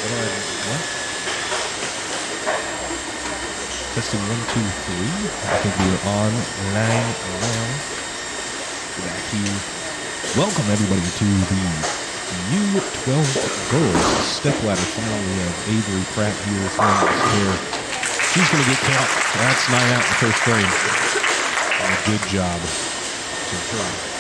What? Testing 1, 2, 3. I think we are on line now. Back here. Welcome everybody to the U12 girls stepladder final. We have Avery Pratt here throwing this pair. She's going to get count. That's 9 out in the first frame. And a good job to her.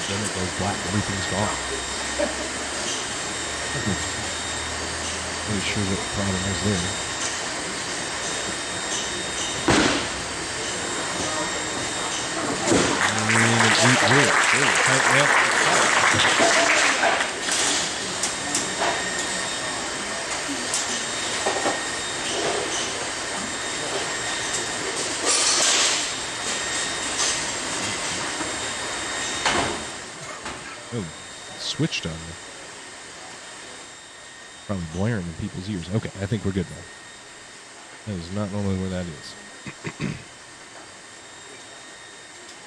Then it goes black. Everything's gone. Not sure what the problem is there. Oh, switched on me. Probably blaring in people's ears. Okay, I think we're good now. That is not normally where that is.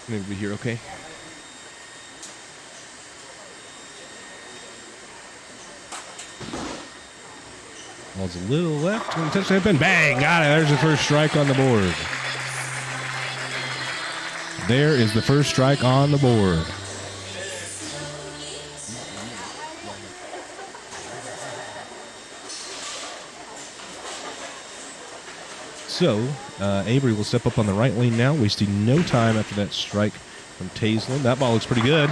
Can everybody hear okay? Ball's a little left. Going to touch that pin. Bang! Got it. There's the first strike on the board. There is the first strike on the board. So, Avery will step up on the right lane now, wasting no time after that strike from Taislin. That ball looks pretty good.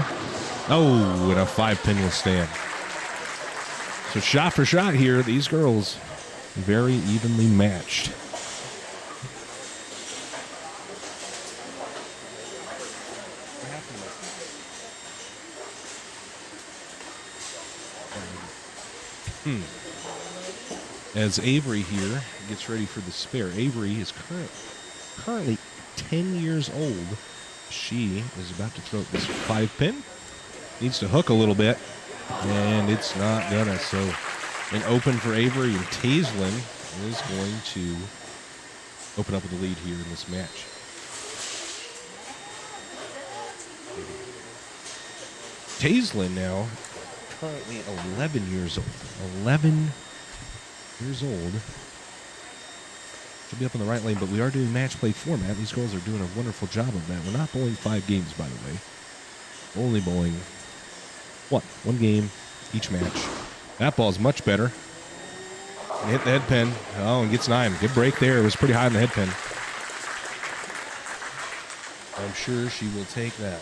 Oh, and a 5-pin will stand. So shot for shot here, these girls very evenly matched. As Avery here gets ready for the spare. Avery is currently 10 years old. She is about to throw this 5-pin. Needs to hook a little bit, and it's not gonna. So an open for Avery, and Taislin is going to open up with the lead here in this match. Taislin now currently 11 years old. 11 years old. She'll be up in the right lane, but we are doing match play format. These girls are doing a wonderful job of that. We're not bowling 5 games, by the way. Only bowling one game each match. That ball's much better. Hit the head pin. Oh, and gets 9. Good break there. It was pretty high on the head pin. I'm sure she will take that.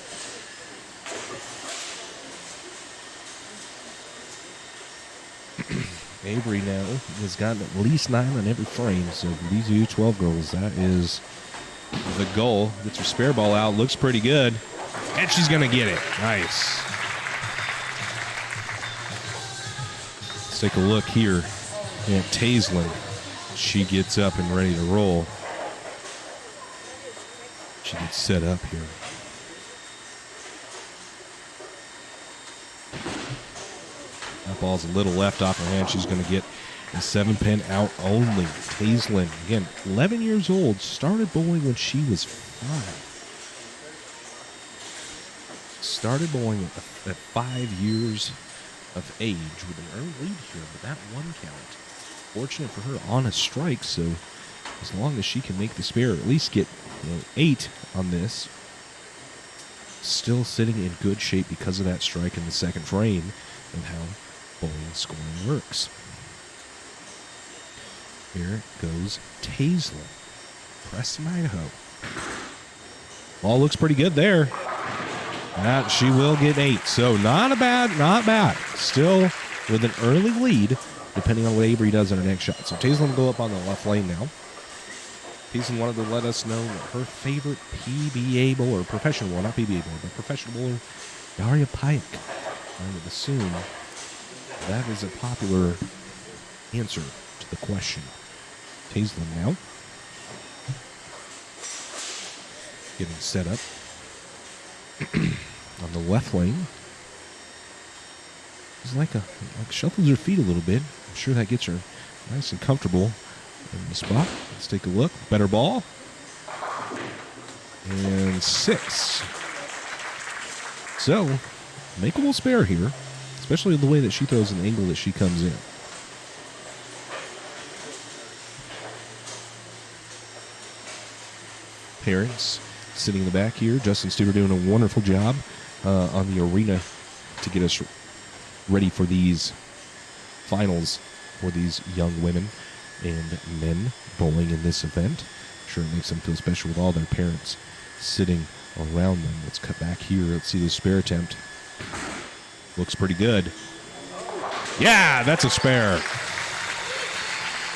Avery now has gotten at least 9 on every frame. So for these U12 girls, that is the goal. Gets her spare ball out. Looks pretty good. And she's going to get it. Nice. Let's take a look here at Taislin. She gets up and ready to roll. She gets set up here. That ball's a little left off her hand. She's going to get a 7-pin out only. Taislin, again, 11 years old, started bowling when she was 5. Started bowling at 5 years of age with an early lead here, but that 1 count. Fortunate for her on a strike, so as long as she can make the spare, or at least get 8 on this, still sitting in good shape because of that strike in the second frame and how bowling scoring works. Here goes Taislin. Preston, Idaho. Ball looks pretty good there. She will get 8. So not bad. Still with an early lead, depending on what Avery does in her next shot. So Taislin will go up on the left lane now. Payson wanted to let us know that her favorite PBA bowler, professional, well, not PBA bowler, but professional bowler, Daria Pike. I would assume that is a popular answer to the question. Taislan now. Getting set up on the left lane. It's like shuffles her feet a little bit. I'm sure that gets her nice and comfortable in the spot. Let's take a look. Better ball. And 6. So, makeable spare here, especially the way that she throws an angle that she comes in. Parents sitting in the back here. Justin Studer doing a wonderful job on the arena to get us ready for these finals for these young women and men bowling in this event. I'm sure it makes them feel special with all their parents sitting around them. Let's cut back here. Let's see the spare attempt. Looks pretty good. Yeah, that's a spare.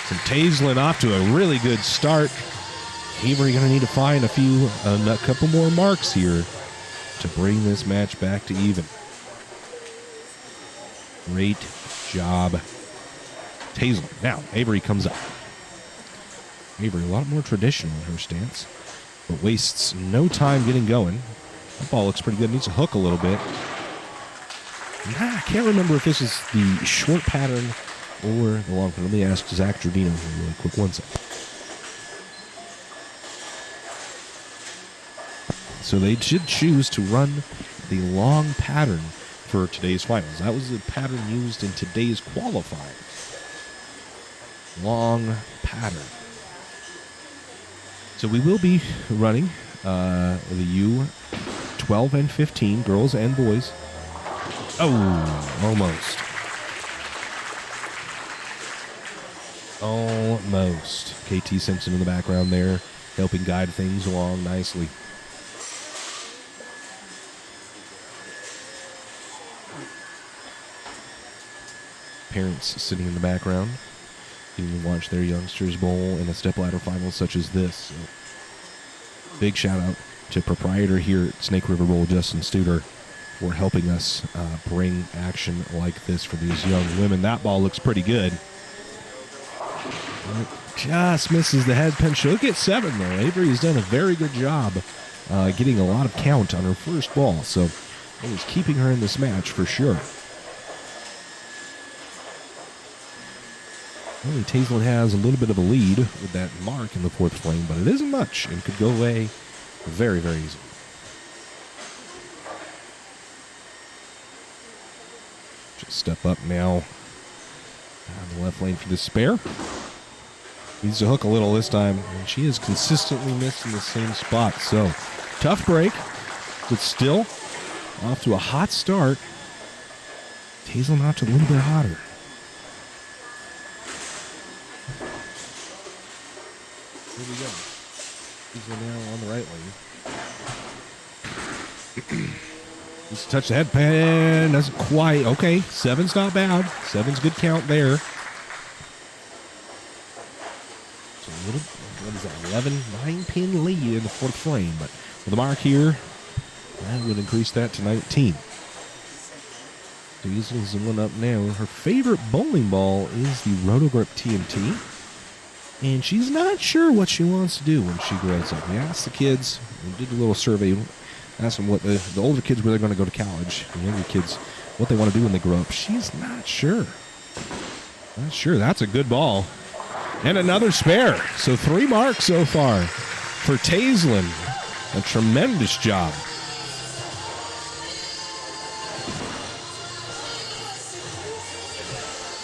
Some Taislan off to a really good start. Avery going to need to find a couple more marks here to bring this match back to even. Great job, Taislan. Now, Avery comes up. Avery, a lot more traditional in her stance, but wastes no time getting going. That ball looks pretty good. Needs to hook a little bit. I can't remember if this is the short pattern or the long pattern. Let me ask Zach Giordino here really quick. One second. So they did choose to run the long pattern for today's finals. That was the pattern used in today's qualifying. Long pattern. So we will be running the U12 and 15, girls and boys. Oh, almost. Almost. KT Simpson in the background there, helping guide things along nicely. Parents sitting in the background, getting to watch their youngsters bowl in a stepladder final such as this. So, big shout out to proprietor here at Snake River Bowl, Justin Studer, for helping us bring action like this for these young women. That ball looks pretty good. It just misses the head pin. She'll get 7 though. Avery has done a very good job getting a lot of count on her first ball, so it is keeping her in this match for sure. Only Taislan has a little bit of a lead with that mark in the 4th frame, but it isn't much and could go away very, very easily. Just step up now on the left lane for the spare. Needs to hook a little this time, and she is consistently missing the same spot. So, tough break, but still off to a hot start. Taislan off to a little bit hotter. Here we go. These are now on the right lane. Just touch the head pan. Doesn't quite. Okay, 7's not bad. 7's good count there. So a little, what is that, 11, 9-pin lead in the 4th frame. But with the mark here, that would increase that to 19. Taislan's the one up now. Her favorite bowling ball is the Rotogrip TNT. And she's not sure what she wants to do when she grows up. We asked the kids, we did a little survey, asked them what the older kids where they're going to go to college, the younger kids, what they want to do when they grow up. She's not sure. Not sure. That's a good ball. And another spare. So 3 marks so far for Taislan. A tremendous job.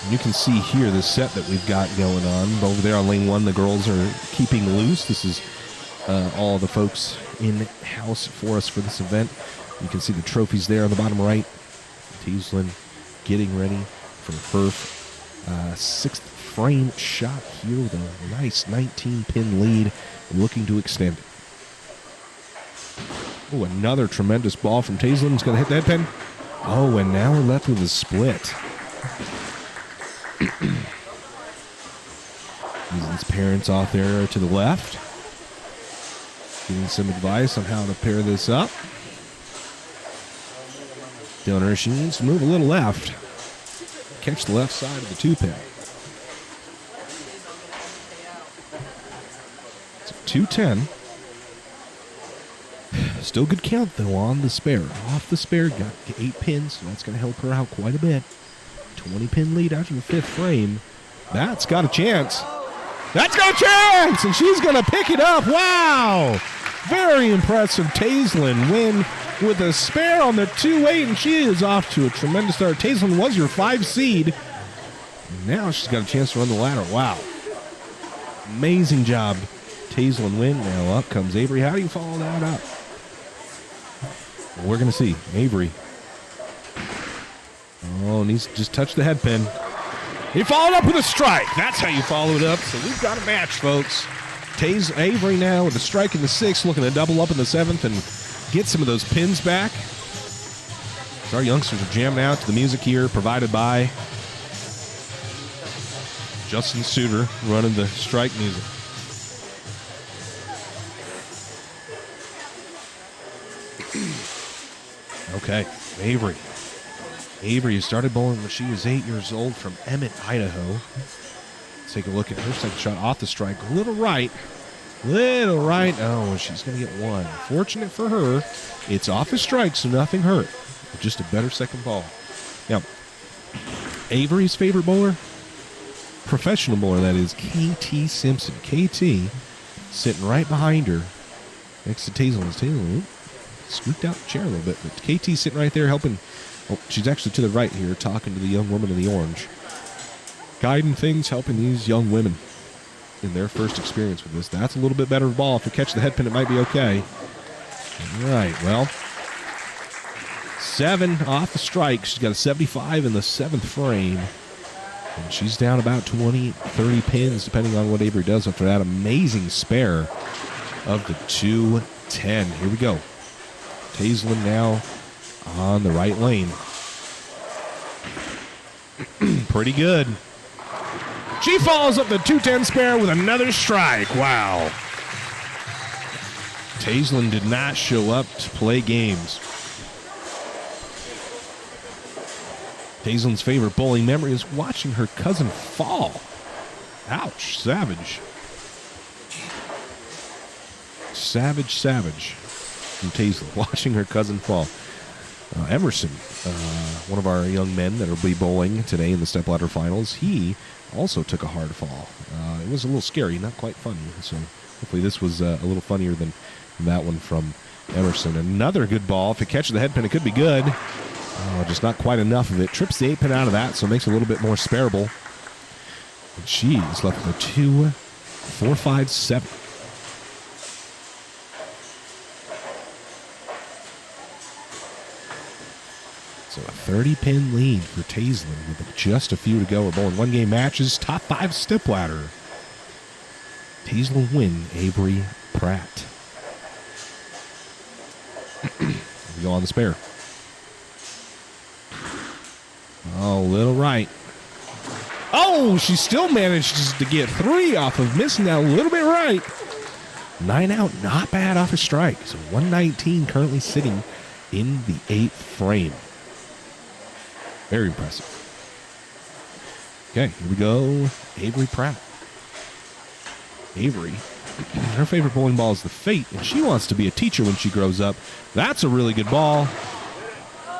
You can see here the set that we've got going on. Over there on lane 1, the girls are keeping loose. This is all the folks in-house for us for this event. You can see the trophies there on the bottom right. Taislan getting ready for her 6th frame shot here with a nice 19-pin lead, looking to extend it. Oh, another tremendous ball from Taislan. It's going to hit that pin. Oh, and now we're left with a split. Taislan's parents off there to the left. Getting some advice on how to pair this up. Telling her she needs to move a little left. Catch the left side of the 2-pin. So 210. Still good count, though, on the spare. Off the spare, got 8 pins, so that's going to help her out quite a bit. 20-pin lead after the 5th frame. That's got a chance. That's got a chance! And she's going to pick it up. Wow! Very impressive. Taislin win with a spare on the 2-8, and she is off to a tremendous start. Taislin was your 5 seed. Now she's got a chance to run the ladder. Wow. Amazing job. Taislin win. Now up comes Avery. How do you follow that up? Well, we're going to see. Avery. Oh, needs to just touch the head pin. He followed up with a strike. That's how you follow it up. So we've got a match, folks. Avery now with a strike in the 6th, looking to double up in the 7th and get some of those pins back. So our youngsters are jamming out to the music here, provided by Justin Suter, running the strike music. Okay, Avery. Avery started bowling when she was 8 years old from Emmett, Idaho. Let's take a look at her second shot off the strike. Little right. Oh, she's going to get 1. Fortunate for her, it's off the strike, so nothing hurt. Just a better second ball. Now, Avery's favorite bowler, professional bowler, that is KT Simpson. KT sitting right behind her next to Taislin. Taislin squeaked out the chair a little bit, but KT sitting right there helping. Oh, she's actually to the right here talking to the young woman in the orange. Guiding things, helping these young women in their first experience with this. That's a little bit better ball. If you catch the head pin, it might be okay. All right, well, 7 off the strike. She's got a 75 in the 7th frame. And she's down about 20, 30 pins, depending on what Avery does after that amazing spare of the 210. Here we go. Taislin now on the right lane. Pretty good. She follows up the 210 spare with another strike. Wow. Taislin did not show up to play games. Taislin's favorite bowling memory is watching her cousin fall. Ouch, savage. Savage from Taislin, watching her cousin fall. Emerson, one of our young men that will be bowling today in the stepladder finals, he also took a hard fall. It was a little scary, not quite funny. So hopefully this was a little funnier than that one from Emerson. Another good ball. If it catches the head pin, it could be good. Just not quite enough of it. Trips the 8-pin out of that, so it makes it a little bit more spareable. And she is left with a 2, 4, 5, 7. So a 30-pin lead for Taislin with just a few to go. We're bowling one-game matches, top 5 stepladder. Taislin win, Avery Pratt. We go on the spare. Oh, little right. Oh, she still manages to get 3 off of missing that a little bit right. 9 out, not bad off a strike. So 119 currently sitting in the 8th frame. Very impressive. Okay, here we go. Avery Pratt. Avery, her favorite bowling ball is the Fate, and she wants to be a teacher when she grows up. That's a really good ball.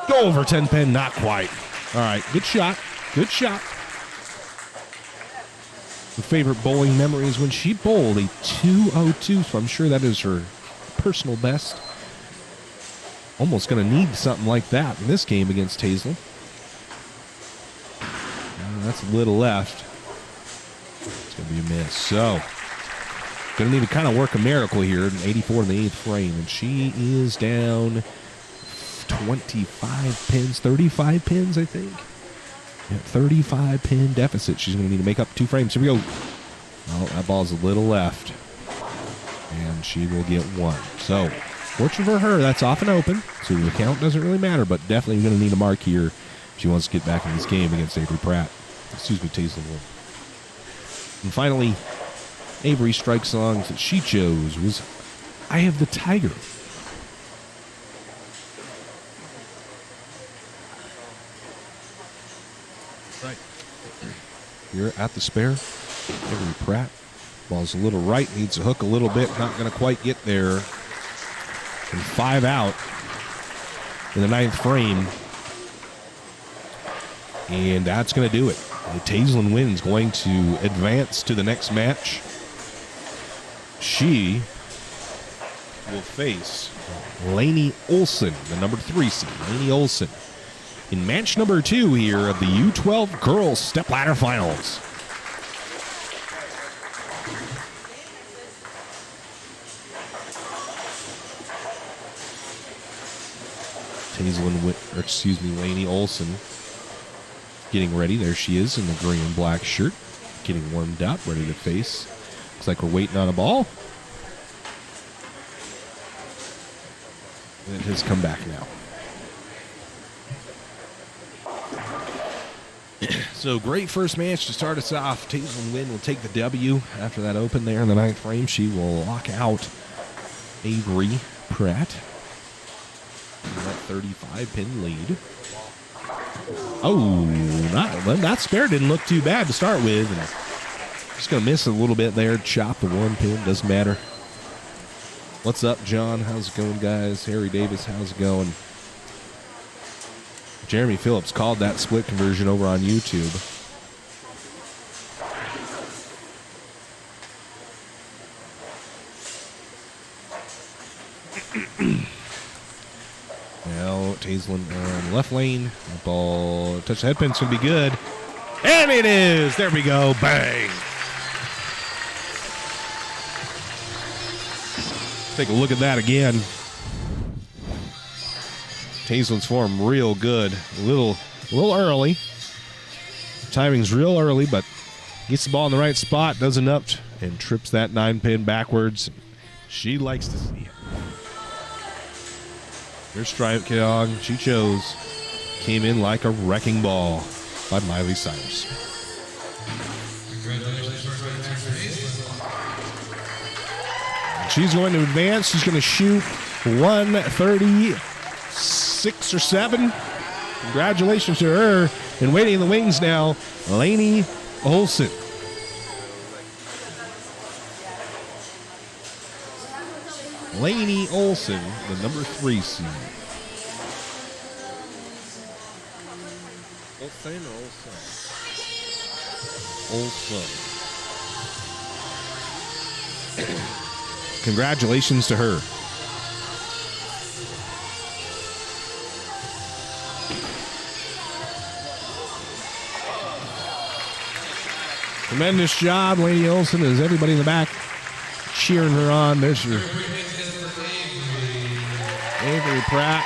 Go over 10-pin, not quite. All right, good shot. Good shot. Her favorite bowling memory is when she bowled a 202, so I'm sure that is her personal best. Almost going to need something like that in this game against Taislin. That's a little left. It's going to be a miss. So, going to need to kind of work a miracle here. An 84 in the 8th frame. And she is down 25 pins, 35 pins, I think. Yeah, 35 pin deficit. She's going to need to make up 2 frames. Here we go. Well, that ball's a little left. And she will get 1. So, fortunate for her, that's off and open. So the count doesn't really matter, but definitely going to need a mark here if she wants to get back in this game against Avery Pratt. Excuse me, Taislin. And finally, Avery's strike songs that she chose was Eye of the Tiger. Right. Here at the spare. Avery Pratt. Ball's a little right, needs to hook a little bit, not going to quite get there. And 5 out in the 9th frame. And that's going to do it. Taislin wins, going to advance to the next match. She will face Lainey Olson, the number 3 seed. Lainey Olson in match number 2 here of the U12 Girls Stepladder Finals. Lainey Olson getting ready. There she is in the green and black shirt, getting warmed up, ready to face. Looks like we're waiting on a ball. And it has come back now. So great first match to start us off. Taislin Wynn will take the W after that open there in the 9th frame. She will lock out Avery Pratt. That 35-pin lead. Oh, that spare didn't look too bad to start with. And just going to miss a little bit there. Chop the 1 pin. Doesn't matter. What's up, John? How's it going, guys? Harry Davis, how's it going? Jeremy Phillips called that split conversion over on YouTube. Now, Taislin on the left lane. The ball, touch the headpin's going to be good. And it is! There we go. Bang! Take a look at that again. Taislin's form real good. A little early. Timing's real early, but gets the ball in the right spot, does enough, and trips that 9-pin backwards. She likes to see it. Here's Stripe Dog. She chose. Came in like a wrecking ball by Miley Cyrus. She's going to advance. She's going to shoot 136 or 7. Congratulations to her. And waiting in the wings now, Lainey Olson. Lainey Olson, the number 3 seed. Olson. Congratulations to her. Tremendous job, Lainey Olson, as everybody in the back cheering her on. There's your Avery Pratt.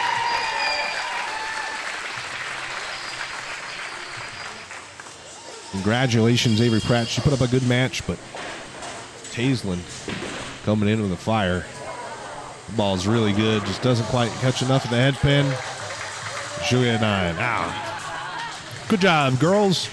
Congratulations, Avery Pratt. She put up a good match, but Taislin coming in with a fire. The ball's really good. Just doesn't quite catch enough of the head pin. She'll get a 9. Ow. Good job, girls.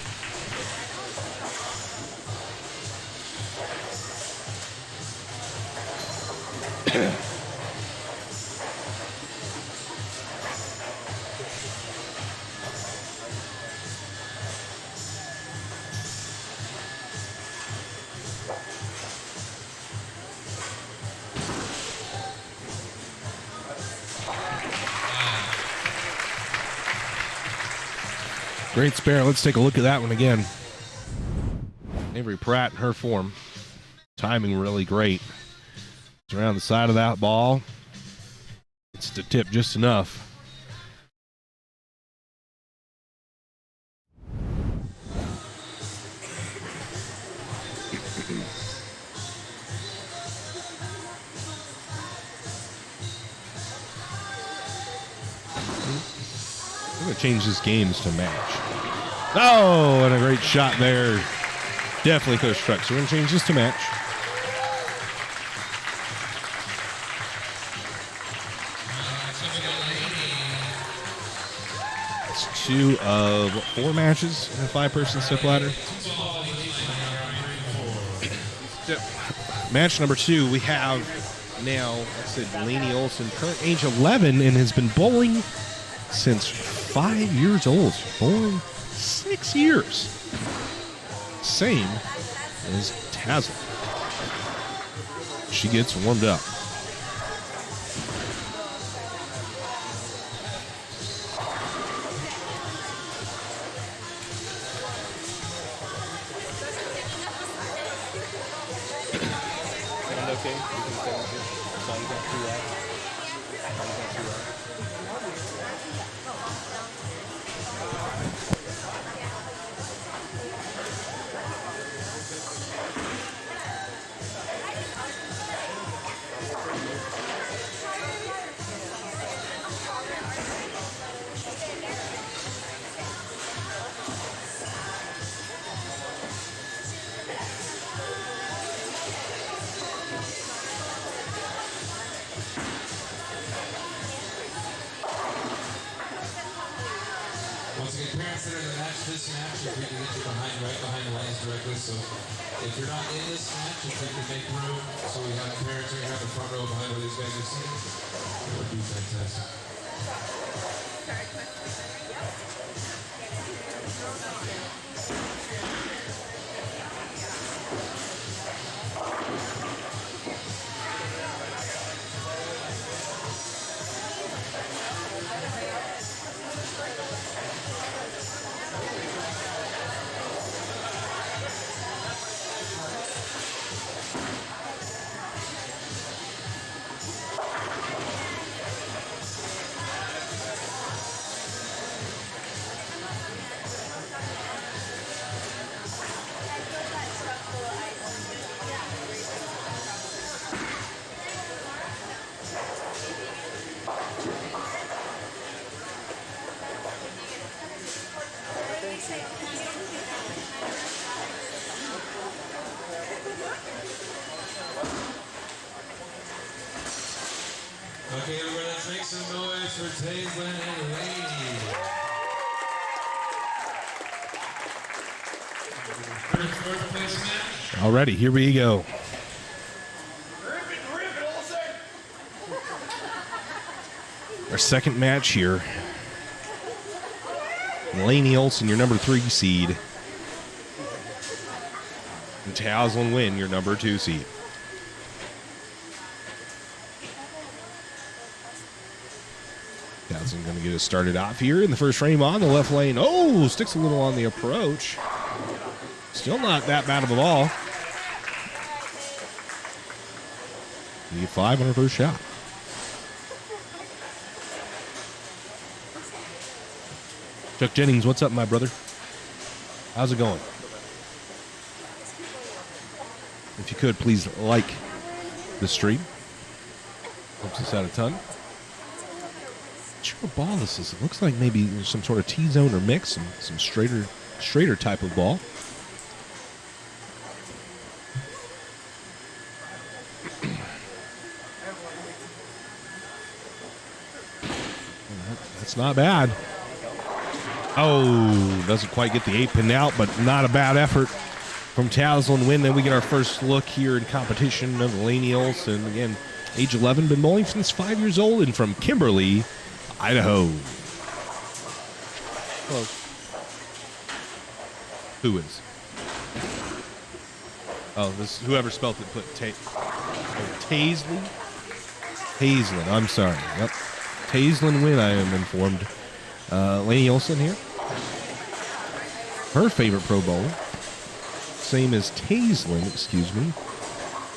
Great spare. Let's take a look at that one again. Avery Pratt in her form. Timing really great. It's around the side of that ball. It's to tip just enough. I'm going to change this games to match. Oh, and a great shot there. Definitely could have struck. So we're going to change this to match. It's 2 of 4 matches in a 5-person step ladder. Match number 2, we have now, like I said, Lainey Olson, current age 11, and has been bowling since 5 years old. She's bowling 6 years. Same as Tazzle. She gets warmed up. This match, if we can get you right behind the lanes directly. So if you're not in this match, if we can make room, so we have parents right here in the front row behind where these guys are sitting, it would be fantastic. Okay, everybody, let's make some noise for Taislin and Lainey. Fourth place match. Alrighty, here we go. Our second match here. Lainey Olson, your number 3 seed. And Tazzle Wynn, your number 2 seed. Tazzle going to get us started off here in the first frame on the left lane. Oh, sticks a little on the approach. Still not that bad of a ball. We get 5 on our first shot. Chuck Jennings, what's up, my brother? How's it going? If you could, please like the stream. Helps us out a ton. Not sure what ball this is. It looks like maybe some sort of T-zone or mix, some straighter type of ball. That's not bad. Oh, doesn't quite get the 8-pin out, but not a bad effort from Tazzle and Wynn. Then we get our first look here in competition of Lainey Olson. Again, age 11, been bowling since 5 years old, and from Burley, Idaho. Close. Who is? Oh, this whoever spelled it put Taislin. Taislin, I'm sorry. Yep. Taislin Wynn, I am informed. Lainey Olson here. Her favorite pro bowler, same as Taislin, excuse me,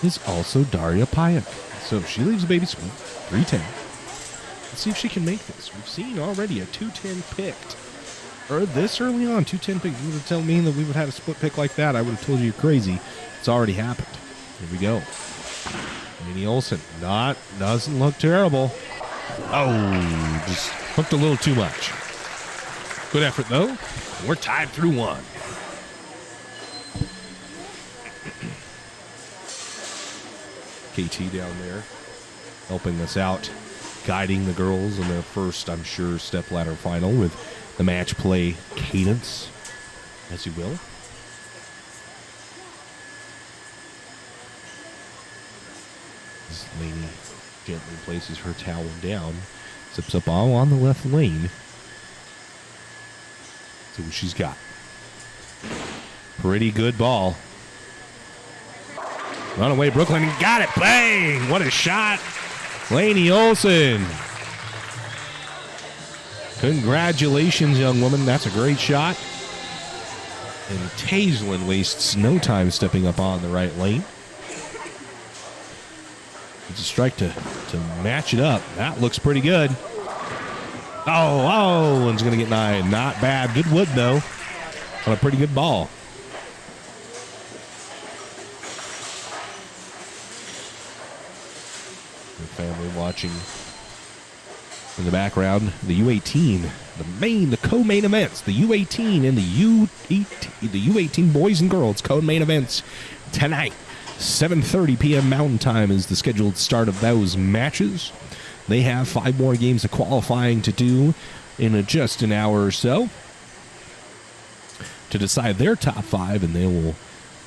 is also Daria Payak. So she leaves a baby sweet, 310. Let's see if she can make this. We've seen already a 210 picked. Or this early on, 210 picked. You would have told me that we would have a split pick like that, I would have told you you're crazy. It's already happened. Here we go. Lainey Olson, doesn't look terrible. Oh, just hooked a little too much. Good effort, though. We're tied through one. KT down there helping us out, guiding the girls in their first, I'm sure, stepladder final with the match play cadence, as you will. This is Lainey Gently places her towel down. Zips up all on the left lane. See what she's got. Pretty good ball. Runaway Brooklyn. Got it. Bang! What a shot. Lainey Olson. Congratulations, young woman. That's a great shot. And Tazelin wastes no time stepping up on the right lane. It's a strike to match it up. That looks pretty good. Oh, and it's going to get 9. Not bad. Good wood, though. On a pretty good ball. The family watching in the background, the U18, the co-main events, the U18 and the U18 boys and girls co-main events tonight. 7:30 p.m. Mountain Time is the scheduled start of those matches. They have 5 more games of qualifying to do in just an hour or so to decide their top 5, and they will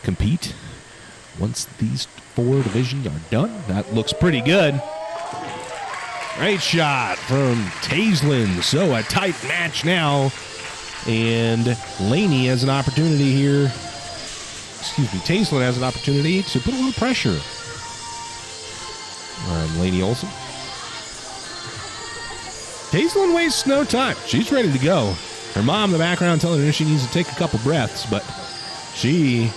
compete once these 4 divisions are done. That looks pretty good. Great shot from Tazelin. So a tight match now. And Laney has an opportunity here. Tazelin has an opportunity to put a little pressure on Laney Olson. Tazelin wastes no time. She's ready to go. Her mom in the background telling her she needs to take a couple breaths, but she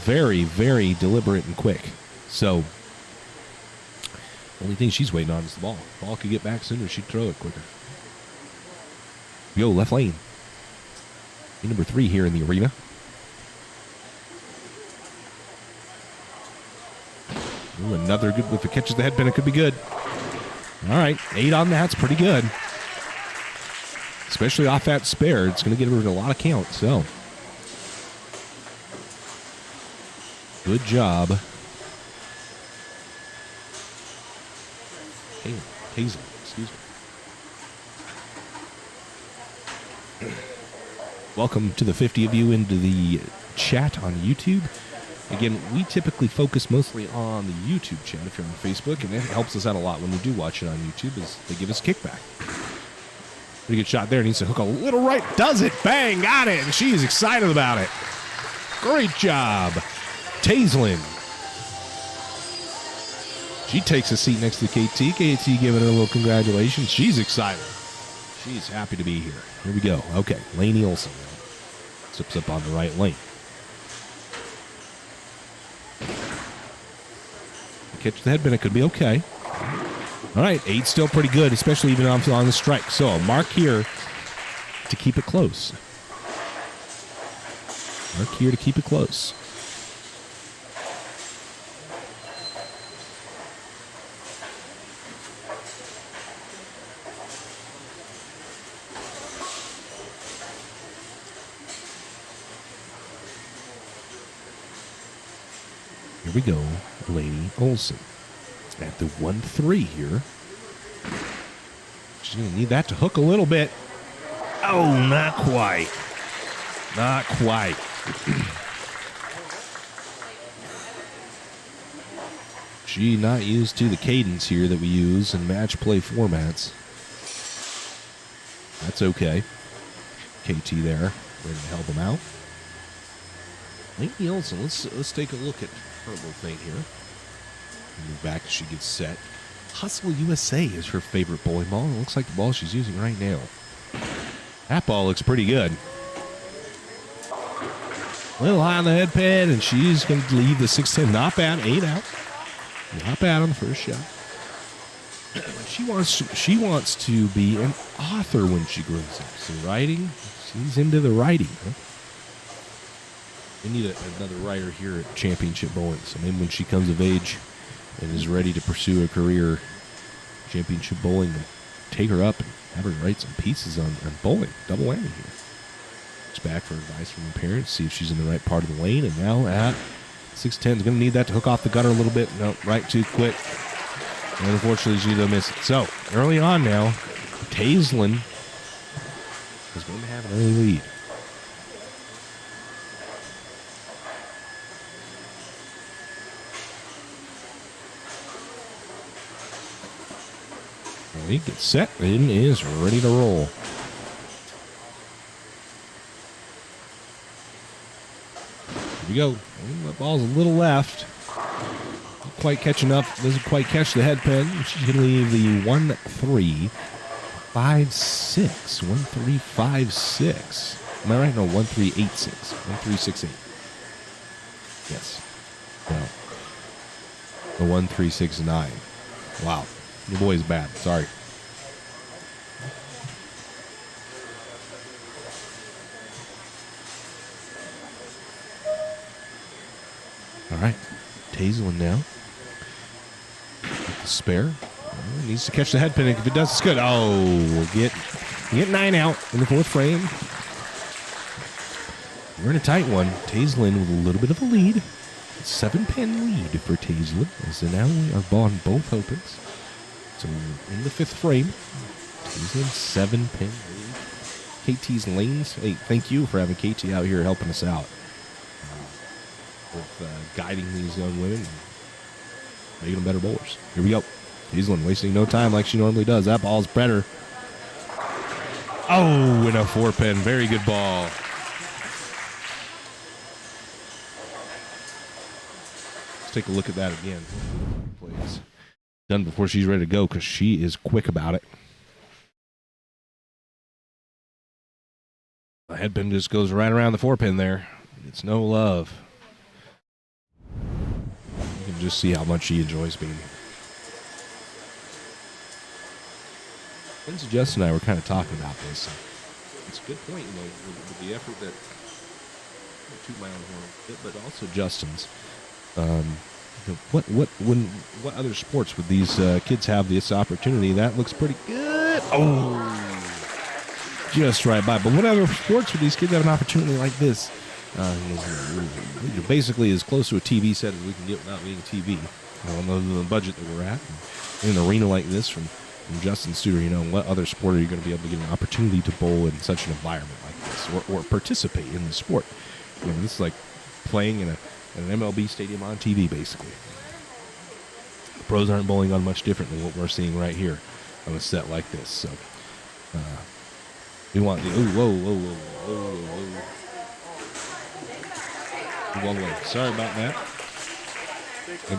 very, very deliberate and quick. So only thing she's waiting on is the ball. The ball could get back sooner. She'd throw it quicker. Go left lane. Number 3 here in the arena. Ooh, another good. If it catches the headpin, it could be good. All right, 8 on that's pretty good. Especially off that spare. It's going to get her a lot of count. So good job. Hazel, excuse me. Welcome to the 50 of you into the chat on YouTube. Again, we typically focus mostly on the YouTube chat if you're on Facebook, and it helps us out a lot when we do watch it on YouTube, is they give us kickback. Pretty good shot there. Needs to hook a little right. Does it. Bang. Got it. And she is excited about it. Great job. Tazelin. She takes a seat next to KT. KT giving her a little congratulations. She's excited. She's happy to be here. Here we go. Okay. Laney Olson zips up on the right lane. Catch the headband. It could be okay. All right. 8 still pretty good, especially even on the strike. So a mark here to keep it close. Mark here to keep it close. Here we go, Laney Olson at the 1-3 here. She's going to need that to hook a little bit. Oh, not quite. Not quite. She not used to the cadence here that we use in match play formats. That's okay. KT there, ready to help him out. Laney Olson, let's take a look at her little thing here. Move back as she gets set. Hustle USA is her favorite bowling ball. It looks like the ball she's using right now. That ball looks pretty good. A little high on the head pad, and she's going to leave the 6-10. Not bad. 8 out. Not bad on the first shot. She wants to be an author when she grows up. So writing, she's into the writing. Huh? We need another writer here at Championship Bowling. So maybe when she comes of age and is ready to pursue a career, Championship Bowling will take her up and have her write some pieces on bowling. Double whammy here. Looks back for advice from her parents, see if she's in the right part of the lane. And now at 6-10 is going to need that to hook off the gutter a little bit. No, right too quick. And unfortunately, she's going to miss it. So early on now, Tazelin is going to have an early lead. He gets set and is ready to roll. Here we go. The ball's a little left. Not quite catching up. Doesn't quite catch the head pin. She's going to leave the 1-3-5-6. 1-3-5-6. Am I right? No, 1-3-8-6. 1-3-6-8. Yes. No. The 1-3-6-9. Wow. Your boy's bad. Sorry. All right. Tazelin now. With the spare. Needs to catch the head pin. If it does, it's good. Oh, we'll get 9 out in the 4th frame. We're in a tight one. Tazelin with a little bit of a lead. 7-pin lead for Tazelin. So now we are on both opens. So in the 5th frame, Tazelin 7-pin lead. KT's lanes. Hey, thank you for having KT out here helping us out with guiding these young women and making them better bowlers. Here we go. Tazelin wasting no time like she normally does. That ball's better. Oh, in a 4-pin. Very good ball. Let's take a look at that again, please. Done before she's ready to go because she is quick about it. The head pin just goes right around the 4-pin there. It's no love. You can just see how much she enjoys being. Lindsay, Justin, and I were kind of talking about this. It's a good point, you know, with the effort that I toot my own horn a bit, but also Justin's. What other sports would these kids have this opportunity? That looks pretty good. Oh, just right by. But what other sports would these kids have an opportunity like this? Basically as close to a TV set as we can get without being TV. You know, the budget that we're at. In an arena like this from Justin's studio, you know, what other sport are you going to be able to get an opportunity to bowl in such an environment like this or participate in the sport? You know, this is like playing in an MLB stadium on TV, basically. The pros aren't bowling on much different than what we're seeing right here on a set like this. So we want the whoa. One way. Sorry about that.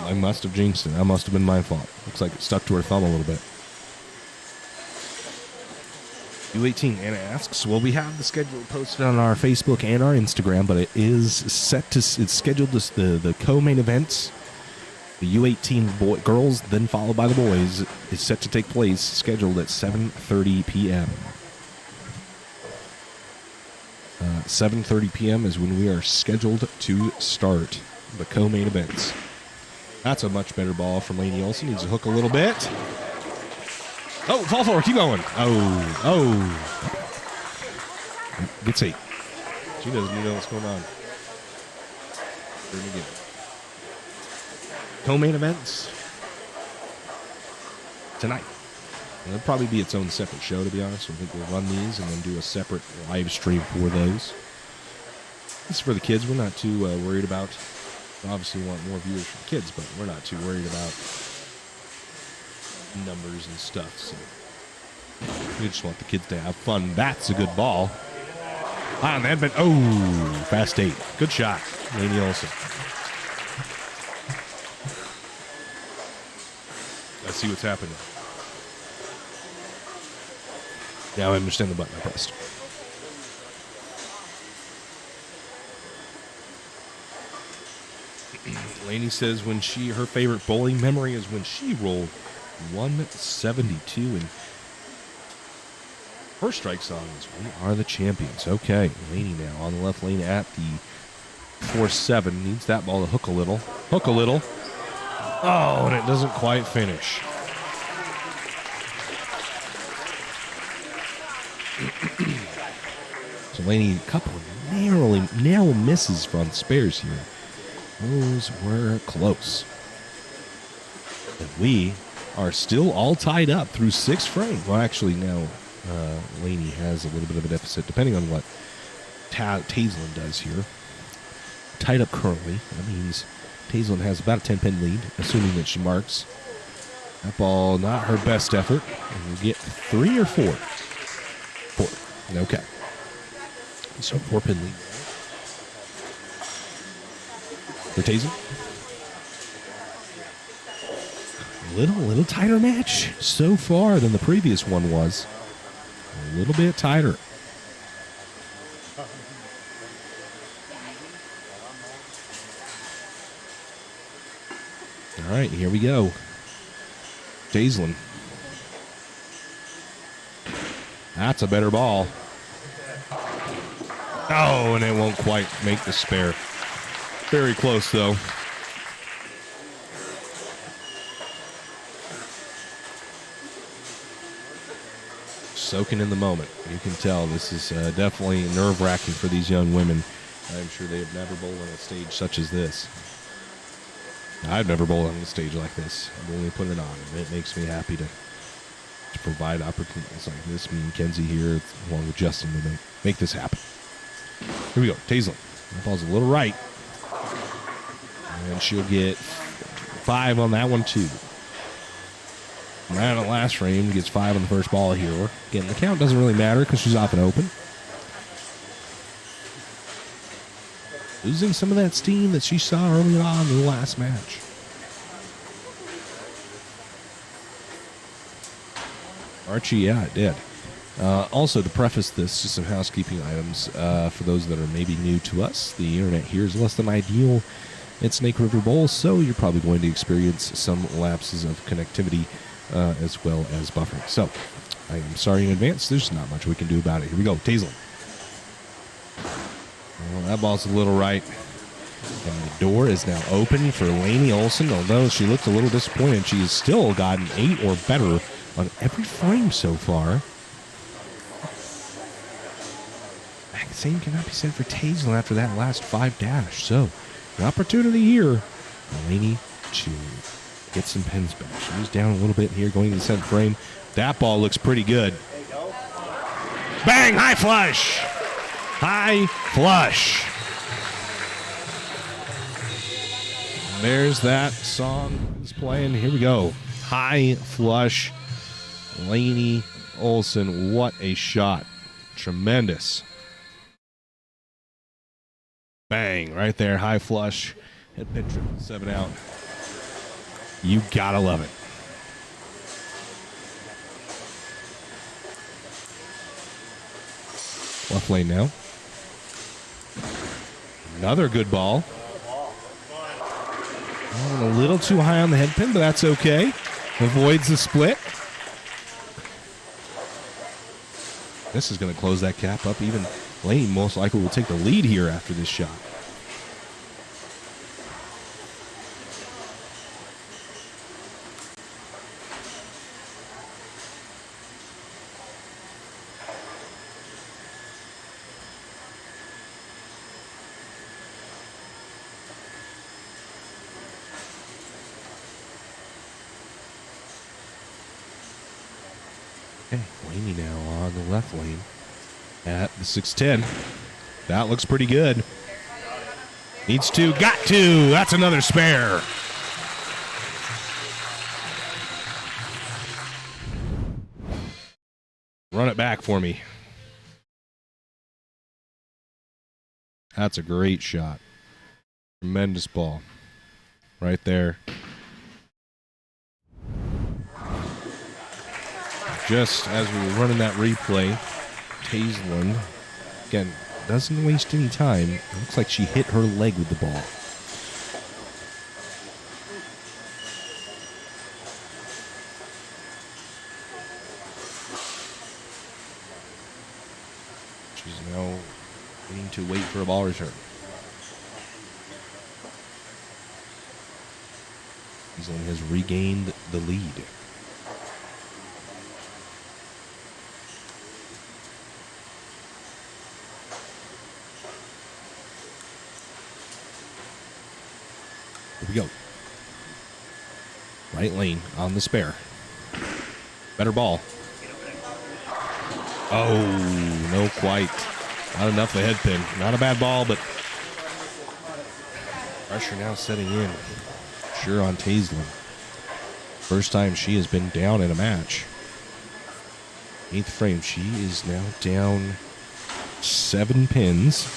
I must have jinxed it. That must have been my fault. Looks like it stuck to her thumb a little bit. U18, Anna asks, well, we have the schedule posted on our Facebook and our Instagram, but it is it's scheduled to the co-main events. The U18 girls, then followed by the boys, is set to take place, scheduled at 7:30 p.m. 7:30 p.m. is when we are scheduled to start the co-main events. That's a much better ball from Lainey Olsen. Needs to hook a little bit. Oh, fall forward. Keep going. Oh. Gets 8. She doesn't even know what's going on. Co-main events tonight. It'll probably be its own separate show, to be honest. I think we'll run these and then do a separate live stream for those. This is for the kids. We're not too worried about. Obviously, we want more viewers for the kids, but we're not too worried about numbers and stuff. So we just want the kids to have fun. That's a good ball. On that, but fast 8. Good shot, Lainey Olsen. Let's see what's happening. Now I understand the button I pressed. Lainey says her favorite bowling memory is when she rolled 172 and her strike song is "We Are the Champions." Okay, Lainey now on the left lane at the 4-7. Needs that ball to hook a little. Oh, and it doesn't quite finish. So Lainey, a couple of narrow misses from spares here. Those were close. And we are still all tied up through 6 frames. Well, actually, now Lainey has a little bit of a deficit, depending on what Tazelin does here. Tied up currently. That means Tazelin has about a 10-pin lead, assuming that she marks. That ball, not her best effort. And we'll get 3 or 4? 4. Okay. So 4-pin lead for Tazen. Little tighter match so far than the previous one was. A little bit tighter. All right, here we go. Tazen. That's a better ball. Oh, and it won't quite make the spare. Very close, though. Soaking in the moment. You can tell this is definitely nerve-wracking for these young women. I'm sure they have never bowled on a stage such as this. I've never bowled on a stage like this. I've only put it on, and it makes me happy to provide opportunities like this. Me and Kenzie here, along with Justin, to make this happen. Here we go. Tazen. That ball's a little right. And she'll get 5 on that one, too. Right on the last frame, gets 5 on the first ball here. Again, the count doesn't really matter because she's off and open. Losing some of that steam that she saw early on in the last match. Archie, yeah, it did. Also, to preface this, just some housekeeping items for those that are maybe new to us. The internet here is less than ideal at Snake River Bowl, so you're probably going to experience some lapses of connectivity as well as buffering. So, I am sorry in advance. There's not much we can do about it. Here we go. Tazen. Well, that ball's a little right. And the door is now open for Lainey Olson. Although she looked a little disappointed, she has still gotten 8 or better on every frame so far. The same cannot be said for Tazen after that last 5 dash. So, an opportunity here for Lainey to get some pins back. She was down a little bit here going to the 7th frame. That ball looks pretty good. Bang! High flush! High flush. There's that song that's playing. Here we go. High flush. Lainey Olson. What a shot. Tremendous. Bang. Right there. High flush. Head pin trip. 7 out. You gotta love it. Left lane now. Another good ball. Oh, a little too high on the head pin, but that's okay. Avoids the split. This is going to close that cap up. Even Lane most likely will take the lead here after this shot. Okay, Lainey now on the left lane at the 610. That looks pretty good. Needs to, got to. That's another spare. Run it back for me. That's a great shot. Tremendous ball. Right there. Just as we were running that replay, Tazen, again, doesn't waste any time. It looks like she hit her leg with the ball. She's now waiting to wait for a ball return. Tazen has regained the lead. Here we go. Right lane on the spare. Better ball. Oh, no quite. Not enough of a head pin. Not a bad ball, but pressure now setting in. Sure on Tazen. First time she has been down in a match. 8th frame. She is now down 7 pins.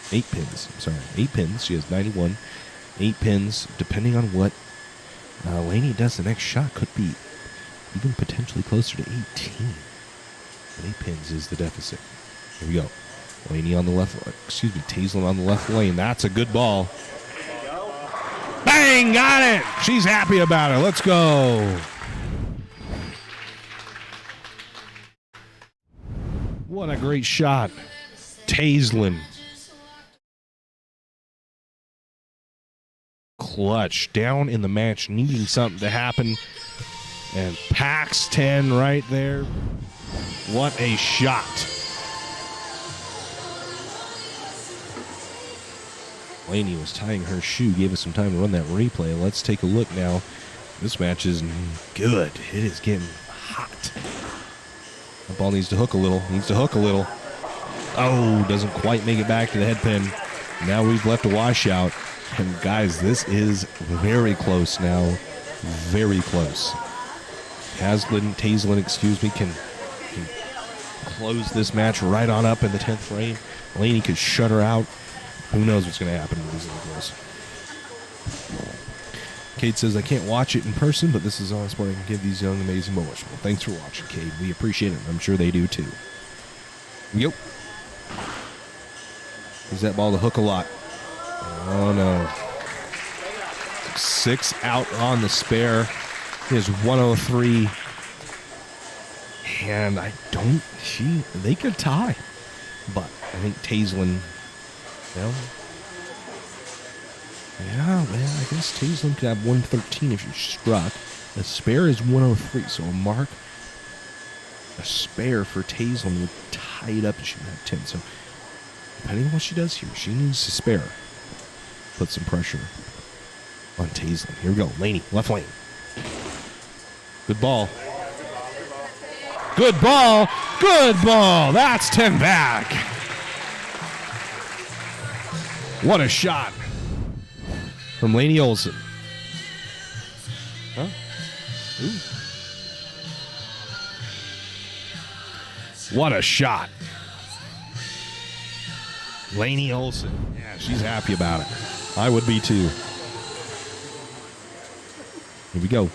8 pins. I'm sorry. 8 pins. She has 91. 8 pins. Depending on what Laney does, the next shot could be even potentially closer to 18. But 8 pins is the deficit. Here we go. Laney on the left. Excuse me. Taislin on the left lane. That's a good ball. Bang! Got it! She's happy about it. Let's go. What a great shot. Taislin. Clutch. Down in the match, needing something to happen. And packs 10 right there. What a shot. Laney was tying her shoe, gave us some time to run that replay. Let's take a look now. This match is good. It is getting hot. The ball needs to hook a little. Oh, doesn't quite make it back to the head pin. Now we've left a washout. And guys, this is very close now. Very close. Taislin, excuse me, can close this match right on up in the 10th frame. Laney could shut her out. Who knows what's going to happen with these little girls. Cade says, I can't watch it in person, but this is all sport I can give these young, amazing bowlers. Well, thanks for watching, Cade. We appreciate it. I'm sure they do, too. Yep. Use that ball to hook a lot. Oh, no. 6 out on the spare. Is 103. And they could tie. But I think Taislin, well, I guess Taislin could have 113 if she struck. The spare is 103, so a spare for Taislin would tie it up and she would have 10. So depending on what she does here, she needs to spare. Put some pressure on Taislin. Here we go. Laney, left lane. Good ball. Good ball. Good ball. That's 10 back. What a shot from Laney Olson. Huh? Ooh. What a shot. Laney Olson. Yeah, she's happy about it. I would be too. Here we go.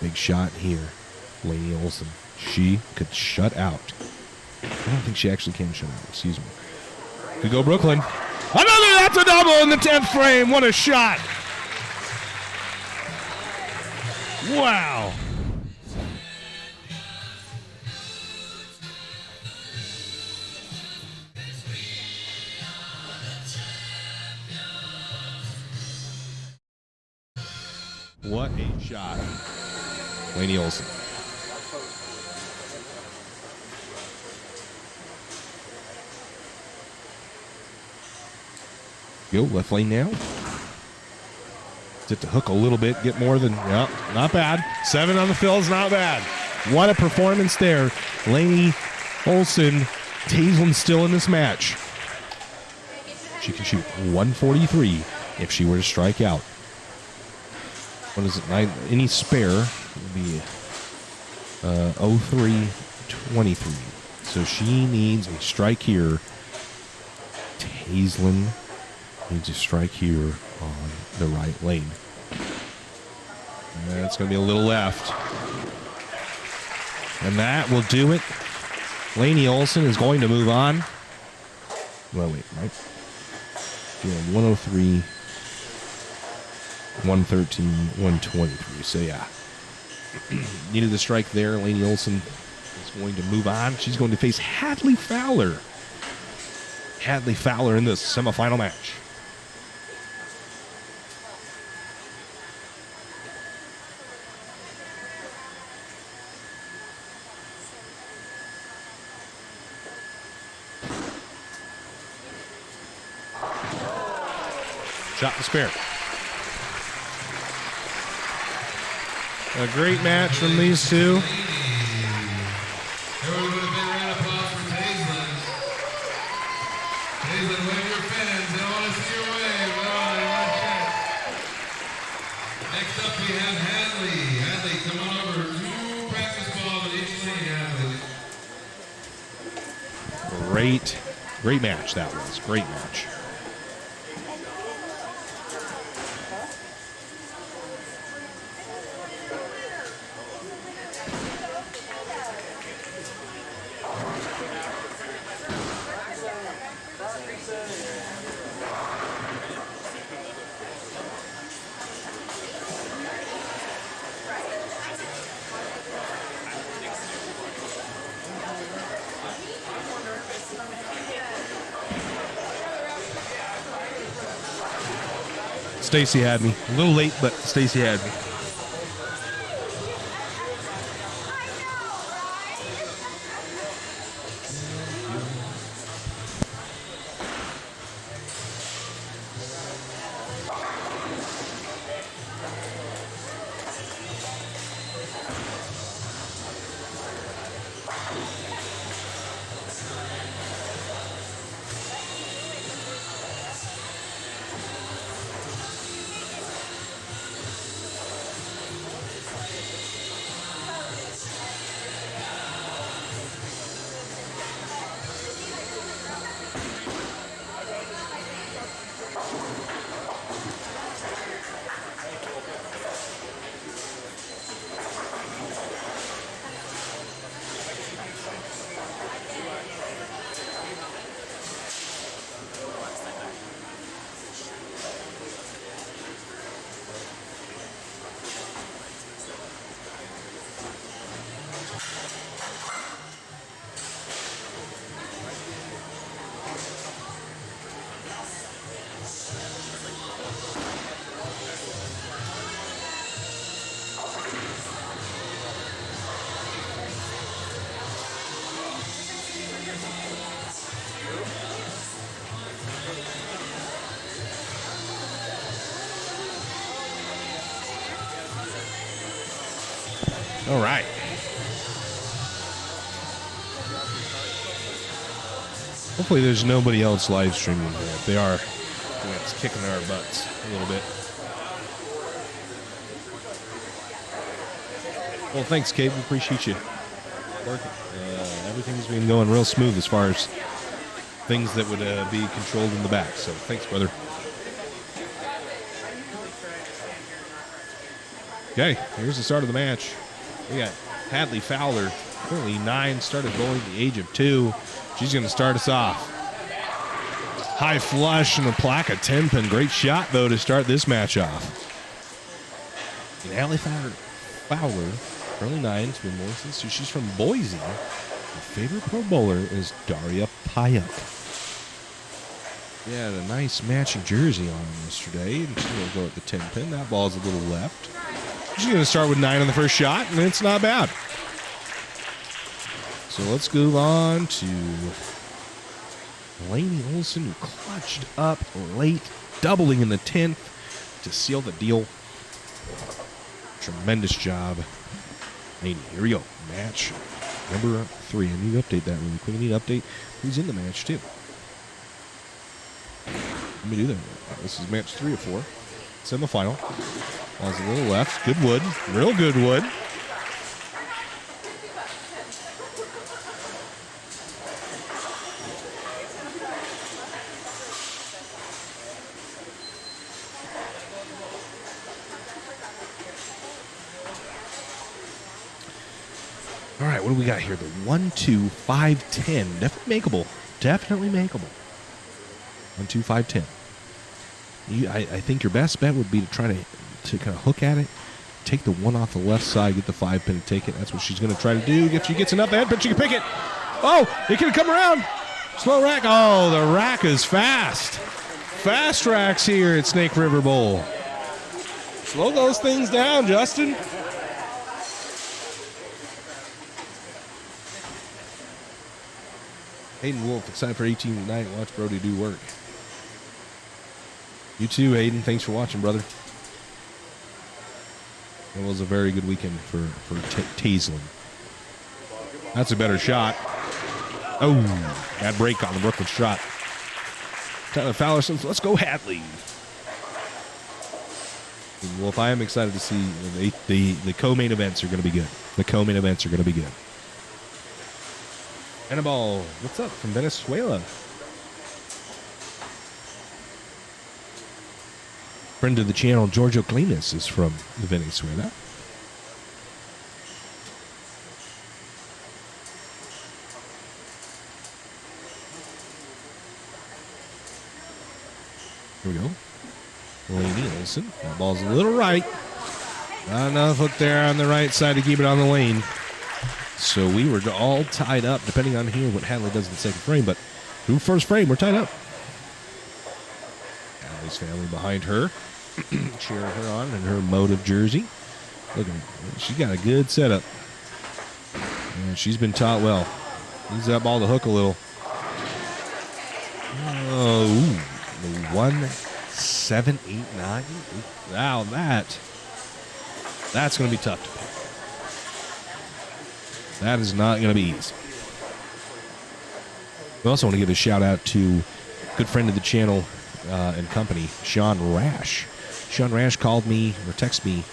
Big shot here. Laney Olson. She could shut out. I don't think she actually can shut out. Excuse me. Could go Brooklyn. Another, that's a double in the 10th frame. What a shot. Wow. What a shot. Laney Olson. Go left lane now. Get to hook a little bit, get more than, yeah, not bad. 7 on the fill is not bad. What a performance there. Laney Olson, Taislin still in this match. She can shoot 143 if she were to strike out. What is it? Any spare would be 03-23. So she needs a strike here. Taislin needs a strike here on the right lane. And it's going to be a little left. And that will do it. Laney Olson is going to move on. Well, wait, right? Yeah, 103, 113, 123. So, yeah. Needed the strike there. Laney Olson is going to move on. She's going to face Hadley Fowler. Hadley Fowler in this semifinal match. Shot the spare. A great match from these two. Everyone would have been round of applause for Taislin. Taislin, wave your fans. They don't want to see your wave. Oh, they want to check. Next up we have great match that was. Great match. Stacy had me. A little late, but Stacy had me. All right. Hopefully there's nobody else live streaming here. If they are, it's kicking our butts a little bit. Well, thanks, Kate. We appreciate you working. Everything's been going real smooth as far as things that would be controlled in the back. So thanks, brother. Okay, here's the start of the match. We got Hadley Fowler, currently 9, started bowling at the age of 2. She's going to start us off. High flush and a plaque of 10-pin. Great shot, though, to start this match off. And Hadley Fowler, currently 9, has been bowling since she's from Boise. Her favorite pro bowler is Daria Payuk. She had a nice matching jersey on yesterday, and she's going to go at the 10-pin. That ball's a little left. She's going to start with 9 on the first shot, and it's not bad. So let's move on to Lainey Olson, who clutched up late, doubling in the 10th to seal the deal. Tremendous job, Lainey. Here we go. Match number 3. I need to update that really quick. I need to update who's in the match, too. Let me do that. This is match 3 of 4. Semifinal. Ball's a little left. Good wood. Real good wood. All right, what do we got here? The 1, 2, 5, 10. Definitely makeable. Definitely makeable. 1, 2, 5, 10. I think your best bet would be to try to kind of hook at it, take the 1 off the left side, get the 5-pin and take it. That's what she's going to try to do. If she gets enough head, but she can pick it. Oh, it can come around. Slow rack. Oh, the rack is fast. Fast racks here at Snake River Bowl. Slow those things down, Justin. Hayden Wolf, excited for 18 tonight. Watch Brody do work. You too, Hayden. Thanks for watching, brother. It was a very good weekend for Taisling. That's a better shot. Oh, bad break on the Brooklyn shot. Tyler Fowler says, let's go Hadley. Wolf, I am excited to see the co-main events are going to be good. The co-main events are going to be good. Annabelle, what's up from Venezuela? Friend of the channel, Giorgio Cleanus, is from Venezuela. Here we go. Laney Olson. That ball's a little right. Not enough hook there on the right side to keep it on the lane. So we were all tied up, depending on here what Hadley does in the second frame. But through first frame, we're tied up. Hadley's family behind her, cheering her on in her Motive jersey. She got a good setup. And she's been taught well. Use that ball to hook a little. Oh, 1-7-8-9. Wow, that's going to be tough to pick. That is not going to be easy. We also want to give a shout out to a good friend of the channel and company, Sean Rash. Sean Rash called me or texted me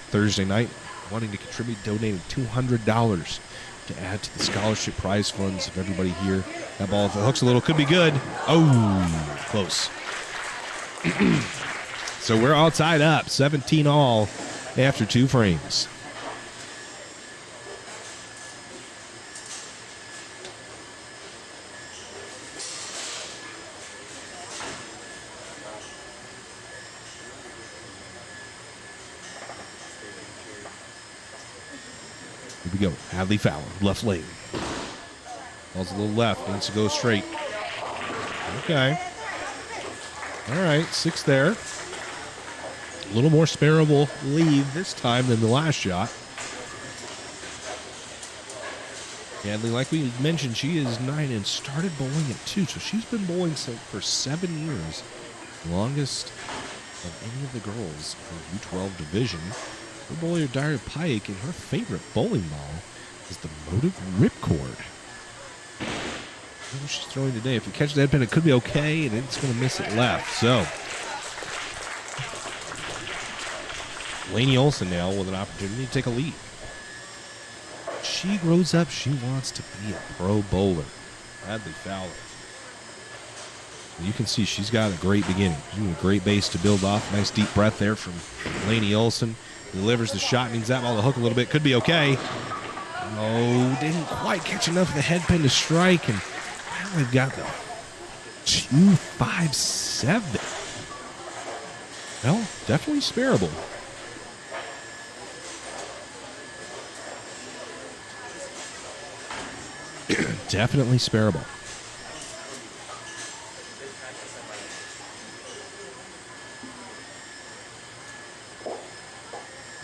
Thursday night wanting to contribute, donated $200 to add to the scholarship prize funds of everybody here. That ball, if it hooks a little, could be good. Oh, close. So we're all tied up, 17 all after 2 frames. Here we go. Hadley Fowler, left lane. Ball's a little left, needs to go straight. Okay. All right, 6 there. A little more sparable lead this time than the last shot. Hadley, like we mentioned, she is 9 and started bowling at 2, so she's been bowling for 7 years. Longest of any of the girls in the U12 division. Her bowler, Dyer Pike, and her favorite bowling ball is the Motive Ripcord. What she's throwing today. If it catches that pin, it could be okay, and it's going to miss it left. So, Laney Olson now with an opportunity to take a lead. She grows up, she wants to be a pro bowler. Hadley Fowler. You can see she's got a great beginning. She's got a great base to build off. Nice deep breath there from Laney Olson. Delivers the shot, needs that ball to hook a little bit. Could be okay. Oh, didn't quite catch enough of the head pin to strike, and now we've got the 257. Well, definitely sparable. Definitely sparable.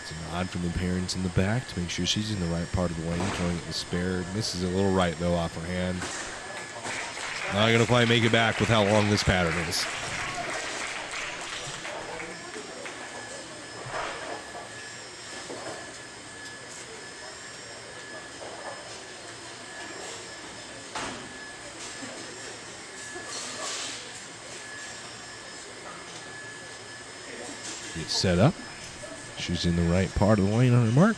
It's a nod from the parents in the back to make sure she's in the right part of the lane, throwing it to spare. Misses a little right, though, off her hand. Not going to quite make it back with how long this pattern is. Get set up. She's in the right part of the lane on her mark.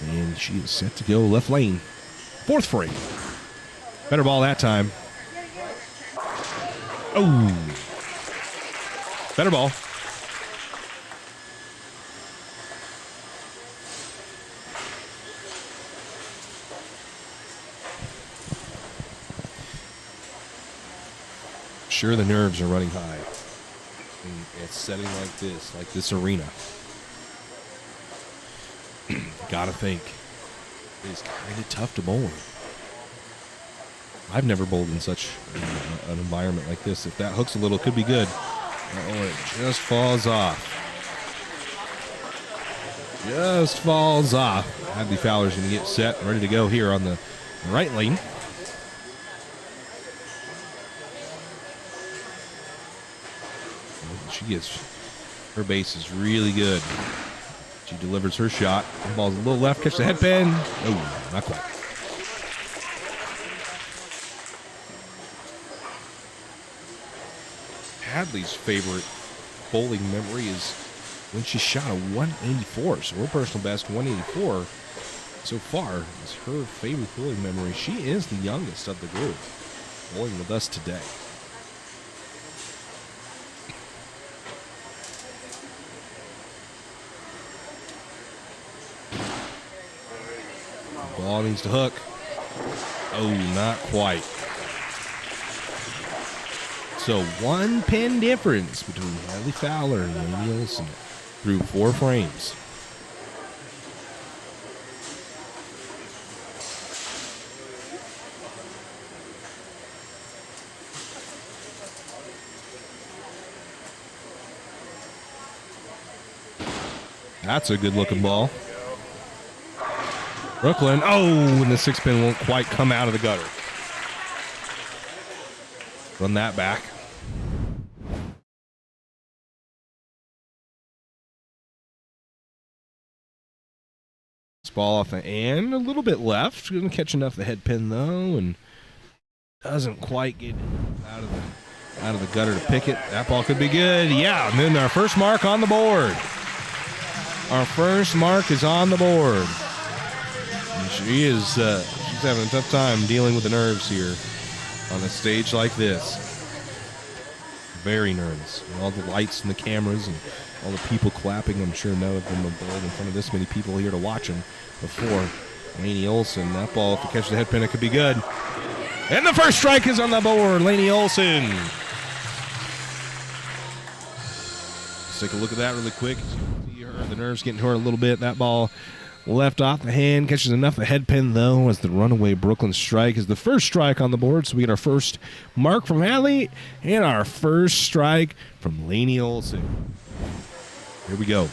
And she is set to go left lane. 4th frame. Better ball that time. Oh. Better ball. Sure, the nerves are running high. And it's setting like this arena. Gotta think. It is kind of tough to bowl in. I've never bowled in such an environment like this. If that hooks a little, it could be good. Oh, it just falls off. Just falls off. Hadley Fowler's going to get set, ready to go here on the right lane. She gets, her base is really good. She delivers her shot. The ball's a little left, catch the head pin. Oh, not quite. Hadley's favorite bowling memory is when she shot a 184. So her personal best, 184. so far is her favorite bowling memory. She is the youngest of the group bowling with us today. Ball needs to hook. Oh, not quite. So 1 pin difference between Hadley Fowler and Lainey Olson through 4 frames. That's a good looking ball. Brooklyn, oh, and the 6-pin won't quite come out of the gutter. Run that back. This ball off the end, a little bit left. Going to catch enough the head pin though, and doesn't quite get out of the gutter to pick it. That ball could be good. Yeah, and then our first mark on the board. Our first mark is on the board. And she's having a tough time dealing with the nerves here on a stage like this. Very nervous. And all the lights and the cameras and all the people clapping. I'm sure none of them have bowled in front of this many people here to watch them before. Lainey Olson, that ball, if it catches the head pin, it could be good. And the first strike is on the board, Lainey Olson. Let's take a look at that really quick. See her, the nerves getting to her a little bit. That ball left off the hand, catches enough the head pin though as the runaway Brooklyn strike is the first strike on the board. So we get our first mark from Hadley and our first strike from Lainey Olson. Here we go.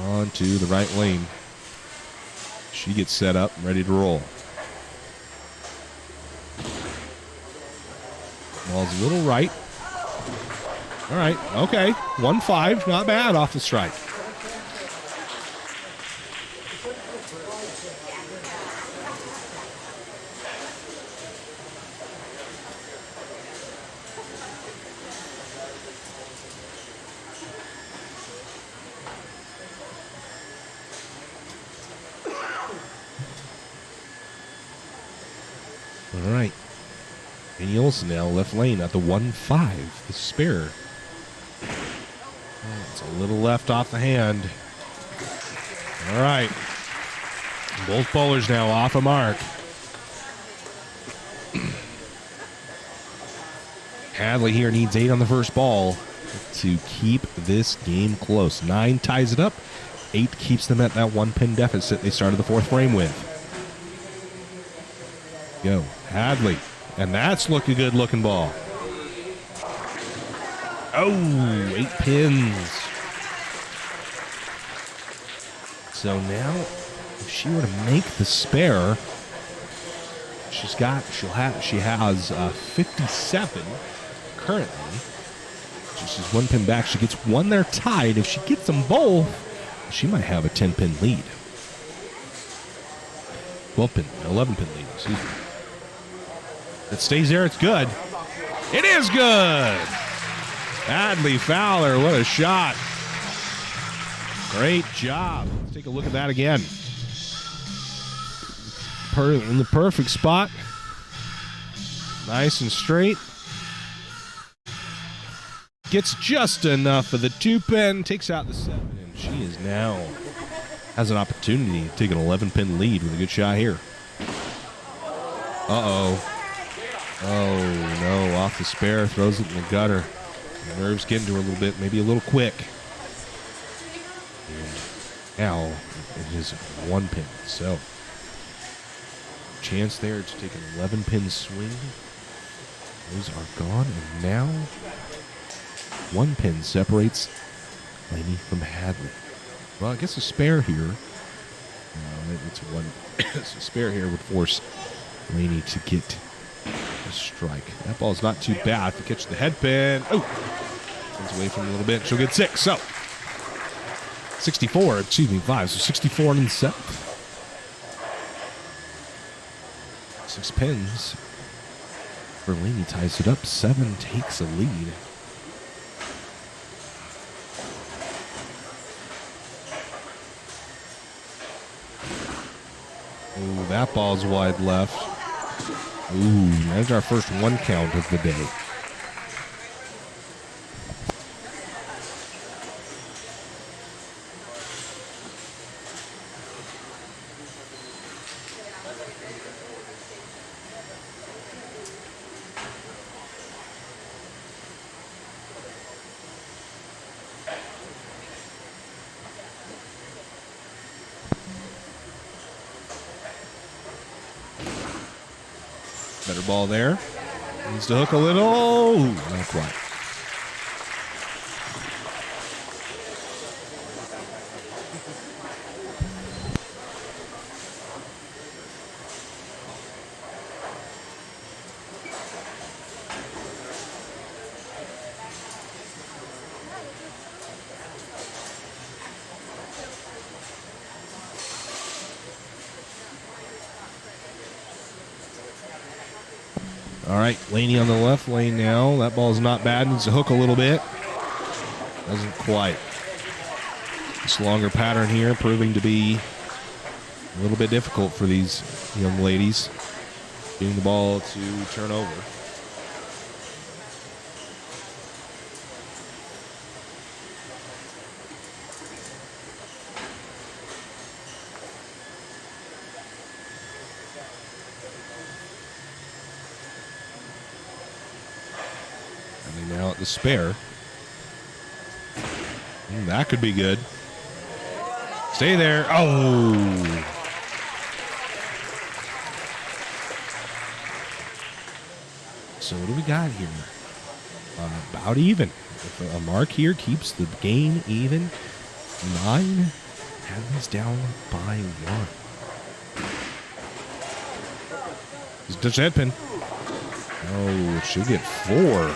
On to the right lane. She gets set up, ready to roll. Ball's a little right. All right, okay. 1-5, not bad off the strike. All right. Lainey Olson now left lane at the 1-5, the spare. It's a little left off the hand. All right. Both bowlers now off a mark. Hadley here needs 8 on the first ball to keep this game close. 9 ties it up. 8 keeps them at that 1-pin deficit they started the 4th frame with. Go, Hadley. And that's a good looking ball. Oh, 8 pins. So now, if she were to make the spare, she has 57 currently. She's 1 pin back. She gets 1 there tied. If she gets them both, she might have a 10-pin lead. 11-pin lead, excuse me. It stays there, it's good. It is good! Hadley Fowler, what a shot. Great job. Let's take a look at that again. In the perfect spot. Nice and straight. Gets just enough of the 2-pin, takes out the 7, and she is now has an opportunity to take an 11-pin lead with a good shot here. Uh-oh. Oh, no, off the spare, throws it in the gutter. The nerves getting to her a little bit, maybe a little quick. And now it is 1 pin, so chance there to take an 11-pin swing. Those are gone, and now 1 pin separates Lainey from Hadley. Well, I guess a spare here. It's a spare here would force Lainey to get a strike. That ball's not too bad. If you catch the head pin, comes away from it a little bit. She'll get 6. So 5. So 64 and 7. 6 pins. Burley ties it up. 7 takes a lead. Ooh, that ball's wide left. Ooh, that's our first one count of the day. Better ball there. Needs to hook a little. Oh, not quite. All right, Laney on the left lane now. That ball's not bad. Needs to hook a little bit. Doesn't quite. This longer pattern here proving to be a little bit difficult for these young ladies. Getting the ball to turn over. Now at the spare. That could be good. Stay there. Oh. So what do we got here? About even. If a mark here keeps the game even. 9. Hadley's down by 1. Just touch head pin. Oh, she'll get 4.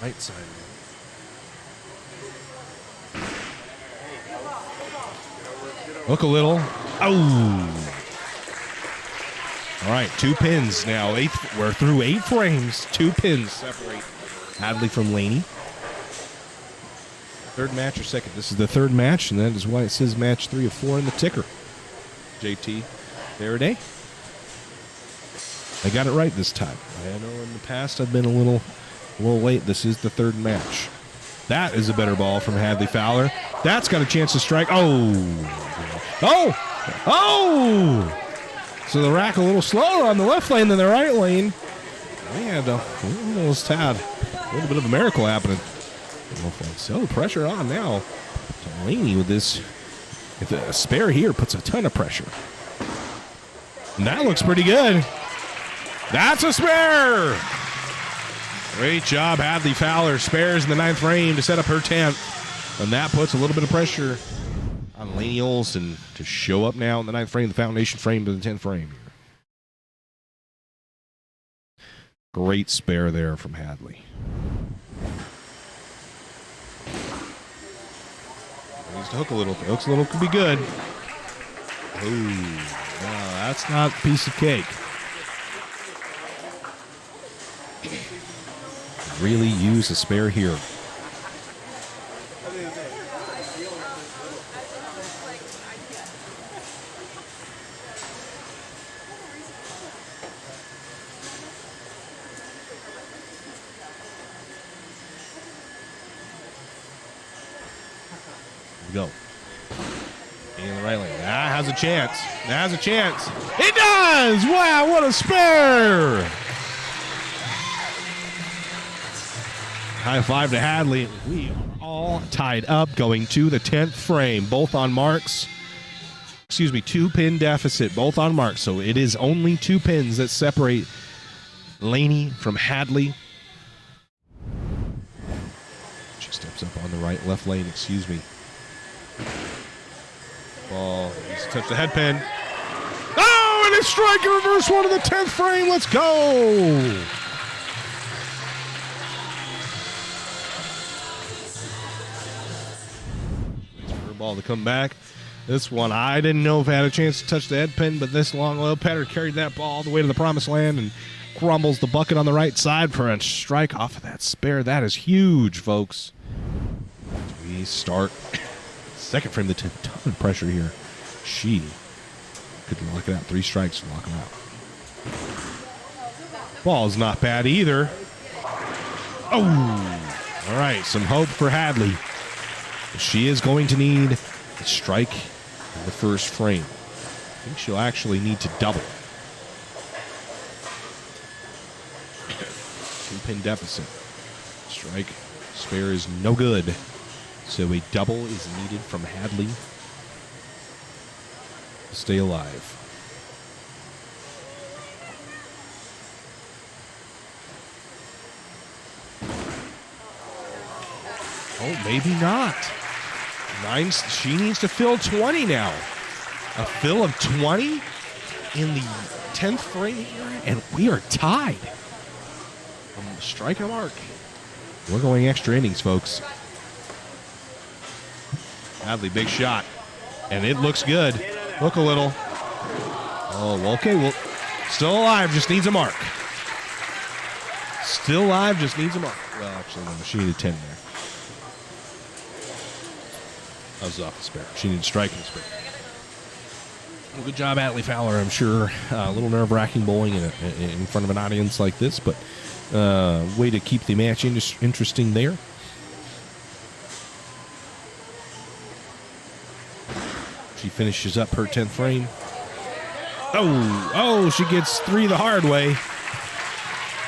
Right side. Look a little. Oh. All right, 2 pins now. We're through 8 frames. 2 pins separate Hadley from Laney. Third match or second? This is the third match, and that is why it says match 3 of 4 in the ticker. JT Faraday. I got it right this time. I know in the past I've been a little late. This is the third match. That is a better ball from Hadley Fowler. That's got a chance to strike. Oh! Oh! Oh! So the rack a little slower on the left lane than the right lane. Man, almost had a little bit of a miracle happening. So pressure on now. Laney with this. If a spare here puts a ton of pressure. And that looks pretty good. That's a spare! Great job, Hadley Fowler. Spares in the 9th frame to set up her 10th. And that puts a little bit of pressure on Laney Olson to show up now in the 9th frame, the foundation frame to the 10th frame. Great spare there from Hadley. Needs to hook a little. If it hooks a little, could be good. Oh, no, that's not a piece of cake. Really use a spare here. Go. In the right lane. That has a chance. That has a chance. It does! Wow, what a spare! High five to Hadley. We are all tied up going to the 10th frame. Both on marks. Excuse me, 2 pin deficit. Both on marks. So it is only 2 pins that separate Laney from Hadley. She steps up on the left lane, excuse me. Ball. Just touch the head pin. Oh, and a strike and reverse one to the 10th frame. Let's go. ball to come back. This one, I didn't know if I had a chance to touch the head pin, but this long oil pattern carried that ball all the way to the promised land and crumbles the bucket on the right side for a strike off of that spare. That is huge, folks. We start second frame, the ton of pressure here. She could lock it out. 3 strikes to lock him out. Ball's not bad either. Oh, all right. Some hope for Hadley. She is going to need a strike in the first frame. I think she'll actually need to double. 2-pin deficit. Strike spare is no good. So a double is needed from Hadley to stay alive. Oh, maybe not. She needs to fill 20 now. A fill of 20 in the 10th frame here, and we are tied. Striking a mark. We're going extra innings, folks. Hadley, big shot. And it looks good. Look a little. Oh, okay. Well, still alive, just needs a mark. Still alive, just needs a mark. Well, actually, no, she needed 10 there. That was off the spare. She needed striking the spare. Well, good job, Hadley Fowler, I'm sure. A little nerve-wracking bowling in front of an audience like this, but way to keep the match interesting there. She finishes up her 10th frame. Oh, she gets 3 the hard way.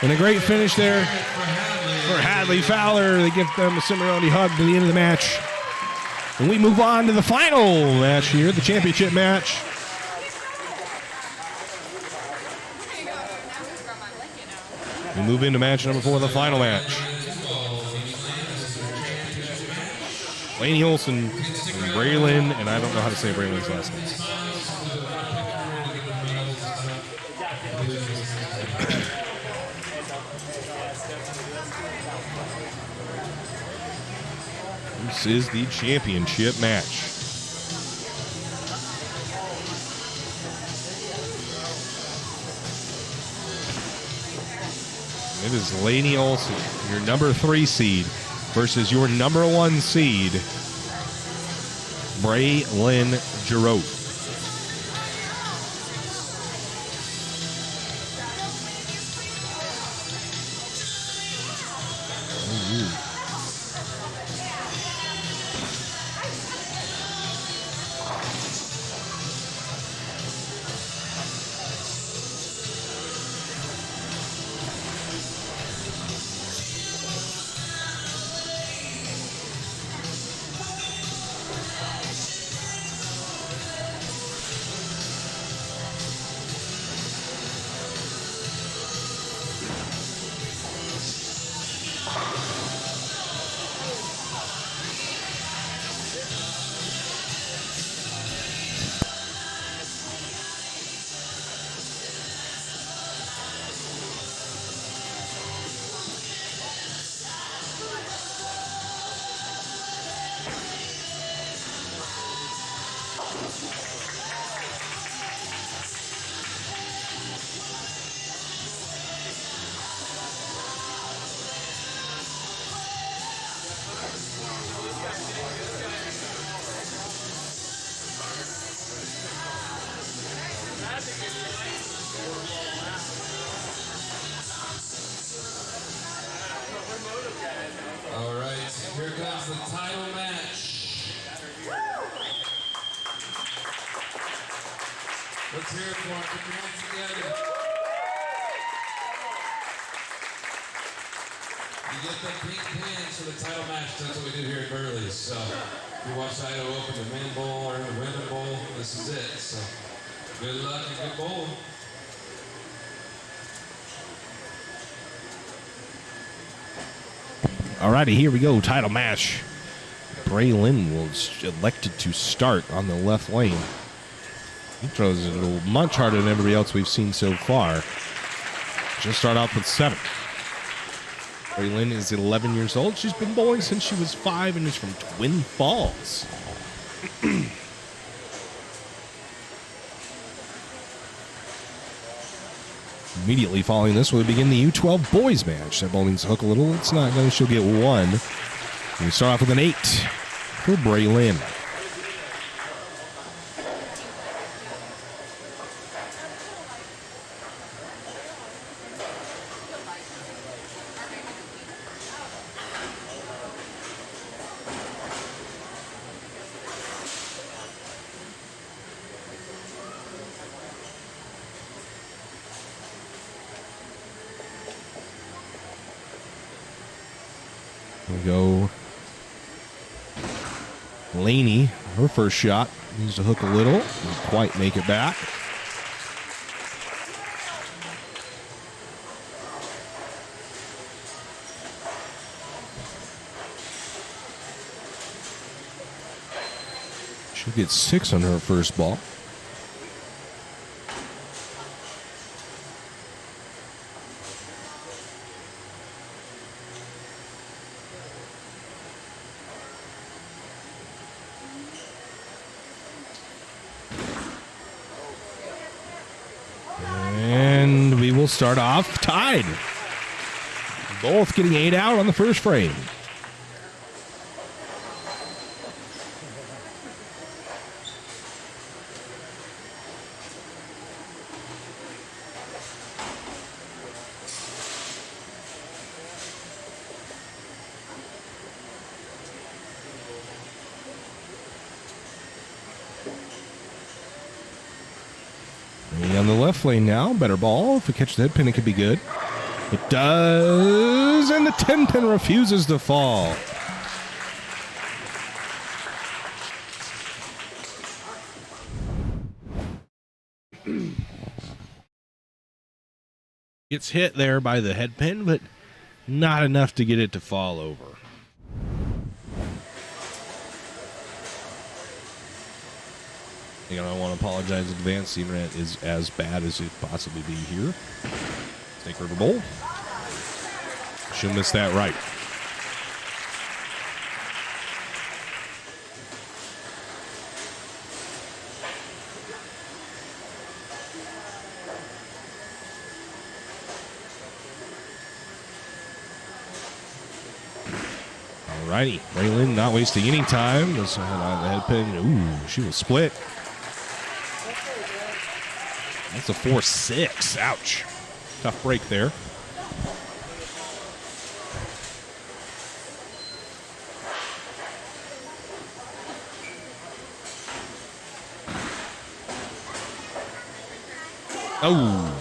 And a great finish there for Hadley Fowler. They give them a Cimarroni hug to the end of the match. And we move on to the final match here, the championship match. We move into match number 4, the final match. Lainey Olson and Braylon, and I don't know how to say Braylon's last name. This is the championship match. It is Lainey Olson, your number 3 seed, versus your number 1 seed, Braylon Giroux. All right, here comes the title match. Let's hear it for it. Put your hands together. You get the pink pins for the title match. That's what we did here at Burley. So if you watch Idaho Open, the men bowl or the women bowl, this is it. So good luck and good bowl. Alrighty, here we go. Title match. Braylon was elected to start on the left lane. He throws it a little much harder than everybody else we've seen so far. She'll start off with 7. Braylon is 11 years old. She's been bowling since she was 5 and is from Twin Falls. Immediately following this, we'll begin the U12 boys match. That ball needs to hook a little. It's not going to. She'll get 1. We start off with an 8 for Braylon. We go. Laney, her first shot, needs to hook a little. Didn't quite make it back. She'll get 6 on her first ball. And we will start off tied. Both getting 8 out on the first frame. On the left lane now. Better ball. If it catches the head pin, it could be good. It does. And the 10 pin refuses to fall. Gets hit there by the head pin, but not enough to get it to fall over. I want to apologize in advance. The internet is as bad as it possibly be here. Snake River Bowl. She'll miss that right. Alrighty. Braylon not wasting any time. This on the head pin. Ooh, she will split. That's a 4-6. Ouch. Tough break there. Oh.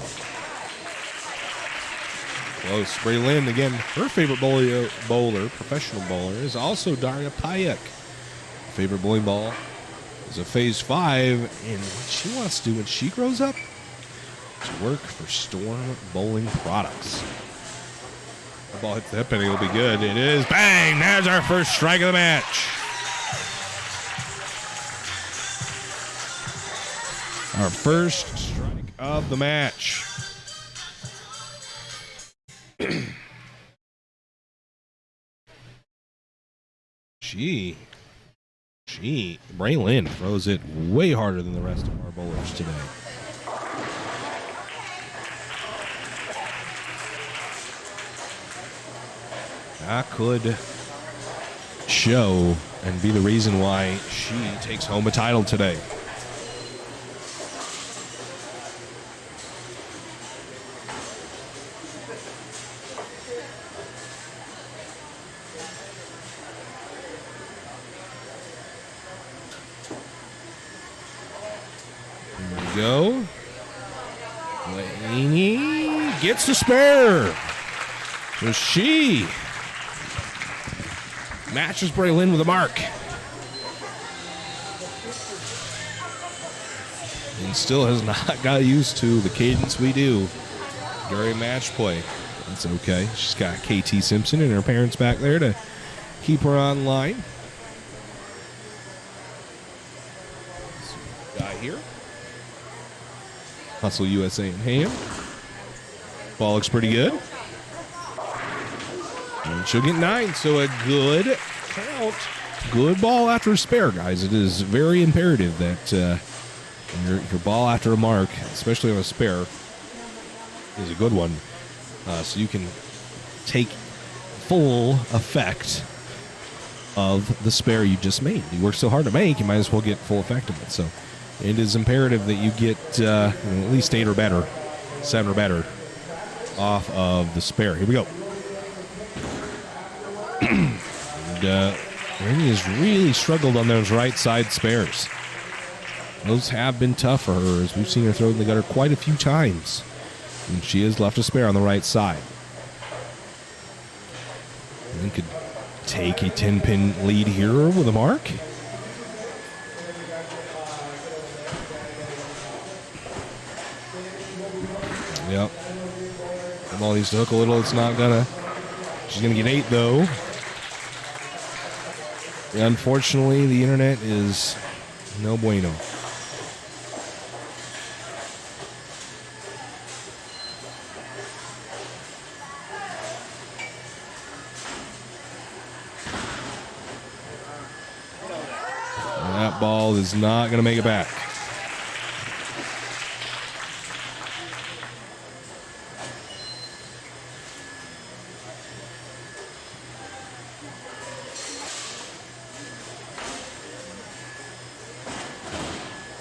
Close. Braylon again. Her favorite bowler, professional bowler, is also Daria Payak. Favorite bowling ball is a phase 5, and what she wants to do when she grows up is work for Storm Bowling Products. The ball hits the hip and it'll be good. It is. Bang! There's our first strike of the match. Our first strike of the match. Braylon throws it way harder than the rest of our bowlers today. That could show and be the reason why she takes home a title today. Go. Laney gets the spare. So she matches Braylon with a mark. And still has not got used to the cadence we do during match play. That's okay. She's got KT Simpson and her parents back there to keep her online. Guy here. Hustle USA in hand. Ball looks pretty good. And she'll get 9, so a good count. good ball after a spare, guys. It is very imperative that your ball after a mark, especially on a spare, is a good one, so you can take full effect of the spare you just made. You worked so hard to make, you might as well get full effect of it. So it is imperative that you get at least 8 or better, 7 or better off of the spare. Here we go. And Rainey has really struggled on those right side spares. Those have been tough for her, as we've seen her throw in the gutter quite a few times. And she has left a spare on the right side. And could take a 10-pin lead here with a mark. Yep. The ball needs to hook a little. It's not gonna. She's gonna get 8 though. Unfortunately, the internet is no bueno. That ball is not going to make it back.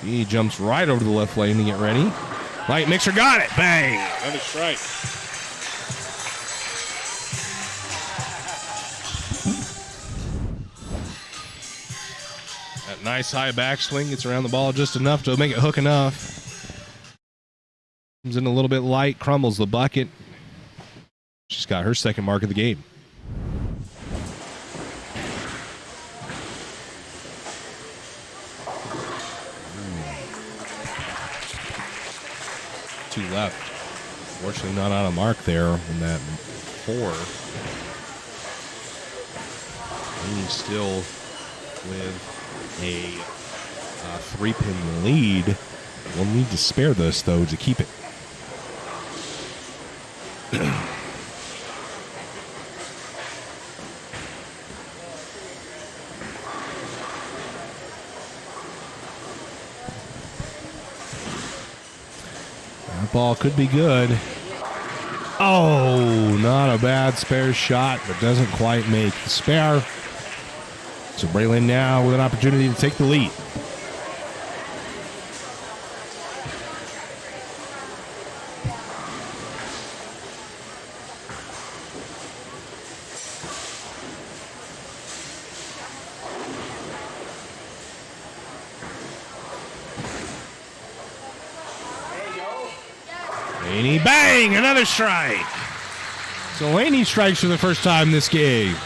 He jumps right over to the left lane to get ready. Light mixer got it. Bang. Another strike. That nice high backswing gets around the ball just enough to make it hook enough. Comes in a little bit light, crumbles the bucket. She's got her second mark of the game. Two left. Fortunately, not on a mark there in that 4. Rainey still with a 3-pin lead. We'll need to spare this, though, to keep it. That ball could be good. Oh, not a bad spare shot, but doesn't quite make the spare. So Braylon now with an opportunity to take the lead. Laney, bang! Another strike. So Laney strikes for the first time this game.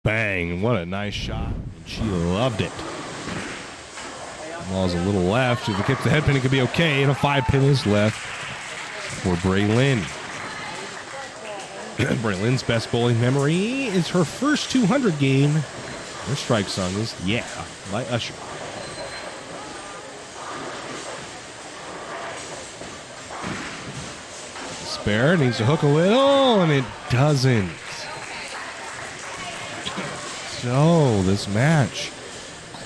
Bang, what a nice shot. And she loved it. Ball's a little left. If it gets the head pin, it could be okay. And a 5-pin is left for Braylon. Braylon's best bowling memory is her first 200 game. Her strike song is Yeah by Usher. Spare needs to hook a little, and it doesn't. So this match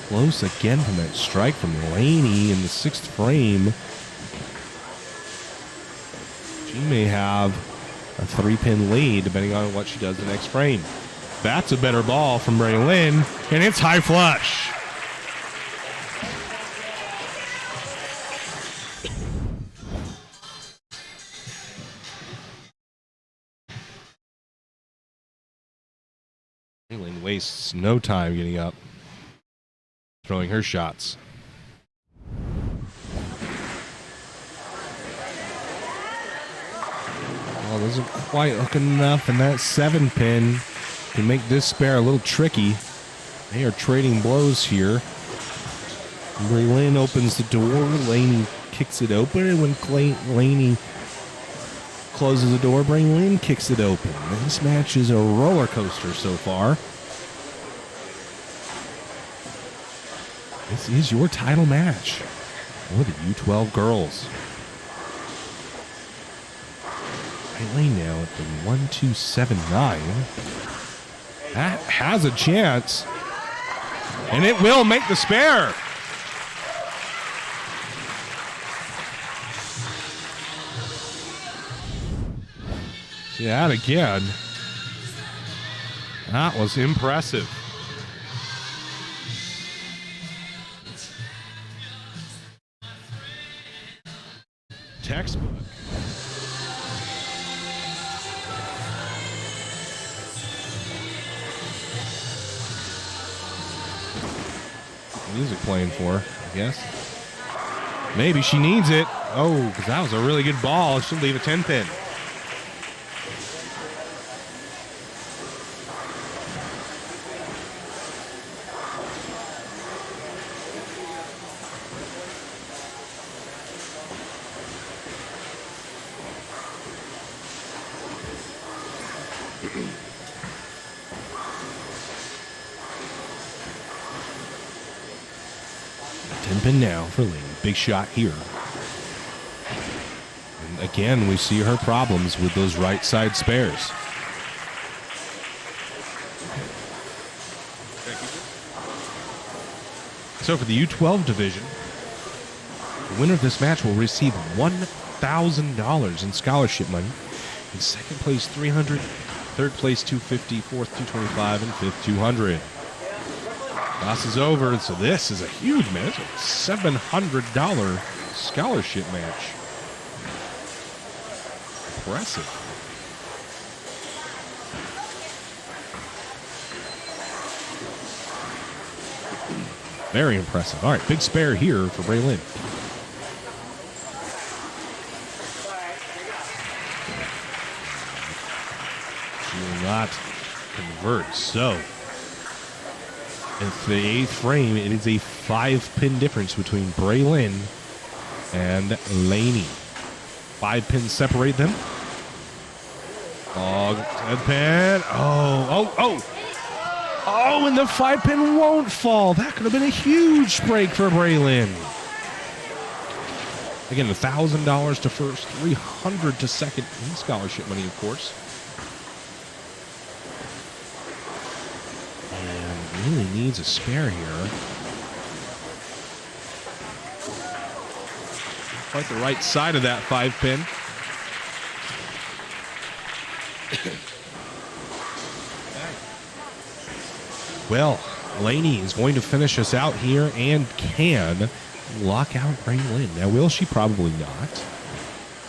close again from that strike from Laney in the 6th frame. She may have a 3-pin lead depending on what she does the next frame. That's a better ball from Braylon, and it's high flush. Braylon wastes no time getting up, throwing her shots. Well, doesn't quite hook enough, and that 7-pin can make this spare a little tricky. They are trading blows here. Braylon opens the door. Laney kicks it open, and when Laney closes the door, Braylon kicks it open. This match is a roller coaster so far. This is your title match. for the U12 girls. Elaine now at the 1279. That has a chance. And it will make the spare. See that again. That was impressive. Textbook. Music playing for her, I guess. Maybe she needs it. Oh, because that was a really good ball. She'll leave a 10 pin. Pin now for Lee. Big shot here. And again, we see her problems with those right side spares. So for the U12 division, the winner of this match will receive $1,000 in scholarship money. In second place, $300. Third place, $250. Fourth, $225, and fifth, $200. Toss is over, so this is a huge match. A $700 scholarship match. Impressive. Very impressive. All right, big spare here for Braylon. She will not convert, so it's the 8th frame. It is a 5-pin difference between Braylon and Laney. 5 pins separate them. Oh, 10 pin. Oh, and the 5 pin won't fall. That could have been a huge break for Braylon. Again, $1,000 to first, $300 to second in scholarship money, of course. Really needs a spare here. Quite the right side of that 5 pin. Well, Laney is going to finish us out here and can lock out Braylon. Now, will she? Probably not.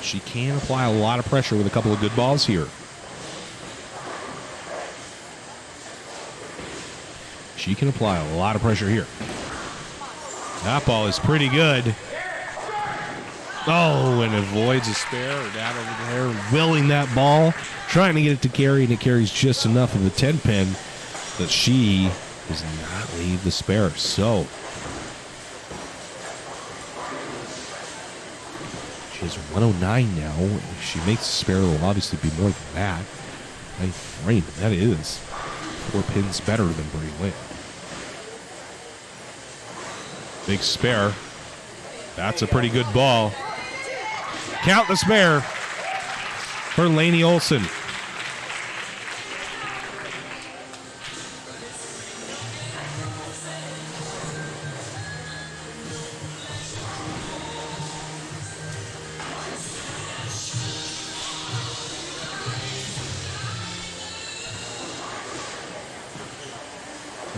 She can apply a lot of pressure with a couple of good balls here. She can apply a lot of pressure here. That ball is pretty good. Oh, and avoids a spare. Or down over there, willing that ball, trying to get it to carry, and it carries just enough of the 10 pin that she does not leave the spare. So she has 109 now. If she makes a spare, it will obviously be more than that. 9th frame. That is 4 pins better than Braylon. Big spare. That's a pretty good ball. Count the spare for Laney Olson.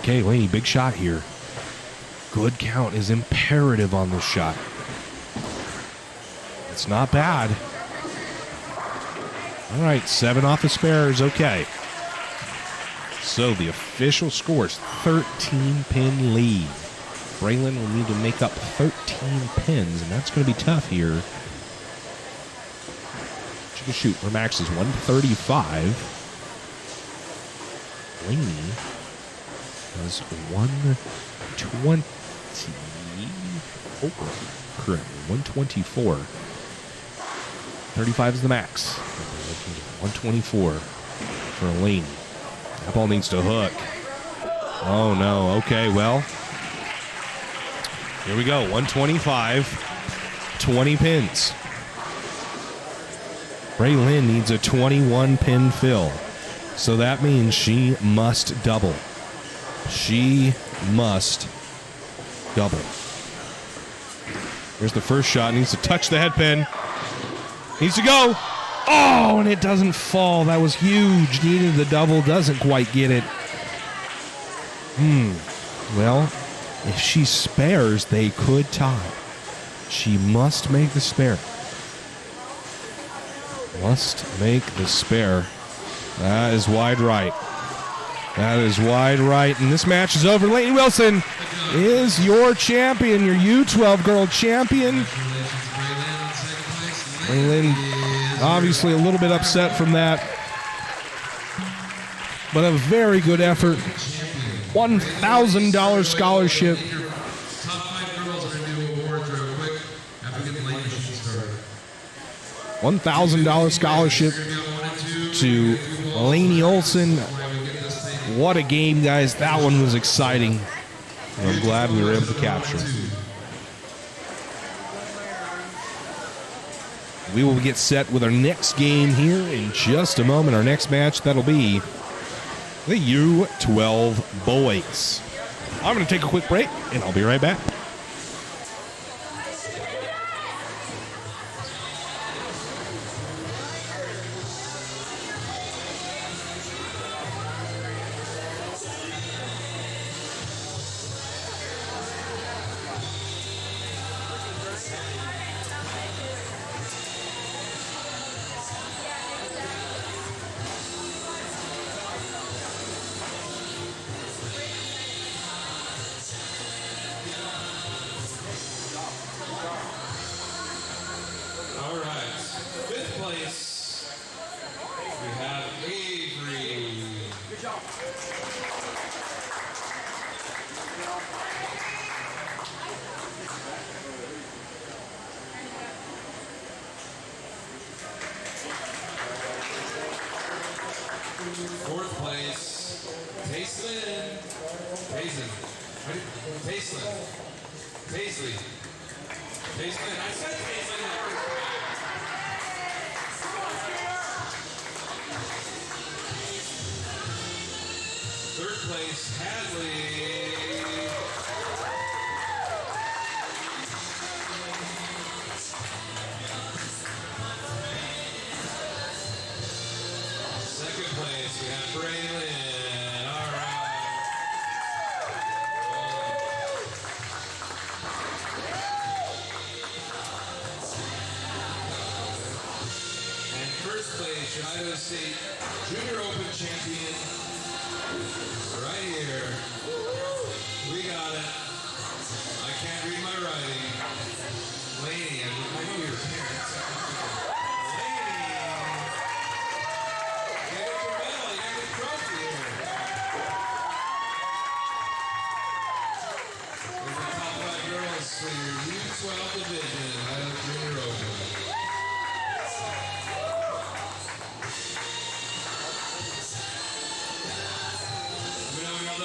Okay, Laney, big shot here. Good count is imperative on this shot. It's not bad. All right, 7 off the spare is okay. So the official score is 13-pin lead. Braylon will need to make up 13 pins, and that's going to be tough here. She can shoot. Her max is 135. Laney has 124. Correct. 124. 35 is the max. 124 for Laney. That ball needs to hook. Oh, no. Okay, well, here we go. 125. 20 pins. Braylon needs a 21 pin fill. So that means she must double. She must double. Here's the first shot. Needs to touch the head pin. Needs to go. Oh, and it doesn't fall. That was huge. Needed the double. Doesn't quite get it. Well, if she spares, they could tie. She must make the spare. Must make the spare. That is wide right. That is wide right. And this match is over. Lainey Wilson is your champion, your U12 girl champion. Lainey, obviously a little bit upset from that. But a very good effort. $1,000 scholarship. $1,000 scholarship to Lainey Olson. What a game, guys. That one was exciting. I'm glad we were able to capture. We will get set with our next game here in just a moment. Our next match, that'll be the U12 boys. I'm going to take a quick break, and I'll be right back. Fourth place, Paisley. I said Paisley. Third place, Hadley. Second place, we have Braylon. All right. And first place, Idaho State Junior Open champion. Right here. We got it. I can't read my writing. Lainey, I know your parents. Lainey. Get your medal. You got your trophy here. There's the top 5 girls for your U12 division. Idaho Junior Open.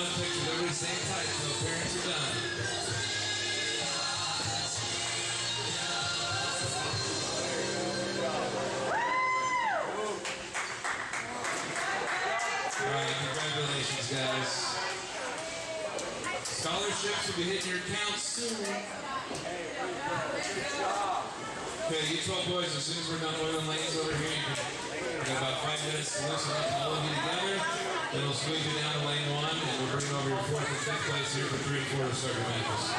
Everybody's staying tight, so parents are done. Alright, congratulations, guys. Scholarships will be hitting your accounts soon. Okay, U12 boys, as soon as we're done oiling lanes over here, we got about 5 minutes to loosen up all of you together. Then we'll squeeze you down to lane 1, and we'll bring over your 4th and 5th place here for 3 and 4 starter matches.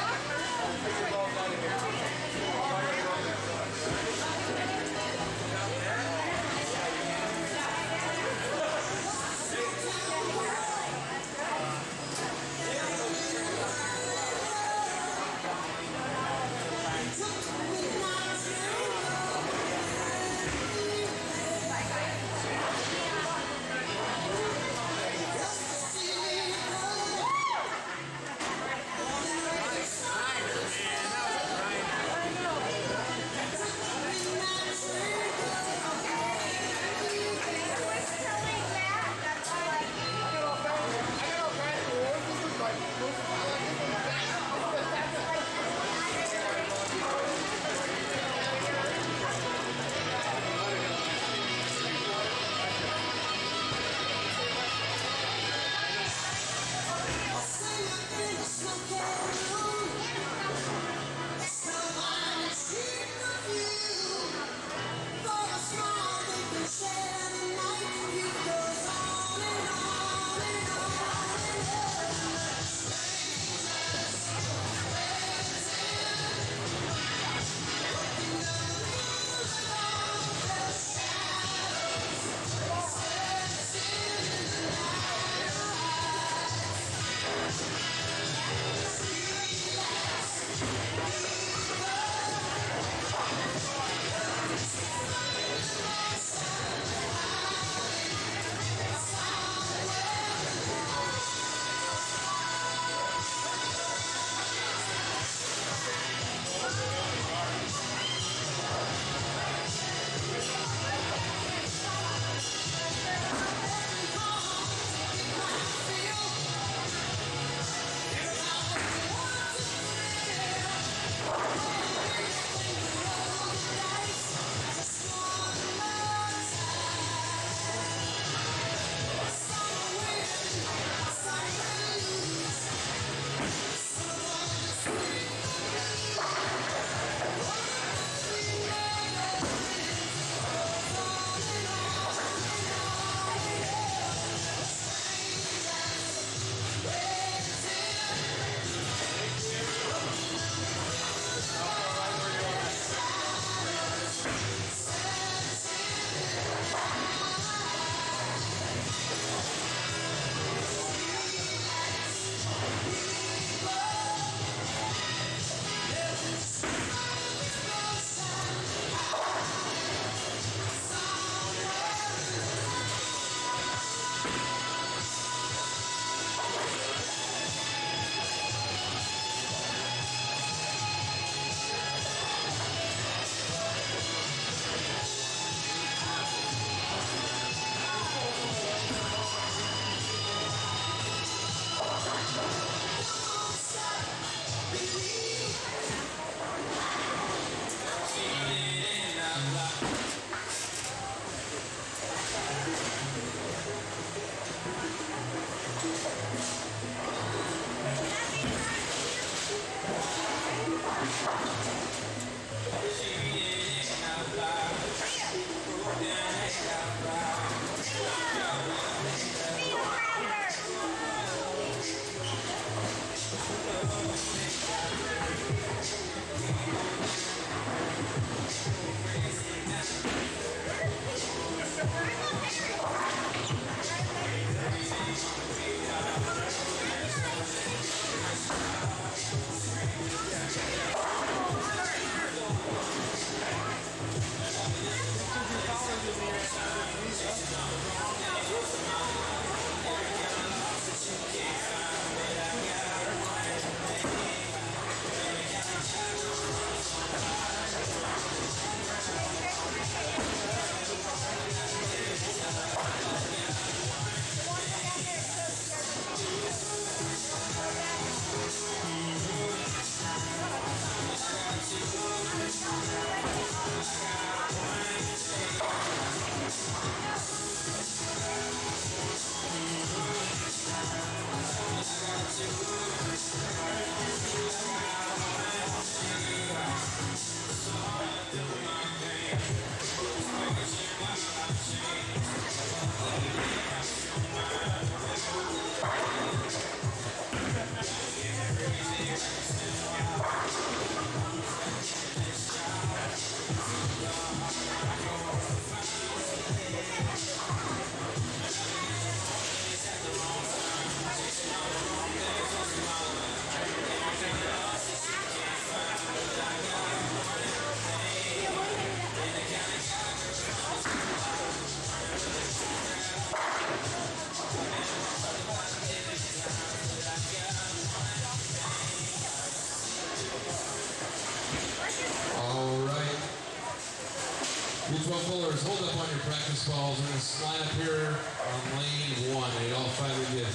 U12 bowlers, hold up on your practice balls. We're going to line up here on lane 1. I need all 5 of you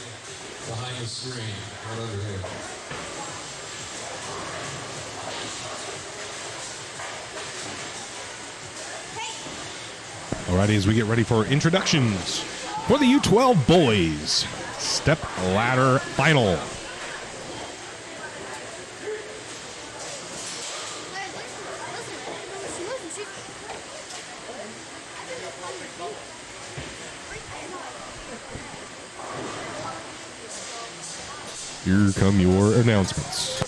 behind the screen, right over here. Alrighty, as we get ready for introductions for the U12 boys step ladder final. Here come your announcements.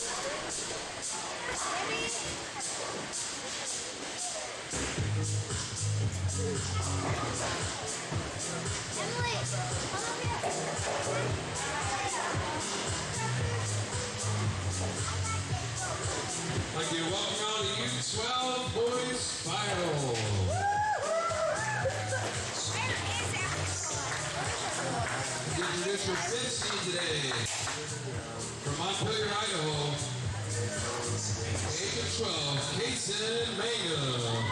Thank you. Welcome on to U12 boys final. Introduce your 5th seed today. From Burley Idaho, age of 12, Kason Mangum.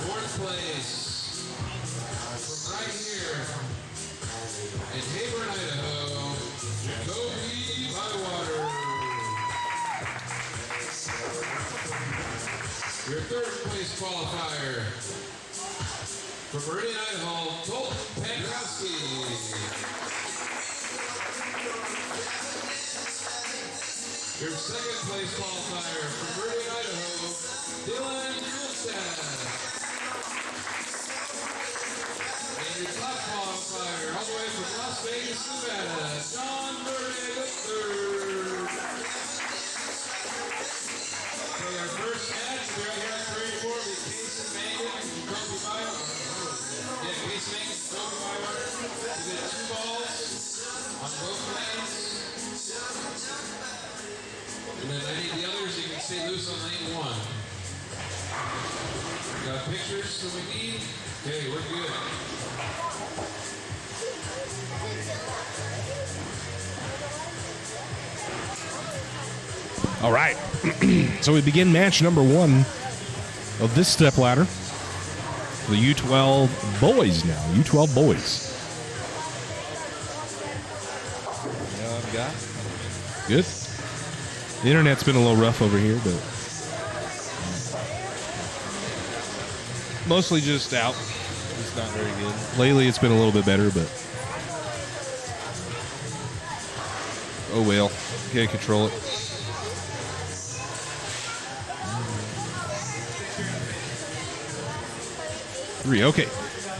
4th place, from right here in Hayburn, Idaho, Jacoby Bywater. Your 3rd place qualifier, from Burley Idaho, Colt Pandrowski. Your 2nd place qualifier, from Burley Idaho, Dylan Milstad. And your top qualifier, all the way from Las Vegas, Nevada, John Burley III. Okay, our first match, we're right here on 34, will be Kason Mangum and Jacoby Bywater. Yeah, Kason Mangum and Jacoby Bywater. We did 2 balls on both lanes. And then any of the others, you can stay loose on lane 1. We got pictures that we need. Okay, we're good. All right. So we begin match number 1 of this step ladder. The U12 boys now. U12 boys. Yeah, I've got. Good. The internet's been a little rough over here, but mostly just out. It's not very good. Lately it's been a little bit better, but oh well. Can't control it. Three. Okay.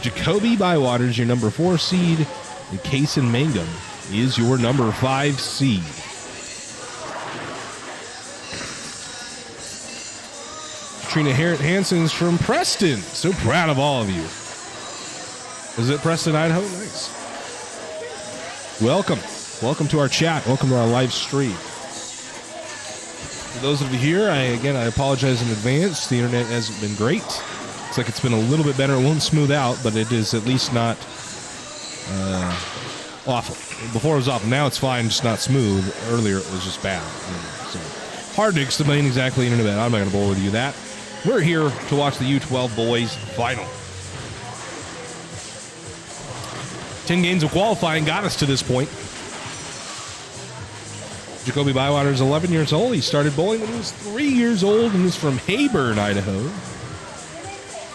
Jacoby Bywater is your number 4 seed, and Kason Mangum is your number 5 seed. Katrina Hansen's from Preston. So proud of all of you. Is it Preston, Idaho? Nice. Welcome. Welcome to our chat. Welcome to our live stream. For those of you here, I apologize in advance. The internet hasn't been great. Looks like it's been a little bit better. It won't smooth out, but it is at least not awful. Before it was awful. Now it's fine, just not smooth. Earlier it was just bad. So hard to explain exactly internet. I'm not going to bore with you that. We're here to watch the U12 boys final. 10 games of qualifying got us to this point. Jacoby Bywater is 11 years old. He started bowling when he was 3 years old and is from Hayburn, Idaho.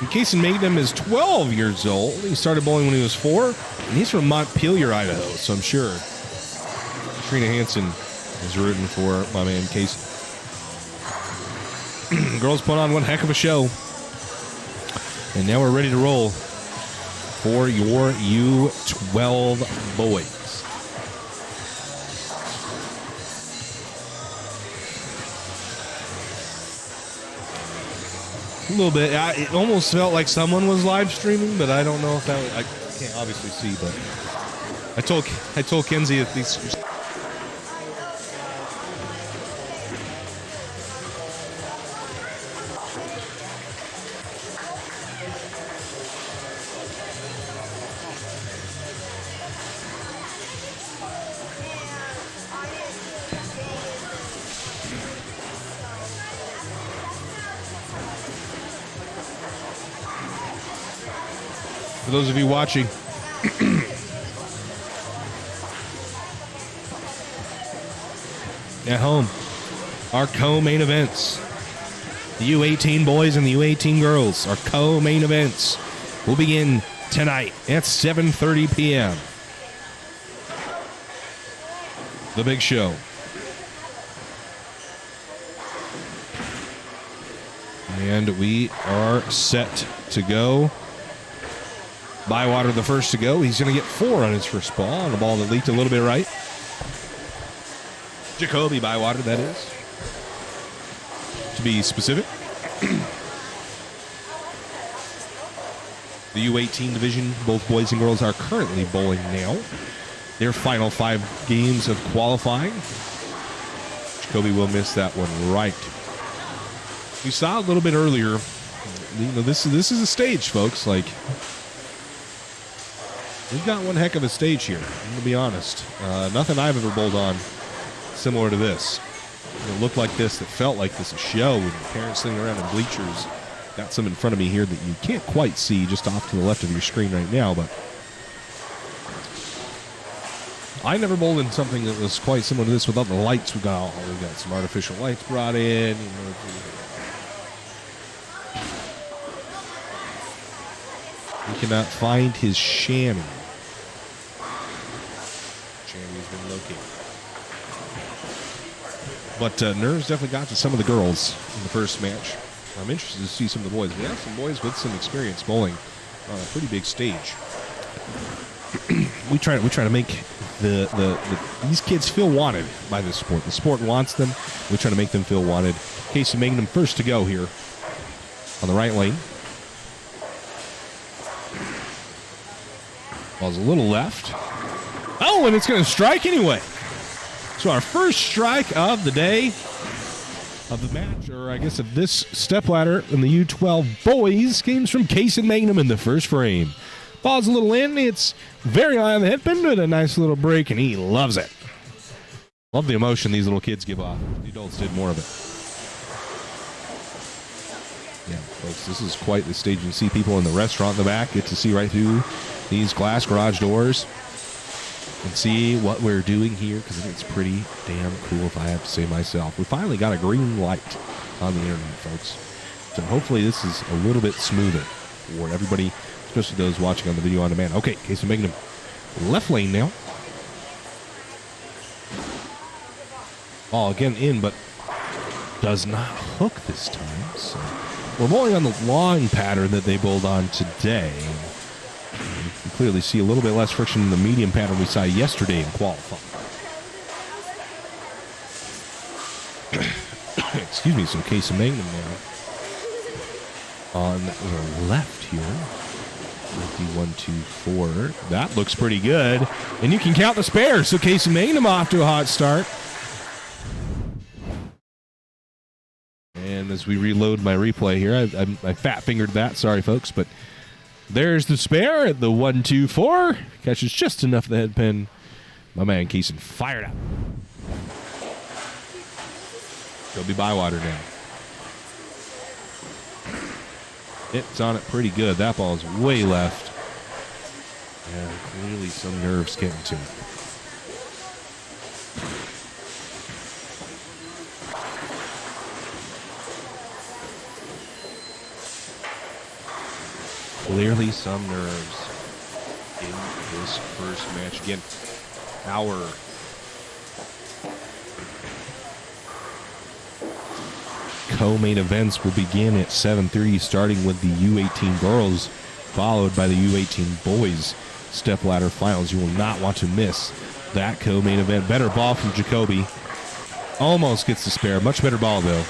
And Kason Mangum is 12 years old. He started bowling when he was 4, and he's from Montpelier, Idaho. So I'm sure Katrina Hansen is rooting for my man Kason. Girls put on one heck of a show. And now we're ready to roll for your U12 boys. A little bit. It almost felt like someone was live streaming, but I don't know if that was, I can't obviously see, but I told Kenzie that these. For those of you watching, at home, our co-main events, the U18 boys and the U18 girls, our co-main events will begin tonight at 7:30 p.m. The big show. And we are set to go. Bywater the first to go. He's going to get 4 on his first ball, on a ball that leaked a little bit right. Jacoby Bywater, that is, to be specific. The U18 division, both boys and girls are currently bowling now. Their final 5 games of qualifying. Jacoby will miss that one right. We saw a little bit earlier, you know, this is a stage, folks. Like, we've got one heck of a stage here, I'm going to be honest. Nothing I've ever bowled on similar to this. It looked like this, it felt like this, a show with parents sitting around in bleachers. Got some in front of me here that you can't quite see just off to the left of your screen right now, but I never bowled in something that was quite similar to this without the lights. We got some artificial lights brought in. You know, we cannot find his chamois. Chamois has been located. But nerves definitely got to some of the girls in the first match. I'm interested to see some of the boys. We have some boys with some experience bowling on a pretty big stage. we try to make these kids feel wanted by this sport. The sport wants them. We try to make them feel wanted. Casey Magnum first to go here on the right lane. Ball's a little left. Oh, and it's going to strike anyway. So our first strike of the day, of the match, or I guess of this stepladder in the U12 boys, comes from Casey Magnum in the first frame. Ball's a little in. It's very high on the headpin with a nice little break, and he loves it. Love the emotion these little kids give off. The adults did more of it. Yeah, folks, this is quite the stage. You can see people in the restaurant in the back. Get to see right through these glass garage doors and see what we're doing here, because I think it's pretty damn cool, if I have to say myself. We finally got a green light on the internet, folks. So hopefully this is a little bit smoother for everybody, especially those watching on the video on demand. Okay, Casey Magnum, left lane now. Ball again in, but does not hook this time. So we're bowling on the long pattern that they bowled on today. You can clearly see a little bit less friction in the medium pattern we saw yesterday in qualifying. Excuse me, so Casey Magnum now on the left here. 1, 2, 4. That looks pretty good. And you can count the spares. So Casey Magnum off to a hot start. And as we reload my replay here, I fat-fingered that. Sorry, folks, but there's the spare at the 1, 2, 4. Catches just enough of the head pin. My man Casey fired out. Jacoby Bywater now. It's on it pretty good. That ball is way left. And clearly some nerves getting to it. Clearly some nerves in this first match. Again, our co-main events will begin at 7:30, starting with the U18 girls, followed by the U18 boys stepladder finals. You will not want to miss that co-main event. Better ball from Jacoby. Almost gets the spare. Much better ball, though.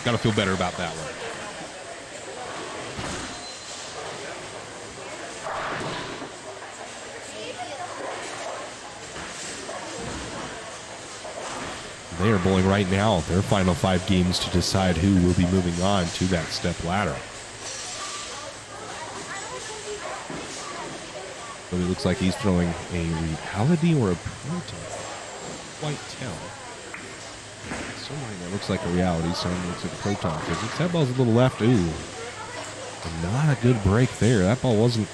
Got to feel better about that one. They are bowling right now their final 5 games to decide who will be moving on to that step ladder. But it looks like he's throwing a reality or a proton. Quite tell. Something that looks like a reality, something looks like a proton physics. That ball's a little left. Ooh. Not a good break there. That ball wasn't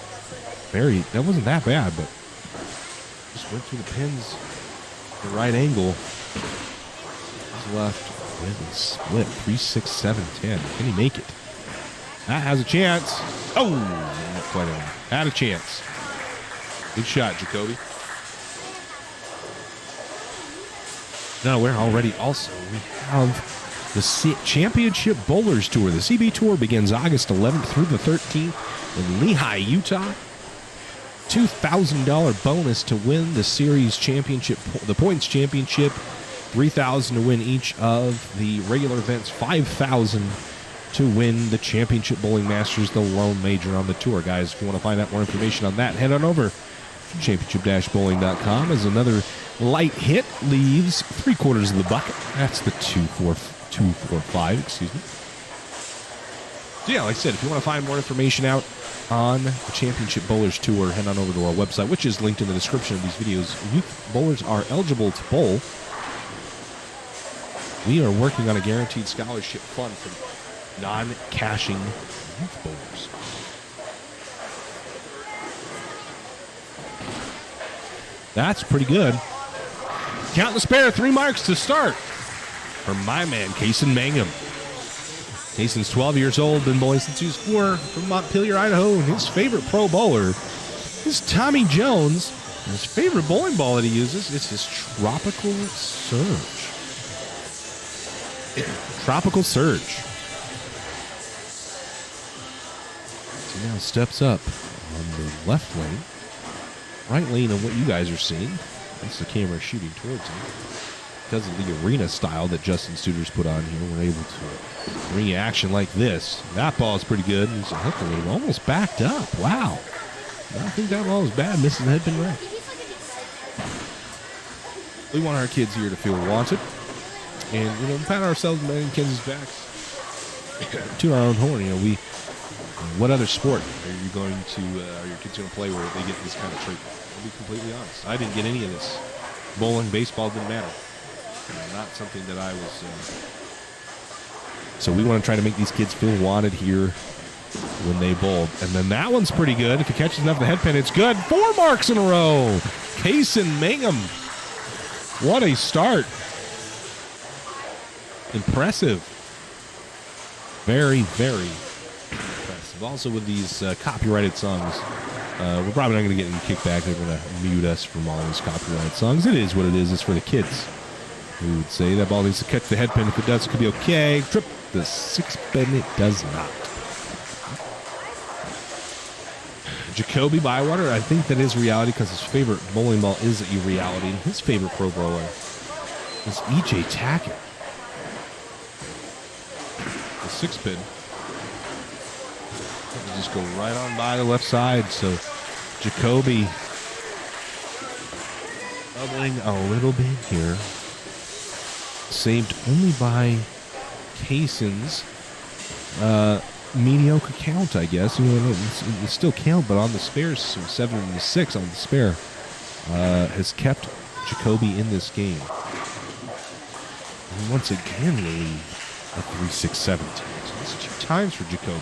that bad, but just went through the pins at the right angle. He's left with a split. 3, 6, 7, 10. Can he make it? That has a chance. Oh, not quite enough. Had a chance. Good shot, Jacoby. Now we're already also, we have the Championship Bowlers Tour. The CB Tour begins August 11th through the 13th in Lehi, Utah. $2,000 bonus to win the series championship, the points championship. $3,000 to win each of the regular events. $5,000 to win the Championship Bowling Masters, the lone major on the tour. Guys, if you want to find out more information on that, head on over to championship-bowling.com. As another light hit leaves 3/4 of the bucket. That's the 245, excuse me. So yeah, like I said, if you want to find more information out on the Championship Bowlers Tour, head on over to our website, which is linked in the description of these videos. Youth bowlers are eligible to bowl. We are working on a guaranteed scholarship fund for non-cashing youth bowlers. That's pretty good. Count the spare, 3 marks to start for my man, Kaysen Mangum. Kaysen's 12 years old, been bowling since he was 4 from Montpelier, Idaho. And his favorite pro bowler is Tommy Jones. And his favorite bowling ball that he uses is his Tropical Surge. Tropical Surge. So now steps up on the left lane. Right lane of what you guys are seeing. That's the camera shooting towards him. Because of the arena style that Justin Studer's put on here, we're able to bring you action like this. That ball is pretty good. He's a hook a little, almost backed up. Wow. I don't think that ball was bad. Misses the headpin right. We want our kids here to feel wanted. And, pat ourselves in Kenzie's backs to our own horn. What other sport are you going to, are your kids going to play where they get this kind of treatment? I'll be completely honest. I didn't get any of this. Bowling, baseball, didn't matter. Not something that I was. So we want to try to make these kids feel wanted here when they bowl. And then that one's pretty good. If he catches enough of the headpin, it's good. 4 marks in a row. Kaysen Mangum. What a start. Impressive. Very, very impressive. Also with these copyrighted songs, we're probably not going to get any kickback. They're going to mute us from all these copyrighted songs. It is what it is. It's for the kids. We would say that ball needs to catch the headpin. If it does, it could be okay. Trip the 6-pin. It does not. Jacoby Bywater, I think that is reality because his favorite bowling ball is a reality. And his favorite pro bowler is E.J. Tackett. The 6-pin. Just go right on by the left side. So Jacoby doubling a little bit here. Saved only by Kaysen's mediocre count, I guess. It's still count, but on the spares, so 7 and 6 on the spare has kept Jacoby in this game. And once again, the lead of 3, 6, 7 times. That's 2 times for Jacoby.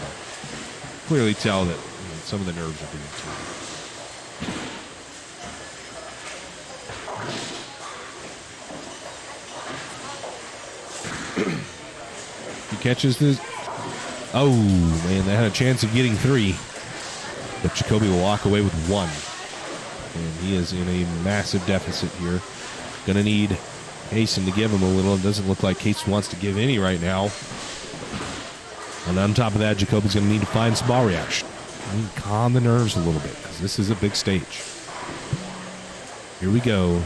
Clearly tell that some of the nerves are doing too. He catches this. Oh, man, they had a chance of getting 3. But Jacoby will walk away with 1. And he is in a massive deficit here. Going to need Kaysen to give him a little. It doesn't look like Kaysen wants to give any right now. And on top of that, Jacoby's going to need to find some ball reaction. And calm the nerves a little bit, because this is a big stage. Here we go.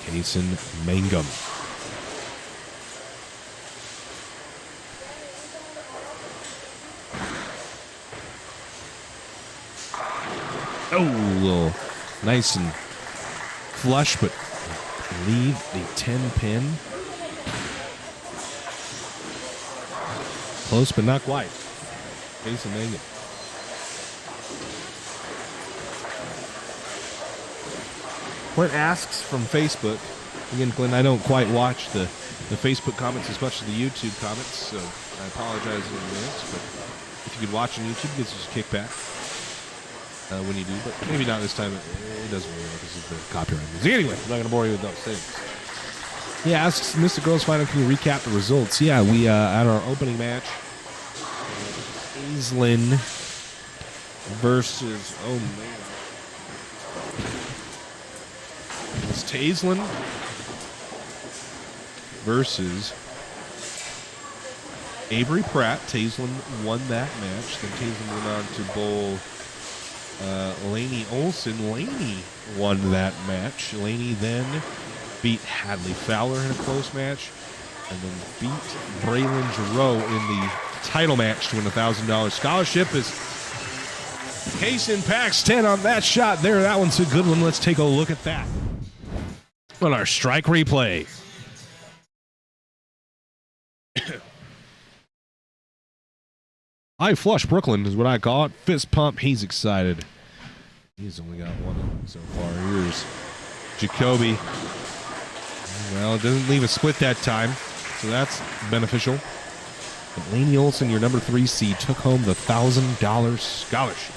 Kaysen Mangum. Oh, a little nice and flush, but leave the 10 pin. Close, but not quite. Jason Mangum. Clint asks from Facebook. Again, Clint, I don't quite watch the Facebook comments as much as the YouTube comments, so I apologize in advance. But if you could watch on YouTube, it gives us a kickback when you do. But maybe not this time. It doesn't really because of the copyright music. Anyway, I'm not going to bore you with those things. He asks, Mr. Girls Final, can you recap the results? Yeah, we at our opening match, Aislinn versus, oh man. It's Aislinn versus Avery Pratt. Aislinn won that match. Then Aislinn went on to bowl Lainey Olson. Lainey won that match. Lainey then beat Hadley Fowler in a close match, and then beat Braylon Giroux in the title match to win a $1,000 scholarship. As Kaysen packs 10 on that shot there. That one's a good one. Let's take a look at that on our strike replay. High flush Brooklyn is what I call it. Fist pump. He's excited. He's only got one so far. Here's Jacoby. Well, it doesn't leave a split that time, so that's beneficial. But Lainey Olson, your number 3 seed, took home the $1,000 scholarship.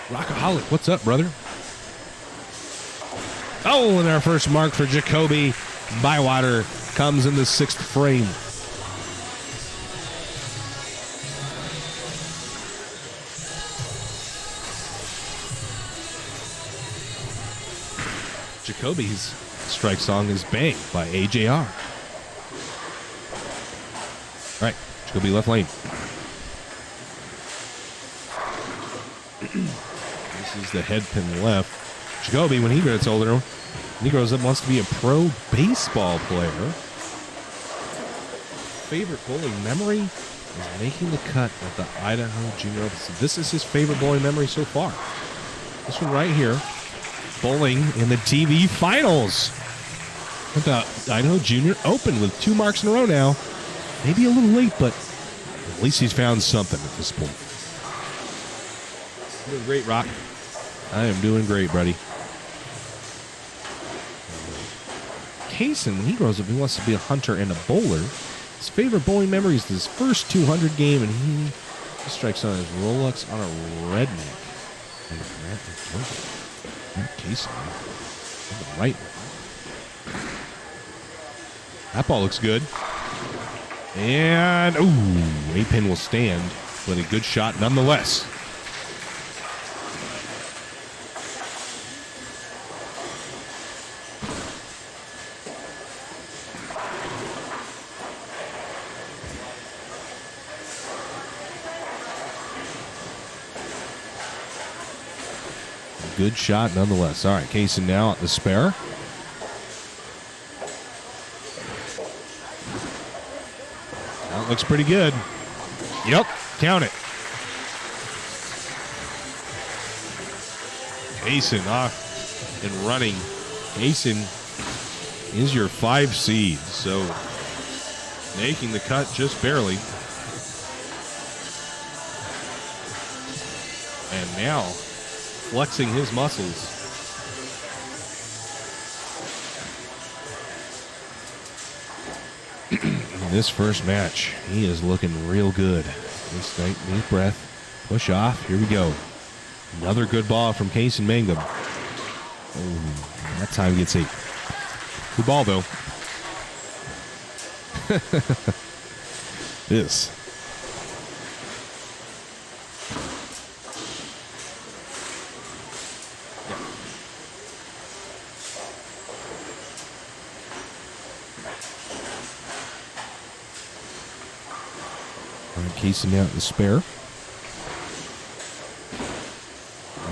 Rockaholic, what's up, brother? Oh, and our first mark for Jacoby Bywater comes in the 6th frame. Jacoby's strike song is Bang by AJR. All right, Jacoby left lane. This is the head pin left. Jacoby, when he gets older, he grows up, wants to be a pro baseball player. Favorite bowling memory is making the cut at the Idaho Junior Open. So this is his favorite bowling memory so far. This one right here. Bowling in the TV finals at the Idaho Junior Open with 2 marks in a row now. Maybe a little late, but at least he's found something at this point. Doing great, Rock. I am doing great, buddy. Kaysen, when he grows up, he wants to be a hunter and a bowler. His favorite bowling memory is his first 200 game, and he strikes on his Rolex on a redneck. And Kaysen, on the right. That ball looks good. And, ooh, A-pin will stand, but a good shot nonetheless. Good shot nonetheless. All right, Kaysen now at the spare. That looks pretty good. Yep, count it. Kaysen off and running. Kaysen is your 5 seed, so making the cut just barely. And now flexing his muscles. In this first match, he is looking real good. This night, deep breath, push off. Here we go. Another good ball from Kaysen Mangum. Oh, that time gets 8. Good ball, though. This. Kaysen now at the spare.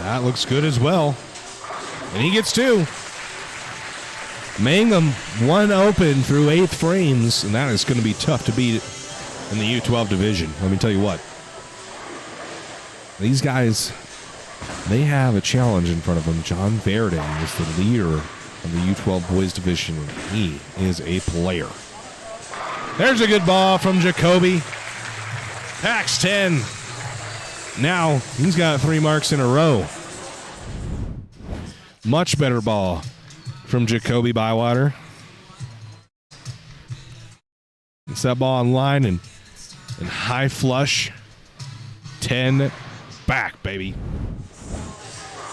That looks good as well. And he gets 2. Mangum 1 open through 8th frames, and that is going to be tough to beat in the U12 division. Let me tell you what. These guys, they have a challenge in front of them. John Verde is the leader from the U12 boys division. He is a player. There's a good ball from Jacoby. Packs 10. Now he's got 3 marks in a row. Much better ball from Jacoby Bywater. It's that ball on line and high flush. 10 back, baby.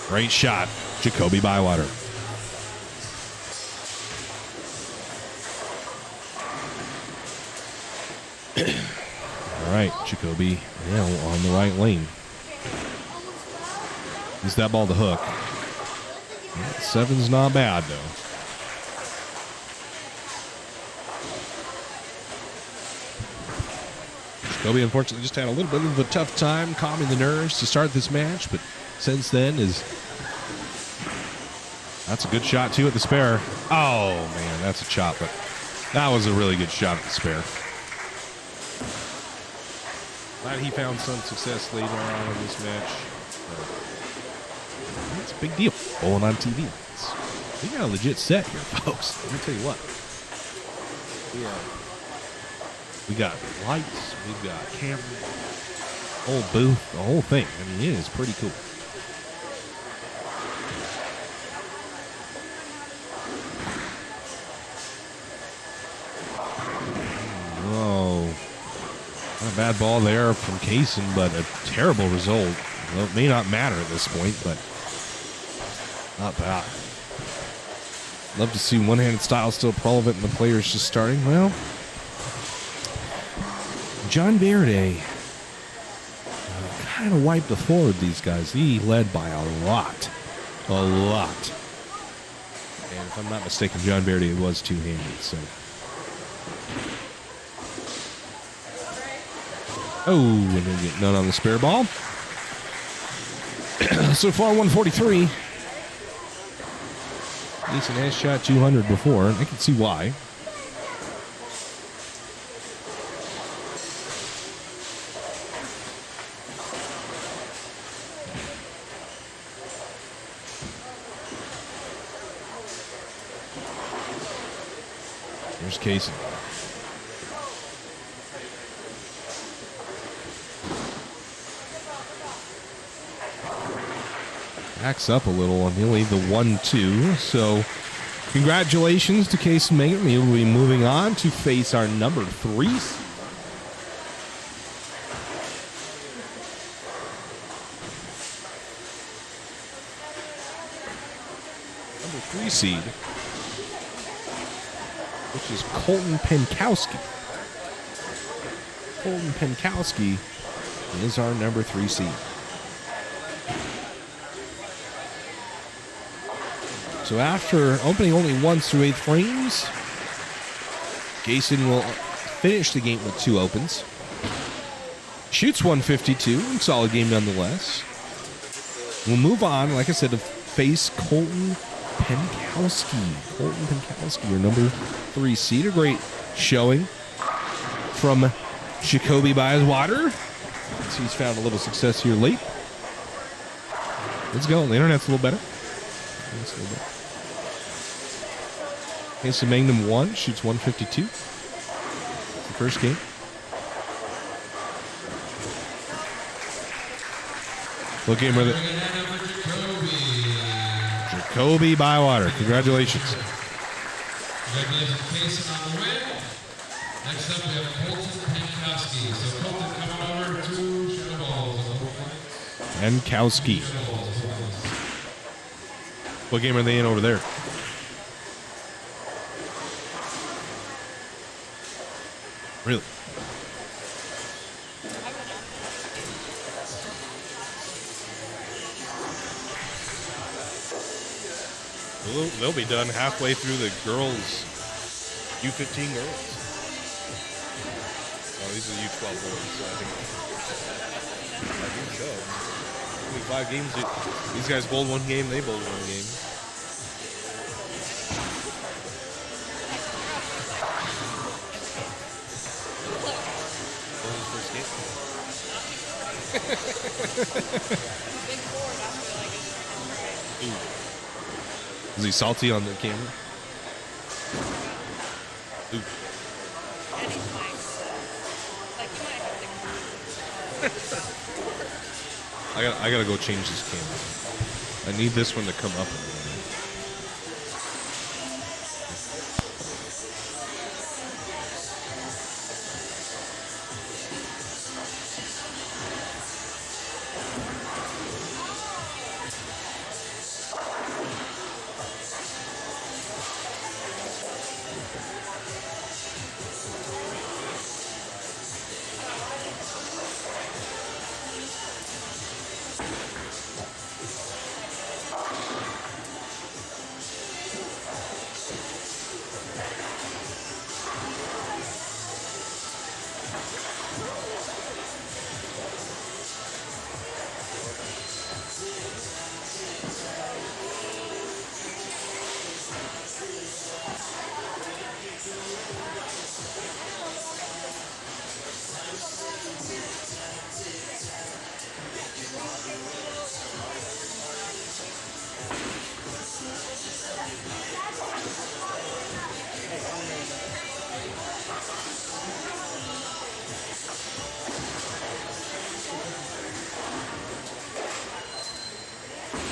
Great shot, Jacoby Bywater. All right, Jacoby now on the right lane. Use that ball to hook. 7's not bad, though. Jacoby, unfortunately, just had a little bit of a tough time calming the nerves to start this match, but since then that's a good shot, too, at the spare. Oh, man, that's a chop, but that was a really good shot at the spare. Glad he found some success later on in this match. It's a big deal. Bowling on TV. We got a legit set here, folks. Let me tell you what. We got lights. We've got camera. Whole booth. The whole thing. I mean, it is pretty cool. Oh. Not a bad ball there from Kaysen, but a terrible result. Well, it may not matter at this point, but not bad. Love to see one-handed style still prevalent and the players just starting. Well, John Verde kind of wiped the floor with these guys. He led by a lot. A lot. And if I'm not mistaken, John Verde was two-handed, so. Oh, and they get none on the spare ball. So far, 143. Eason has shot 200 before, and I can see why. Here's Kaysen. Backs up a little on nearly the 1-2. So, congratulations to Kaysen Maynard. He will be moving on to face our number 3. Number 3 seed, which is Colton Penkowski. Colton Penkowski is our number 3 seed. So after opening only 1 through 8 frames, Kaysen will finish the game with 2 opens. Shoots 152, solid game nonetheless. We'll move on, like I said, to face Colton Penkowski. Colton Penkowski, your number 3 seed. A great showing from Jacoby Bywater. He's found a little success here late. Let's go. The internet's a little better. Kaysen Magnum 1, shoots 152. It's the first game. What game are they? Jacoby Bywater. Congratulations. Congratulations, Kaysen, on the win. Next up, we have Colton Penkowski. So, Colton, come over to Shadow Balls. Penkowski. What game are they in over there? Really? They'll be done halfway through the girls, U15 girls. Oh, these are the U12 boys, so I think so. Only 5 games. These guys bowled 1 game, they bowled 1 game. Is he salty on the camera? Ooh. And he's like you might have to. I gotta go change this camera. I need this one to come up a little bit.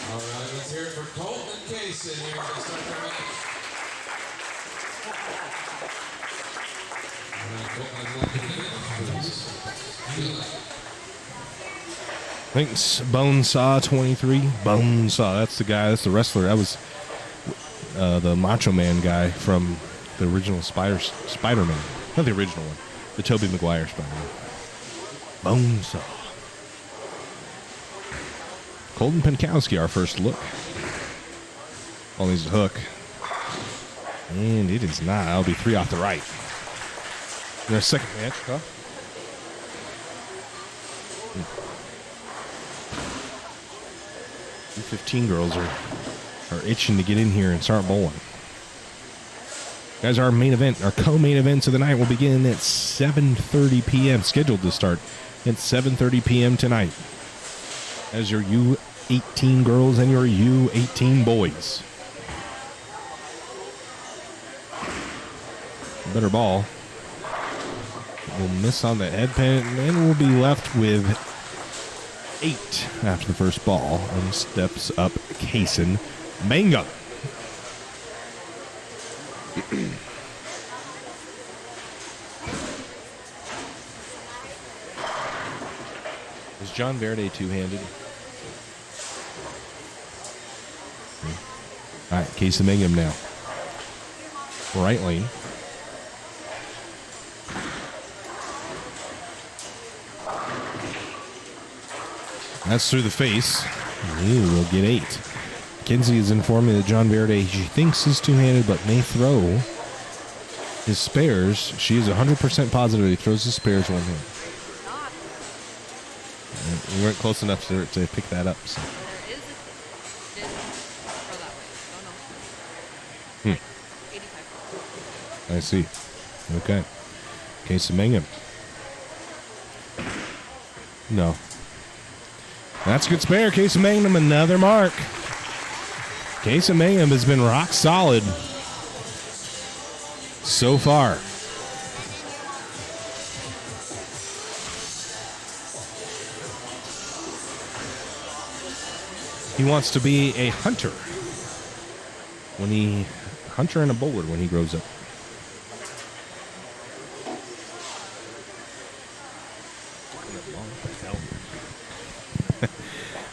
All right, let's hear it for Colton and Casey here to start their match. All right, Colton, I'd like you to please. Thanks, Bonesaw 23. Bonesaw, that's the guy, that's the wrestler. That was the Macho Man guy from the original Spider-Man. Not the original one, the Tobey Maguire Spider-Man. Bonesaw. Colton Penkowski, our first look. All needs a hook. And it is not. That'll be 3 off the right. In our second match, huh? U15 girls are itching to get in here and start bowling. Guys, our main event, our co-main events of the night will begin at 7:30 p.m. Scheduled to start at 7:30 p.m. tonight. As your U18 girls and your U18 boys. Better ball. We'll miss on the head pin, and we'll be left with 8 after the first ball. And steps up Kason Manga. Is John Verde two-handed? All right, Kason Mangum now. Right lane. That's through the face. Ooh, we'll get 8. Kinsey is informing that John Verde, she thinks is two-handed, but may throw his spares. She is 100% positive he throws his spares one hand. We weren't close enough to pick that up. So. There is a did throw that way. Don't know. Like 85. I see. Okay. Case of Mangum. No. That's a good spare. Case of Mangum, another mark. Case of Mangum has been rock solid so far. He wants to be a hunter hunter and a bowler when he grows up.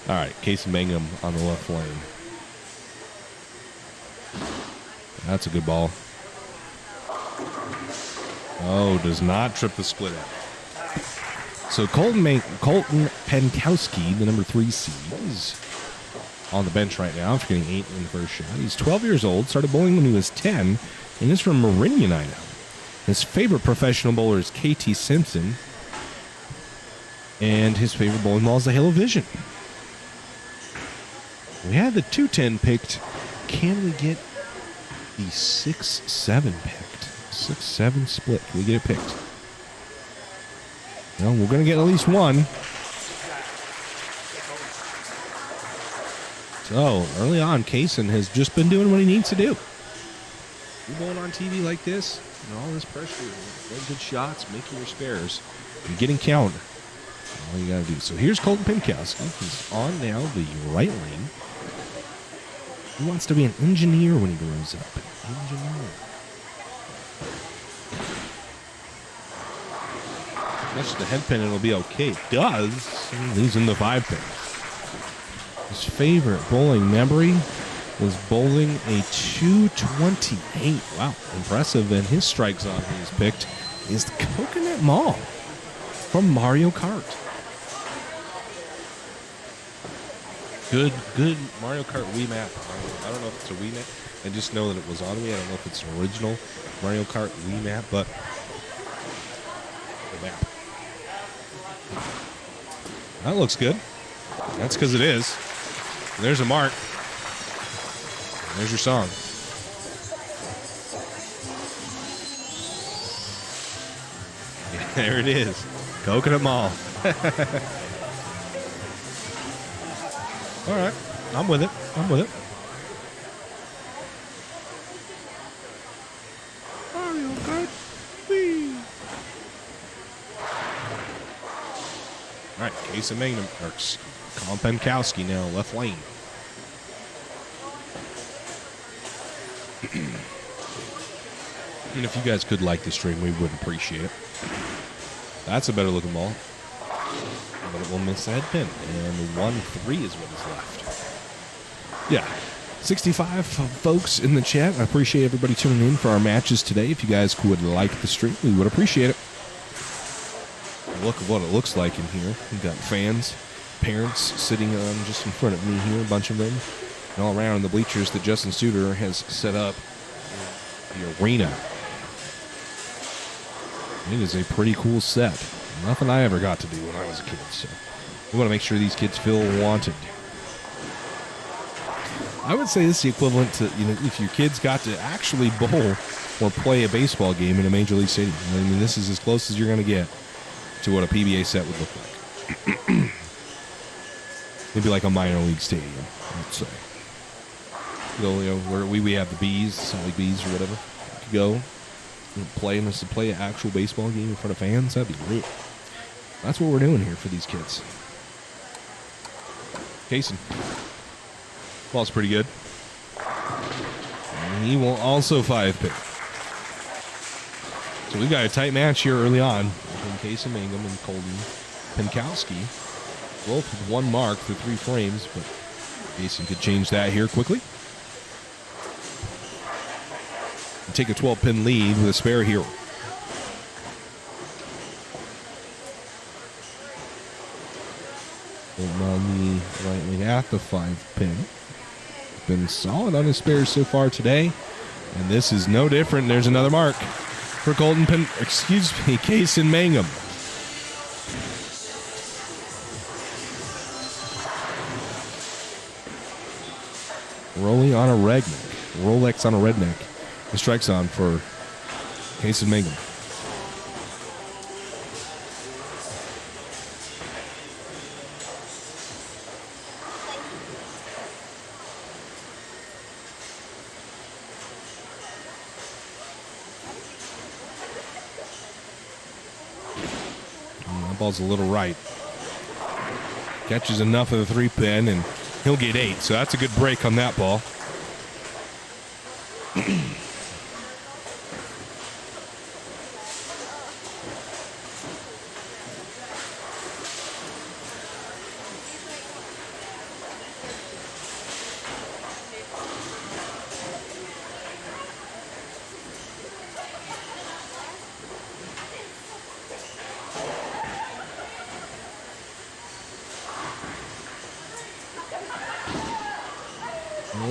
All right, Case Mangum on the left lane. That's a good ball. Oh, does not trip the split out. So Colton Penkowski, the number 3 seed, is on the bench right now after getting 8 in the first shot. He's 12 years old, started bowling when he was 10, and is from Meridian, Idaho. His favorite professional bowler is KT Simpson, and his favorite bowling ball is the Halo Vision. We had the 210 picked. Can we get the 6-7 picked? 6-7 split. Can we get it picked? No, we're going to get at least one. So early on, Kaysen has just been doing what he needs to do. You're going on TV like this, and all this pressure, getting good shots, making your spares, and getting counter. All you got to do. So here's Colton Pinkowski. He's on now the right lane. He wants to be an engineer when he grows up. An engineer. That's the head pin, and it'll be okay. It does. He leaves in the 5 pin. His favorite bowling memory was bowling a 228. Wow, impressive. And his strike zone he's picked is the Coconut Mall from Mario Kart. Good Mario Kart Wii map. I don't know if it's a Wii map. I just know that it was on Wii. I don't know if it's an original Mario Kart Wii map, but the map. That looks good. That's because it is. There's a mark. There's your song. Yeah, there it is. Coconut Mall. All right. I'm with it. I'm with it. Mario Kart Wii. All right. Kaysen Magnum. Colin Penkowski now left lane. And if you guys could like the stream, we would appreciate it. That's a better looking ball. But it will miss that pin. And 1-3 is what is left. Yeah. 65 folks in the chat. I appreciate everybody tuning in for our matches today. If you guys would like the stream, we would appreciate it. Look at what it looks like in here. We've got fans, parents sitting on just in front of me here, a bunch of them. And all around the bleachers that Justin Suter has set up the arena. It is a pretty cool set. Nothing I ever got to do when I was a kid, so we want to make sure these kids feel wanted. I would say this is the equivalent to, if your kids got to actually bowl or play a baseball game in a major league stadium. I mean, this is as close as you're going to get to what a PBA set would look like. Maybe like a minor league stadium, let's say. Where we have the bees, the Salt Lake Bees or whatever. You could go and play an actual baseball game in front of fans. That'd be great. That's what we're doing here for these kids. Kaysen. Ball's pretty good. And he will also 5-pin. So we've got a tight match here early on between Kaysen Mangum and Colton Penkowski. Both with 1 mark through 3 frames, but Kaysen could change that here quickly. And take a 12-pin lead with a spare here. On the right lane at the 5-pin. Been solid on his spares so far today. And this is no different. There's another mark for Kaysen Mangum. Rolling on a redneck. Rolex on a redneck. The strike zone for Kaysen Mangum. That ball's a little right. Catches enough of the 3-pin, and he'll get 8. So that's a good break on that ball.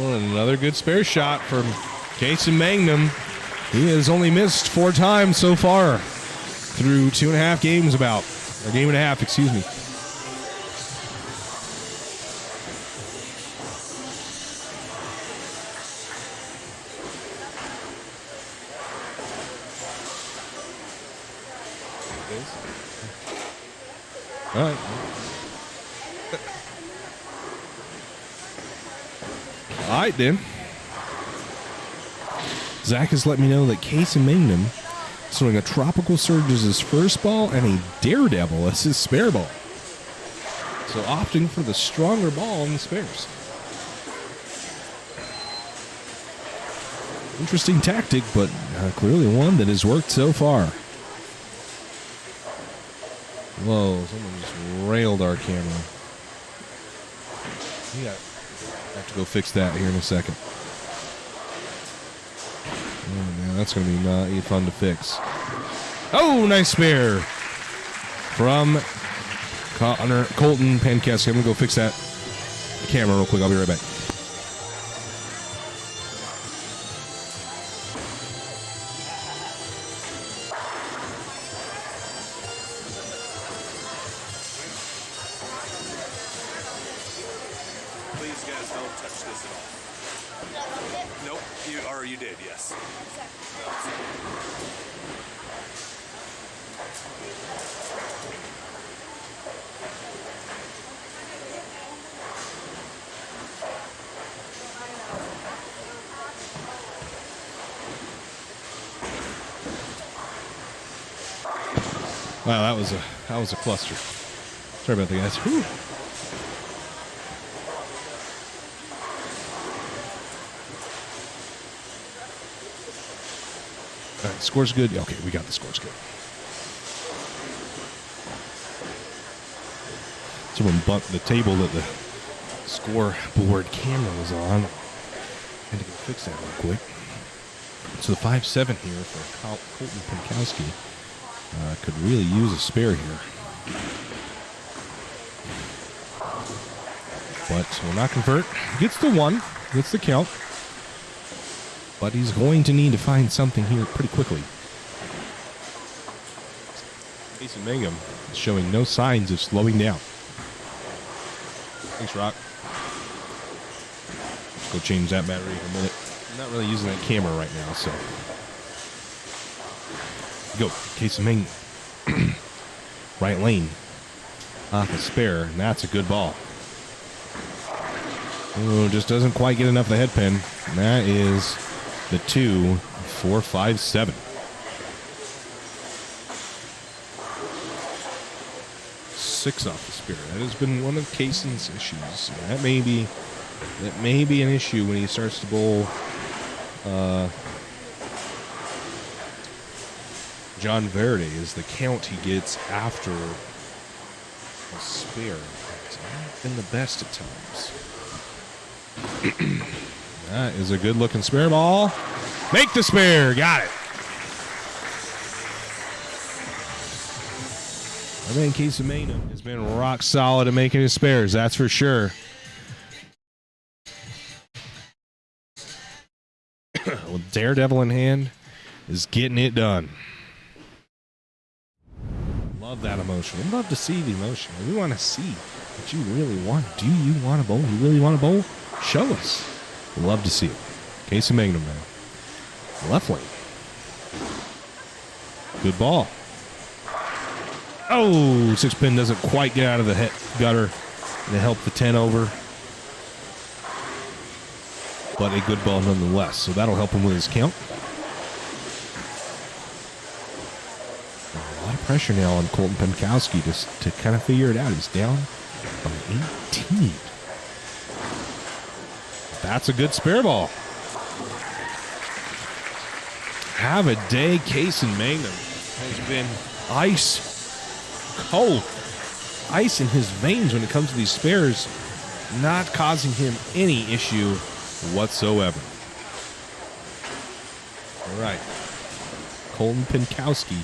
Another good spare shot from Kaysen Mangum. He has only missed 4 times so far through 2.5 games about. Or game and a half, excuse me. All right. All right, then. Zach has let me know that Casey Mangum is throwing a Tropical Surge as his first ball and a Daredevil as his spare ball. So opting for the stronger ball in the spares. Interesting tactic, but clearly one that has worked so far. Whoa, someone just railed our camera. Yeah, I have to go fix that here in a second. Oh, man, that's going to be not fun to fix. Oh, nice spare from Colton Pankowski. I'm going to go fix that camera real quick. I'll be right back. Please, guys, don't touch this at all. Nope, you did, yes. Wow, that was a cluster. Sorry about that, guys. Whew. All right, score's good. Okay, we got the score's good. Someone bumped the table that the scoreboard camera was on. Had to go fix that real quick. So the 5-7 here for Colton Pankowski could really use a spare here. But will not convert. Gets the 1. Gets the count. But he's going to need to find something here pretty quickly. Mason Mangum is showing no signs of slowing down. Thanks, Rock. Let's go change that battery in a minute. I'm not really using that camera right now, so. Go, Casey Mangum. Right lane. Off a spare, and that's a good ball. Oh, just doesn't quite get enough of the head pin. And that is the 2-4-5-7. 6 off the spare. That has been one of Casey's issues. That may be an issue when he starts to bowl John Verde, is the count he gets after a spare. It's not been the best at times. That is a good looking spare ball. Make the spare. Got it. I think Casey Mangum has been rock solid at making his spares. That's for sure. With Daredevil in hand, is getting it done. Love that emotion. I'd love to see the emotion. We want to see what you really want. Do you want a bowl? You really want a bowl? Show us. Love to see it. Casey Mangum now. Left lane. Good ball. Oh, 6-pin doesn't quite get out of the gutter to help the 10 over. But a good ball nonetheless. So that'll help him with his count. A lot of pressure now on Colton Pankowski to kind of figure it out. He's down by 18. That's a good spare ball. Have a day. Casey Mangum has been ice cold. Ice in his veins when it comes to these spares, not causing him any issue whatsoever. All right. Colton Pankowski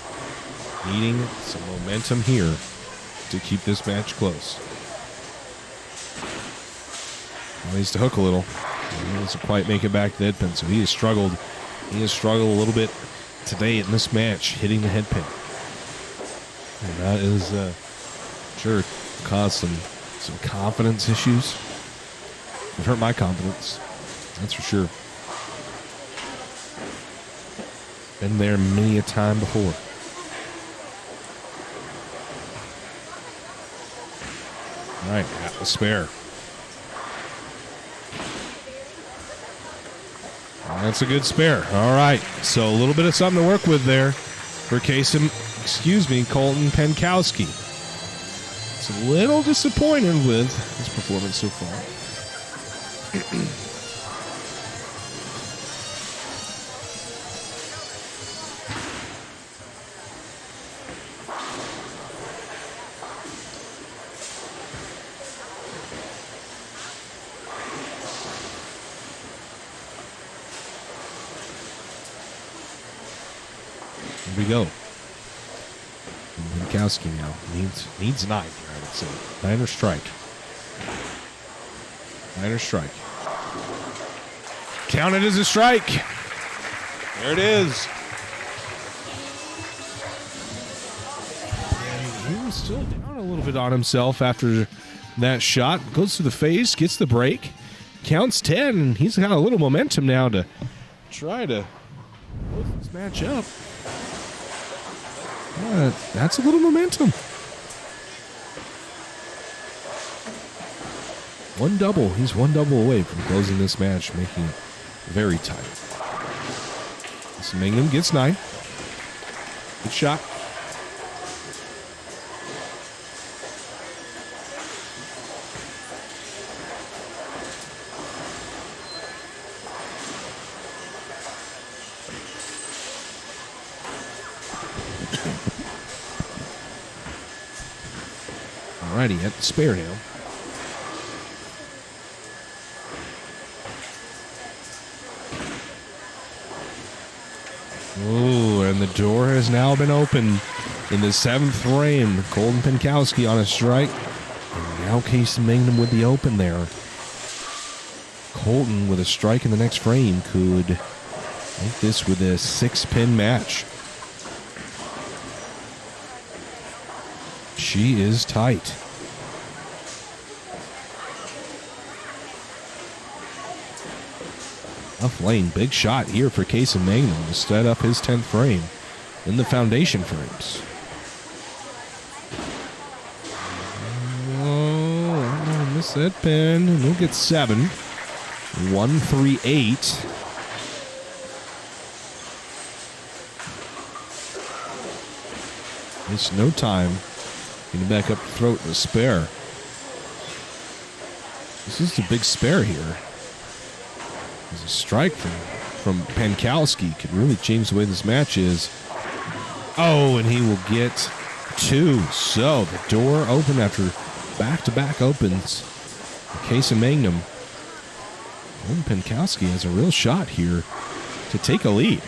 needing some momentum here to keep this match close. Well, needs to hook a little. He doesn't quite make it back to the head pin, so he has struggled. He has struggled a little bit today in this match, hitting the head pin. And that is sure caused some confidence issues. It hurt my confidence. That's for sure. Been there many a time before. All right, at the spare. That's a good spare. All right. So a little bit of something to work with there for Colton Penkowski. It's a little disappointed with his performance so far. Here we go. Penkowski now needs 9 here, I would say. 9 or strike. 9 or strike. Count it as a strike. There it is. And he was still down a little bit on himself after that shot. Goes to the face, gets the break. Counts 10, and he's got a little momentum now to try to close this match up. That's a little momentum. One double. He's one double away from closing this match, making it very tight. So Mangum gets 9. Good shot. Alrighty, at the spare now. Oh, and the door has now been opened in the 7th frame. Colton Penkowski on a strike. And now Casey Mangum with the open there. Colton with a strike in the next frame could make this with a 6-pin match. She is tight. Tough lane. Big shot here for Casey Mangum to set up his 10th frame in the foundation frames. Oh, I'm going to miss that pin. And he'll get 7. 1-3-8. It's no time. Getting back up the throat in the spare. This is the big spare here. There's a strike from Penkowski. Could really change the way this match is. Oh, and he will get 2. So the door open after back-to-back opens. In case of Mangum. Penkowski has a real shot here to take a lead.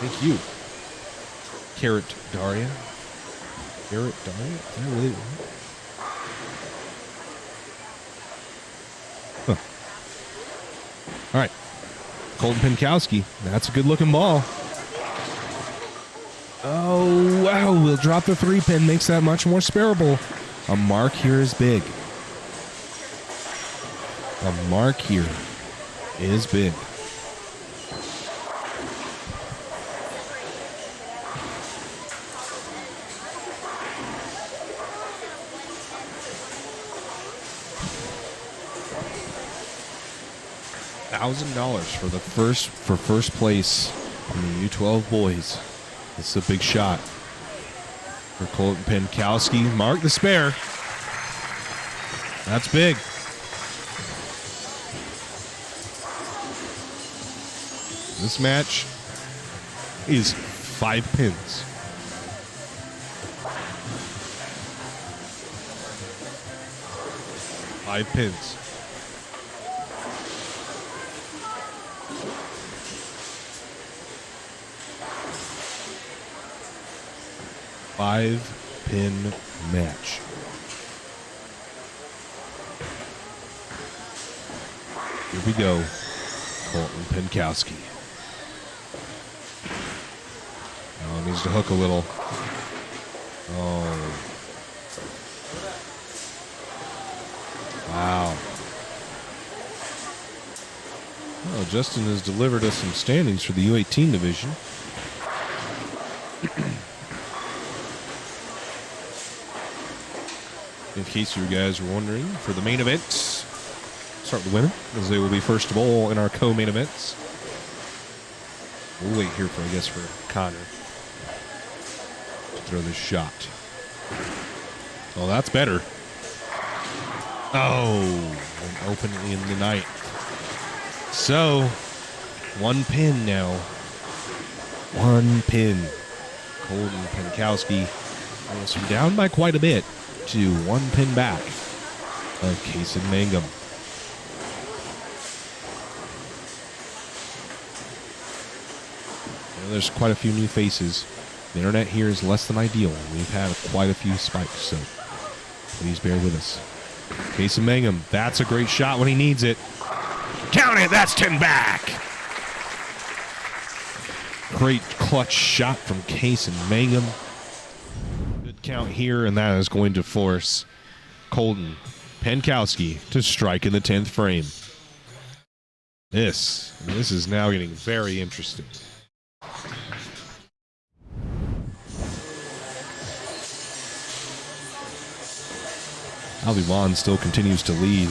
Thank you. Carrot Daria. Carrot Daria? Is that really right? Huh. All right. Colton Penkowski. That's a good looking ball. Oh, wow. We'll drop the 3-pin. Makes that much more spareable. A mark here is big. A mark here is big. $1,000 for first place in the U12 boys. It's a big shot for Colton Penkowski. Mark the spare. That's big. This match is 5 pins. Five pins. Five-pin match. Here we go. Colton Penkowski. Oh, needs to hook a little. Oh. Wow. Oh, Justin has delivered us some standings for the U18 division. In case you guys were wondering, for the main event, start with women, as they will be first of all in our co-main events. We'll wait here for, I guess, for Connor to throw this shot. Oh, that's better. Oh, and open in the ninth. So, one pin now. One pin. Colton Penkowski almost down by quite a bit to one pin back of Kason Mangum. There's quite a few new faces. The internet here is less than ideal. We've had quite a few spikes, so please bear with us. Kason Mangum, that's a great shot when he needs it. Count it, that's 10 back. Great clutch shot from Kason Mangum. Good count here, and that is going to force Colton Penkowski to strike in the 10th frame. This is now getting very interesting. Alvy Vaughn still continues to lead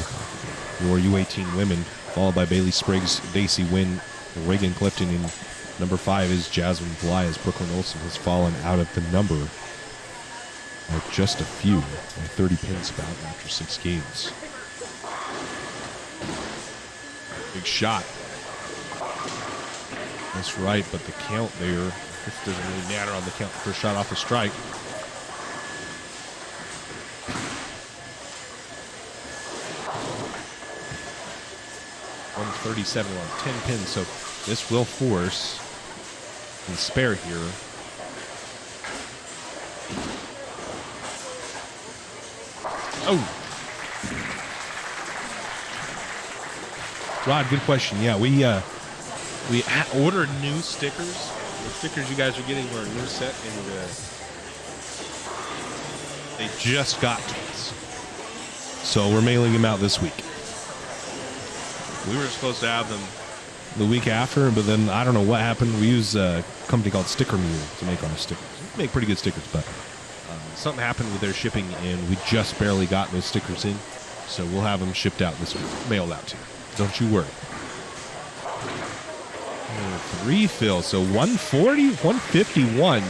your U18 women, followed by Bailey Spriggs, Daisy Wynn, Reagan Clifton, and number 5 is Jasmine Bly, as Brooklyn Olsen has fallen out of the number of just a few, like 30 pins about after 6 games. Big shot. That's right, but the count there, this doesn't really matter on the count. First shot off the strike. .137 on 10 pins, so this will force the spare here. Oh! Rod, good question. Yeah, we ordered new stickers. The stickers you guys are getting were a new set, and they just got to us. So we're mailing them out this week. We were supposed to have them the week after, but then I don't know what happened. We use a company called Sticker Mule to make our stickers. We make pretty good stickers, but something happened with their shipping, and we just barely got those stickers in. So we'll have them shipped out this week, mailed out to you. Don't you worry. 3 fill, so 140, 151.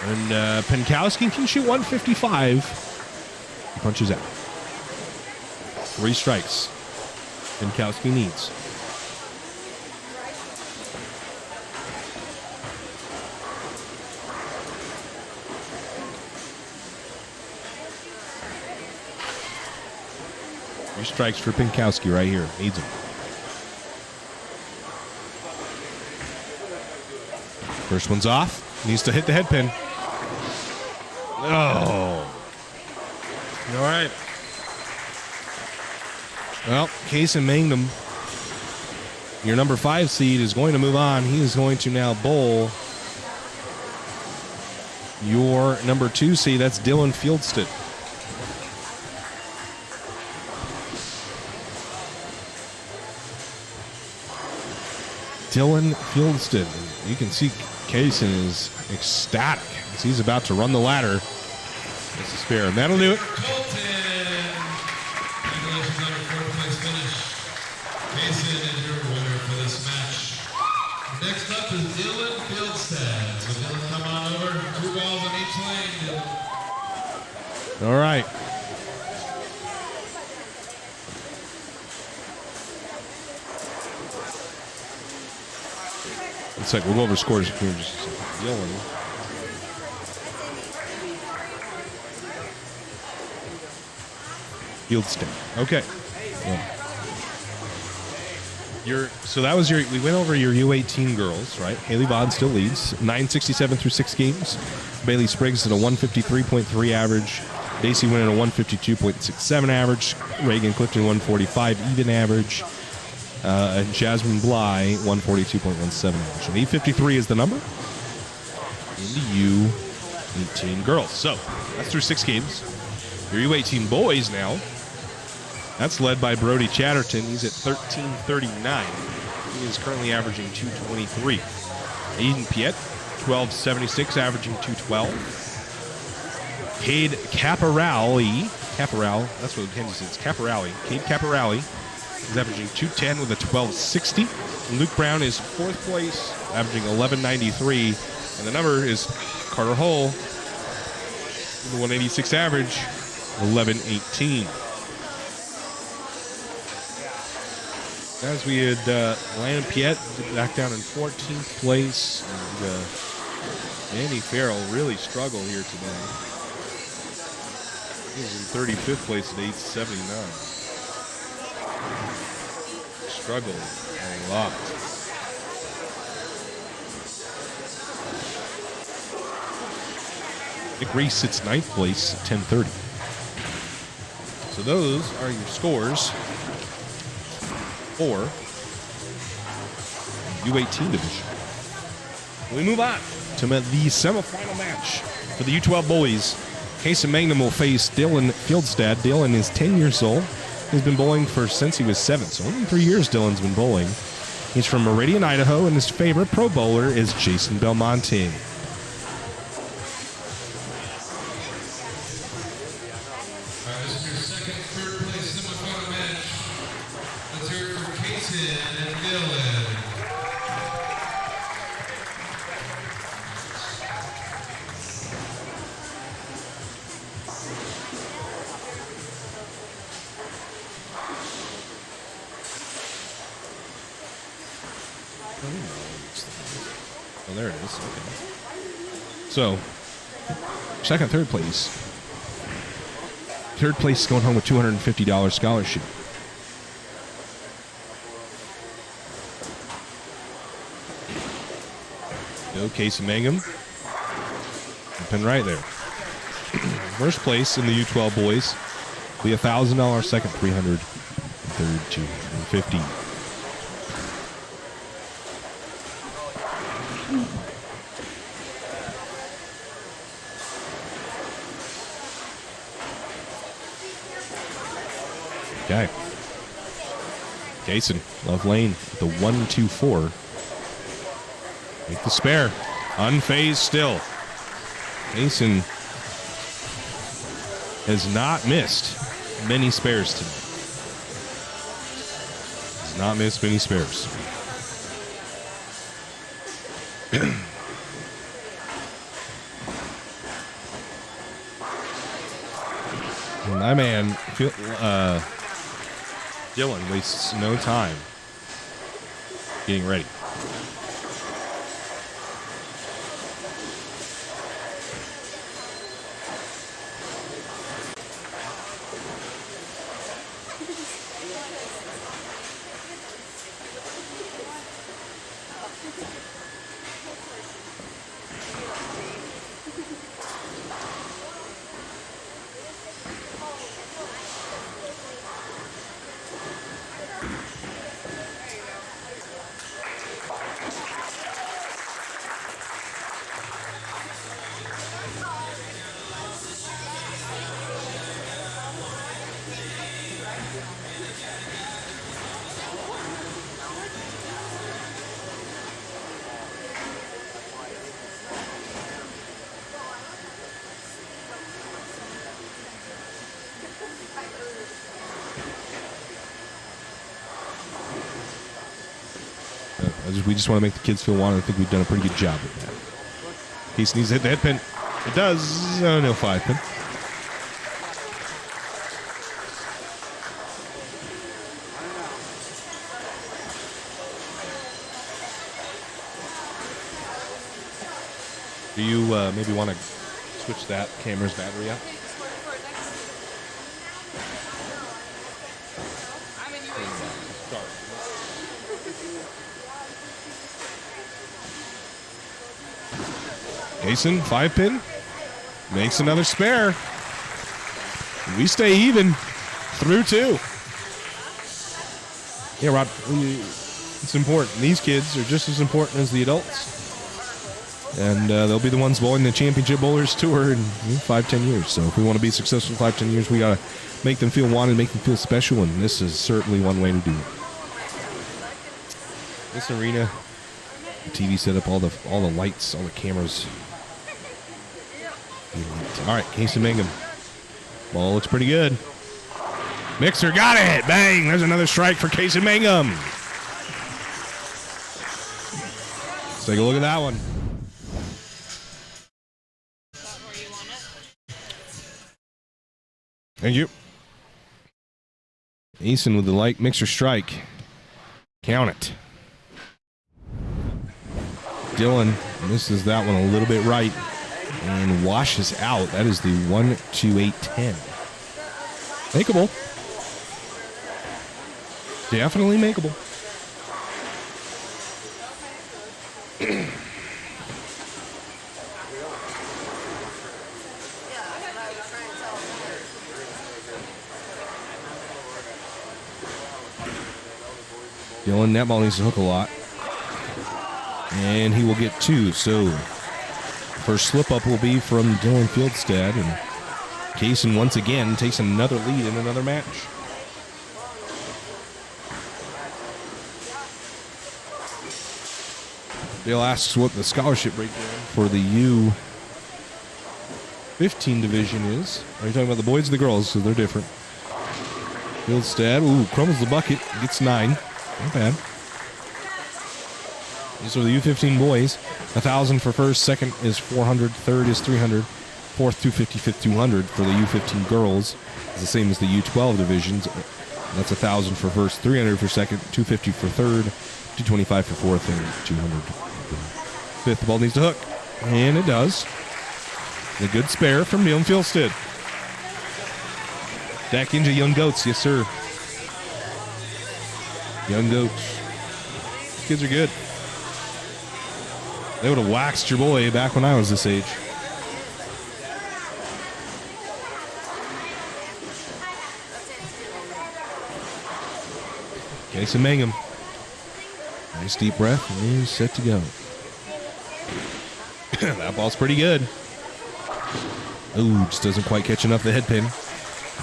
And Penkowski can shoot 155. He punches out. 3 strikes. Penkowski needs. Three strikes for Penkowski right here. Needs him. First one's off. Needs to hit the head pin. Oh. All right. Well, Kason Mangum, your number 5 seed, is going to move on. He is going to now bowl your number 2 seed. That's Dylan Fieldston. Dylan Fieldston. You can see Kason is ecstatic as he's about to run the ladder. That's a spare, and that'll do it. Kason is your winner for this match. Next up is Dylan Fieldstead. So Dylan, come on over. 2 balls on each lane, Dylan. All right. It's like we'll go over scores here in just a second. Dylan. Fieldstead. Okay. Yeah. So that was we went over your U18 girls, right? Haley Vaughn still leads, 967 through 6 games. Bailey Spriggs at a 153.3 average. Daisy Wynn at a 152.67 average. Reagan Clifton 145 even average. And Jasmine Bly 142.17 average. And 853 is the number in the U18 girls. So that's through 6 games. Your U18 boys now. That's led by Brody Chatterton. He's at 1339. He is currently averaging 223. Aiden Piet, 1276, averaging 212. Cade Caporali. That's what Kenzie says. Caporali. Cade Caporali is averaging 210 with a 1260. Luke Brown is 4th place, averaging 1193. And the number is Carter Hull with a 186 average, 1118. As we had Landon Piet back down in 14th place. And Andy Farrell really struggled here today. He was in 35th place at 879. Struggled a lot. Nick Reese sits 9th place at 1030. So those are your scores for U18 division. We move on to the semifinal match for the U12 boys. Casey Magnum will face Dylan Fieldstad. Dylan is 10 years old. He's been bowling since he was 7, so only 3 years Dylan's been bowling. He's from Meridian, Idaho, and his favorite pro bowler is Jason Belmonte. This is your second, third place semifinal match. Let's hear it for Casey and Dylan. Oh, there it is. Okay. So, second, third place. Third place is going home with $250 scholarship. Go Casey Mangum. Pin right there. First place in the U12 boys will be $1,000. Second, $300. Third, $250. Okay. Jason, love lane with the 1-2-4. Make the spare. Unfazed still. Jason has not missed many spares today. Has not missed many spares. My man, Dylan wastes no time getting ready. We just want to make the kids feel wanted. I think we've done a pretty good job with that. Case needs to hit the head pin. It does. Oh, no, 5 pin. Do you maybe want to switch that camera's battery out? Jason, 5 pin, makes another spare. We stay even through 2. Yeah, Rod, it's important. These kids are just as important as the adults. And they'll be the ones bowling the Championship Bowlers Tour in 5-10 years. So if we want to be successful in 5-10 years, we got to make them feel wanted, make them feel special, and this is certainly one way to do it. This arena, the TV set up, all the lights, all the cameras. All right, Casey Mangum. Ball looks pretty good. Mixer got it. Bang. There's another strike for Casey Mangum. Let's take a look at that one. Thank you. Eason with the light mixer strike. Count it. Dylan misses that one a little bit right and washes out. That is the 1-2-8-10. Makeable. Definitely makeable. Dylan, that ball needs to hook a lot. And he will get 2. So, first slip up will be from Dylan Fieldstead. And Kaysen once again takes another lead in another match. Bill asks what the scholarship breakdown for the U15 division is. Are you talking about the boys or the girls? Because they're different. Fieldstead, crumbles the bucket, gets 9. Not bad. These are the U15 boys. 1,000 for first, second is 400, third is 300, fourth 250, fifth 200 for the U15 girls. It's the same as the U12 divisions. That's 1,000 for first, 300 for second, 250 for third, 225 for fourth, and 200 for fifth. The ball needs to hook, and it does. A good spare from Dylan Fieldstead. Back into Young Goats, yes sir. Young Goats. These kids are good. They would have waxed your boy back when I was this age. Casey Mangum. Nice deep breath, and he's set to go. That ball's pretty good. Ooh, just doesn't quite catch enough the head pin.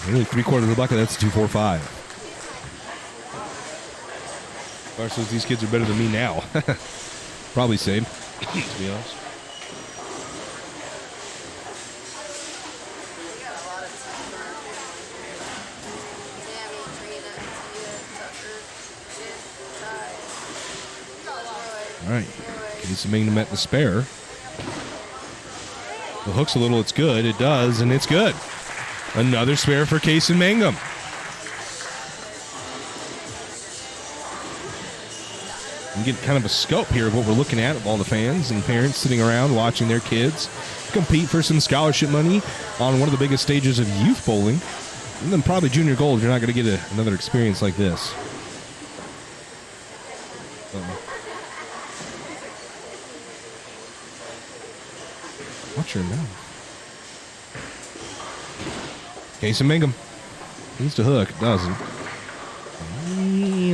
Only 3/4 of the bucket, that's 245. Says these kids are better than me now. Probably same, to be honest. All right, Casey Mangum at the spare. The hook's a little, it's good. It does, and it's good. Another spare for Casey Mangum. You get kind of a scope here of what we're looking at of all the fans and parents sitting around watching their kids compete for some scholarship money on one of the biggest stages of youth bowling. And then probably junior gold, you're not going to get another experience like this. Watch your mouth. Casey Mangum needs to hook, doesn't.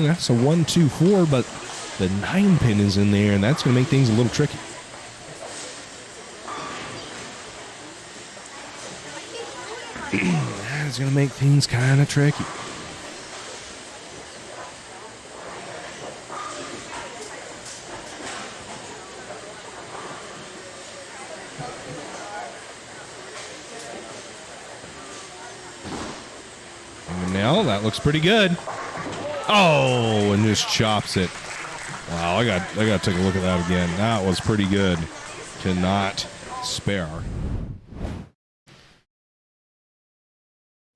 That's a 1-2-4, but the 9 pin is in there, and that's going to make things a little tricky. That's going to make things kind of tricky. And now that looks pretty good. Oh, and just chops it. Wow, I got to take a look at that again. That was pretty good to not spare.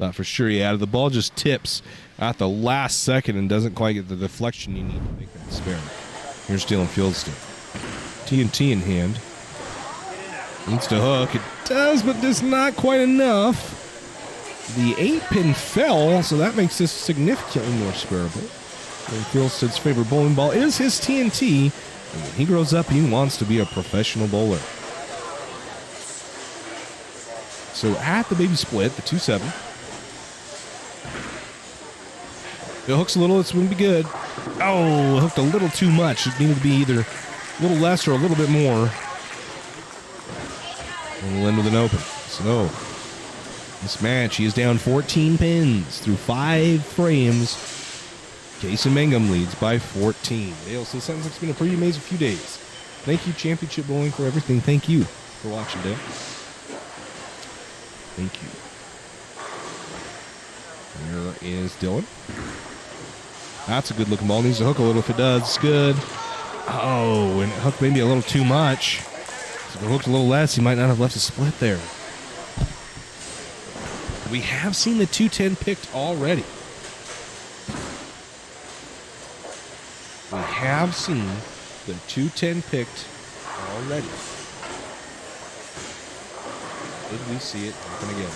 Thought for sure he added. The ball just tips at the last second and doesn't quite get the deflection you need to make that spare. Here's Dylan Fieldstead. TNT in hand. Needs to hook. It does, but just not quite enough. The 8 pin fell, so that makes this significantly more spareable. Fieldstead's favorite bowling ball is his TNT. And when he grows up, he wants to be a professional bowler. So at the baby split, the 2-7. It hooks a little, it's going to be good. Oh, it hooked a little too much. It needed to be either a little less or a little bit more. And we'll end with an open. So this match, he is down 14 pins through 5 frames. Casey Mangum leads by 14. Dale says, sounds like it's been a pretty amazing few days. Thank you, Championship Bowling, for everything. Thank you for watching, Dale. Thank you. There is Dylan. That's a good looking ball. Needs to hook a little if it does. It's good. Oh, and it hooked maybe a little too much. If it hooked a little less, he might not have left a split there. We have seen the 210 picked already. We have seen the 210 picked already. Did we see it happen again?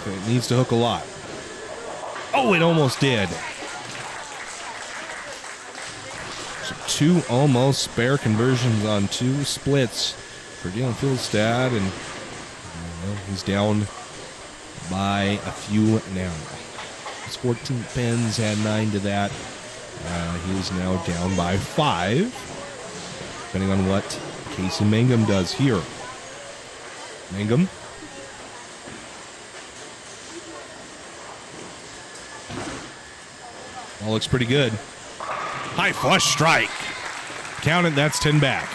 It needs to hook a lot. Oh, it almost did. So 2 almost spare conversions on 2 splits for Dylan Fieldstad, and he's down by a few now. His 14 pins, had 9 to that. He is now down by 5, depending on what Casey Mangum does here. Mangum. All looks pretty good. High flush strike. Count it, that's 10 back.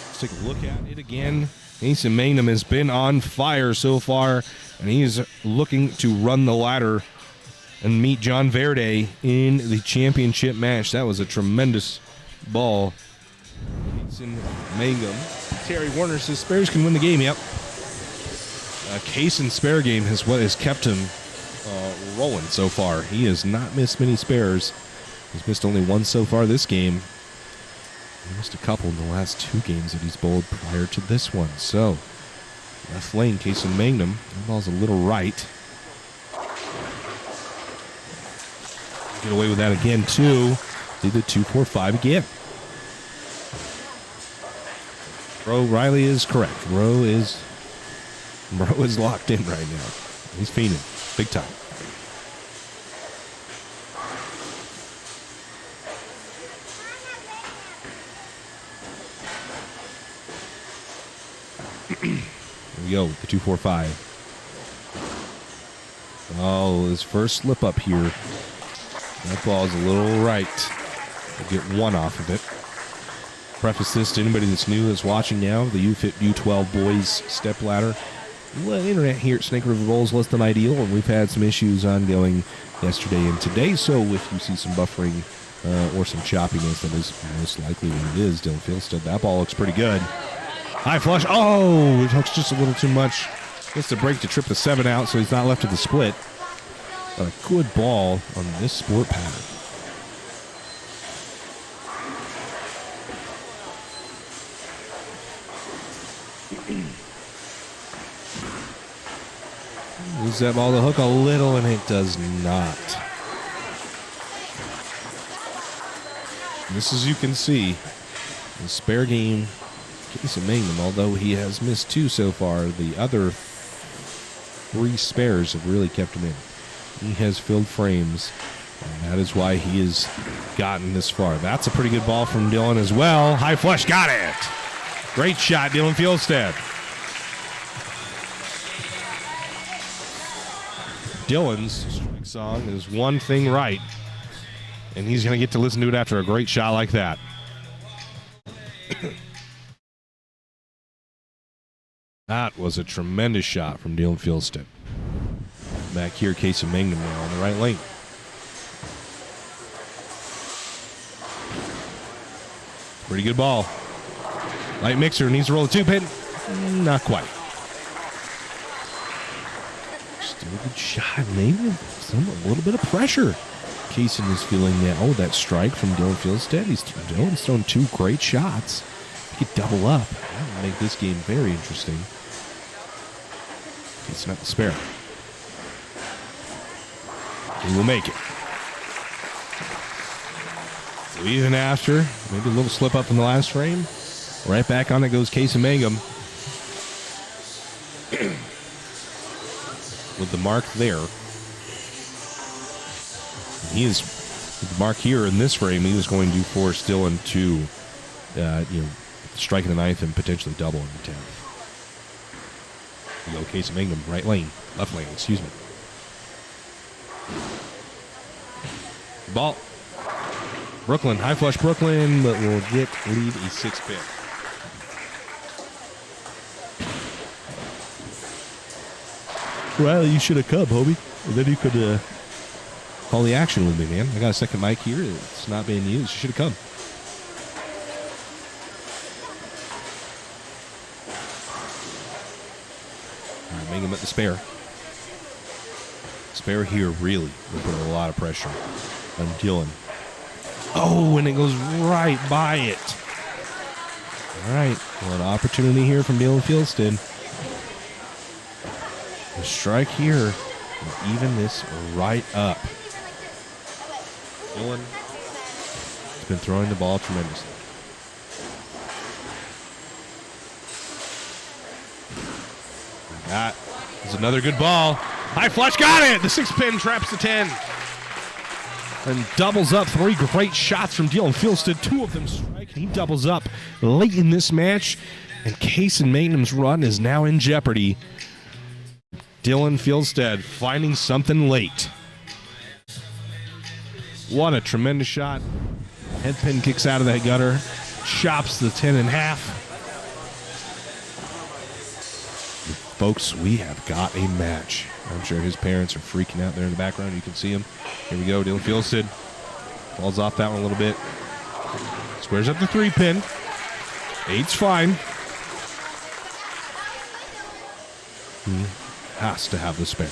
Let's take a look at it again. Casey Mangum has been on fire so far, and he's looking to run the ladder and meet John Verde in the championship match. That was a tremendous ball. Casey Mangum. Terry Warner says spares can win the game. Yep. Casey's spare game is what has kept him rolling so far. He has not missed many spares. He's missed only 1 so far this game. He missed a couple in the last 2 games that he's bowled prior to this one. So, left lane, Casey Mangum. That ball's a little right. Get away with that again, too. Lead the 2-4-5 again. Bro Riley is correct. Bro is locked in right now. He's fiending. Big time. Here we go with the 2-4-5. Oh, his first slip up here. That ball's a little right. We'll get 1 off of it. Preface this to anybody that's new that's watching now. The U12 boys step ladder. Well, the internet here at Snake River Bowl is less than ideal, and we've had some issues ongoing yesterday and today. So if you see some buffering or some choppiness, that is most likely what it is. Dylan Fieldstead, that ball looks pretty good. High flush. Oh, it hooks just a little too much. Gets the break to trip the 7 out, so he's not left to the split. But a good ball on this sport pattern. Moves that ball to hook a little, and it does not. This, as you can see, the spare game, Casey Mangum, although he has missed 2 so far, the other 3 spares have really kept him in. He has filled frames, and that is why he has gotten this far. That's a pretty good ball from Dylan as well. High flush, got it. Great shot, Dylan Fieldstead. Dylan's strike song is One Thing Right, and he's going to get to listen to it after a great shot like that. That was a tremendous shot from Dylan Fieldstead. Back here, Casey Mangum now on the right lane. Pretty good ball. Light mixer needs to roll the 2-pin. Not quite. Still a good shot. Maybe a little bit of pressure. Casey is feeling that. Oh, that strike from Dylan Fieldstead. Dylan's thrown 2 great shots. He could double up. That would make this game very interesting. It's not the spare. He will make it. So even after maybe a little slip up in the last frame, right back on it goes Casey Mangum. With the mark there. He is, with the mark here in this frame, he was going to force Dylan to strike in the 9th and potentially double in the 10th. We go Casey Mangum, right lane, left lane, excuse me. Ball. Brooklyn, high flush Brooklyn, but will lead a 6-pin. Riley, you should have come, homie. And then you could call the action with me, man. I got a second mic here. It's not being used. You should have come. Make him at the spare. Spare here really will put a lot of pressure on Dylan. Oh, and it goes right by it. All right, well, an opportunity here from Dylan Fieldston. A strike here will even this right up. Dylan has been throwing the ball tremendously. That is another good ball. High flush, got it! The 6-pin traps the 10. And doubles up. 3 great shots from Dylan Fieldston. 2 of them strike. He doubles up late in this match. And Kaysen Magnum's run is now in jeopardy. Dylan Fieldsted finding something late. What a tremendous shot. Head pin kicks out of that gutter. Chops the 10 in half. Folks, we have got a match. I'm sure his parents are freaking out there in the background. You can see him. Here we go. Dylan Fieldsted falls off that one a little bit. Squares up the 3-pin. 8's fine. He has to have the spare.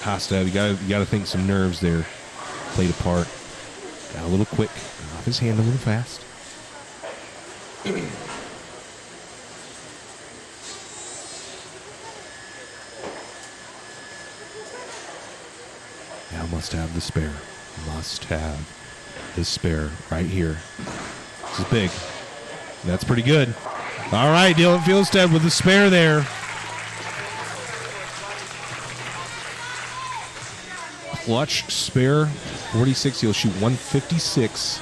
Has to have. You got to think some nerves there played a part. Got a little quick. Got off his hand a little fast. Now must have the spare. Must have the spare right here. This is big. That's pretty good. All right, Dylan Fieldsted with the spare there. Clutch spare 46. He'll shoot 156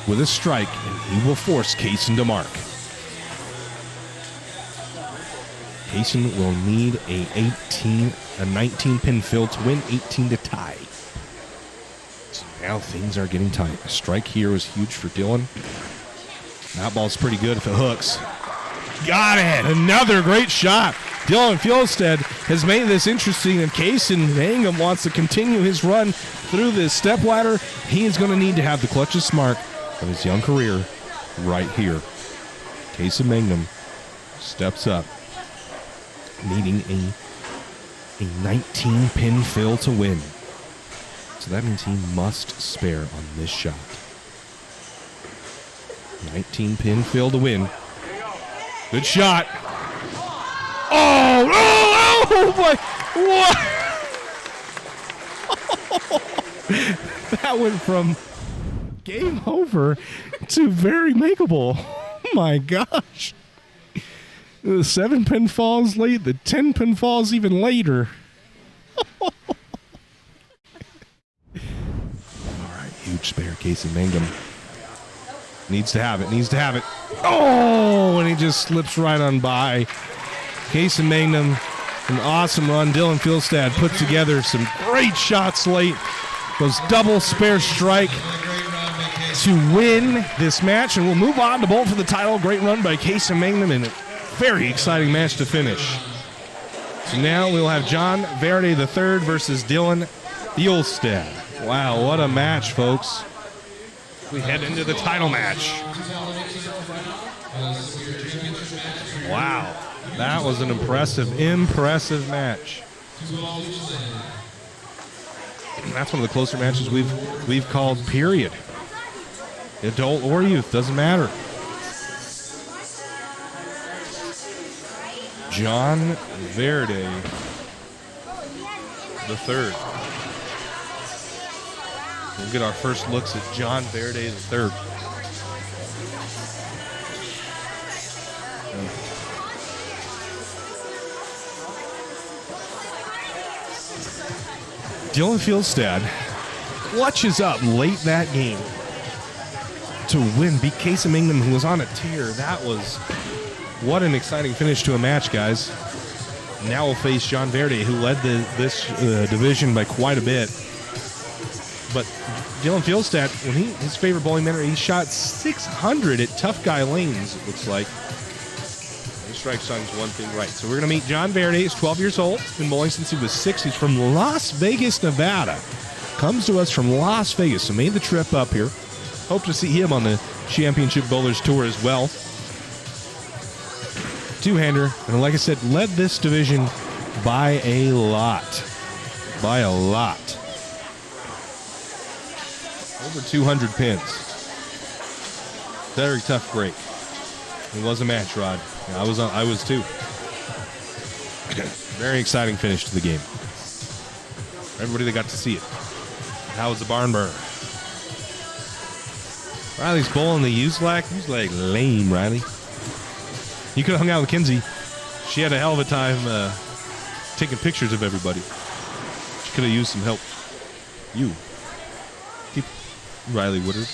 with a strike, and he will force Kaysen to mark. Kaysen will need a 19-pin fill to win, 18 to tie. So now things are getting tight. A strike here was huge for Dylan. That ball's pretty good if it hooks. Got it! Another great shot. Dylan Fieldsted has made this interesting, and Kaysen Mangum wants to continue his run through this stepladder. He is going to need to have the clutchest mark of his young career right here. Kaysen Mangum steps up, needing a 19-pin fill to win. So that means he must spare on this shot. 19-pin fill to win. Good shot. Oh boy. What? That went from game over to very makeable. Oh my gosh. The 7-pin falls late. The 10-pin falls even later. All right, huge spare. Kaysen Mangum needs to have it. Needs to have it. Oh, and he just slips right on by. Kaysen Mangum, an awesome run. Dylan Fieldsted put together some great shots late. Those double spare strike to win this match, and we'll move on to bolt for the title. Great run by Kaysen Mangum, and a very exciting match to finish. So now we'll have John Verde III versus Dylan Fieldsted. Wow, what a match, folks. We head into the title match. Wow, that was an impressive match. That's one of the closer matches we've called, period. Adult or youth, doesn't matter. John Verde III. We'll get our first looks at John Verde III. Dylan Fieldsted clutches up late that game to win, beat Kaysen Mangum, who was on a tear. That was what an exciting finish to a match, guys. Now we'll face John Verde, who led this division by quite a bit. But Dylan Fieldstad, when his favorite bowling manner, he shot 600 at Tough Guy Lanes, it looks like. The strike zone's one thing right. So we're going to meet John Verde. He's 12 years old. Been bowling since he was 6. He's from Las Vegas, Nevada. Comes to us from Las Vegas, so made the trip up here. Hope to see him on the Championship Bowlers Tour as well. Two-hander, and like I said, led this division by a lot. By a lot. Over 200 pins. Very tough break. It was a match, Rod. I was too. Very exciting finish to the game. Everybody that got to see it. How was the barn burner? Riley's bowling the U12. He's like lame, Riley. You could have hung out with Kinsey. She had a hell of a time taking pictures of everybody. She could have used some help. You. Keep Riley Woodard.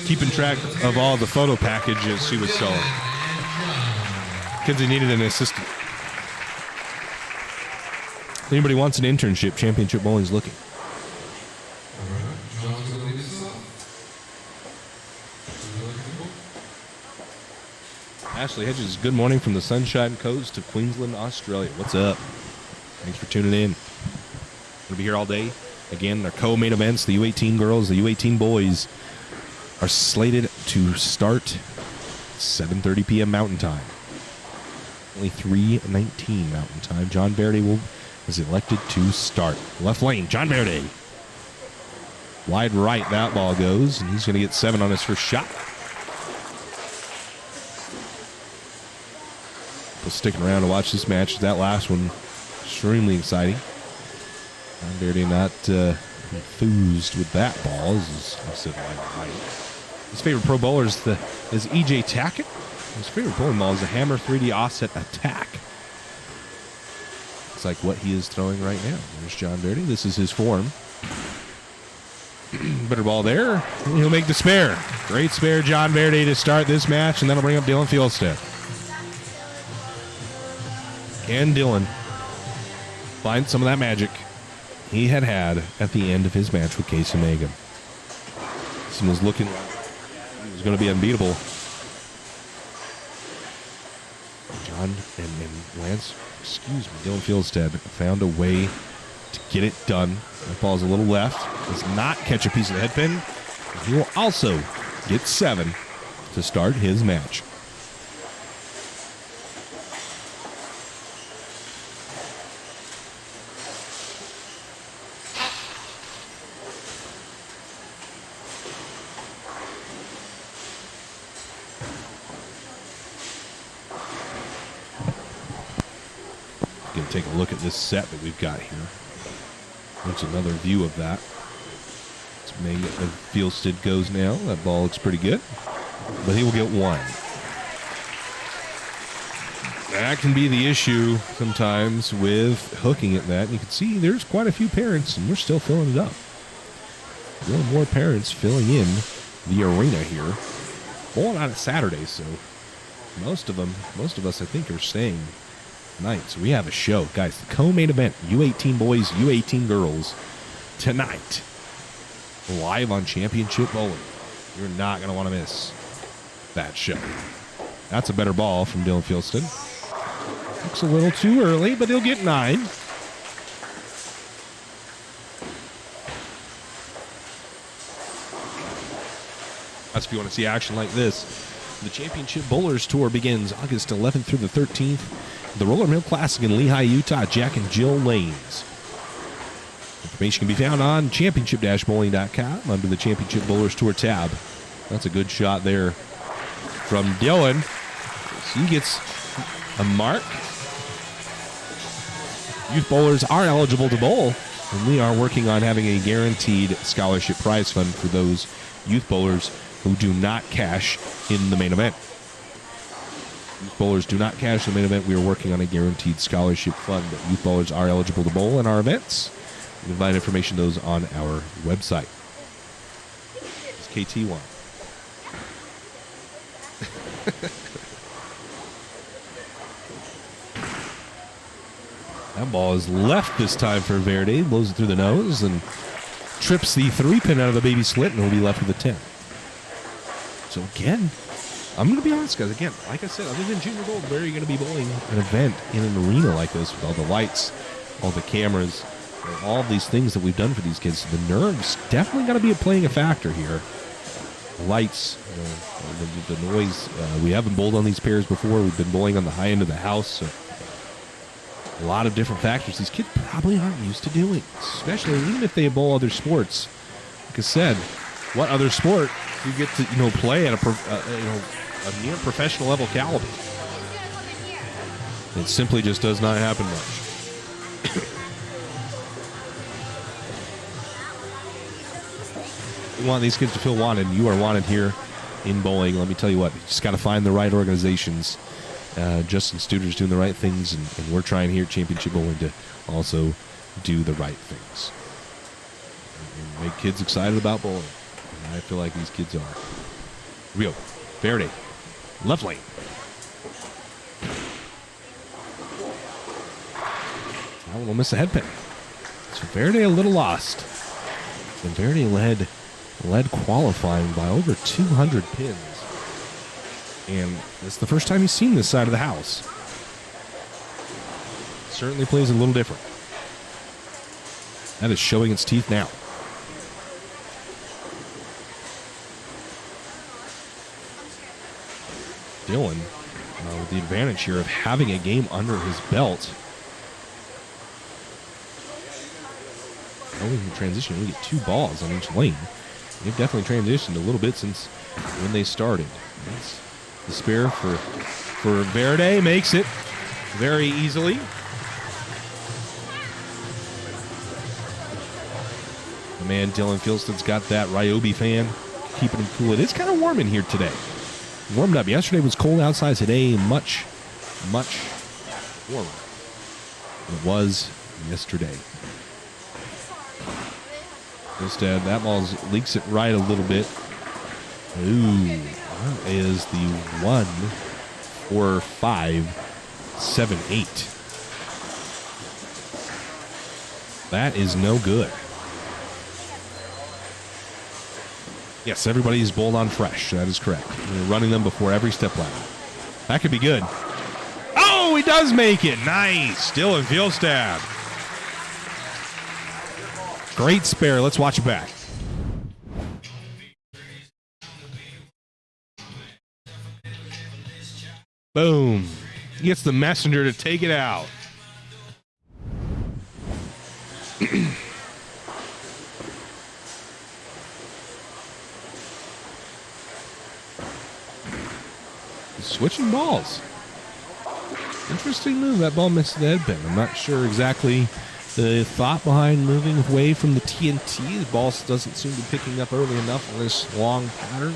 Keeping track of all the photo packages she was selling. Kinsey needed an assistant. If anybody wants an internship, Championship Bowling's looking. Ashley Hedges, good morning from the Sunshine Coast of Queensland, Australia. What's up? Thanks for tuning in. We'll be here all day. Again, our co-main events, the U18 girls, the U18 boys, are slated to start 7:30 p.m. Mountain Time. Only 3:19 Mountain Time. John Verde is elected to start. Left lane, John Verde. Wide right, that ball goes, and he's going to get 7 on his first shot. Sticking around to watch this match. That last one, extremely exciting. John Verde not enthused with that ball. As I said, right. His favorite pro bowler is E.J. Tackett. His favorite bowling ball is a Hammer 3D offset attack. It's like what he is throwing right now. There's John Verde. This is his form. Better ball there. He'll make the spare. Great spare, John Verde, to start this match, and that'll bring up Dylan Fieldstead. Can Dylan find some of that magic he had at the end of his match with Casey Mangum? This one was looking like he was going to be unbeatable. John and Lance, Dylan Fieldstead found a way to get it done. That ball's a little left. Does not catch a piece of the headpin. He will also get 7 to start his match. Take a look at this set that we've got here. There's another view of that. Let's make it as Fieldstead goes now. That ball looks pretty good, but he will get 1. That can be the issue sometimes with hooking at that. And you can see there's quite a few parents, and we're still filling it up. A little more parents filling in the arena here. Bowling on a Saturday, so most of us, I think, are staying tonight. So we have a show, guys. The co-main event, U18 boys, U18 girls, tonight, live on Championship Bowling. You're not going to want to miss that show. That's a better ball from Dylan Fieldstead. Looks a little too early, but he'll get 9. That's if you want to see action like this. The Championship Bowlers Tour begins August 11th through the 13th. The Roller Mill Classic in Lehigh, Utah, Jack and Jill Lanes. Information can be found on championship-bowling.com under the Championship Bowlers Tour tab. That's a good shot there from Dylan. So he gets a mark. Youth bowlers are eligible to bowl, and we are working on having a guaranteed scholarship prize fund for those youth bowlers who do not cash in the main event. Youth bowlers do not cash in the main event. We are working on a guaranteed scholarship fund, but youth bowlers are eligible to bowl in our events. You can find information on those on our website. It's KT1. That ball is left this time for Verde. Blows it through the nose and trips the 3-pin out of the baby slit, and will be left with a 10. So again, I'm going to be honest, guys. Again, like I said, other than Junior Gold, where are you going to be bowling an event in an arena like this with all the lights, all the cameras, and all of these things that we've done for these kids? The nerves definitely got to be playing a factor here. The lights, the noise. We haven't bowled on these pairs before. We've been bowling on the high end of the house. So a lot of different factors these kids probably aren't used to doing, especially even if they bowl other sports. Like I said, what other sport do you get to play at a near professional level caliber? It simply just does not happen much. We want these kids to feel wanted. You are wanted here in bowling. Let me tell you what, you just got to find the right organizations. Justin Studer's doing the right things, and we're trying here at Championship Bowling to also do the right things. And make kids excited about bowling. And I feel like these kids are. Here we go. Verde. Left lane. That one will miss a head pin. So Verde a little lost. And Verde led qualifying by over 200 pins. And it's the first time he's seen this side of the house. Certainly plays a little different. That is showing its teeth now. Dylan, with the advantage here of having a game under his belt. We can transition. We get 2 balls on each lane. They've definitely transitioned a little bit since when they started. That's the spare for Verde. Makes it very easily. The man Dylan Fieldston's got that Ryobi fan keeping him cool. It is kind of warm in here today. Warmed up. Yesterday was cold outside. Today, much, much warmer than it was yesterday. Instead, that ball leaks it right a little bit. Ooh, that is the 1, 4, 5, 7, 8. That is no good. Yes, everybody's bowled on fresh. That is correct. We're running them before every step ladder. That could be good. Oh, he does make it. Nice. Dylan Fieldstad. Great spare. Let's watch it back. Boom. Gets the messenger to take it out. Switching balls. Interesting move. That ball missed the head pin. I'm not sure exactly the thought behind moving away from the TNT. The ball doesn't seem to be picking up early enough on this long pattern.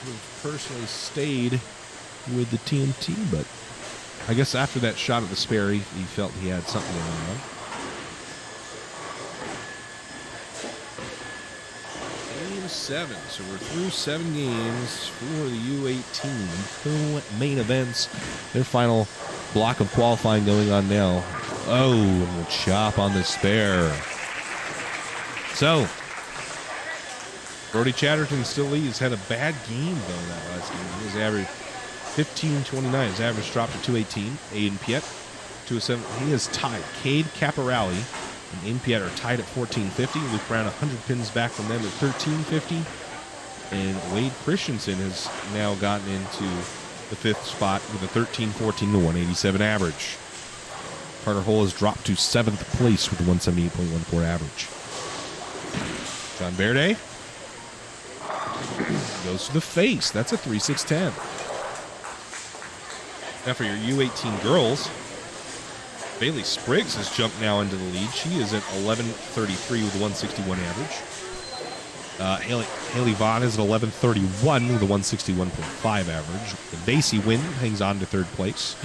We've personally stayed with the TNT, but I guess after that shot at the spare, he felt he had something going on. Game 7. So we're through 7 games for the U18 co-main events. Their final block of qualifying going on now. Oh, and the chop on the spare. So, Brody Chatterton still leads. Had a bad game, though, that last game. His average 15-29. His average dropped to 218. Aiden Piet, 207. He is tied. Cade Caporelli and Aiden Piet are tied at 1450. Luke Brown 100 pins back from them at 1350. And Wade Christensen has now gotten into the 5th spot with a 13-14 to 187 average. Carter Hull has dropped to 7th place with a 178.14 average. John Verde goes to the face. That's a 3.610. Now for your U18 girls, Bailey Spriggs has jumped now into the lead. She is at 11.33 with a 161 average. Haley Vaughn is at 11.31 with a 161.5 average. And Basie Wynn hangs on to 3rd place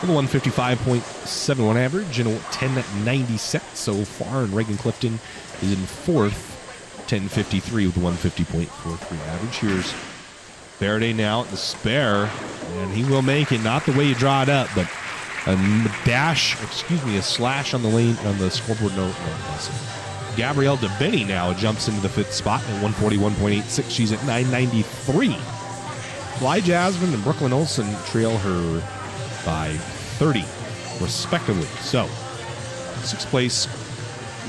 with a 155.71 average and a 10.90 set so far. And Reagan Clifton is in 4th, 10.53 with a 150.43 average. Here's Verde now at the spare, and he will make it. Not the way you draw it up, but a slash on the lane on the scoreboard. No. Gabrielle DeBenny now jumps into the 5th spot at 141.86. She's at 993. Fly Jasmine and Brooklyn Olsen trail her by 30, respectively. So, 6th place,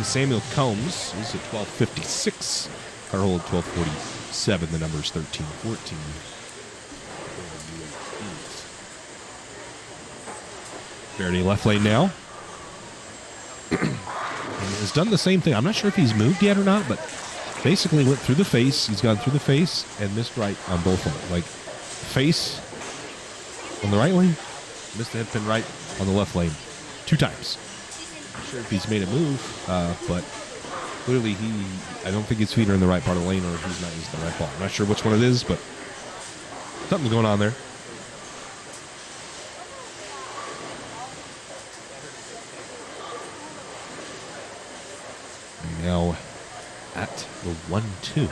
Samuel Combs is at 12:56. Carhole at 12:47. The number's 13:14. Verdi left lane now. And has done the same thing. I'm not sure if he's moved yet or not, but basically went through the face. He's gone through the face and missed right on both of them. Like, face on the right lane, missed the head pin right on the left lane 2 times. Not sure if he's made a move, but clearly I don't think his feet are in the right part of the lane, or he's not using the right ball. I'm not sure which one it is, but something's going on there. Now at the 1-2.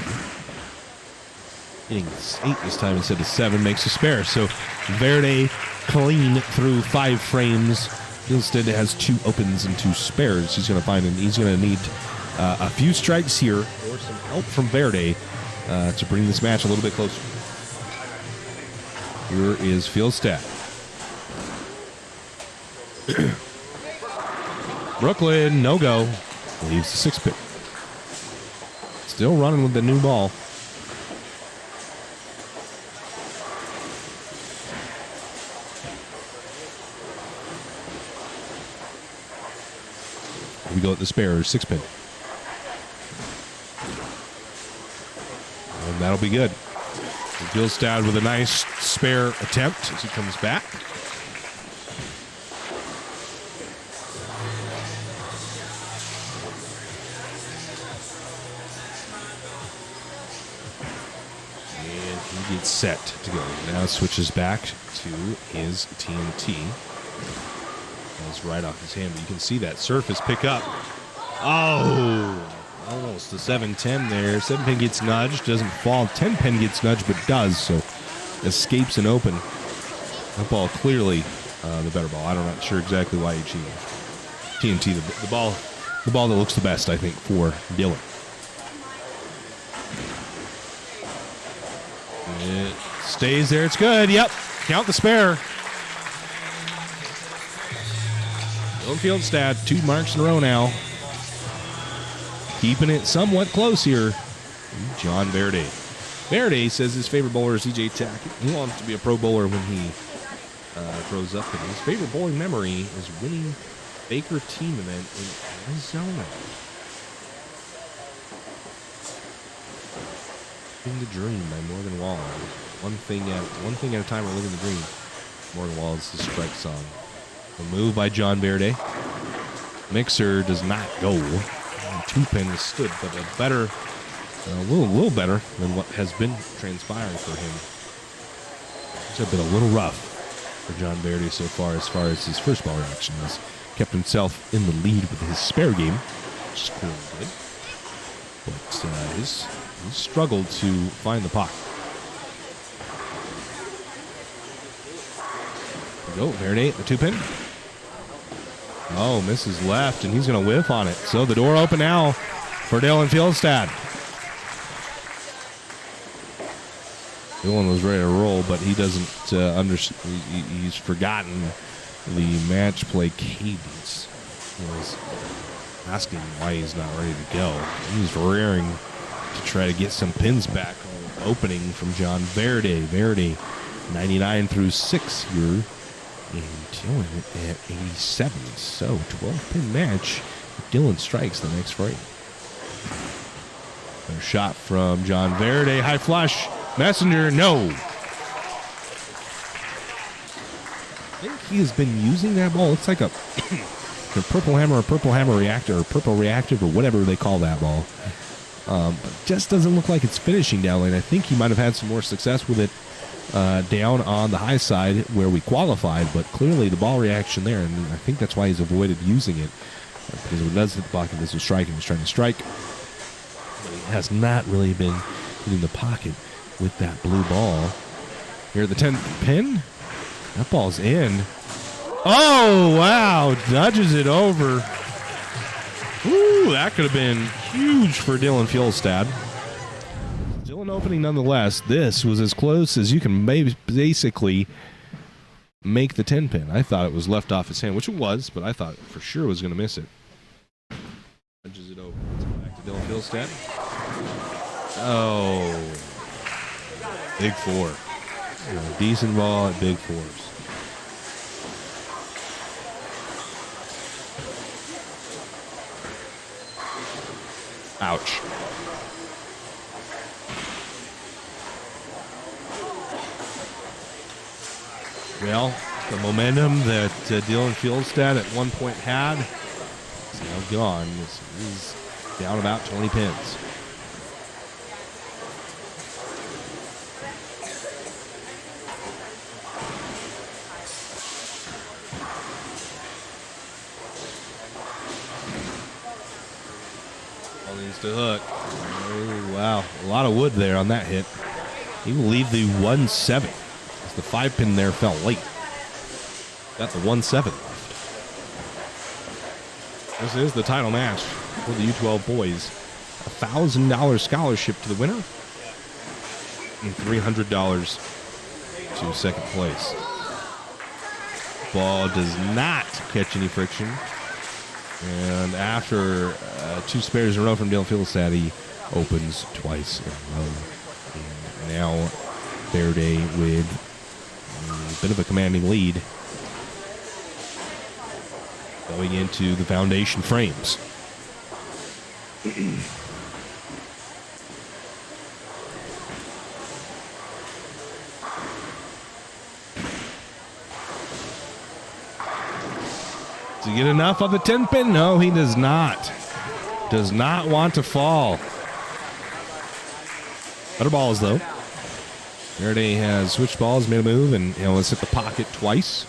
Hitting 8 this time instead of 7 makes a spare. So Verde clean through 5 frames. Instead has 2 opens and 2 spares. He's going to find, and he's going to need a few strikes here or some help from Verde to bring this match a little bit closer. Here is Fieldstad. Brooklyn, no go. Leaves the 6 pit. Still running with the new ball. We go at the spare, 6 pin. And that'll be good. Gilstad with a nice spare attempt as he comes back. Gets set to go. Now switches back to his TNT. That's right off his hand, but you can see that surface pick up. Oh, almost the 7-10 there. 7 pin gets nudged, doesn't fall. 10 pin gets nudged, but does, so escapes an open. That ball clearly the better ball. I'm not sure exactly why he cheated. TNT, the ball that looks the best, I think, for Dylan. It stays there. It's good. Yep. Count the spare. Dylan Fieldstad, 2 marks in a row now. Keeping it somewhat close here. John Verde. Verde says his favorite bowler is EJ Tack. He wants to be a pro bowler when he grows up. And his favorite bowling memory is winning Baker team event in Arizona. In the Dream by Morgan Wall. One thing at a time, we're living the dream. Morgan Wall is the strike song. A move by John Verde. Mixer does not go. 2 pin is stood, but a little better than what has been transpiring for him. It's been a little rough for John Verde so far as his first ball reaction has kept himself in the lead with his spare game, which is clearly good. But he's struggled to find the pocket. There we go, Verde, the 2 pin. Oh, misses left, and he's going to whiff on it. So the door open now for Dylan Fieldstad. Dylan was ready to roll, but he doesn't understand. He's forgotten the match play cadence. He was asking why he's not ready to go. He's rearing to try to get some pins back on opening from John Verde. Verde, 99 through 6 here. And Dylan at 87. So 12-pin match. Dylan strikes the next frame. Another shot from John Verde. High flush. Messenger, no. I think he has been using that ball. It's like a purple hammer reactor, or purple reactive, or whatever they call that ball. But just doesn't look like it's finishing down lane. I think he might have had some more success with it down on the high side where we qualified, but clearly the ball reaction there, and I think that's why he's avoided using it, because if it does hit the pocket, this was striking. He's trying to strike, but he has not really been hitting the pocket with that blue ball. Here at the 10th pin, that ball's in. Oh, wow. Nudges it over. Ooh, that could have been huge for Dylan Fjolstad. Still an opening nonetheless. This was as close as you can basically make the 10-pin. I thought it was left off his hand, which it was, but I thought for sure was going to miss it. Nudges it over. Let's go back to Dylan Fjolstad. Oh. Big four. Decent ball at big fours. Ouch. Well, the momentum that Dylan Fjolstad at one point had is now gone. He's down about 20 pins. Needs to hook. Oh, wow. A lot of wood there on that hit. He will leave the 1-7. As the 5-pin there fell late. Got the 1-7 left. This is the title match for the U12 boys. $1,000 scholarship to the winner. And $300 to second place. Ball does not catch any friction. And after two spares in a row from Dylan Fjolstad, he opens twice in a row. And now Verde with a bit of a commanding lead going into the foundation frames. Does he get enough of the 10-pin? No, he does not. Does not want to fall. Better balls, though. Verde has switched balls, made a move, and let's hit the pocket twice.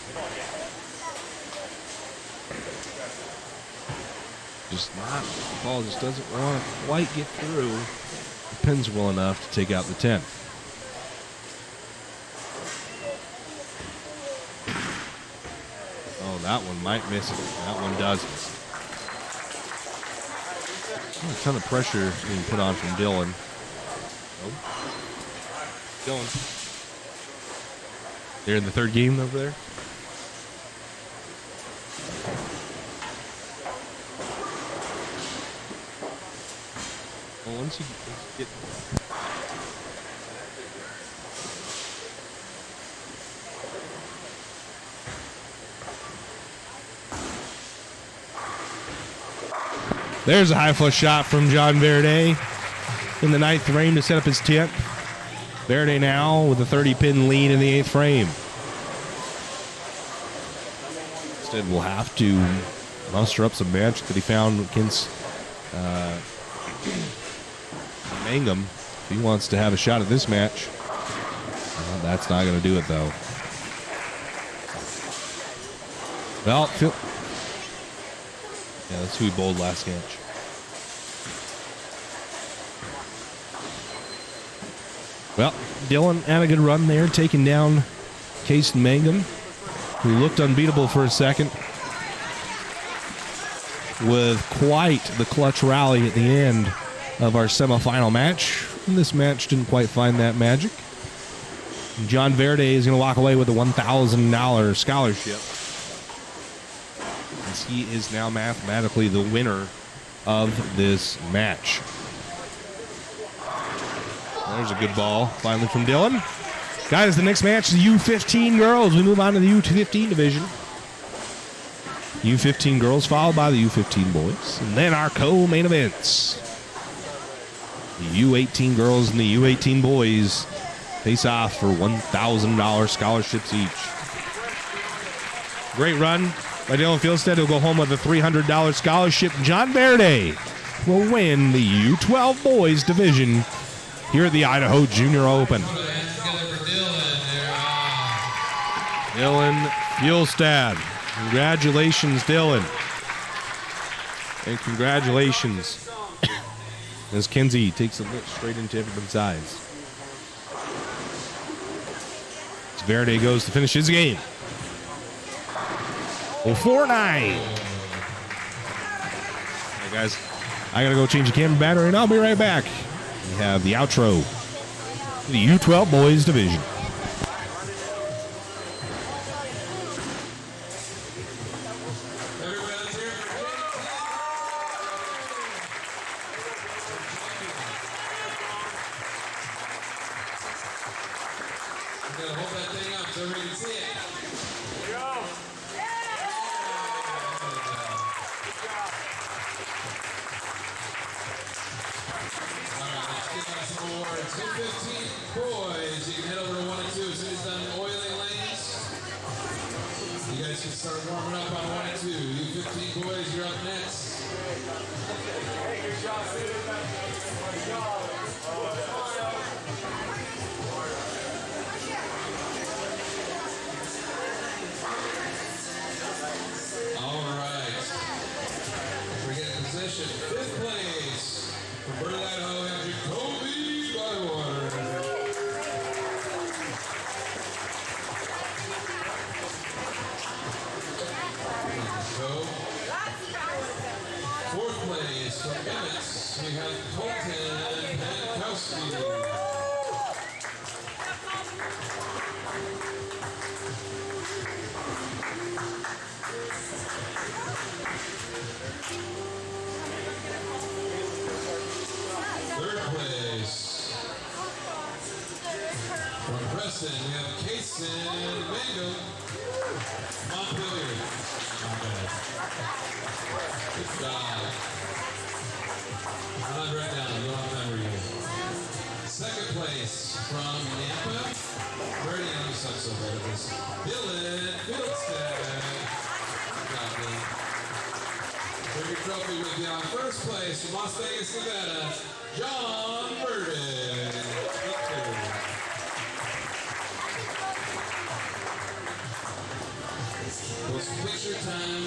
Just not. The ball just doesn't want to quite get through. The pin's well enough to take out the 10. Oh, that one might miss it. That one doesn't. A ton of pressure being put on from Dylan. Oh. Dylan. They're in the third game over there. Well, once you get... There's a high flush shot from John Verde in the 9th frame to set up his 10th. Verde now with a 30-pin lead in the 8th frame. Instead, we'll have to muster up some magic that he found against Mangum if he wants to have a shot at this match. That's not going to do it, though. Well, yeah, that's who he bowled last match. Well, Dylan had a good run there, taking down Case Mangum, who looked unbeatable for a second, with quite the clutch rally at the end of our semifinal match. And this match didn't quite find that magic. John Verde is going to walk away with a $1,000 scholarship. He is now mathematically the winner of this match. There's a good ball finally from Dylan. Guys, the next match is the U15 girls. We move on to the U15 division. U15 girls followed by the U15 boys. And then our co-main events. The U18 girls and the U18 boys face off for $1,000 scholarships each. Great run by Dylan Fjolstad. He'll go home with a $300 scholarship. John Verde will win the U12 boys division here at the Idaho Junior Open. Dylan Fjolstad. Congratulations, Dylan. And congratulations as Kenzie takes a look straight into everyone's eyes. As Verde goes to finish his game. Well, 4-9. Hey, guys. I got to go change the camera battery, and I'll be right back. We have the outro. The U12 Boys Division. Everybody, let's hear it for you gotta hold that thing up so everybody can see it. Alright, let's give out some awards. U15 boys, you can head over to 1 and 2 as soon as done oiling lanes. You guys can start warming up on 1 and 2. U15 boys, you're up next. All right. We're getting position. 5th place from Burley, Idaho, and Jacoby Bywater. So, 4th place from Emmett, we have Colton Pankowski. From Preston, we have Kason Mango. Montpelier. Not bad. Good job. I'll write down. You don't have time to read. 2nd place from Nampa. Brady, you suck so bad at this. Dylan Fieldstead. Good job, Dylan. Bring your trophy with you on 1st place from Las Vegas, Nevada. John Burden. It's picture time.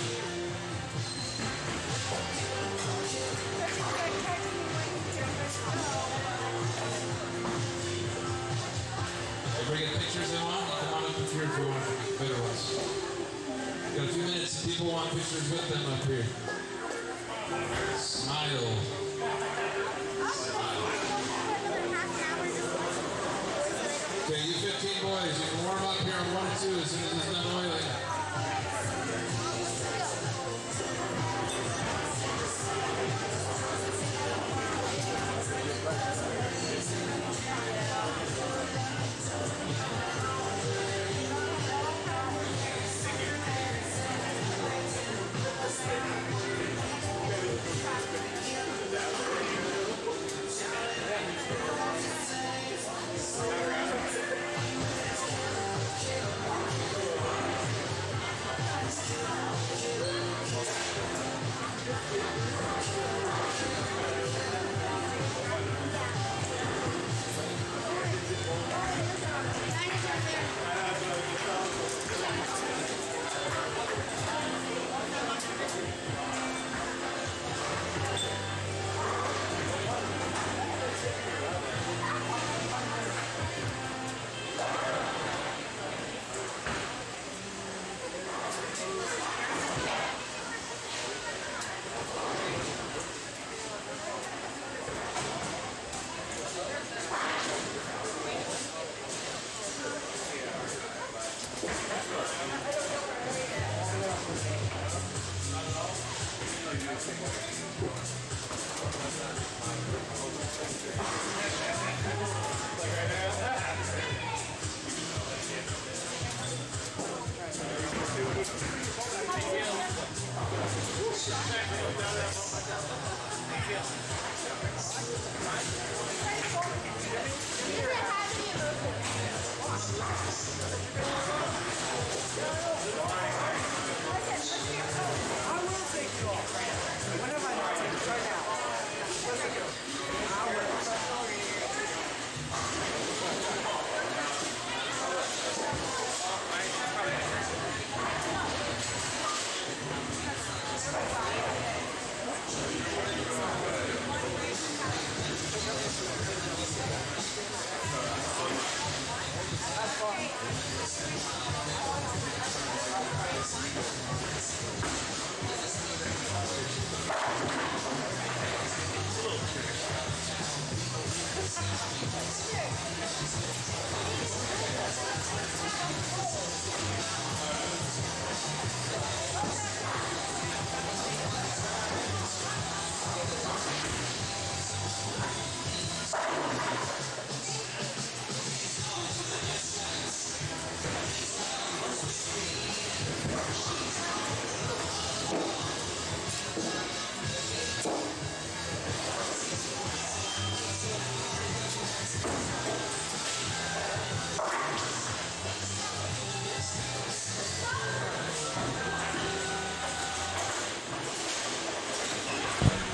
Everybody get pictures they want? Come on up here if you want better ones. Got a few minutes. People want pictures with them up here. Smile. Okay, you 15 boys, you can warm up here on 1 and 2 as soon as it's done oiling.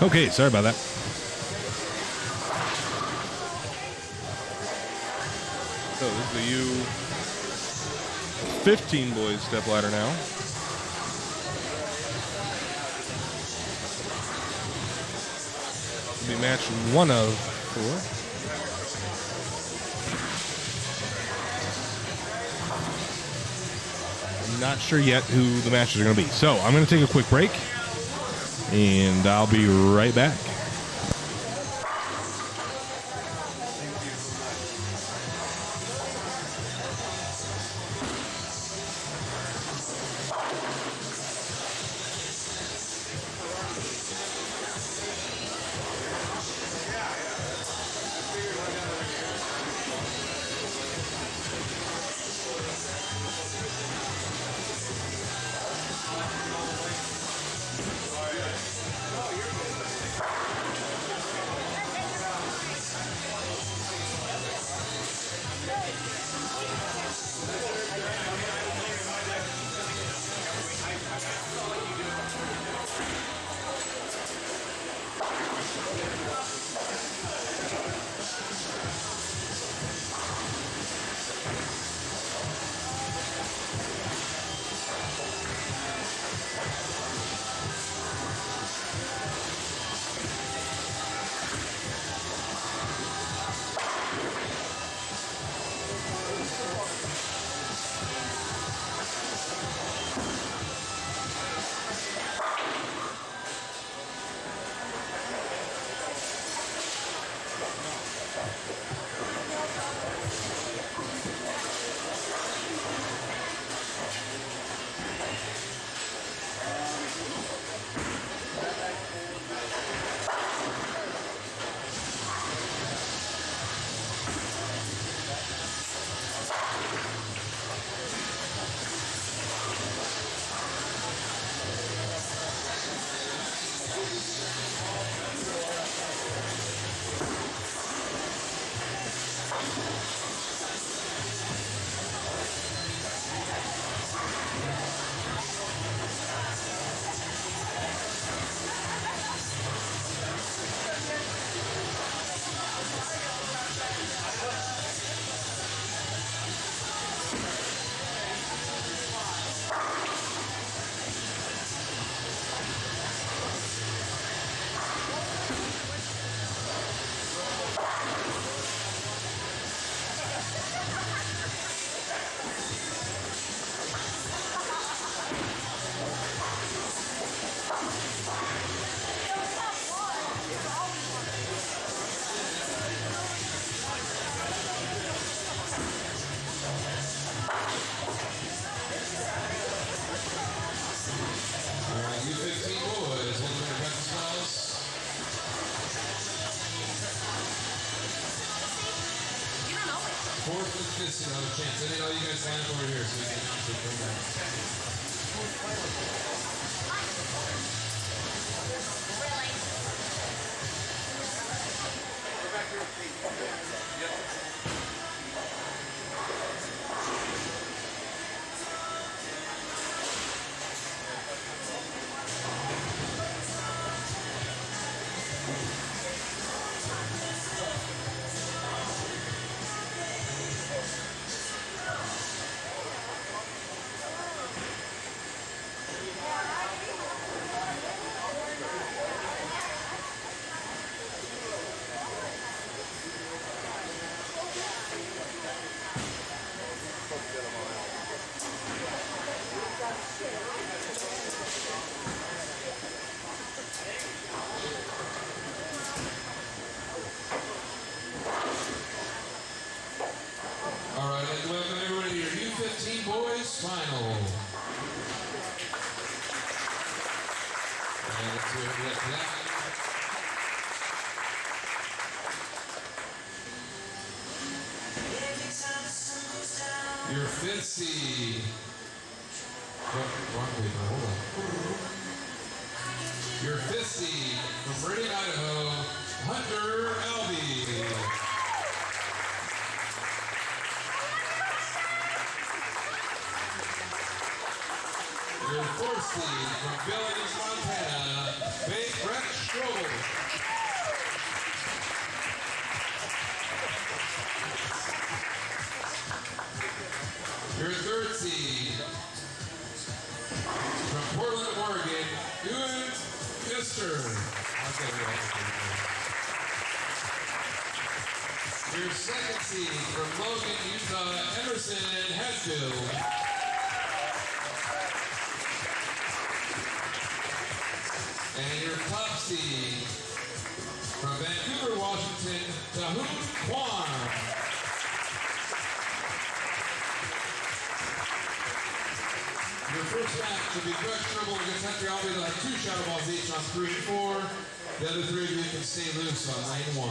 Okay, sorry about that. So this is the U15 boys step ladder now. Will be match 1 of 4. I'm not sure yet who the matches are going to be. So I'm going to take a quick break, and I'll be right back. Fourth and fifth, another chance. I didn't know you guys line up over here so we can announce it from All right, and welcome everybody to your U15 boys final. And let's do it like that. Your fifth seed. Wrong paper, hold on. Your fifth seed from Burley Idaho, Hunter Albee. Your fourth seed from Billings, Montana, Bay Brecht Strobel. Your third seed from Portland, Oregon, U15. Your second seed from Logan, Utah, Emerson Hadfield. And your top seed from Vancouver, Washington, Tahoon Kwan. Your first match will be questionable against Henry Albee. They'll have 2 shadow balls each on 3 and 4. The other 3 of you can stay loose on lane 1.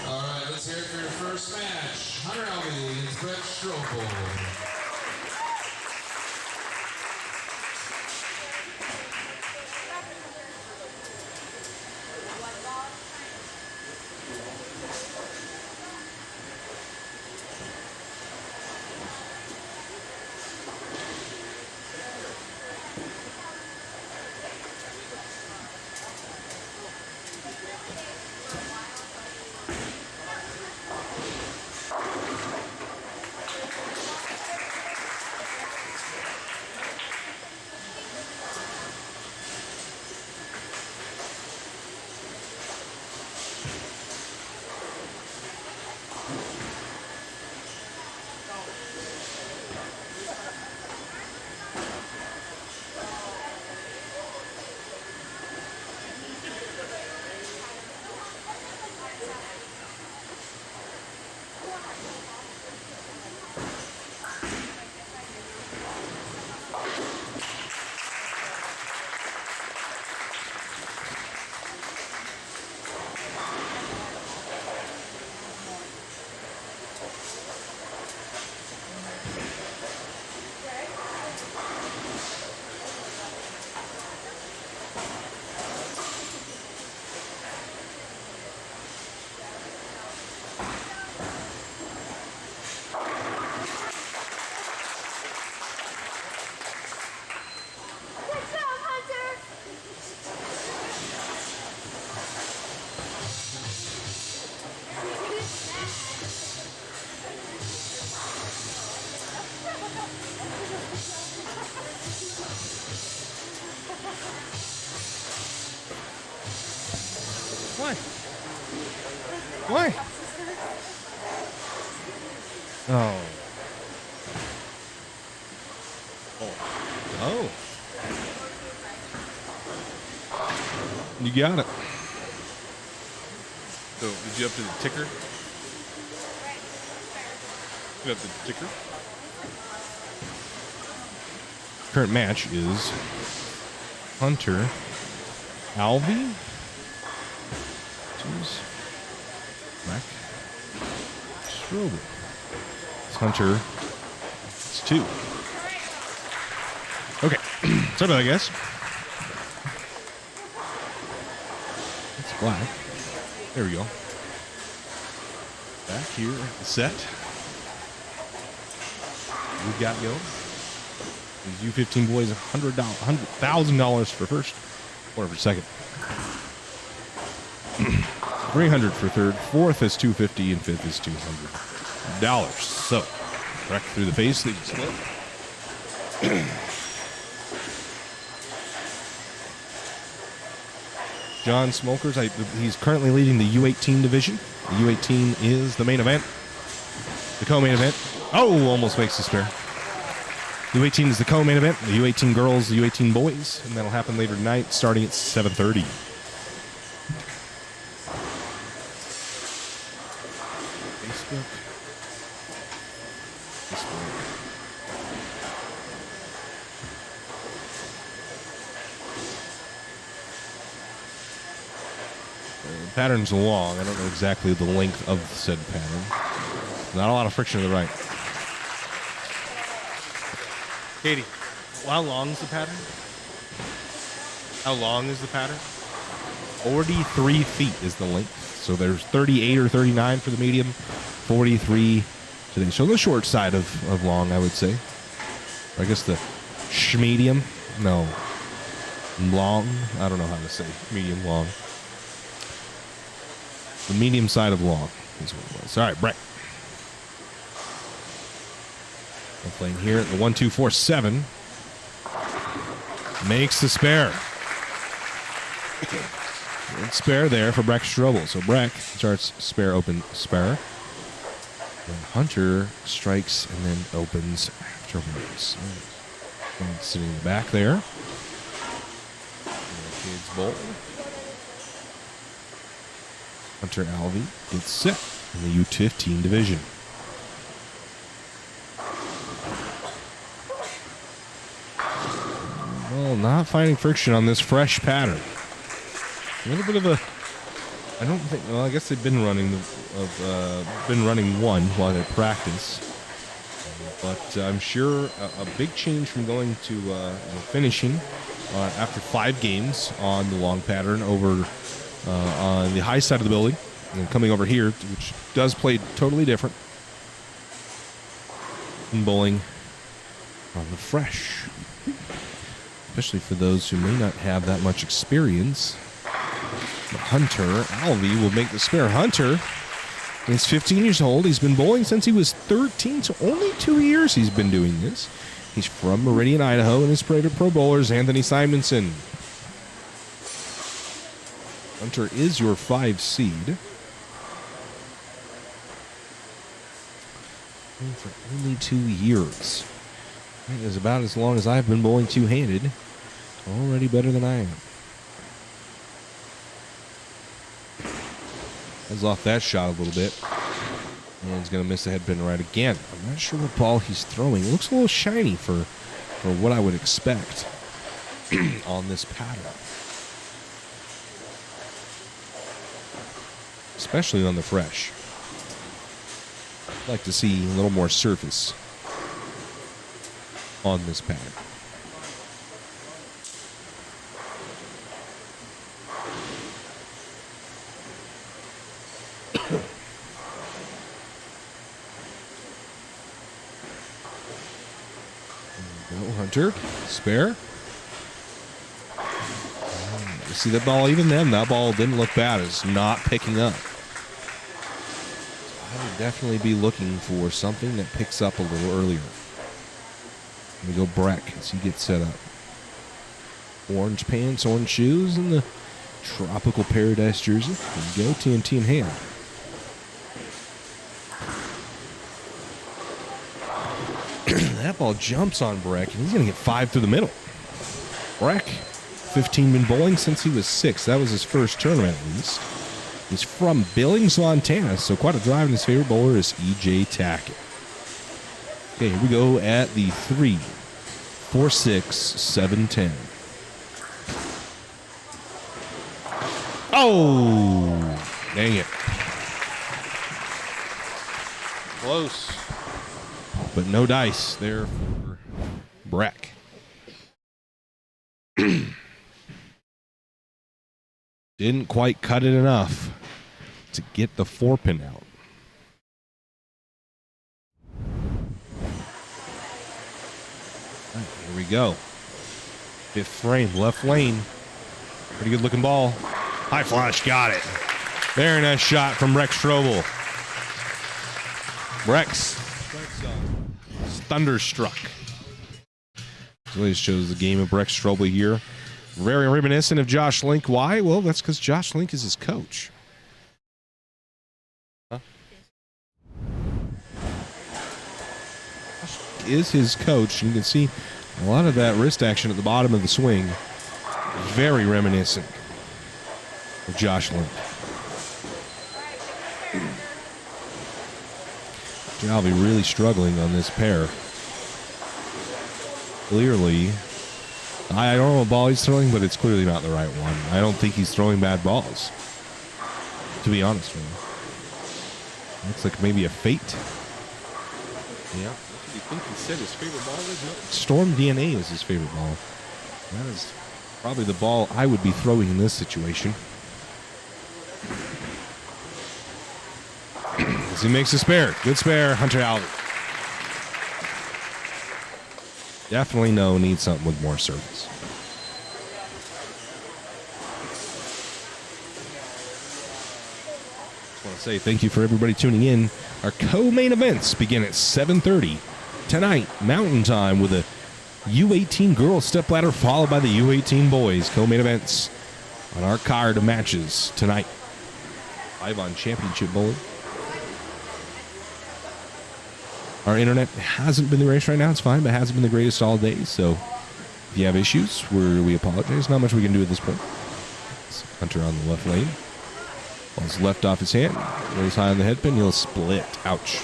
All right, let's hear it for your first match. Hunter Albee against Brett Strobel. Why? Why? Oh. Oh. You got it. So, did you up to the ticker? You up to the ticker? Current match is Hunter Alvey. Back. Strobel. It's Hunter. It's 2. Okay. Sorry about that, guys. It's black. There we go. Back here at the set. We've got going. These U15 boys, $100,000 for first, or for second. 300 for third, fourth is $250, and fifth is $200. So, wreck through the face, lead split. John Smokers, he's currently leading the U18 division. The U18 is the main event, the co-main event. Oh, almost makes the spare. U18 is the co-main event. The U18 girls, the U18 boys, and that'll happen later tonight, starting at 7:30. The pattern's long. I don't know exactly the length of said pattern. Not a lot of friction to the right. Katie, how long is the pattern? How long is the pattern? 43 feet is the length. So there's 38 or 39 for the medium, 43 today. So the short side of long, I would say. I guess the medium. No. Long. I don't know how to say medium, long. The medium side of long is what it was. All right, Brett. I'm playing here at the 1-2-4-7. Makes the spare. Good spare there for Breck Strobel. So Breck starts spare, open, spare. Then Hunter strikes and then opens afterwards. And sitting in the back there. Kids bowl. Hunter Alvey gets set in the U15 division. Well, not finding friction on this fresh pattern. A little bit of a, I don't think. Well, I guess they've been running one while they practice, but I'm sure a big change from going to finishing after 5 games on the long pattern over on the high side of the building and coming over here, which does play totally different, and bowling on the fresh. Especially for those who may not have that much experience. But Hunter Alvey will make the spare. Hunter is 15 years old. He's been bowling since he was 13, so only 2 years he's been doing this. He's from Burley, Idaho, and his favorite pro bowler is Anthony Simonson. Hunter is your 5 seed. And for only 2 years. That is about as long as I've been bowling two-handed. Already better than I am. Heads off that shot a little bit. And he's going to miss the head pin right again. I'm not sure what ball he's throwing. It looks a little shiny for what I would expect on this pattern. Especially on the fresh. I'd like to see a little more surface on this pattern. No Hunter, spare. You see that ball? Even then, that ball didn't look bad. It's not picking up. I would definitely be looking for something that picks up a little earlier. We go Breck as he gets set up. Orange pants, orange shoes, and the tropical paradise jersey. There you go, TNT in hand. That ball jumps on Breck, and he's going to get 5 through the middle. Breck, 15 been bowling since he was 6. That was his first tournament, at least. He's from Billings, Montana, so quite a drive, and his favorite bowler is E.J. Tackett. Okay, here we go at the 3, 4, 6, 7, 10. Oh, dang it. Close. But no dice there for Breck. Didn't quite cut it enough to get the 4-pin out. All right, here we go. 5th frame, left lane. Pretty good looking ball. High flash, got it. Very nice shot from Rex Strobel. Rex thunderstruck. So he shows the game of Rex Strobel here. Very reminiscent of Josh Link. Why? Well, that's because Josh Link is his coach. Huh? Is his coach. You can see a lot of that wrist action at the bottom of the swing. Very reminiscent of Josh Link. Jalvi really struggling on this pair. Clearly, I don't know what ball he's throwing, but it's clearly not the right one. I don't think he's throwing bad balls, to be honest with you. Looks like maybe a fate. Yeah. What did he think he said his favorite ball is? Storm DNA is his favorite ball. That is probably the ball I would be throwing in this situation. As he makes a spare. Good spare, Hunter Alvey. Definitely needs something with more service. Just want to say thank you for everybody tuning in. Our co-main events begin at 7:30 tonight, Mountain Time, with a U18 girls stepladder followed by the U18 boys. Co-main events on our card of matches tonight. Live on Championship Bowling. Our internet hasn't been the greatest right now. It's fine, but hasn't been the greatest all day. So if you have issues, we apologize. Not much we can do at this point. Hunter on the left lane. Ball's left off his hand. Goes high on the head pin. He'll split. Ouch.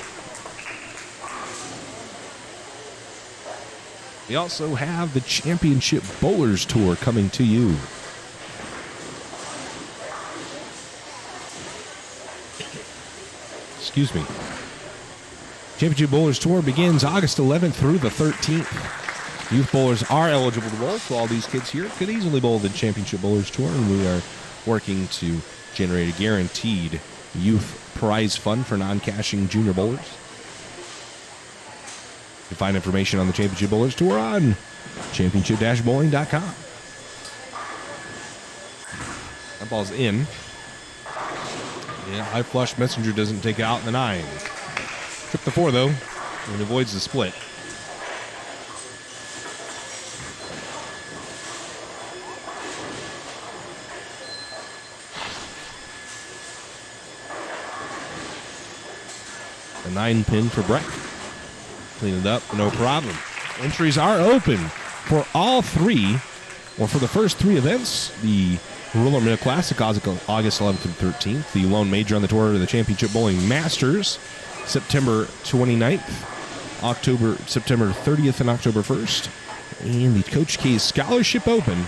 We also have the Championship Bowlers Tour coming to you. Excuse me. Championship Bowlers Tour begins August 11th through the 13th. Youth bowlers are eligible to bowl, so all these kids here could easily bowl the Championship Bowlers Tour, and we are working to generate a guaranteed youth prize fund for non-cashing junior bowlers. You can find information on the Championship Bowlers Tour on championship-bowling.com. That ball's in. Yeah, high flush messenger doesn't take out the 9. Trip the 4, though, and avoids the split. A 9-pin for Breck. Clean it up, no problem. Entries are open for all three, or for the first three events. The Rural Middle Classic, August 11th and 13th. The Lone Major on the Tour of the Championship Bowling Masters, September 29th, September 30th and October 1st. And the Coach K's Scholarship Open,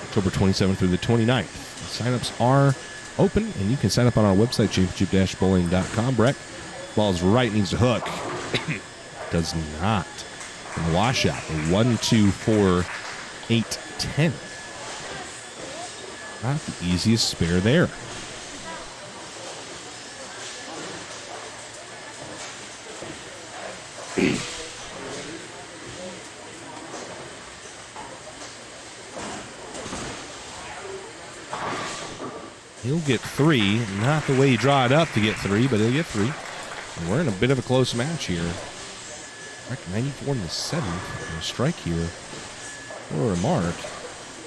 October 27th through the 29th. Signups are open, and you can sign up on our website, championship-bowling.com. Breck, ball's right, needs to hook. Does not. And the washout, a 1, 2, 4, 8, 10. Not the easiest spare there. He'll get 3. Not the way you draw it up to get 3, but he'll get 3. And we're in a bit of a close match here. 94 in the 7th. And a strike here for a mark.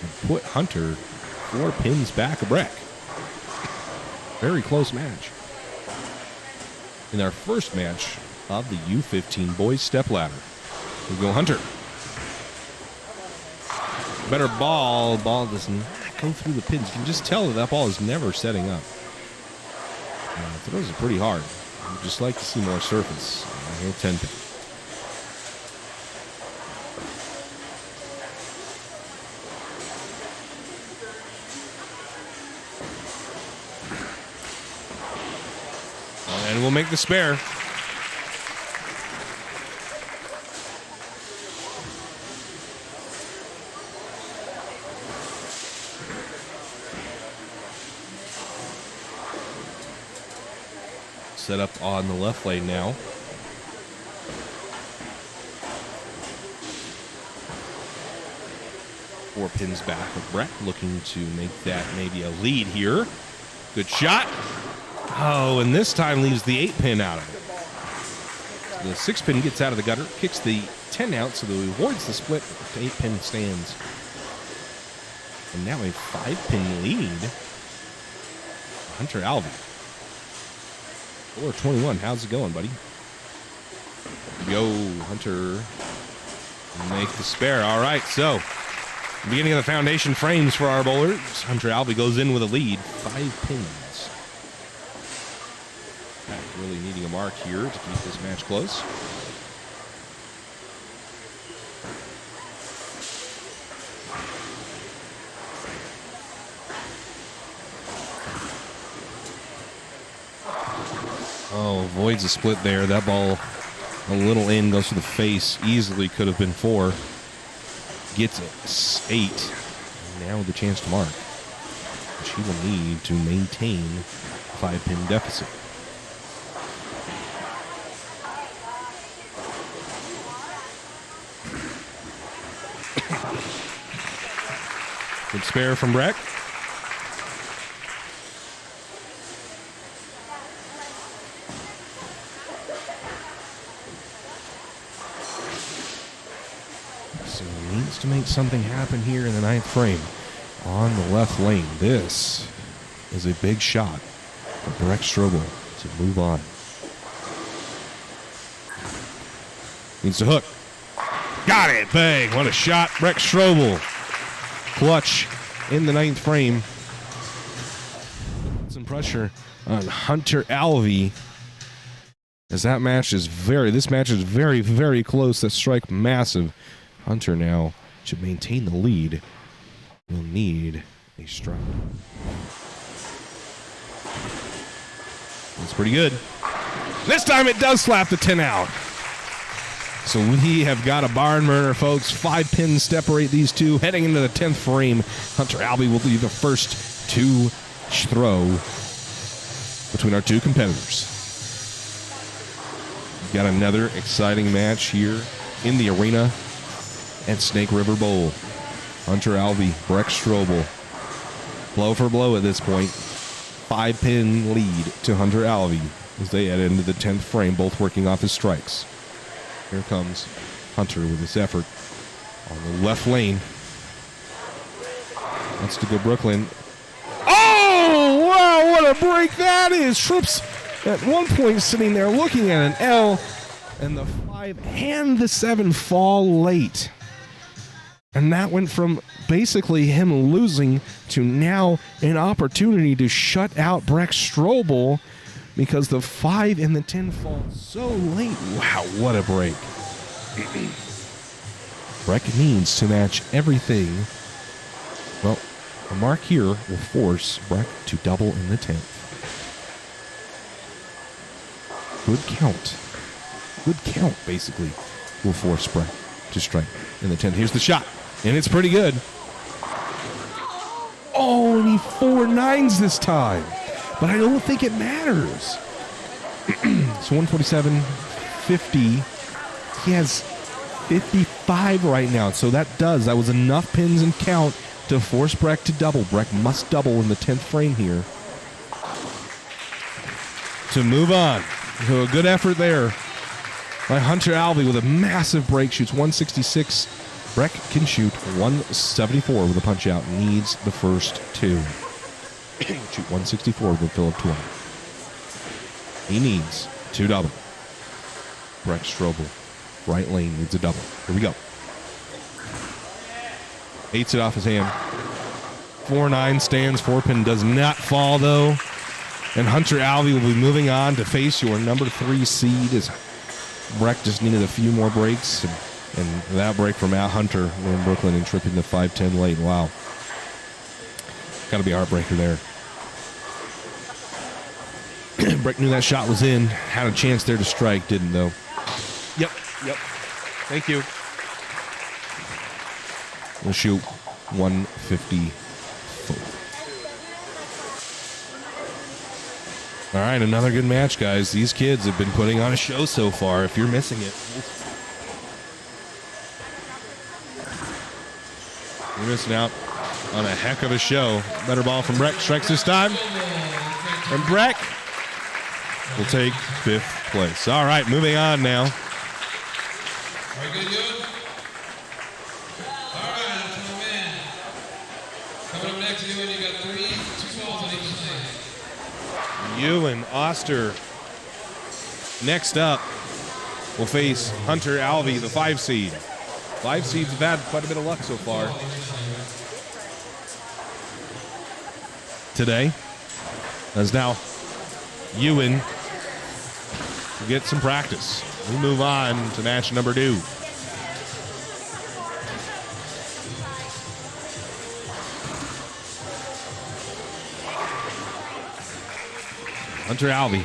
And put Hunter 4 pins back a Breck. Very close match. In our first match of the U15 boys step ladder. We go Hunter. Better ball. Ball does not go through the pins. You can just tell that ball is never setting up. Throws it pretty hard. I'd just like to see more surface. Here, 10 pin. And we'll make the spare. Set up on the left lane now. Four pins back with Breck, looking to make that maybe a lead here. Good shot. Oh, and this time leaves the 8 pin out of it. So the 6 pin gets out of the gutter, kicks the 10 out, so that he avoids the split. The 8 pin stands. And now a 5 pin lead. Hunter Alvey. 421. How's it going, buddy? Go, Hunter. Make the spare. All right, so beginning of the foundation frames for our bowlers. Hunter Alvey goes in with a lead. 5 pins. Really needing a mark here to keep this match close. Oh, avoids a split there. That ball a little in, goes to the face. Easily could have been 4. Gets it. 8. And now with the chance to mark, which he will need to maintain 5-pin deficit. Good spare from Breck. So he needs to make something happen here in the 9th frame on the left lane. This is a big shot for Breck Strobel to move on. Needs to hook. Got it. Bang. What a shot. Breck Strobel. Clutch in the 9th frame. Some pressure on Hunter Alvey. As this match is very, very close. That strike massive. Hunter now should maintain the lead. Will need a strike. That's pretty good. This time it does slap the 10 out. So we have got a barn burner, folks. 5 pins separate these two. Heading into the 10th frame, Hunter Alvey will be the first to throw between our two competitors. We've got another exciting match here in the arena at Snake River Bowl. Hunter Alvey, Breck Strobel. Blow for blow at this point. 5-pin lead to Hunter Alvey as they head into the 10th frame, both working off his strikes. Here comes Hunter with his effort on the left lane. Wants to go Brooklyn. Oh, wow, what a break that is. Trips at one point sitting there looking at an L, and the 5 and the 7 fall late. And that went from basically him losing to now an opportunity to shut out Breck Strobel because the 5 and the 10 fall so late. Wow, what a break. Breck needs to match everything. Well, a mark here will force Breck to double in the 10th. Good count, basically, will force Breck to strike in the 10th. Here's the shot, and it's pretty good. Oh, and he 4-9s this time. But I don't think it matters. So 147.50. He has 55 right now. So that was enough pins and count to force Breck to double. Breck must double in the 10th frame here to move on. So a good effort there by Hunter Alvey with a massive break. Shoots 166. Breck can shoot 174 with a punch out. Needs the first two. Shoot 164 with a fill of 20. He needs two double. Breck Strobel, right lane, needs a double. Here we go. 8s it off his hand. 4-9 stands. 4-pin does not fall, though. And Hunter Alvey will be moving on to face your number 3 seed as Breck just needed a few more breaks. And that break from Al Hunter in Brooklyn and tripping the 5-10 late. Wow. Got to be a heartbreaker there. Breck knew that shot was in. Had a chance there to strike. Didn't, though. Yep. Thank you. We'll shoot 154. All right, another good match, guys. These kids have been putting on a show so far. If you're missing it, you're missing out on a heck of a show. Better ball from Breck. Strikes this time. And Breck will take 5th place. All right, moving on now. Are you good? All right, come in. Coming up next to you, and you got 2 balls on each side. You and Oster. Next up, will face Hunter Alvey, the 5 seed. 5 seeds have had quite a bit of luck so far today. As now Ewan will get some practice. We move on to match number 2. Hunter Alvey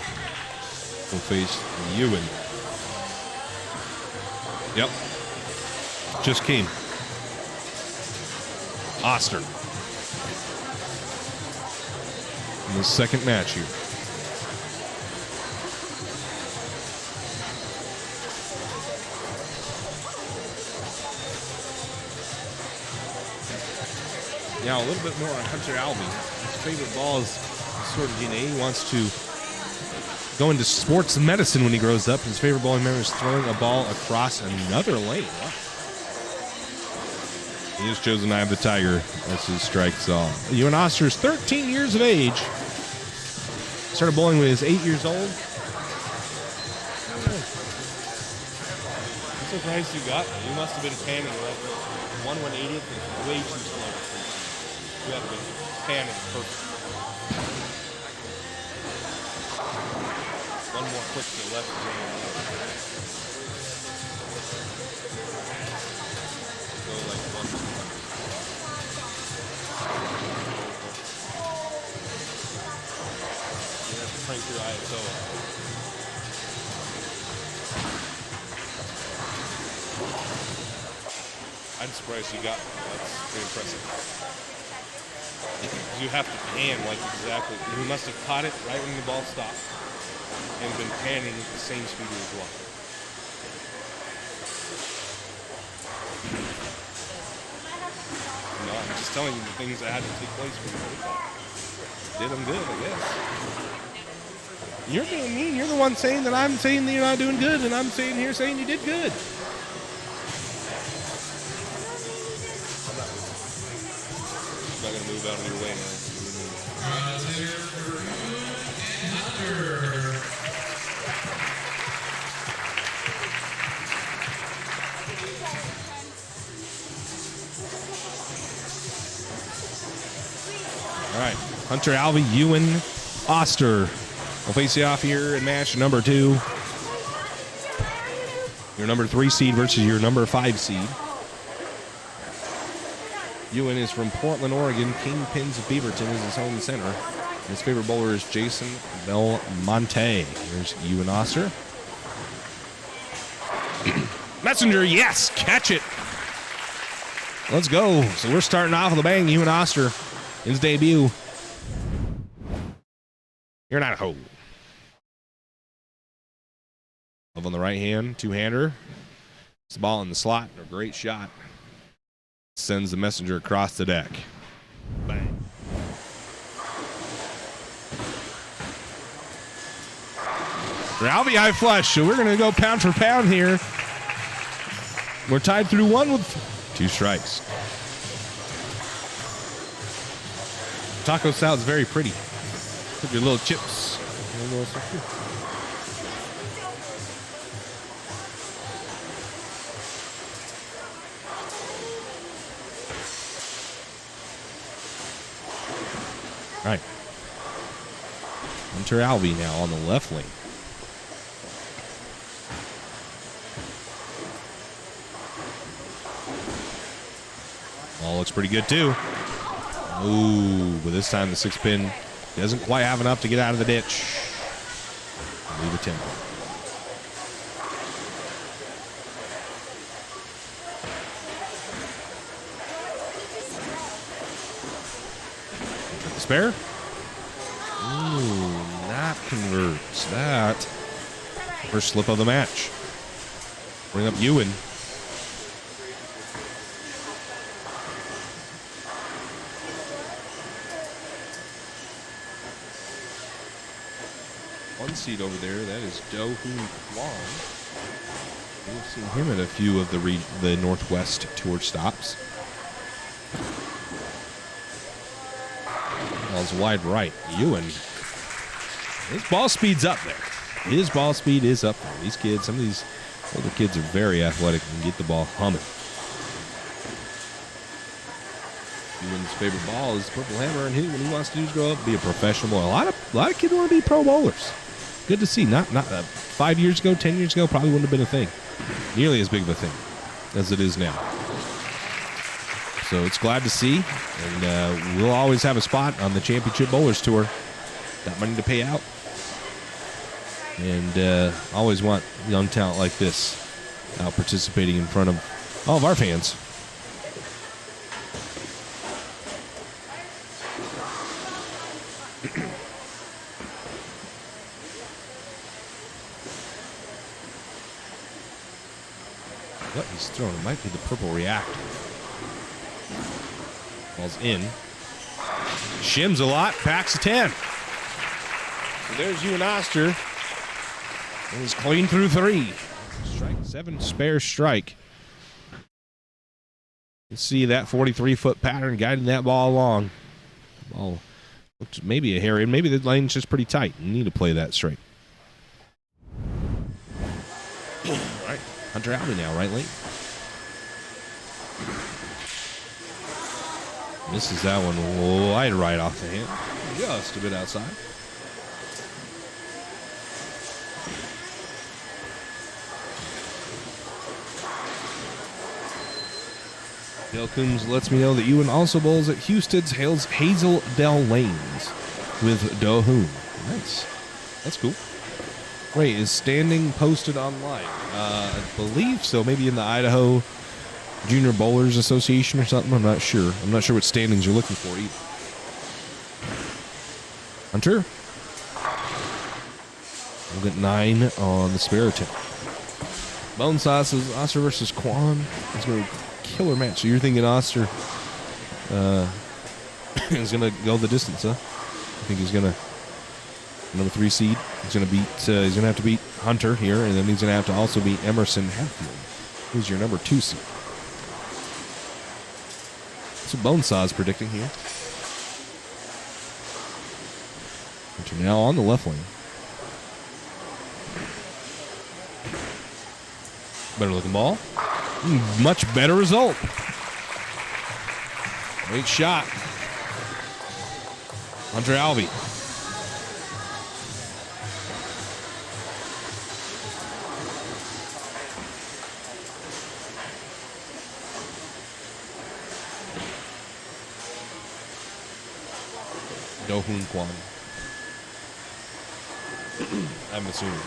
will face Ewan. Yep. Just came. Oster. In the second match here. Now a little bit more on Hunter Alvey. His favorite ball is sort of DNA. He wants to go into sports medicine when he grows up. His favorite bowling maneuver is throwing a ball across another lane. Wow. He has chosen Eye of the Tiger as his strike song. Ewan Oster is 13 years of age. Started bowling when he was 8 years old. I'm surprised you got me. You must have been panning like 1/180th and way too slow. You have been panning perfect. One more click to the left. Go like 1. You have to crank your ISO up. I'm surprised you got me. That's pretty impressive. You have to pan like exactly. You must have caught it right when the ball stopped and been panning at the same speed as well. No, I'm just telling you the things that had to take place for you. Did them good, I guess. You're being mean. You're the one saying that I'm saying that you're not doing good, and I'm saying here saying you did good. I'm not going to move out of your way now. All right, let's hear it for you and Hunter. Hunter Alvey, Ewan, Oster will face you off here in match number 2. Your number 3 seed versus your number 5 seed. Ewan is from Portland, Oregon. Kingpins of Beaverton is his home center. And his favorite bowler is Jason Belmonte. Here's Ewan Oster. Messenger, yes, catch it. Let's go. So we're starting off with a bang. Ewan Oster, his debut. You're not ho. Love on the right hand, two-hander. It's the ball in the slot. A great shot. Sends the messenger across the deck. Bang. Alvey high flush, so we're going to go pound for pound here. We're tied through 1 with 2 strikes. Taco salad's very pretty. Put your little chips. All right. Hunter Alvey now on the left lane. Ball looks pretty good too. Ooh, but this time the 6-pin doesn't quite have enough to get out of the ditch. Leave a tempo. Spare. Ooh, not converts. That first slip of the match. Bring up Ewan. One seat over there. That is Do-Hoon Kwon. We've seen him at a few of the Northwest Tour stops. Ball's wide right. Ewan. His ball speed's up there. His ball speed is up there. These kids, some of these older kids are very athletic and get the ball humming. Ewan's favorite ball is Purple Hammer, and when he wants to do is grow up and be a professional. A lot of kids want to be pro bowlers. Good to see. Not 5 years ago, 10 years ago, probably wouldn't have been a thing. Nearly as big of a thing as it is now. So it's glad to see, and we'll always have a spot on the Championship Bowlers Tour. Got money to pay out, and always want young talent like this out participating in front of all of our fans. What he's throwing, it might be the purple reactor. Ball's in. Shims a lot, packs a 10. So there's Ewan Oster. And he's clean through 3. Strike 7, spare strike. You see that 43-foot pattern guiding that ball along. Ball looks maybe a hair in. Maybe the lane's just pretty tight. You need to play that straight. All right, Hunter Alvey now, right lane. Misses that one wide right off the hand. Just a bit outside. Dale Coombs lets me know that Ewan also bowls at Houston's Hazel Dell Lanes with Do-Hoon. Nice. That's cool. Wait, is standing posted online? I believe so. Maybe in the Idaho Junior Bowlers Association or something. I'm not sure. I'm not sure what standings you're looking for either. Hunter. We'll get 9 on the spare attempt. Bone Sauce is Oster versus Kwon. It's going to be a killer match. So you're thinking Oster is going to go the distance, huh? I think he's going to number 3 seed. He's going to beat. He's going to have to beat Hunter here, and then he's going to have to also beat Emerson Hatfield, who's your number 2 seed. That's what Bonesaw's predicting here. Hunter now on the left lane. Better looking ball. Much better result. Great shot. Hunter Alvey. Do-Hoon Kwan. I'm assuming.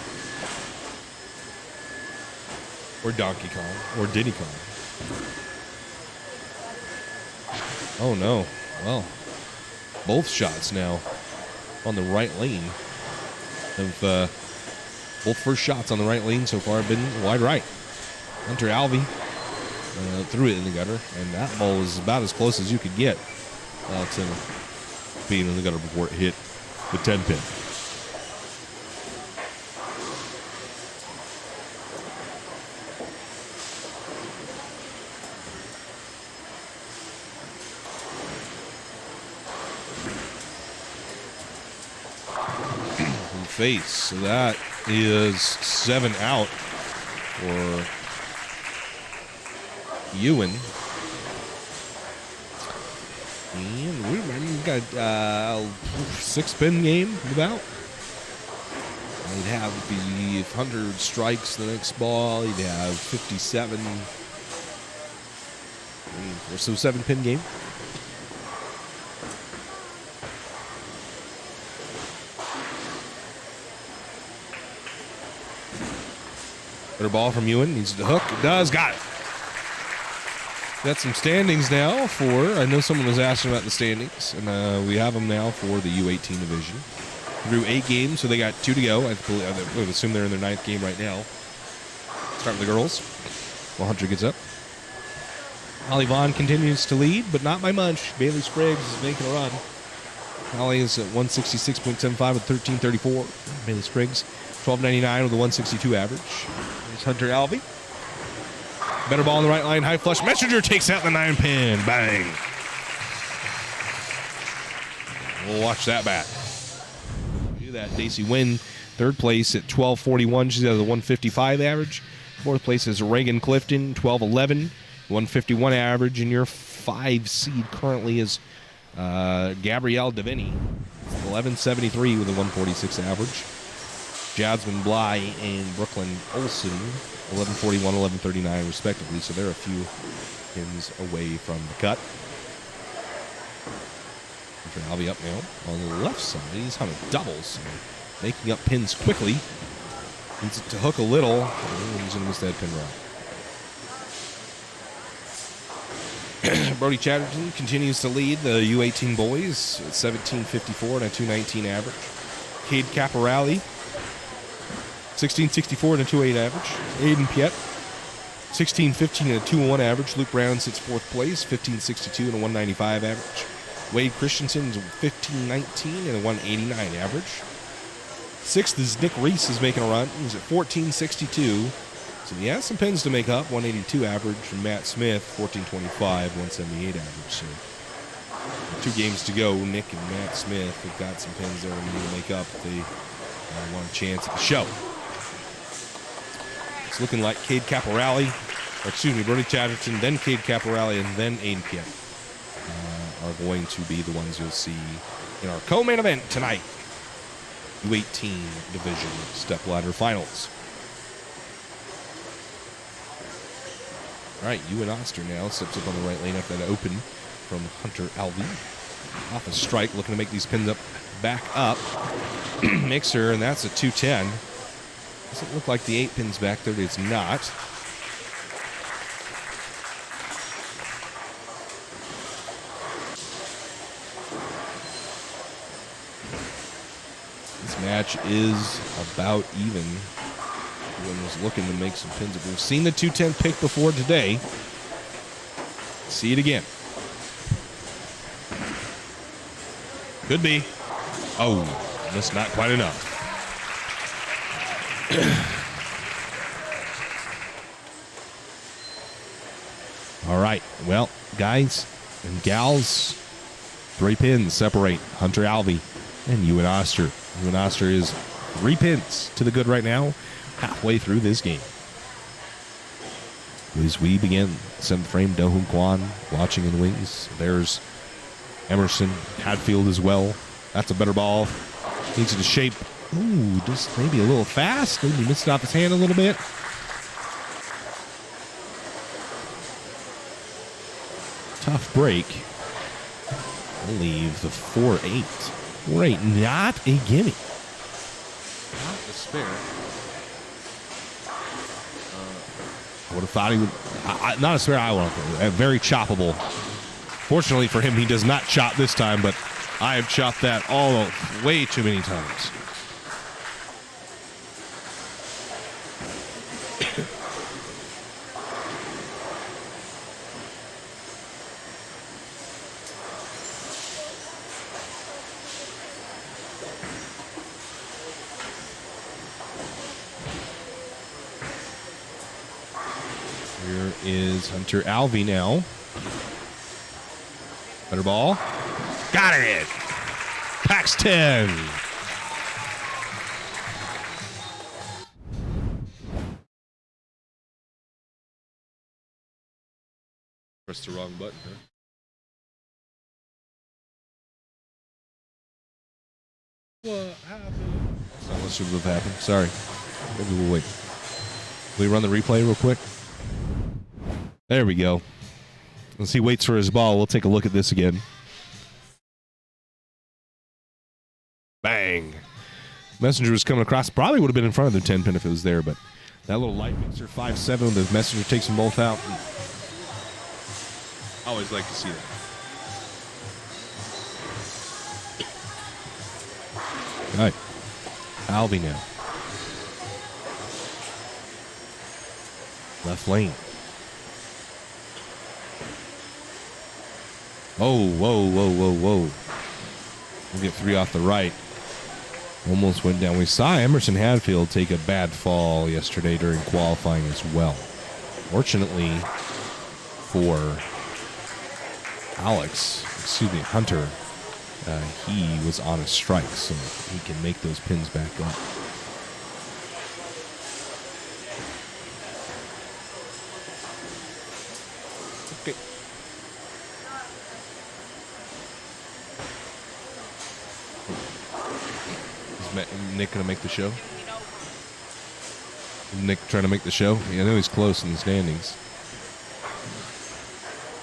Or Donkey Kong. Or Diddy Kong. Oh no. Well, both shots now on the right lane have both first shots on the right lane so far have been wide right. Hunter Alvey threw it in the gutter, and that ball was about as close as you could get to being in the gutter before it hit the 10 pin. Face. So that is 7 out for Ewan. And we've got a 6-pin game about. He'd have the 100 strikes the next ball. He'd have 57. Or so 7-pin game. Better ball from Ewan. Needs to hook. It does. Got it. Got some standings now for, I know someone was asking about the standings, and we have them now for the U18 division. Through 8 games, so they got 2 to go. I would assume they're in their 9th game right now. Start with the girls. While Hunter gets up. Holly Vaughn continues to lead, but not by much. Bailey Spriggs is making a run. Holly is at 166.75 with 13.34. Bailey Spriggs, 12.99 with a 162 average. There's Hunter Alvey. Better ball on the right line. High flush. Messenger takes out the 9-pin. Bang. We'll watch that bat. Do that. Daisy Wynn, 3rd place at 12.41. She's got a 155 average. 4th place is Reagan Clifton, 12.11. 151 average. And your 5 seed currently is Gabrielle Davini, 11.73 with a 146 average. Jasmine Bly and Brooklyn Olson, 11.41, 11.39 respectively. So they're a few pins away from the cut. I'll be up now on the left side. He's on a double, so making up pins quickly. Needs it to hook a little. And he's going to miss that pin run. Brody Chatterton continues to lead the U18 boys at 17.54 and a 2.19 average. Cade Caporelli, 16.64 and a 2.8 average. Aiden Piet, 16.15 and a 2.01 average. Luke Brown sits 4th place, 15.62 and a 195 average. Wade Christensen is 15.19 and a 189 average. 6th is Nick Reese is making a run. He's at 14.62. So he has some pins to make up. 182 average from Matt Smith, 14.25, 178 average. So 2 games to go. Nick and Matt Smith have got some pins there they need to make up if they want a chance at the show. It's looking like Cade Caporelli, or excuse me, Brody Chatterton, then Cade Caporelli, and then Aiden Piet are going to be the ones you'll see in our co-main event tonight. U18 Division Stepladder Finals. All right, Ewan Oster now steps up on the right lane after that open from Hunter Alvey. Off a strike, looking to make these pins up, back up. Mixer, and that's a 210. Doesn't look like the 8 pins back there. It's not. This match is about even. Everyone was looking to make some pins. We've seen the 210 pick before today. See it again. Could be. Oh, that's not quite enough. All right. Well, guys and gals, 3 pins separate Hunter Alvey and Ewan Oster. Ewan Oster is 3 pins to the good right now, halfway through this game. As we begin, 7th frame, Do-Hoon Kwan watching in the wings. There's Emerson Hadfield as well. That's a better ball. Needs it to shape. Ooh, just maybe a little fast. Maybe missed it off his hand a little bit. Tough break. I'll leave the 4-8. 4-8, not a gimme. Not a spare. I would have thought he would. Not a spare, I want to. Very choppable. Fortunately for him, he does not chop this time, but I have chopped that all way too many times. Here is Hunter Alvey now. Better ball. Got it. Paxton. Pressed the wrong button, huh? What happened? That's not what should have happened. Sorry. Maybe we'll wait. Will we run the replay real quick? There we go. As he waits for his ball, we'll take a look at this again. Bang. Messenger was coming across. Probably would have been in front of the 10 pin if it was there, but that little light mixer 5-7, the Messenger takes them both out. I always like to see that. All right. Alvey now. Left lane. Oh, whoa, whoa, whoa, whoa. We'll get 3 off the right. Almost went down. We saw Emerson Hadfield take a bad fall yesterday during qualifying as well. Fortunately for Hunter, he was on a strike, so he can make those pins back up. Okay. Is Nick going to make the show? Is Nick trying to make the show? Yeah, I know he's close in the standings.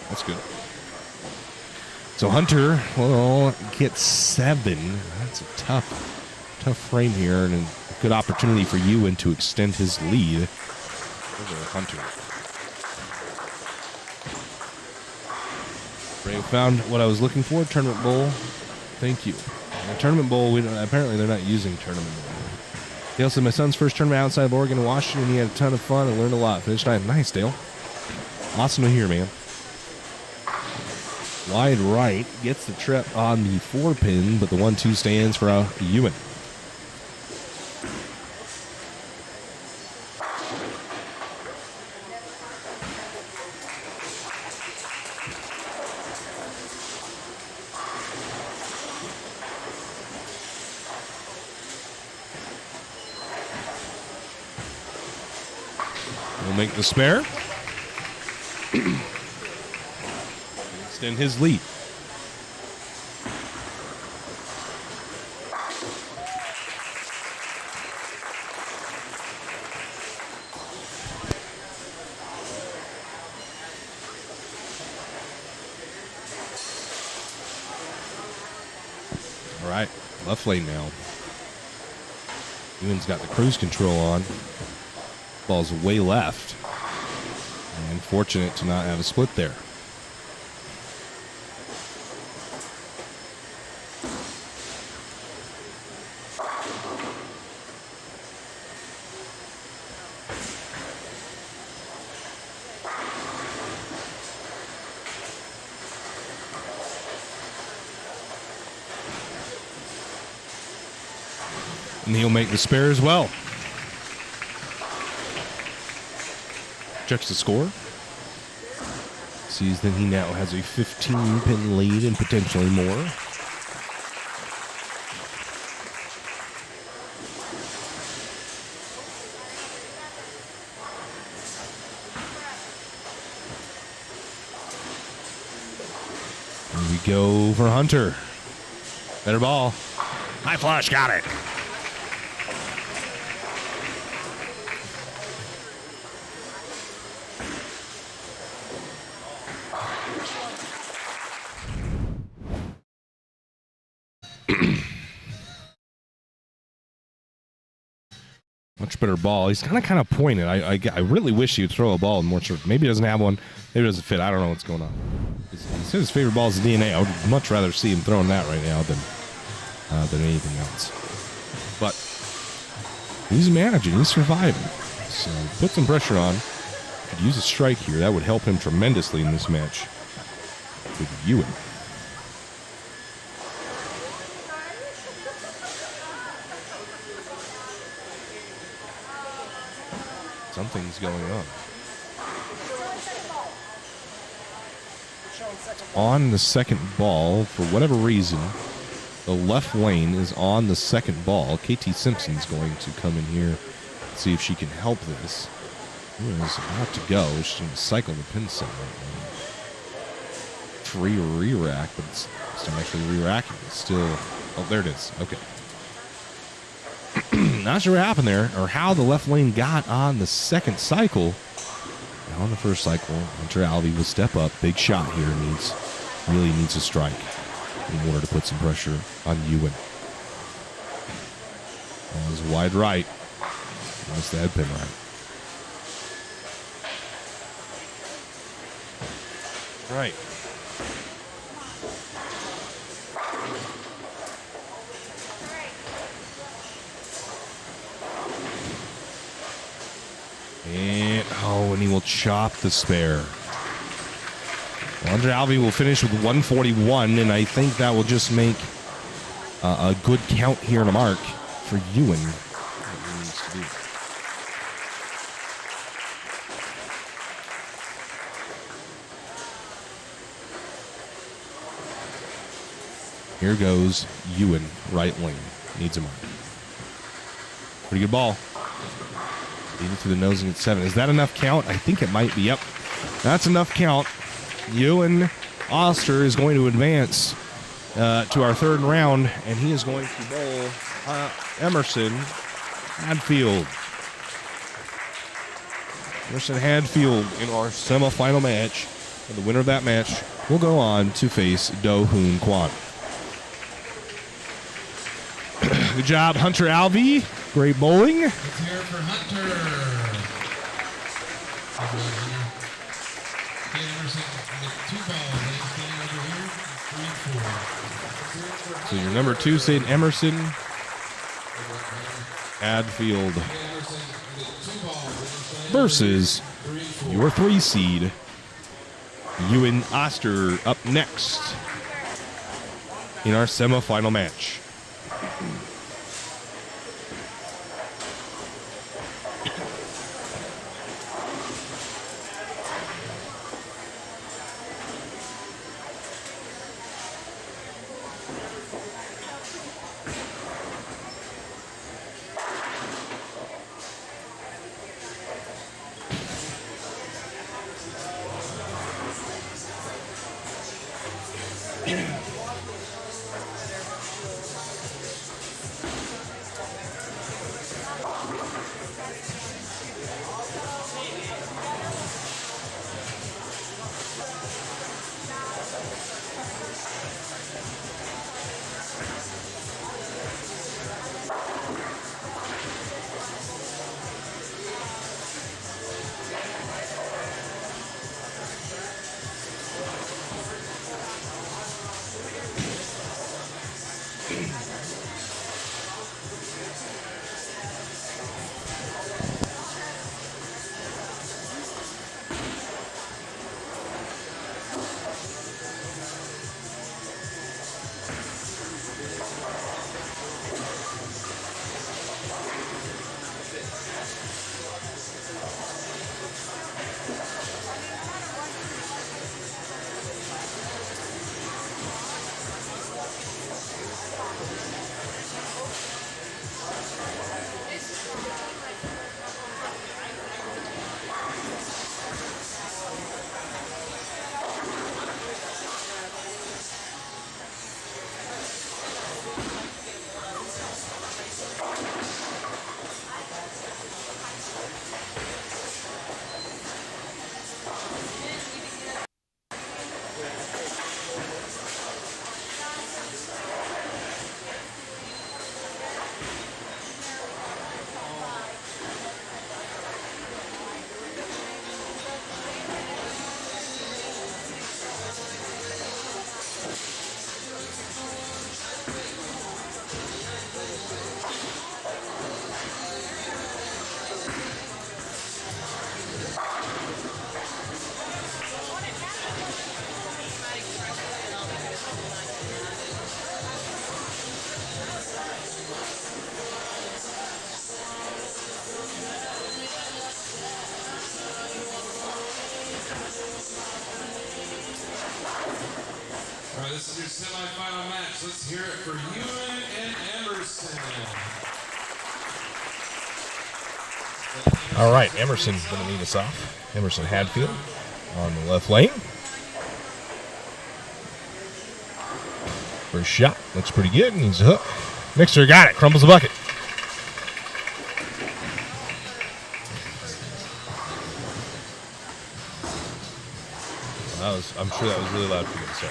That's good. So Hunter, well, gets 7. That's a tough frame here, and a good opportunity for Ewan to extend his lead over Hunter. Ray found what I was looking for, Tournament Bowl. Thank you. And Tournament Bowl, apparently they're not using Tournament Bowl. Dale said, my son's first tournament outside of Oregon and Washington, he had a ton of fun and learned a lot. Finished ninth. Nice, Dale. Awesome to hear, man. Wide right, gets the trip on the 4 pin, but the 1-2 stands for Ewan. We'll make the spare. Extend his lead. All right, left lane now. Ewan's got the cruise control on. Ball's way left. And fortunate to not have a split there. And he'll make the spare as well. Checks the score. Sees that he now has a 15-pin lead and potentially more. Here we go for Hunter. Better ball. High flush. Got it. Much better ball. He's kind of pointed. I really wish he would throw a ball more. Maybe he doesn't have one. Maybe it doesn't fit. I don't know what's going on. He said his favorite ball is the DNA. I would much rather see him throwing that right now than anything else. But he's managing. He's surviving. So put some pressure on. Could use a strike here. That would help him tremendously in this match with Ewan. Something's going on. On the second ball, for whatever reason, the left lane is on the second ball. KT Simpson's going to come in here and see if she can help this. Is about to go. She's going to cycle the pin set right now. Free re-rack, but it's not actually re-racking. It's still... Oh, there it is. Okay. Not sure what happened there, or how the left lane got on the second cycle. On the first cycle, Hunter Alvey will step up. Big shot here. Really needs a strike in order to put some pressure on Ewan. That was wide right. Missed the head pin right. Right. And he will chop the spare. Andre Alvey will finish with 141, and I think that will just make a good count here in a mark for Ewan. What he needs to do. Here goes Ewan, right lane. Needs a mark. Pretty good ball. Lead it to the nosing at 7. Is that enough count? I think it might be. Yep. That's enough count. Ewan Oster is going to advance to our third round, and he is going to bowl Emerson Hadfield. Emerson Hadfield in our semifinal match. And the winner of that match will go on to face Do Hoon Kwan. Good job, Hunter Alvey. Great bowling. Let's hear it for Hunter. Emerson with 2 balls. 3-4. So your number 2, St. Emerson Hadfield versus your 3 seed, Ewan Oster, up next in our semifinal match. semifinal match. Let's hear it for Ewan and Emerson. All right, Emerson's going to lead us off. Emerson Hadfield on the left lane. First shot, looks pretty good, and he's a hook. Mixer got it, crumbles the bucket. I'm sure that was really loud for you to say.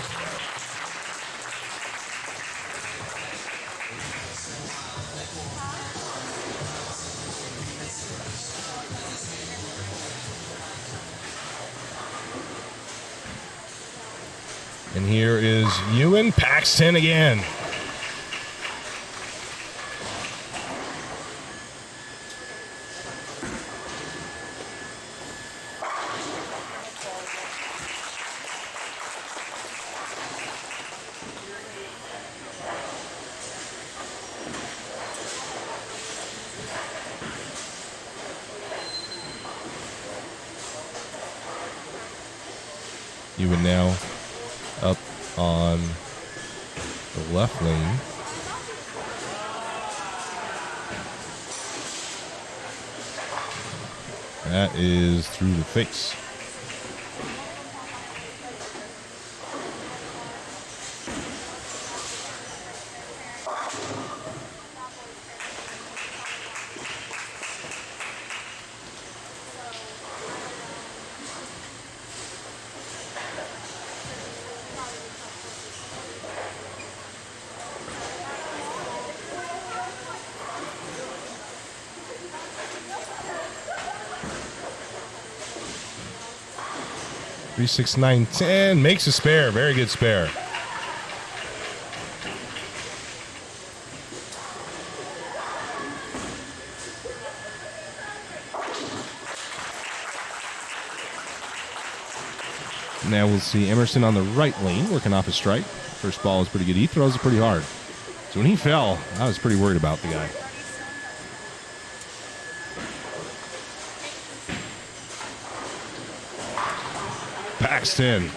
And here is Ewan Paxton again. Ewan now up on the left lane. That is through the face. Three, 6, 9, 10 makes a spare. Very good spare. Now we'll see Emerson on the right lane working off a strike. First ball is pretty good. He throws it pretty hard. So when he fell, I was pretty worried about the guy. Paxton.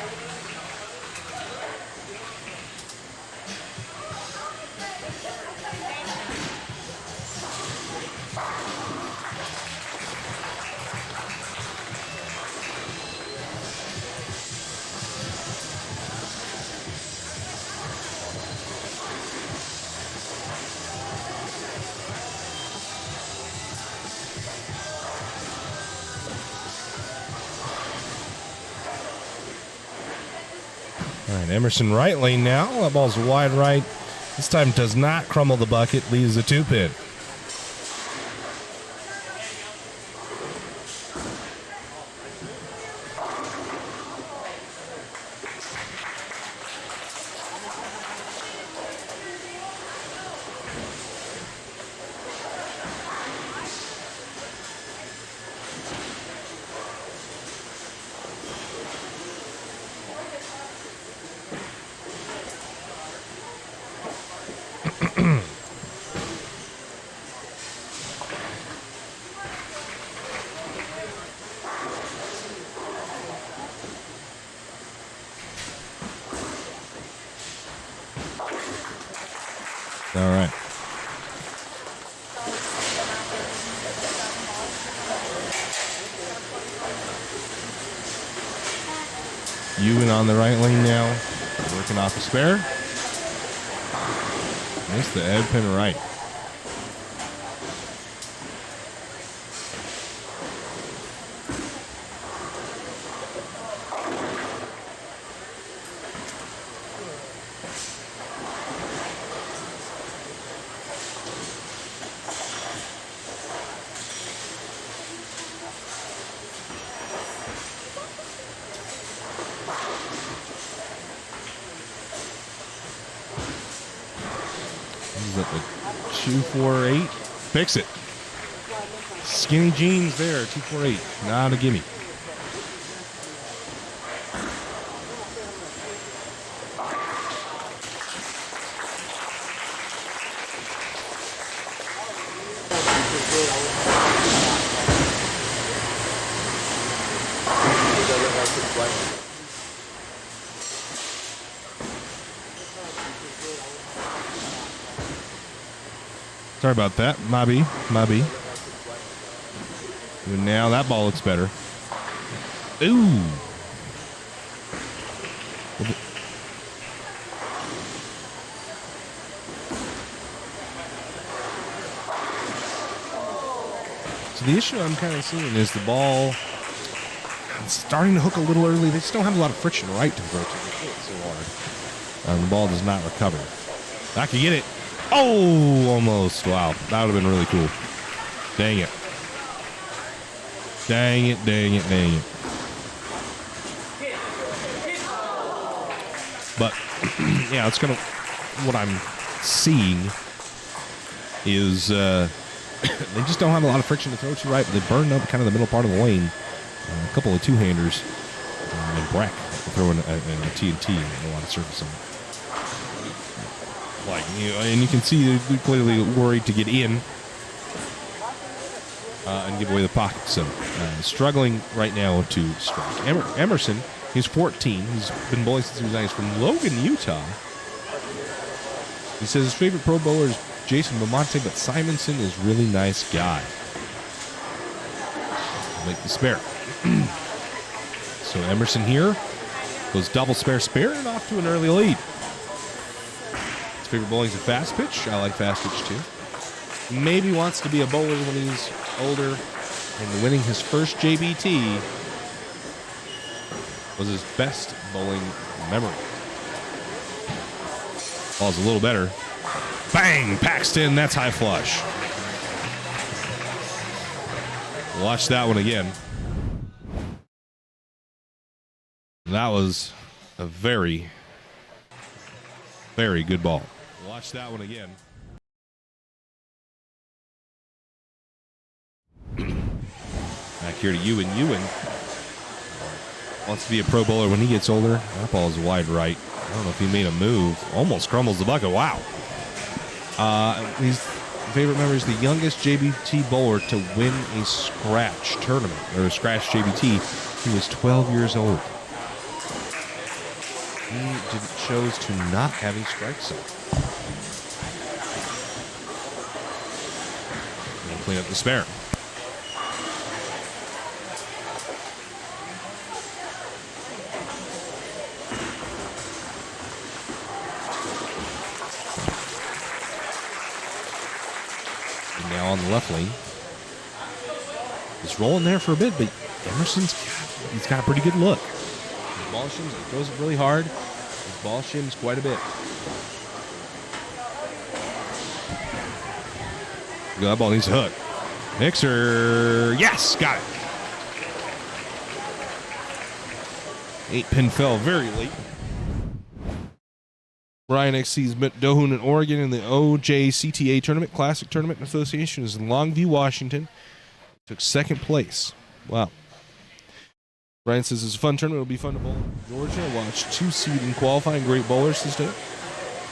All right, Emerson right lane now. That ball's wide right. This time does not crumble the bucket, leaves the 2-pin. All right. Ewan on the right lane now, working off a spare. Missed the ed pin right. Is that the 248? Fix it. Skinny jeans there, 248. Not a gimme. Sorry about that. Mobby. And now that ball looks better. Ooh. So the issue I'm kind of seeing is the ball starting to hook a little early. They just don't have a lot of friction right to throw to. They hit it so hard. The ball does not recover. I can get it. Oh, almost. Wow. That would have been really cool. Dang it. Dang it, dang it, dang it. But, yeah, it's kind of what I'm seeing is they just don't have a lot of friction to throw to right, but they burned up kind of the middle part of the lane. A couple of two-handers and Breck throwing a TNT and a lot of surface on it. Like, and you can see they're clearly worried to get in and give away the pocket. So struggling right now to strike. Emerson, he's 14. He's been bowling since he was 9. He's from Logan, Utah. He says his favorite pro bowler is Jason Beaumonte, but Simonson is a really nice guy. Make the spare. So Emerson here goes double spare and off to an early lead. His favorite bowling is a fast pitch. I like fast pitch too. Maybe wants to be a bowler when he's older, and winning his first JBT was his best bowling memory. Ball's a little better. Bang! Paxton, that's high flush. Watch that one again. That was a very, very good ball. Watch that one again. Back here to Ewan. Ewan wants to be a pro bowler when he gets older. That ball is wide right. I don't know if he made a move. Almost crumbles the bucket. Wow. His favorite memory is the youngest JBT bowler to win a scratch tournament, or a scratch JBT. He was 12 years old. He chose to not having strike zone. And clean up the spare. And now on the left lane. He's rolling there for a bit, but he's got a pretty good look. His ball shims, he throws it really hard. His ball shims quite a bit. That ball needs a hook. Mixer, yes, got it. 8-pin fell very late. Brian XC's Dohun in Oregon in the OJCTA tournament, Classic Tournament Association, is in Longview, Washington. Took second place. Wow. Brian says it's a fun tournament. It'll be fun to bowl in Georgia. Watch 2-seed in qualifying great bowlers this day.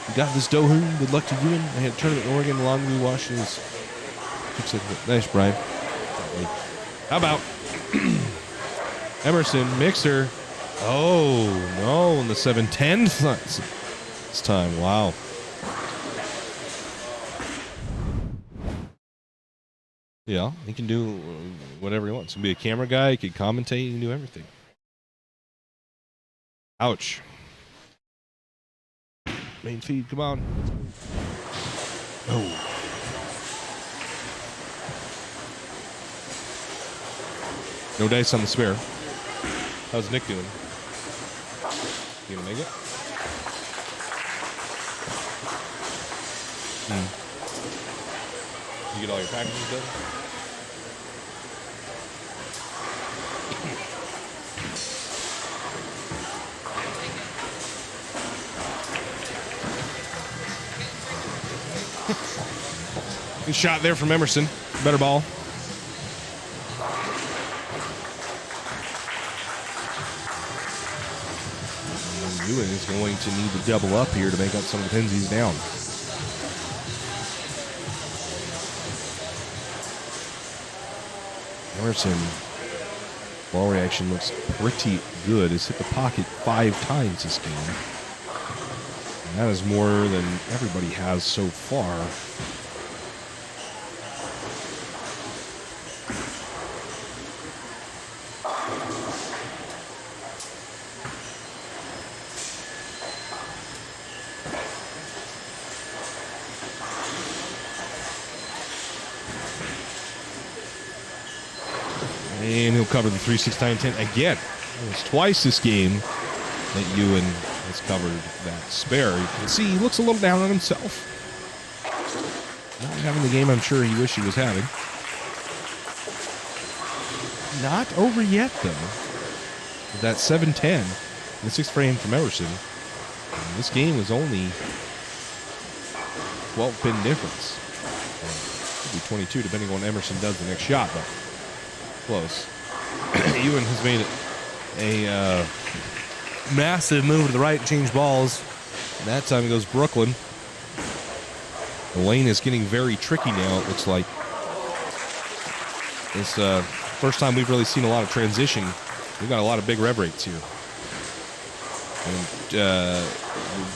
We got this Dohun. Good luck to you. I had a tournament in Oregon, Longview, Washington. Nice, Brian. How about Emerson, Mixer? Oh, no, in the 7-10 this time. Wow. Yeah, he can do whatever he wants. He can be a camera guy. He can commentate. He can do everything. Ouch. Main feed, come on. Oh. No dice on the spare. How's Nick doing? You gonna make it? You get all your packages done? Good shot there from Emerson. Better ball. Ewan is going to need to double up here to make up some of the pins he's down. Emerson, ball reaction looks pretty good. He's hit the pocket 5 times this game. And that is more than everybody has so far. And he'll cover the 369-10 again. It's twice this game that Ewan has covered that spare. You can see he looks a little down on himself. Not having the game I'm sure he wished he was having. Not over yet, though. With that 7-10 in the sixth frame from Emerson. And this game was only 12-pin difference. Could be 22, depending on what Emerson does the next shot, but close. Ewan has made a massive move to the right and changed balls. And that time it goes Brooklyn. The lane is getting very tricky now, it looks like. It's first time we've really seen a lot of transition. We've got a lot of big rev rates here. And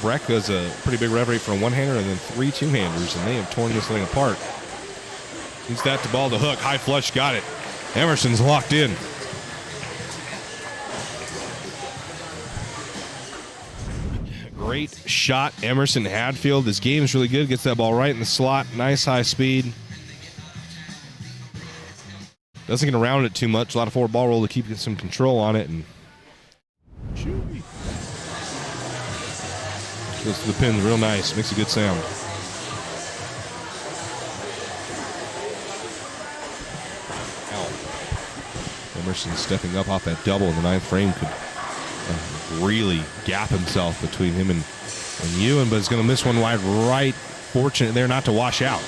Breck has a pretty big rev rate for a one-hander and then 3 two-handers, and they have torn this thing apart. He's that to ball to hook. High flush, got it. Emerson's locked in. Great shot, Emerson Hadfield. This game is really good. Gets that ball right in the slot. Nice high speed. Doesn't get around it too much. A lot of forward ball roll to keep some control on it. And goes to the pins real nice. Makes a good sound. Emerson stepping up off that double in the ninth frame could really gap himself between him and Ewan, but he's going to miss one wide right. Fortunate there not to wash out.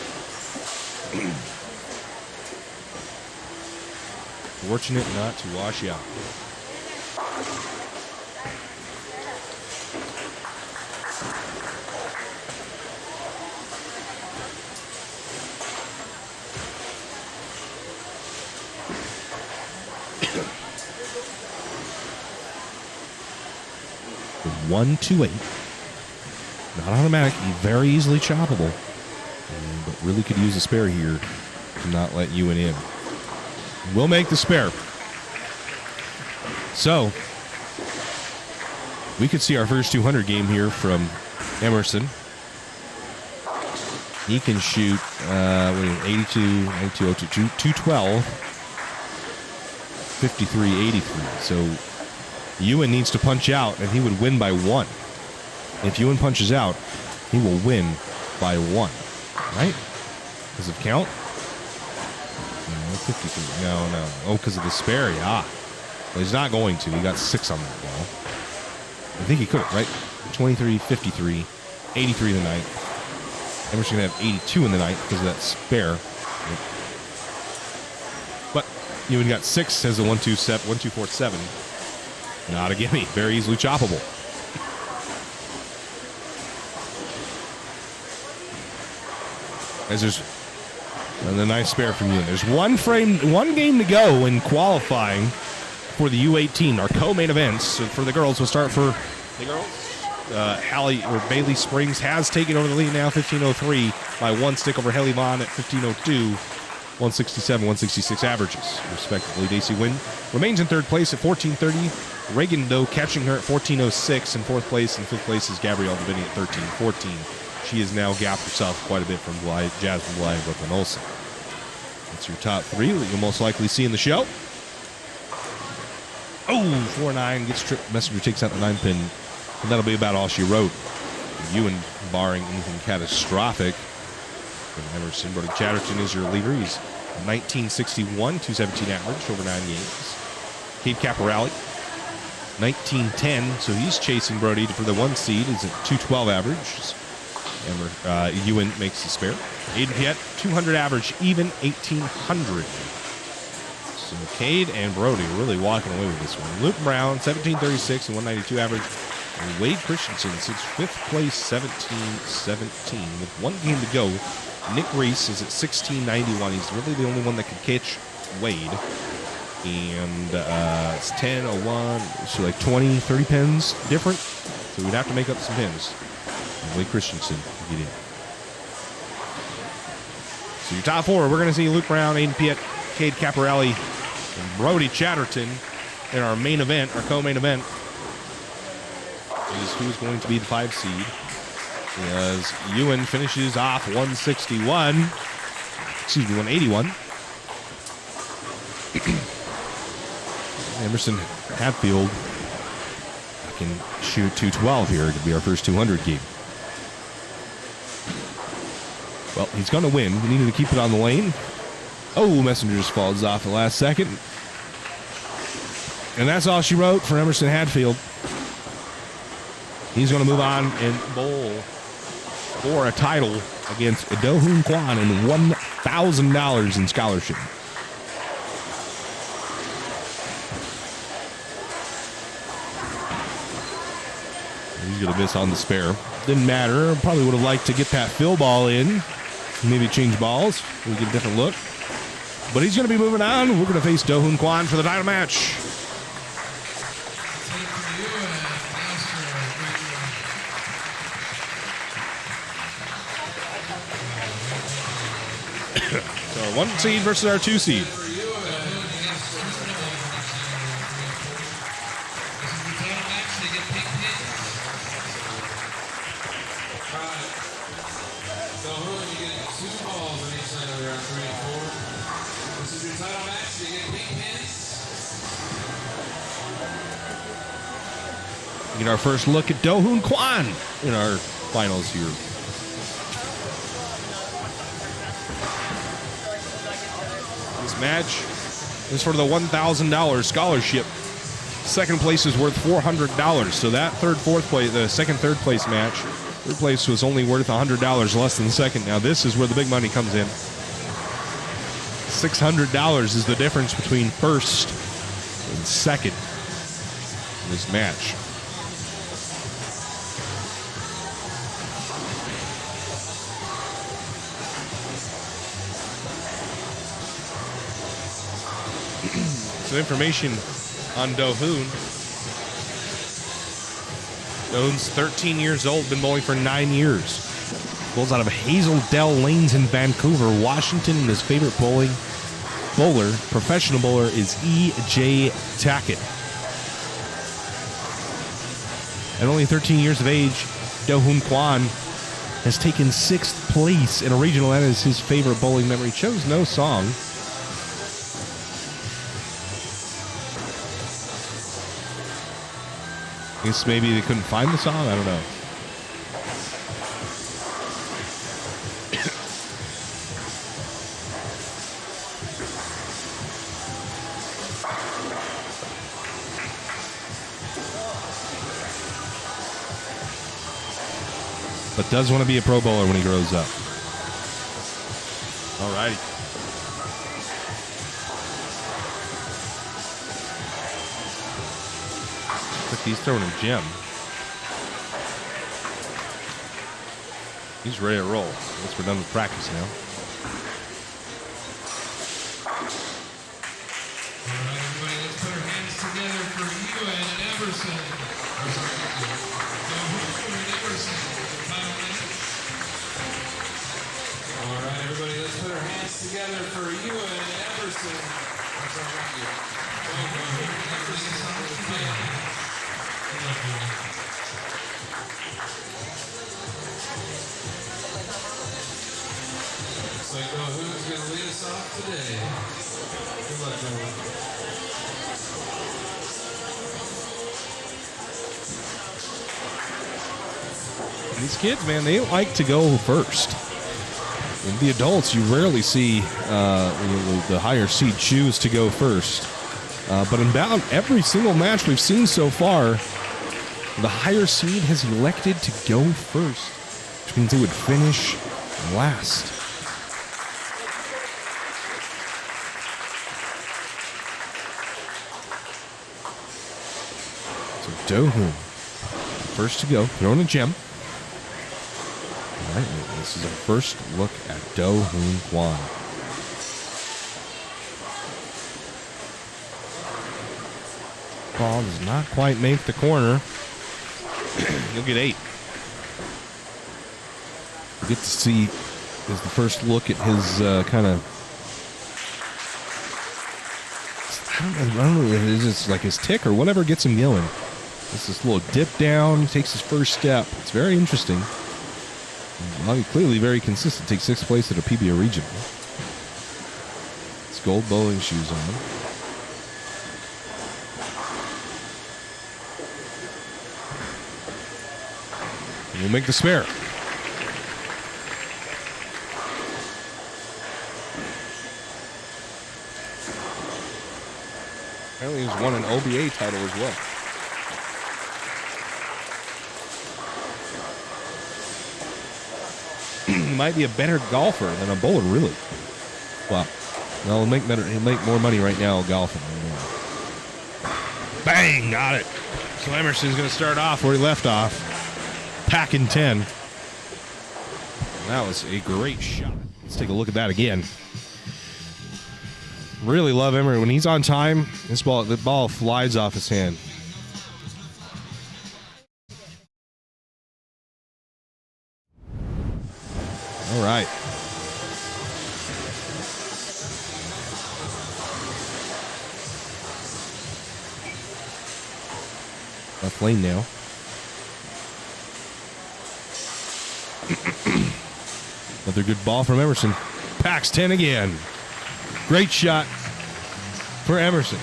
Fortunate not to wash out. The 1-2-8. Not automatic, very easily choppable. But really could use a spare here to not let Ewan in. We'll make the spare. So, we could see our first 200 game here from Emerson. He can shoot 82, 92, 212, 53, 83. So, Ewan needs to punch out, and he would win by 1. If Ewan punches out, he will win by 1. Right? Does it count? No, 53. No. Oh, because of the spare, yeah. Well, he's not going to. He got 6 on that ball. I think he could, right? 23, 53, 83 in the ninth. Emerson going to have 82 in the ninth because of that spare. But Ewan got 6 as a 1-2-4-7. Not a gimme. Very easily choppable. As there's a nice spare from Ewan. There's one game to go in qualifying for the U18, our co-main events. So for the girls, we'll start for the girls. Bailey Springs has taken over the lead now, 15:03 by 1 stick over Haley Vaughn at 15:02. 167, 166 averages, respectively. Daisy Wynn remains in third place at 14:30. Reagan Doe catching her at 14:06 in fourth place. In fifth place is Gabrielle Deviney at 13:14. She has now gapped herself quite a bit from Jasmine Bly and Brooklyn Olsen. That's your top 3 that you'll most likely see in the show. Oh, 4-9 gets tripped. Messenger takes out the 9-pin, and that'll be about all she wrote. Ewan barring anything catastrophic. Emerson Brody Chatterton is your leader. He's 1961, 217 average over 9 games. Cade Caporelli, 1910, so he's chasing Brody for the 1 seed. He's at 212 average. Ewan makes the spare. Aiden Piet, 200 average, even 1800. So Cade and Brody really walking away with this one. Luke Brown, 1736 and 192 average. And Wade Christensen sits 5th place, 17-17 with 1 game to go. Nick Reese is at 1691. He's really the only one that can catch Wade. And it's 10-01, so like 20, 30 pins different. So we'd have to make up some pins. And Wade Christensen can get in. So your top 4, we're going to see Luke Brown, Aiden Piet, Cade Caporelli, and Brody Chatterton in our main event, our co-main event. Is who's going to be the 5 seed. As Ewan finishes off 181. Excuse me, 181. Emerson Hatfield can shoot 212 here. It could be our first 200 game. Well, he's going to win. We needed to keep it on the lane. Oh, Messenger just falls off the last second. And that's all she wrote for Emerson Hatfield. He's going to move on and bowl for a title against Do-Hoon Kwon and $1,000 in scholarship. He's going to miss on the spare. Didn't matter. Probably would have liked to get that fill ball in. Maybe change balls. We get a different look. But he's going to be moving on. We're going to face Do-Hoon Kwon for the title match. So our 1 seed versus our 2 seed. Get our first look at Do-Hoon Kwon in our finals here. This match is for the $1,000 scholarship. Second place is worth $400. So that the third place match, third place was only worth $100 less than the second. Now this is where the big money comes in. $600 is the difference between first and second in this match. Some information on Do-Hoon. Do-Hoon's 13 years old, been bowling for 9 years. Bowls out of Hazel Dell Lanes in Vancouver, Washington, and his favorite professional bowler, is E.J. Tackett. At only 13 years of age, Do-Hoon Kwon has taken 6th place in a regional. That is his favorite bowling memory. Chose no song. I guess maybe they couldn't find the song. I don't know. But does want to be a pro bowler when he grows up. All righty. He's throwing a gem. He's ready to roll. I guess we're done with practice now. All right, everybody, let's put our hands together for you and Emerson. All right, everybody, let's put our hands together for you and Emerson. Looks like who's going to lead us off today? Good luck, gentlemen. These kids, man, they like to go first. In the adults, you rarely see the higher seed choose to go first. But in about every single match we've seen so far, the higher seed has elected to go first, which means they would finish last. So Do-Hoon, first to go, throwing a gem. All right, this is our first look at Do-Hoon Kwon. Ball does not quite make the corner. You'll get 8. You get to see is the first look at his kind of. I don't know if it's just like his tick or whatever gets him going. It's this little dip down, takes his first step. It's very interesting. Well, clearly very consistent. Takes 6th place at a PBA regional. His gold bowling shoes on. We'll make the spare. Apparently he's won an OBA title as well. He might be a better golfer than a bowler, really. Well, he'll make more money right now golfing. Bang! Got it. So Emerson's going to start off where he left off. Packing 10. That was a great shot. Let's take a look at that again. Really love Emery. When he's on time, the ball flies off his hand. All right. Left lane now. Another good ball from Emerson. Packs 10 again. Great shot for Emerson.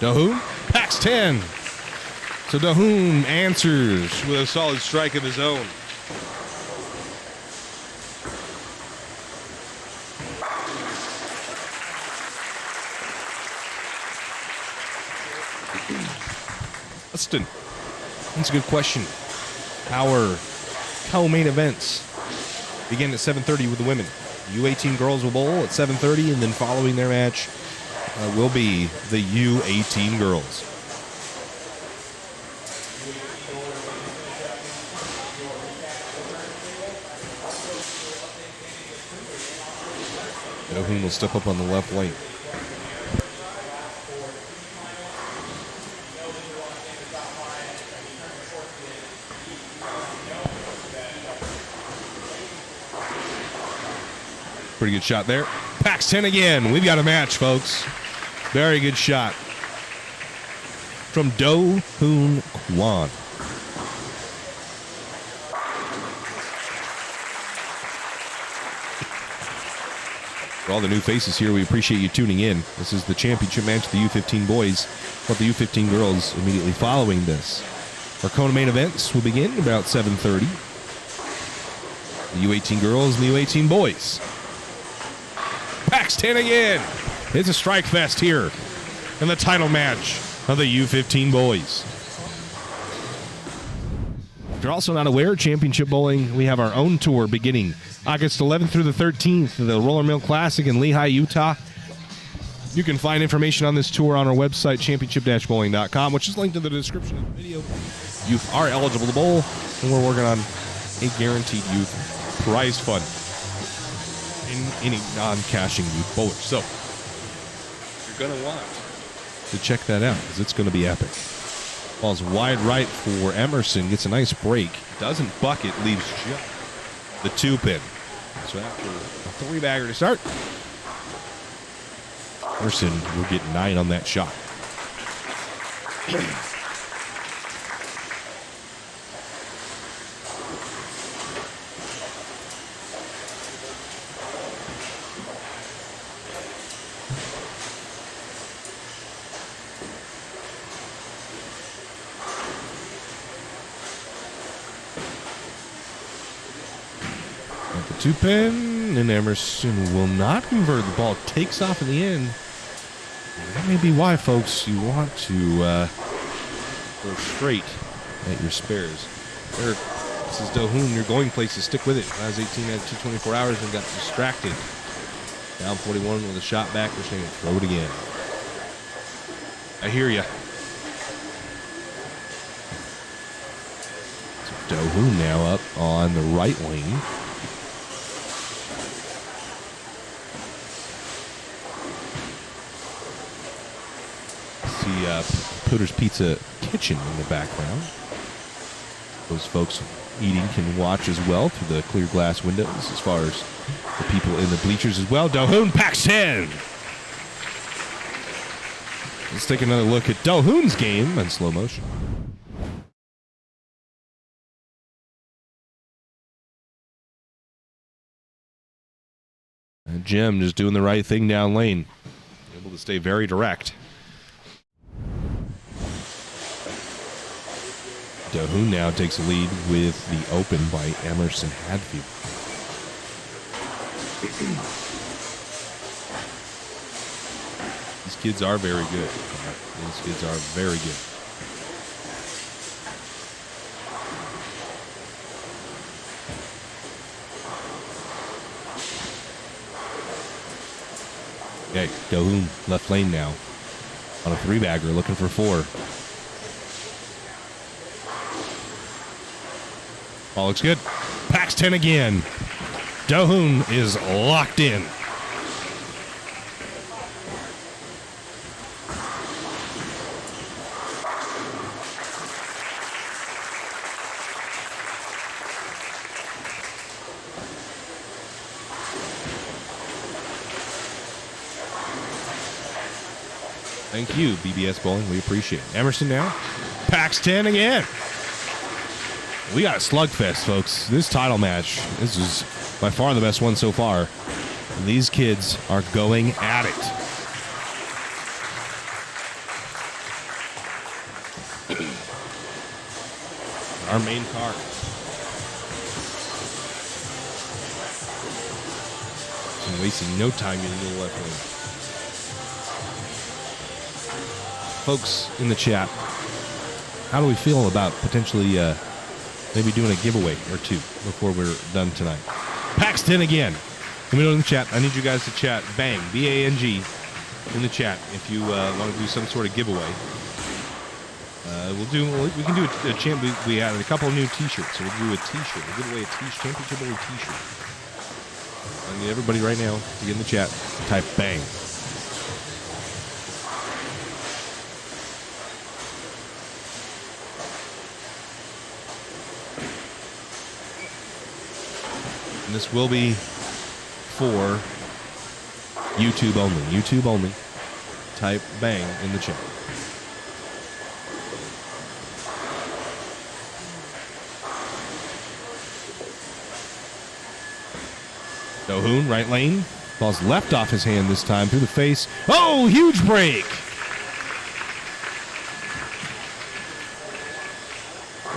Dahoon packs 10. So Dahoon answers with a solid strike of his own. Austin, that's a good question. Our co-main events begin at 7:30 with the women. U18 girls will bowl at 7:30, and then following their match will be the U18 girls. Dahoon will step up on the left lane. Pretty good shot there. Packs 10 again. We've got a match, folks. Very good shot from Do-Hoon Kwon. For all the new faces here, we appreciate you tuning in. This is the championship match of the U15 boys, but the U15 girls immediately following this. Our co-main events will begin about 7:30. The U18 girls and the U18 boys. Packs 10 again. It's a strike fest here in the title match of the U15 boys. If you're also not aware, Championship Bowling, we have our own tour beginning August 11th through the 13th, the Roller Mill Classic in Lehi, Utah. You can find information on this tour on our website, championship-bowling.com, which is linked in the description of the video. You are eligible to bowl, and we're working on a guaranteed youth prize fund in any non-cashing youth bowler. So you're going to want to check that out because it's going to be epic. Ball's wide right for Emerson. Gets a nice break. Doesn't bucket. Leaves just the 2-pin. So after a 3-bagger to start, Emerson will get 9 on that shot. The 2-pin, and Emerson will not convert. The ball takes off in the end. And that may be why, folks, you want to go straight at your spares. There, this is Dahoon, your going places. Stick with it. Last 18 had 224 hours and got distracted. Down 41 with a shot back. They're saying throw it again. I hear ya. So Dahoon now up on the right lane. Pooter's Pizza kitchen in the background. Those folks eating can watch as well through the clear glass windows, as far as the people in the bleachers as well. Dohoon packs 10. Let's take another look at Dohoon's game in slow motion. And Jim just doing the right thing down lane. Able to stay very direct. Dohoon now takes a lead with the open by Emerson Hadfield. These kids are very good. These kids are very good. Okay, Dohoon left lane now on a 3-bagger, looking for 4. All looks good. Packs 10 again. Dohoon is locked in. Thank you, BBS Bowling. We appreciate it. Emerson now. Packs 10 again. We got a slugfest, folks. This title match, this is by far the best one so far. And these kids are going at it. Our main car. And wasting no time in the left lane. Folks in the chat, how do we feel about potentially maybe doing a giveaway or 2 before we're done tonight? Packs 10 again. Let me know in the chat. I need you guys to chat. Bang, B-A-N-G, in the chat if you want to do some sort of giveaway. We can do a champ. We had a couple of new T-shirts, so we'll do a T-shirt. We'll give away a championship only T-shirt. I need everybody right now to get in the chat. Type bang. And this will be for YouTube only. YouTube only. Type bang in the chat. Dohoon, right lane. Ball's left off his hand this time, through the face. Oh, huge break!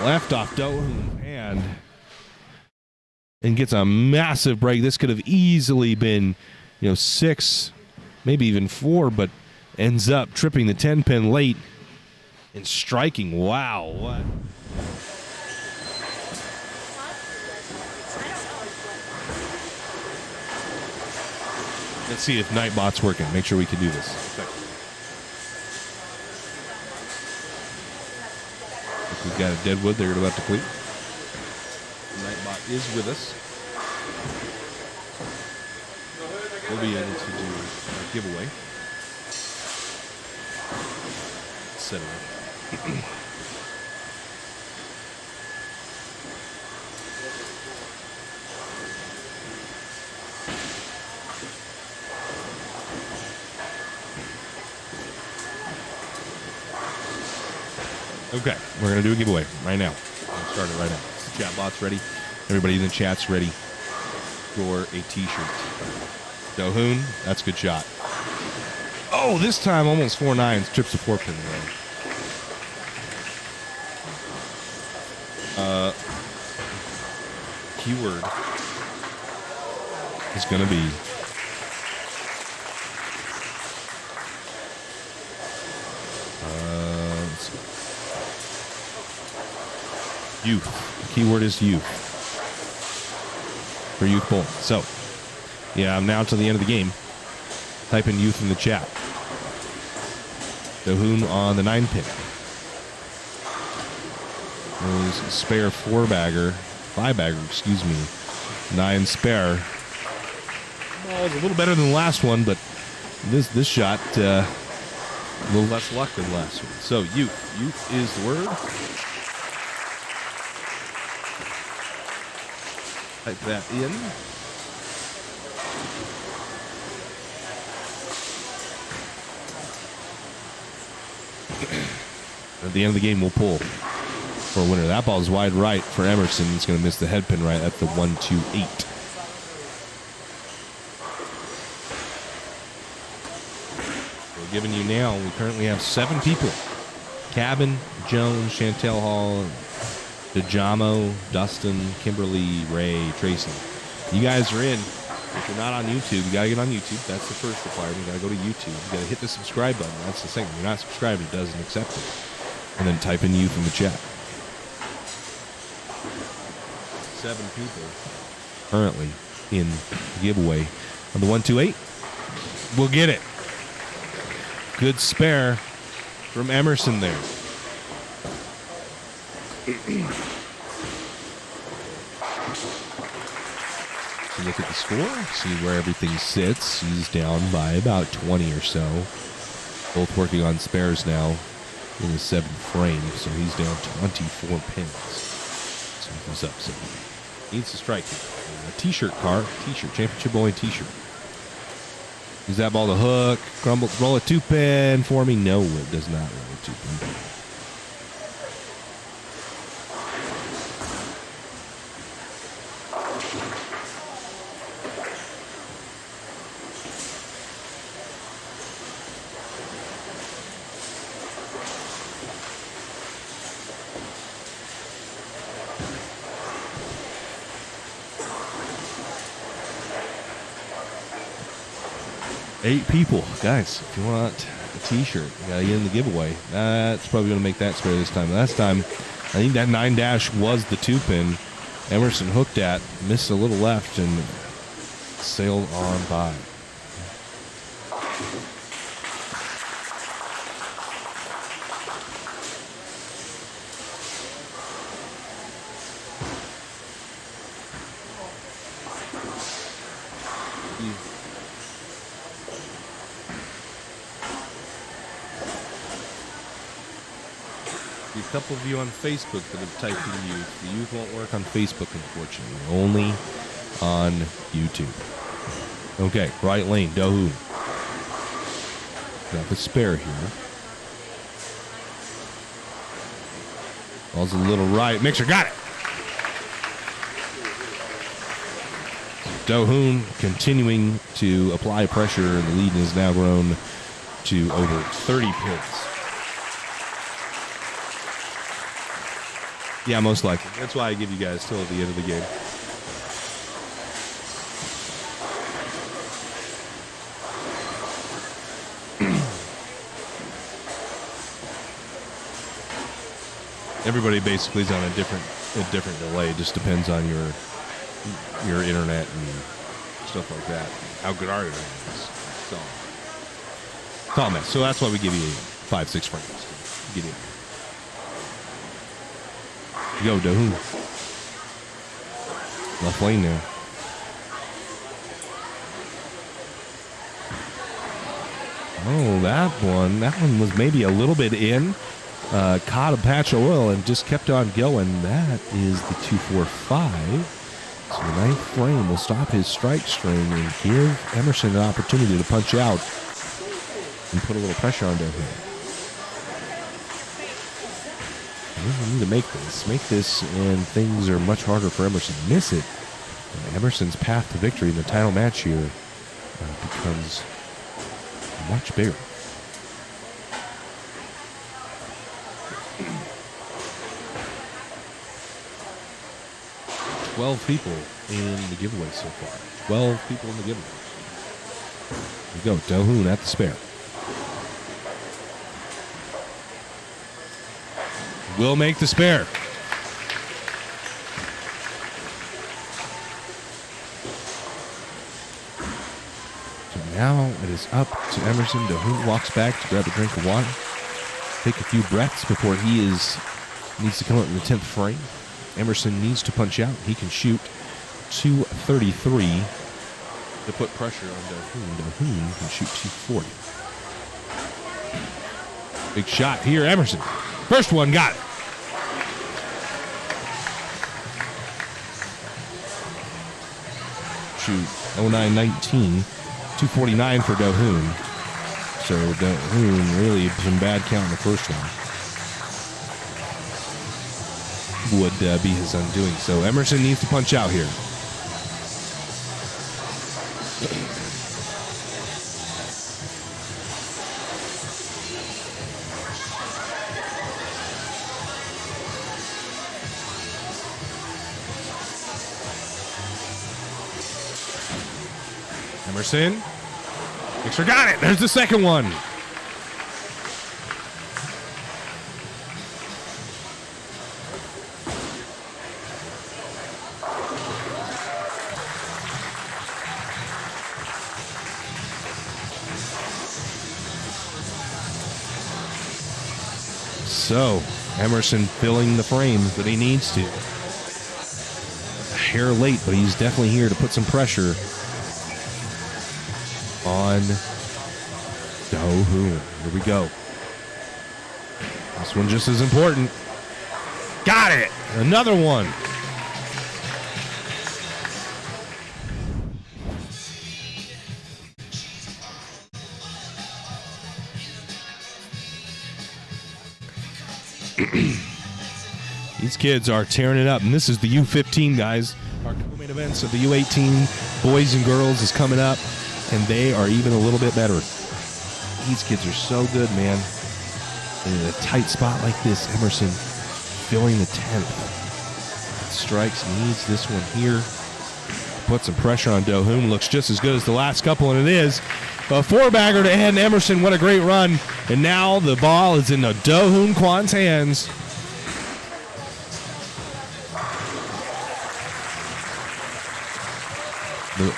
Left off Dohoon's hand. And gets a massive break. This could have easily been, 6, maybe even 4, but ends up tripping the 10-pin late and striking. Wow, what? Let's see if Nightbot's working. Make sure we can do this. We've got a Deadwood they're about to clear. Nightbot is with us. We'll be able to do a giveaway. Set it up. Okay, we're going to do a giveaway right now. We'll start it right now. The chat bot's ready. Everybody in the chat's ready for a T-shirt. Dohoon, that's a good shot. Oh, this time almost 4 9s, trips a 4-pin there. Keyword is going to be youth. Keyword is youth. For youth bowling. So, yeah, I'm now to the end of the game. Type in youth in the chat. Dohoon on the 9-pin. There's a spare 4-bagger. 5-bagger, excuse me. 9 spare. Well, it's a little better than the last one, but this shot A little less luck than last one. So, youth. Youth is the word. Type that in. At the end of the game, we'll pull for a winner. That ball is wide right for Emerson. He's going to miss the head pin right at the 1-2-8. We're giving you now, we currently have 7 people. Cabin, Jones, Chantel Hall, DeJamo, Dustin, Kimberly, Ray, Tracy. You guys are in. If you're not on YouTube, you got to get on YouTube. That's the first requirement. You got to go to YouTube. You got to hit the subscribe button. That's the second. If you're not subscribed, it doesn't accept it. And then type in youth in the chat. 7 people currently in the giveaway on the 1-2-8. We'll get it. Good spare from Emerson there. So look at the score, see where everything sits. He's down by about 20 or so. Both working on spares now in the 7th frame, so he's down 24 pins. So he's up 7. Needs to strike here. A t-shirt car, t-shirt, championship bowling t-shirt. Is that ball to hook? Crumble, roll a 2-pin for me? No, it does not roll a 2-pin. 8 people. Guys, if you want a t-shirt, you gotta get in the giveaway. That's probably gonna make that spare this time. Last time, I think that 9- was the 2-pin. Emerson hooked at, missed a little left, and sailed on by. A couple of you on Facebook that have typed in youth. The youth won't work on Facebook, unfortunately. Only on YouTube. Okay, right lane, Dohu. Got the spare here. Ball's a little right. Mixer got it. Dohoon continuing to apply pressure. The lead has now grown to over 30 pins. Yeah, most likely. That's why I give you guys till at the end of the game. Everybody basically is on a different delay. It just depends on your internet and stuff like that. How good our internet is. It's all a mess. So that's why we give you 5-6 frames to get in. Go, Dohoon. Left lane now. Oh, that one was maybe a little bit in. Caught a patch of oil and just kept on going. That is the 2-4-5. So the 9th frame will stop his strike string and give Emerson an opportunity to punch out and put a little pressure on Dohoon. We need to make this, and things are much harder for Emerson to miss it. Emerson's path to victory in the title match here becomes much bigger. $12 people in the giveaway so far. 12 people in the giveaway. Here we go, Dohoon at the spare. Will make the spare. So now it is up to Emerson. Dohoon walks back to grab a drink of water. Take a few breaths before he needs to come up in the 10th frame. Emerson needs to punch out. He can shoot 233 to put pressure on Dohoon. Dohoon can shoot 240. Big shot here, Emerson. First one, got it. Shoot, 09-19, 249 for Dohoon. So Dohoon really some bad count in the first one. Would be his undoing. So Emerson needs to punch out here. Emerson. Mixer got it. There's the second one. So, Emerson filling the frame that he needs to. A hair late, but he's definitely here to put some pressure on Dohoon. Here we go. This one just as important. Got it! Another one. These kids are tearing it up, and this is the U15, guys. Our co-main events of the U18 boys and girls is coming up, and they are even a little bit better. These kids are so good, man. And in a tight spot like this, Emerson filling the 10th. Strikes, needs this one here. Put some pressure on Dohoon. Looks just as good as the last couple, and it is. A four-bagger to end. Emerson, what a great run. And now the ball is in the Dohoon Kwan's hands. The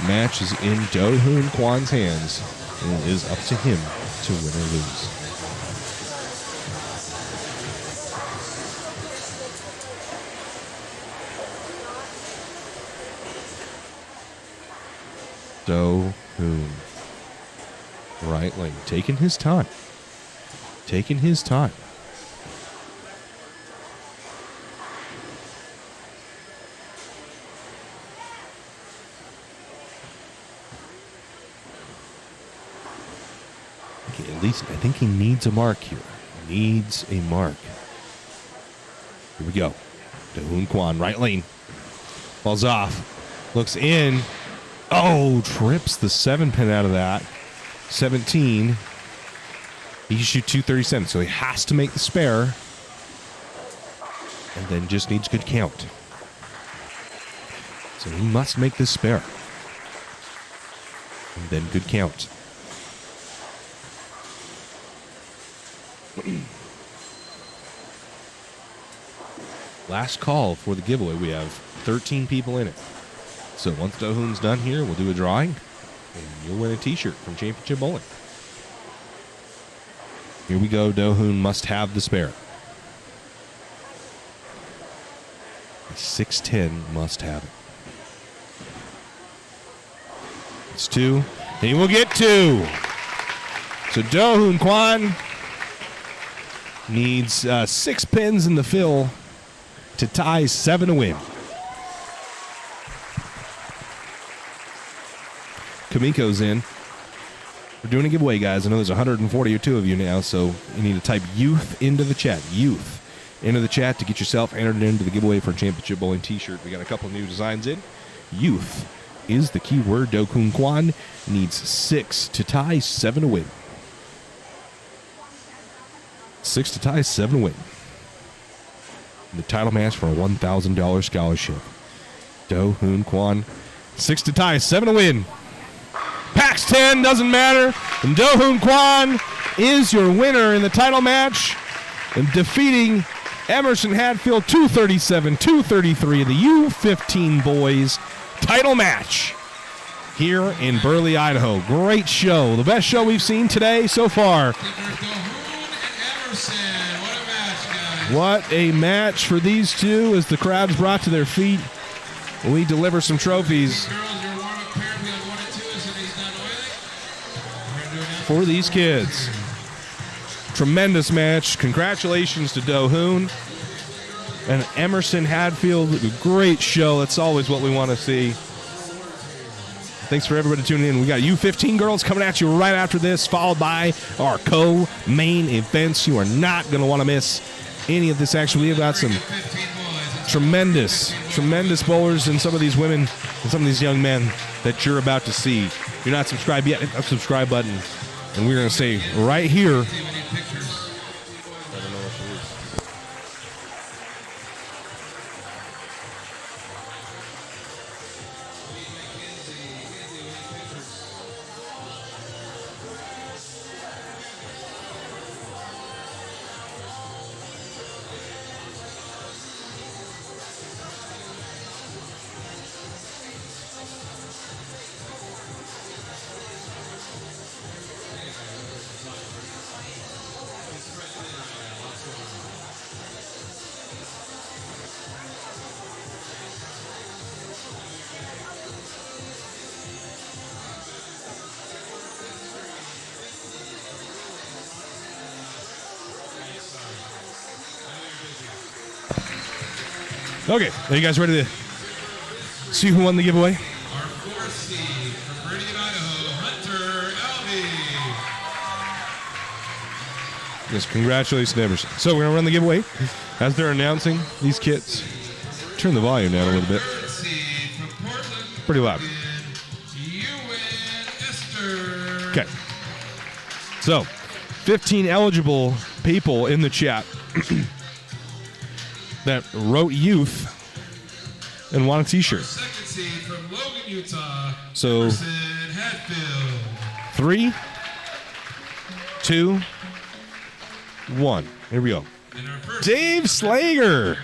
match is in Dohoon Kwan's hands, and it is up to him to win or lose. Dohoon. Right lane. Taking his time. Taking his time. Okay, at least I think he needs a mark here. Needs a mark. Here we go. Dohoon Kwan, right lane. Falls off. Looks in. Oh, trips the 7-pin out of that. 17. He can shoot 237, so he has to make the spare. And then just needs good count. So he must make this spare. And then good count. Last call for the giveaway. We have 13 people in it. So once Dohoon's done here, we'll do a drawing, and you'll win a t-shirt from Championship Bowling. Here we go. Dohoon must have the spare. 610 must have it. It's 2, and he will get 2. So Dohoon Kwan needs 6 pins in the fill to tie 7 to win. Kamiko's in. We're doing a giveaway, guys. I know there's 142 of you now, so you need to type youth into the chat. Youth into the chat to get yourself entered into the giveaway for a Championship Bowling t-shirt. We got a couple new designs in. Youth is the keyword. Dohoon Kwan needs 6 to tie, 7 to win. 6 to tie, 7 to win. The title match for a $1,000 scholarship. Dohoon Kwan, 6 to tie, 7 to win. Pax 10 doesn't matter. And Dohoon Kwan is your winner in the title match, and defeating Emerson Hadfield 237-233 in the U15 boys title match here in Burley, Idaho. Great show. The best show we've seen today so far. What a match for these two as the crowd's brought to their feet. We deliver some trophies for these kids. Tremendous match. Congratulations to Dohoon and Emerson Hadfield. Great show. That's always what we want to see. Thanks for everybody tuning in. We got U15 girls coming at you right after this, followed by our co-main events. You are not going to want to miss any of this action. We've got some tremendous bowlers and some of these women and some of these young men that you're about to see. If you're not subscribed yet, hit that subscribe button. And we're going to say right here. Okay, are you guys ready to see who won the giveaway? Our fourth seed from Burley, Idaho, Hunter Alvey. Yes, congratulations to Emerson. So we're going to run the giveaway as they're announcing these kits. Turn the volume down a little bit. Third seed from Portland, Pretty loud. Esther. Okay. So, 15 eligible people in the chat that wrote youth and want a t-shirt. Second seed from Logan, Utah. So, Emerson Hadfield. 3, 2, 1. Here we go. And our first Dave Slager.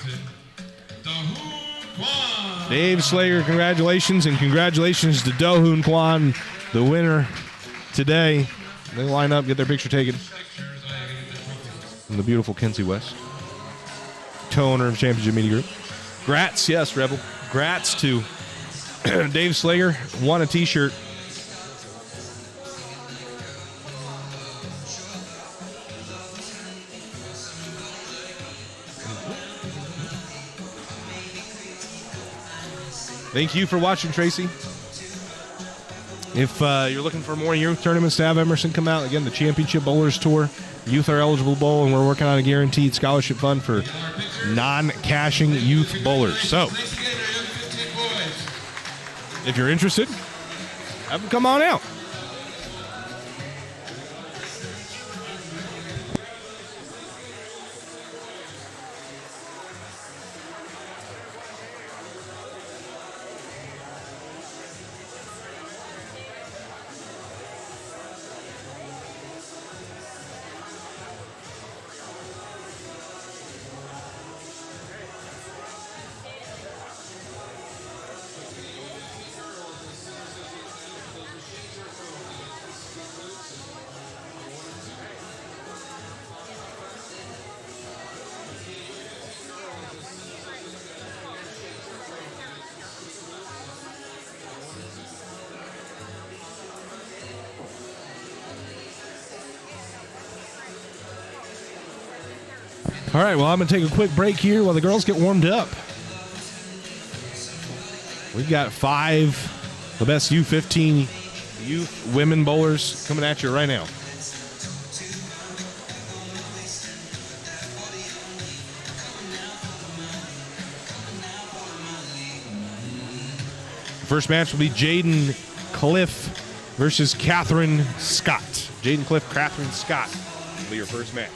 Dahoon Kwan. Dave Slager, congratulations, and congratulations to Dohoon Kwan, the winner today. They line up, get their picture taken in the beautiful Kenzie West, co-owner of Championship Media Group. Grats, yes, Rebel. Grats to Dave Slager. Won a t-shirt. Thank you for watching, Tracy. If you're looking for more youth tournaments to have Emerson come out, again, the Championship Bowlers Tour, youth are eligible bowl, and we're working on a guaranteed scholarship fund for non-cashing youth bowlers. So, if you're interested, have them come on out. All right, well, I'm going to take a quick break here while the girls get warmed up. We've got 5 the best U15 youth women bowlers coming at you right now. First match will be Jaden Cliff versus Catherine Scott. Jaden Cliff, Catherine Scott will be your first match.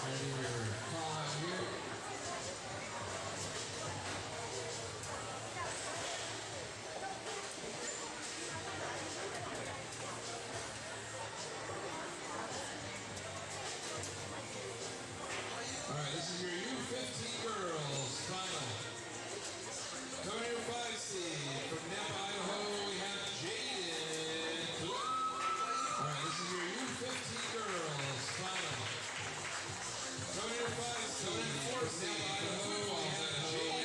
Ready your call out here. All right, this is your U15 girls final. Coming to your 5 seed from Napa, Idaho, we have Jaden. All right, this is your U15 girls final. Coming to your 5 seed from Napa, Idaho, we have Jaden.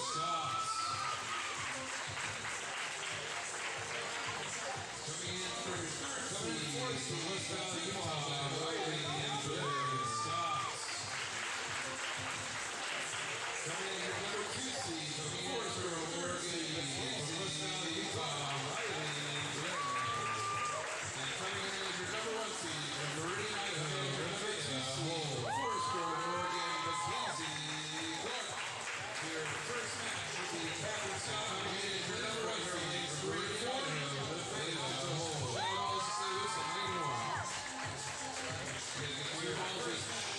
Scott. Coming in for your 3rd seed from West Valley, Utah, Scott. Coming in your number 2 seed from Forestville, Oregon, from West Valley, Utah, and coming in as your number 1 seed from Burley, Idaho, number 2 seed from Forestville, Oregon, Mackenzie Clark. Your first match will be Catherine Scott coming in as your number 1 seed from Burley, Idaho, Idaho. Balls to stay loose and lead one. Your balls is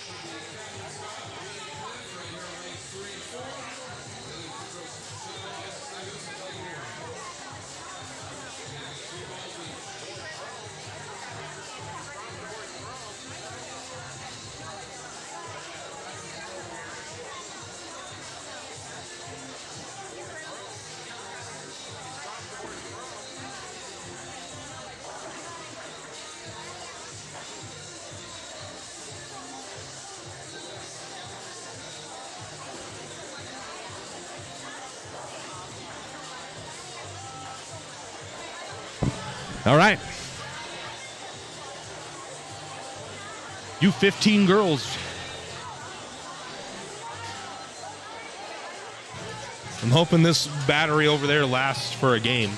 Catherine Scott, Burley, Cliff, right here on lanes 3 and 4. The other two girls should balls to stay loose and lead one. Two balls each. All right. U15 girls. I'm hoping this battery over there lasts for a game.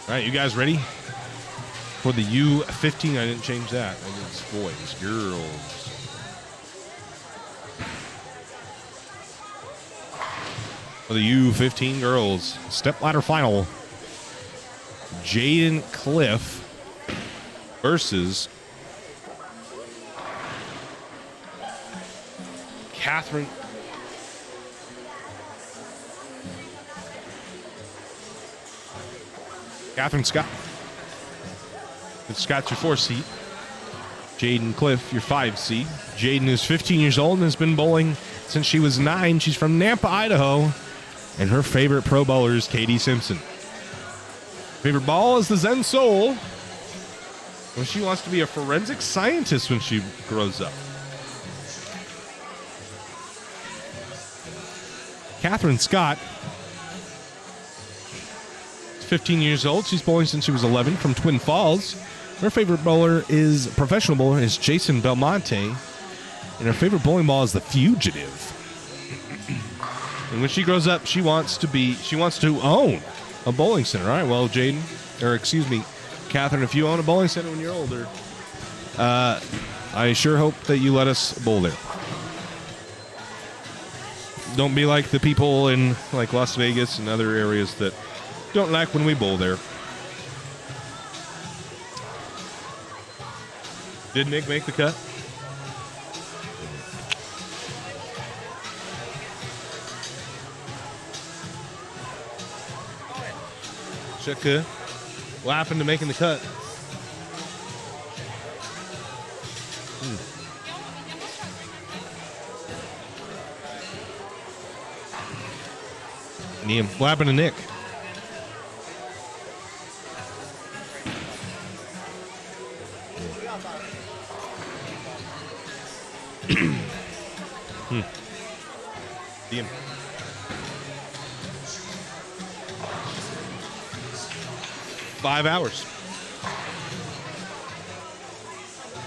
All right, you guys ready for the U15? I didn't change that. I did boys, girls. For the U15 girls step ladder final, Jaden Cliff versus Catherine Scott. Scott's your 4 seed. Jaden Cliff, your 5 seed. Jaden is 15 years old and has been bowling since she was 9. She's from Nampa, Idaho. And her favorite pro bowler is Katie Simpson. Favorite ball is the Zen Soul. Well, she wants to be a forensic scientist when she grows up. Catherine Scott is 15 years old. She's bowling since she was 11 from Twin Falls. Her favorite professional bowler is Jason Belmonte. And her favorite bowling ball is the Fugitive. And when she grows up, she wants to own a bowling center. All right, well, Catherine, if you own a bowling center when you're older, I sure hope that you let us bowl there. Don't be like the people in like Las Vegas and other areas that don't like when we bowl there. Did Nick make the cut? Shaka. What happened to making the cut? Liam, what happened to Nick? Liam. 5 hours.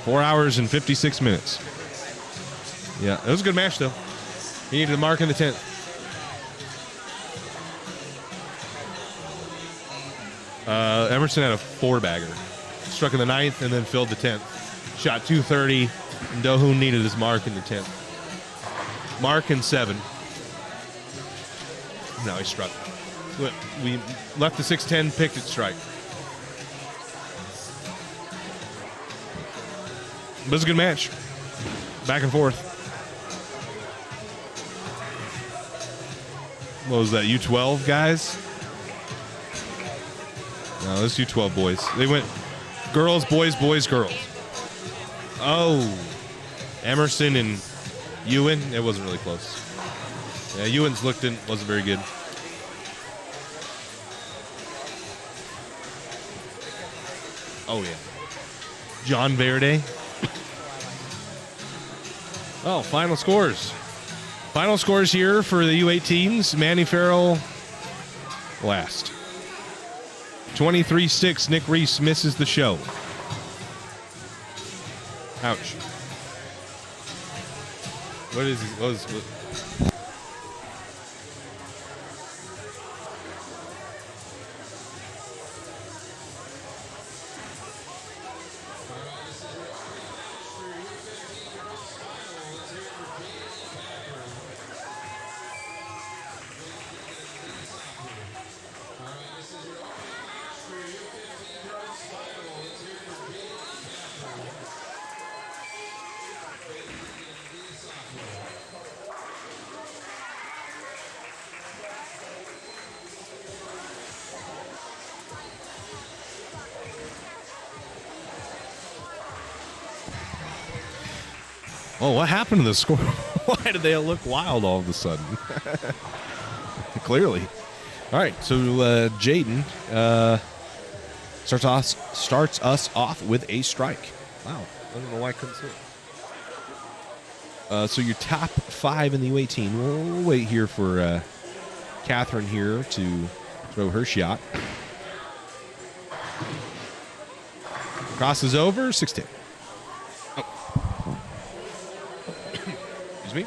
4 hours and 56 minutes. Yeah, it was a good match, though. He needed a mark in the 10th. Emerson had a 4-bagger. Struck in the 9th and then filled the 10th. Shot 230, and Dohoon needed his mark in the 10th. Mark in 7. No, he struck. We left the 6-10, picked it strike. But it was a good match. Back and forth. What was that, U12 guys? No, this U12 boys. They went girls, boys, boys, girls. Oh. Emerson and Ewan. It wasn't really close. Yeah, Ewan's looked in, wasn't very good. Oh, yeah. John Verde. Oh, final scores. Final scores here for the U18s. Manny Farrell last. 23-6. Nick Reese misses the show. Ouch. What is what? Oh, what happened to the score? Why did they look wild all of a sudden? Clearly. All right, so Jaden starts us off with a strike. Wow, I don't know why I couldn't see it. So your top 5 in the U18. We'll wait here for Catherine here to throw her shot. Crosses over, 6-10. Me.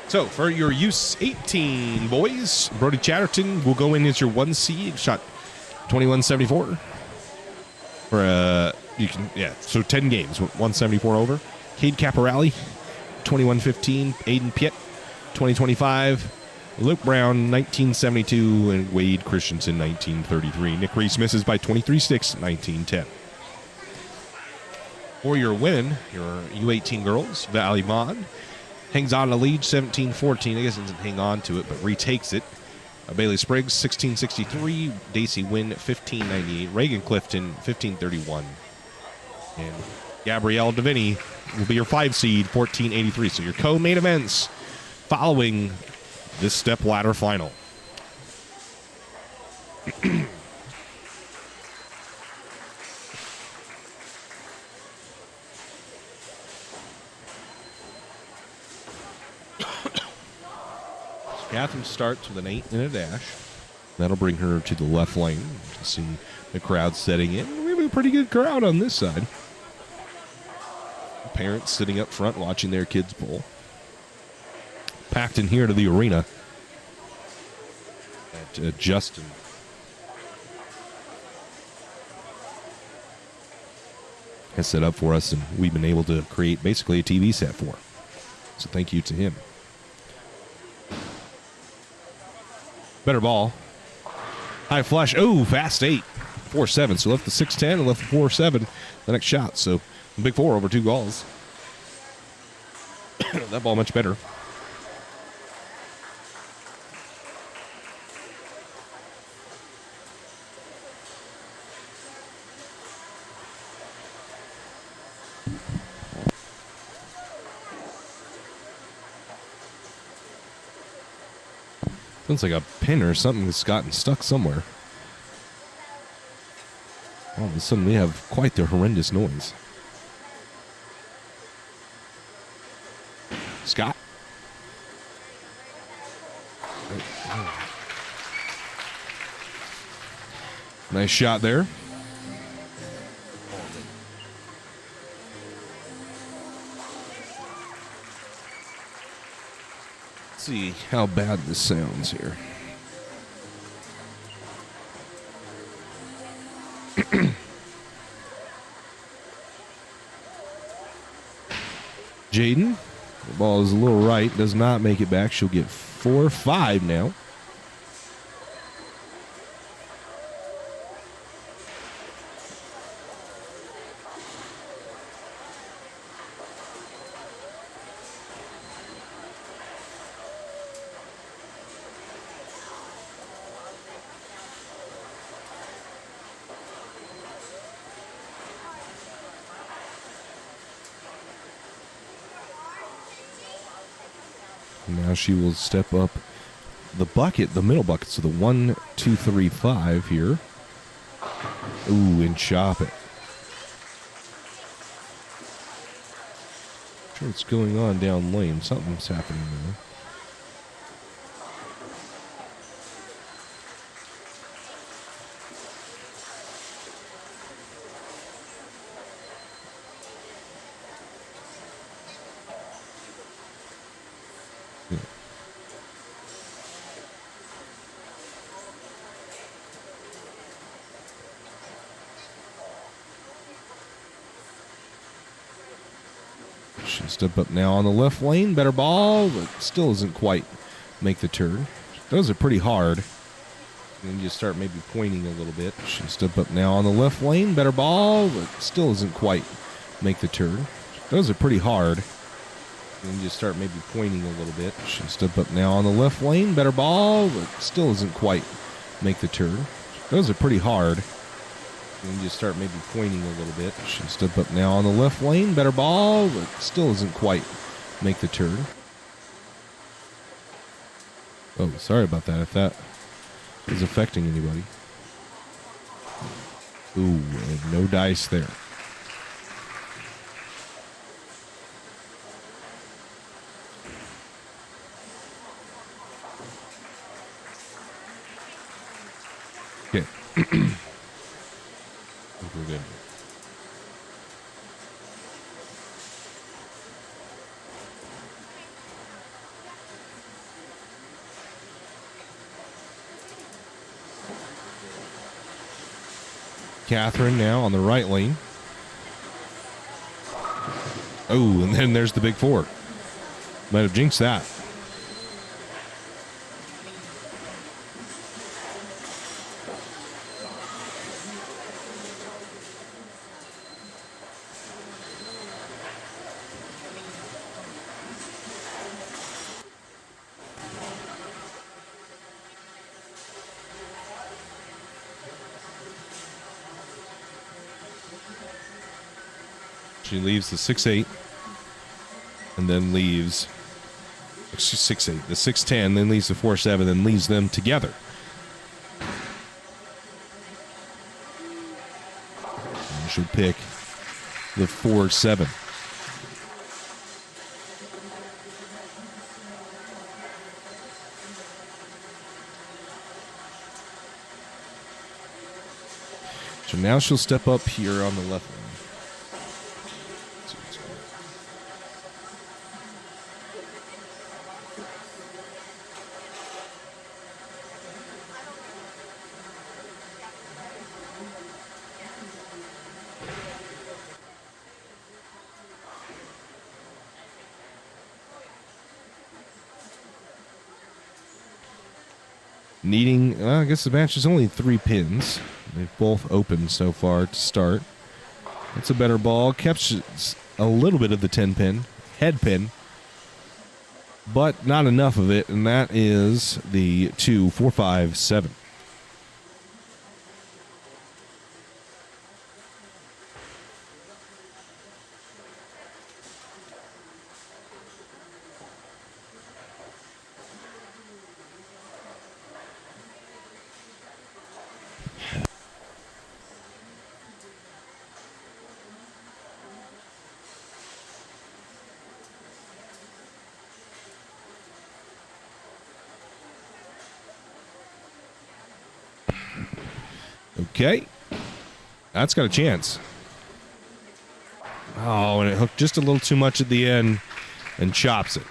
So for your U18 boys, Brody Chatterton will go in as your 1 seed, shot 2174. For you can so 10 games, 174 over. Cade Caporelli, 2115. Aiden Piet, 2025. Luke Brown, 1972, and Wade Christensen, 1933. Nick Reese misses by 23-6, 1910. For your win, your U18 girls, Valley Vaughn hangs on to the lead, 17-14. I guess it doesn't hang on to it, but retakes it. Bailey Spriggs, 1663. Daisy Wynn, 1598. Reagan Clifton, 1531. And Gabrielle Davini will be your 5 seed, 1483. So your co-main events following this step ladder final. Catherine starts with an 8 and a dash. That'll bring her to the left lane. See the crowd setting in. We have a pretty good crowd on this side. Parents sitting up front watching their kids bowl. Packed in here to the arena. At Justin. Has set up for us, and we've been able to create basically a TV set for her. So thank you to him. Better ball. High flush. Oh, fast 8. 4-7. So left the 6-10 and left the 4-7 the next shot. So big 4 over 2 balls. That ball much better. Sounds like a pin or something that's gotten stuck somewhere. All of a sudden, we have quite the horrendous noise. Scott. Nice shot there. See how bad this sounds here. Jaden, the ball is a little right, does not make it back. She'll get 4-5 now. Now she will step up the bucket, the middle bucket. So the 1, 2, 3, 5 here. Ooh, and chop it. Not sure what's going on down lane. Something's happening there. She'll step up now on the left lane. Better ball, but still doesn't quite make the turn. Does it pretty hard. And then you start maybe pointing a little bit. She'll step up now on the left lane. Better ball, but still doesn't quite make the turn. Does it pretty hard. And then you start maybe pointing a little bit. She'll step up now on the left lane. Better ball, but still doesn't quite make the turn. Does it pretty hard. And you start maybe pointing a little bit. She'll step up now on the left lane. Better ball, but still doesn't quite make the turn. Oh, sorry about that. If that is affecting anybody. Ooh, and no dice there. Okay. I think we're good. Catherine now on the right lane. Oh, and then there's the big four. Might have jinxed that. She leaves the 6-8 and then leaves 6-8, the 6-10, then leaves the 4-7, then leaves them together. And she'll pick the 4-7. So now she'll step up here on the left. Needing, I guess the match is only 3 pins. They've both opened so far to start. That's a better ball. Kept a little bit of the 10 pin, head pin, but not enough of it, and that is the 2, 4, 5, 7. Okay. That's got a chance. Oh, and it hooked just a little too much at the end and chops it.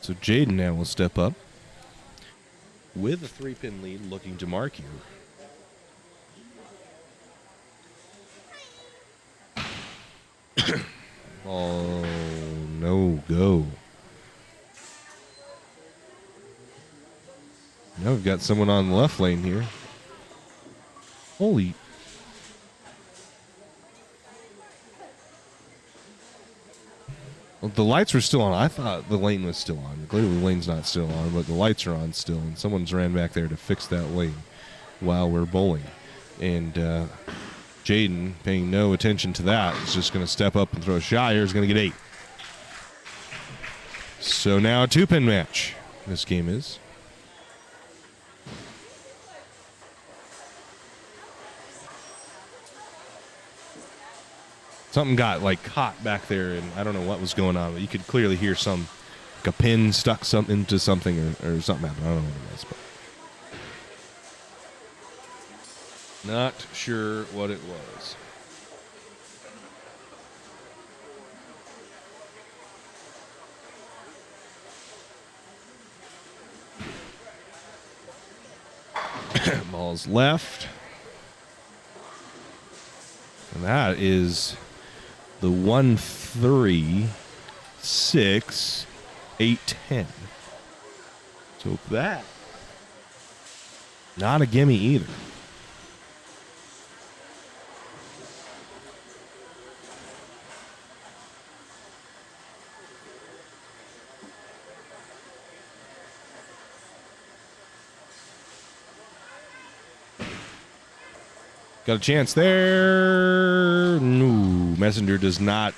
So Jaden now will step up with a 3-pin lead, looking to mark you. Oh, no go. Now we've got someone on the left lane here. Holy. Well, the lights were still on. I thought the lane was still on. Clearly the lane's not still on, but the lights are on still, and someone's ran back there to fix that lane while we're bowling. And Jaden, paying no attention to that, is just going to step up and throw a shot here. He's going to get 8. So now a 2-pin match. This game is. Something got like caught back there, and I don't know what was going on, but you could clearly hear like a pin stuck into something or something happened. I don't know what it was, but not sure what it was. Ball's left. And that is the 1-3, 6, 8, 10. So that, not a gimme either. Got a chance there. No, Messenger does not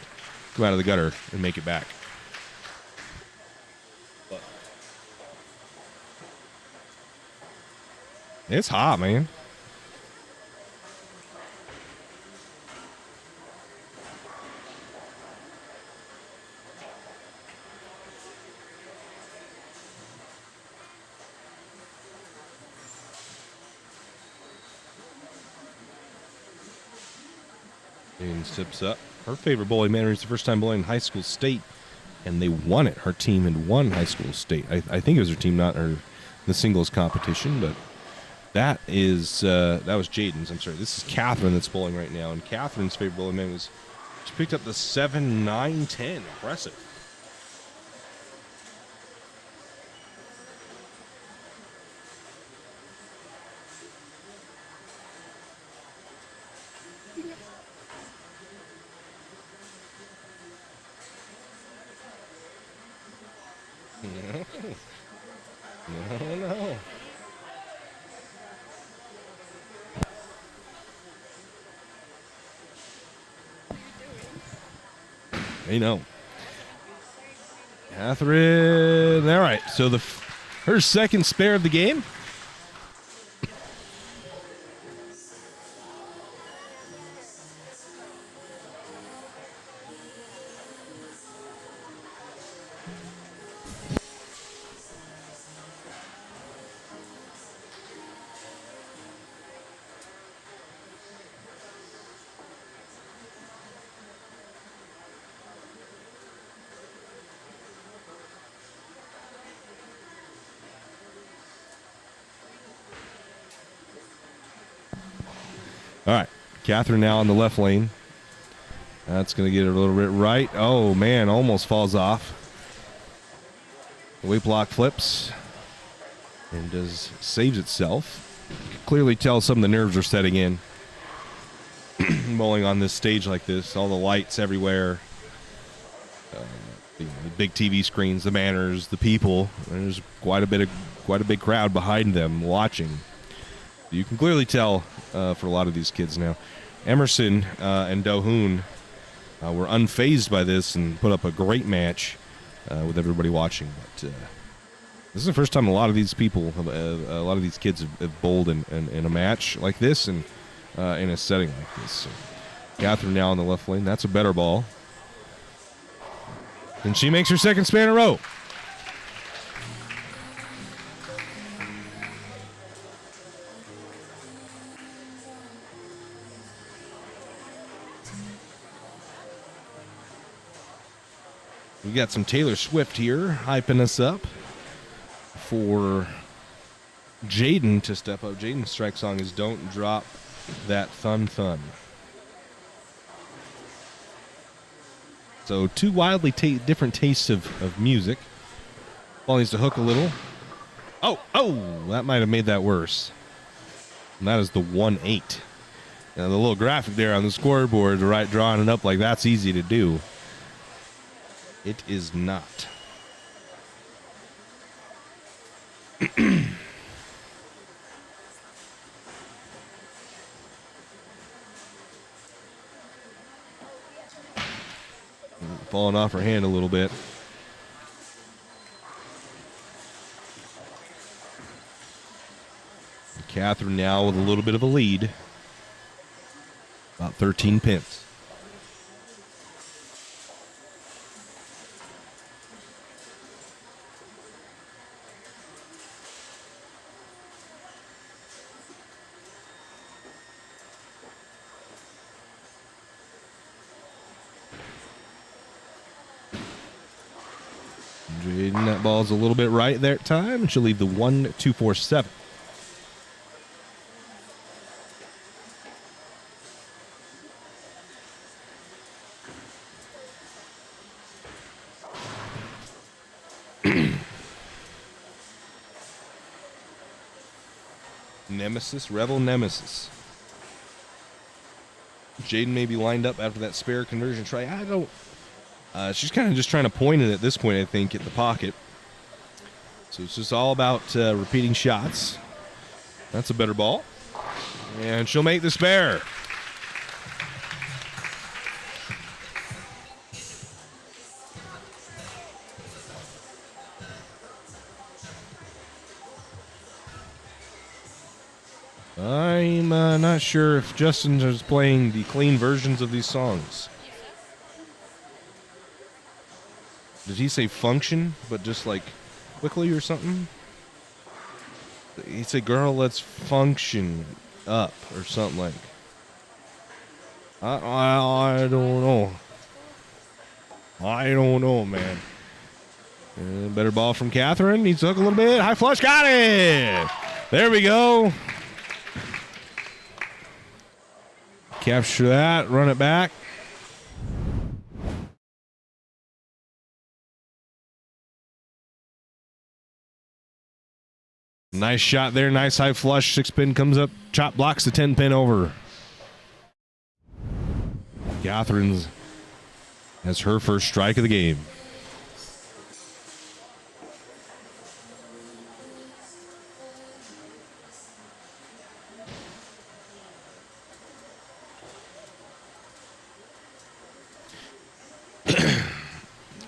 come out of the gutter and make it back. It's hot, man. And steps up. Her favorite bowling memory is the first time bowling in high school state, and they won it. Her team had won high school state. I think it was her team, not the singles competition, but that was Jaden's. I'm sorry. This is Catherine that's bowling right now, and Catherine's favorite bowling memory was she picked up the 7, 9, 10. Impressive. No. They know. Catherine. All right. So her second spare of the game. All right, Catherine now on the left lane. That's going to get her a little bit right. Oh, man, almost falls off. The weight block flips and saves itself. You can clearly tell some of the nerves are setting in. Bowling on this stage like this, all the lights everywhere. The big TV screens, the banners, the people. There's quite a big crowd behind them watching. You can clearly tell for a lot of these kids now. Emerson and Dohoon were unfazed by this and put up a great match with everybody watching. But this is the first time a lot of these people, a lot of these kids have bowled in a match like this and in a setting like this. So Catherine now on the left lane. That's a better ball. And she makes her second span in a row. We got some Taylor Swift here hyping us up for Jaden to step up. Jaden's strike song is Don't Drop That Thun Thun. So two wildly different tastes of music. Ball needs to hook a little. Oh, that might have made that worse. And that is the 1-8. Now the little graphic there on the scoreboard, right, drawing it up like that's easy to do. It is not. Falling off her hand a little bit. Catherine now with a little bit of a lead. About 13 pins. Jaden, that ball's a little bit right there at time, and she'll leave the 1-2-4-7. Nemesis, Rebel Nemesis. Jaden may be lined up after that spare conversion try. I don't. She's kind of just trying to point it at this point, I think, at the pocket. So it's just all about repeating shots. That's a better ball. And she'll make the spare. I'm not sure if Justin is playing the clean versions of these songs. Did he say function, but just like quickly or something? He said, girl, let's function up or something like. I don't know. I don't know, man. Better ball from Catherine. Needs to hook a little bit. High flush. Got it. There we go. Capture that. Run it back. Nice shot there. Nice high flush. 6-pin comes up. Chop blocks the 10-pin over. Catherine's has her first strike of the game.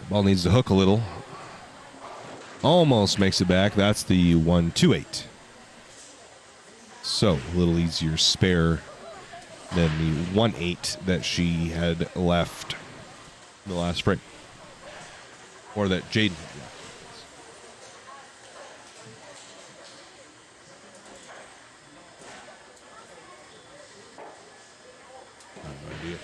Ball needs to hook a little. Almost makes it back. That's the 1-2-8. So a little easier spare than the 1-8 that she had left in the last frame. Or that Jaden had left. I have no idea.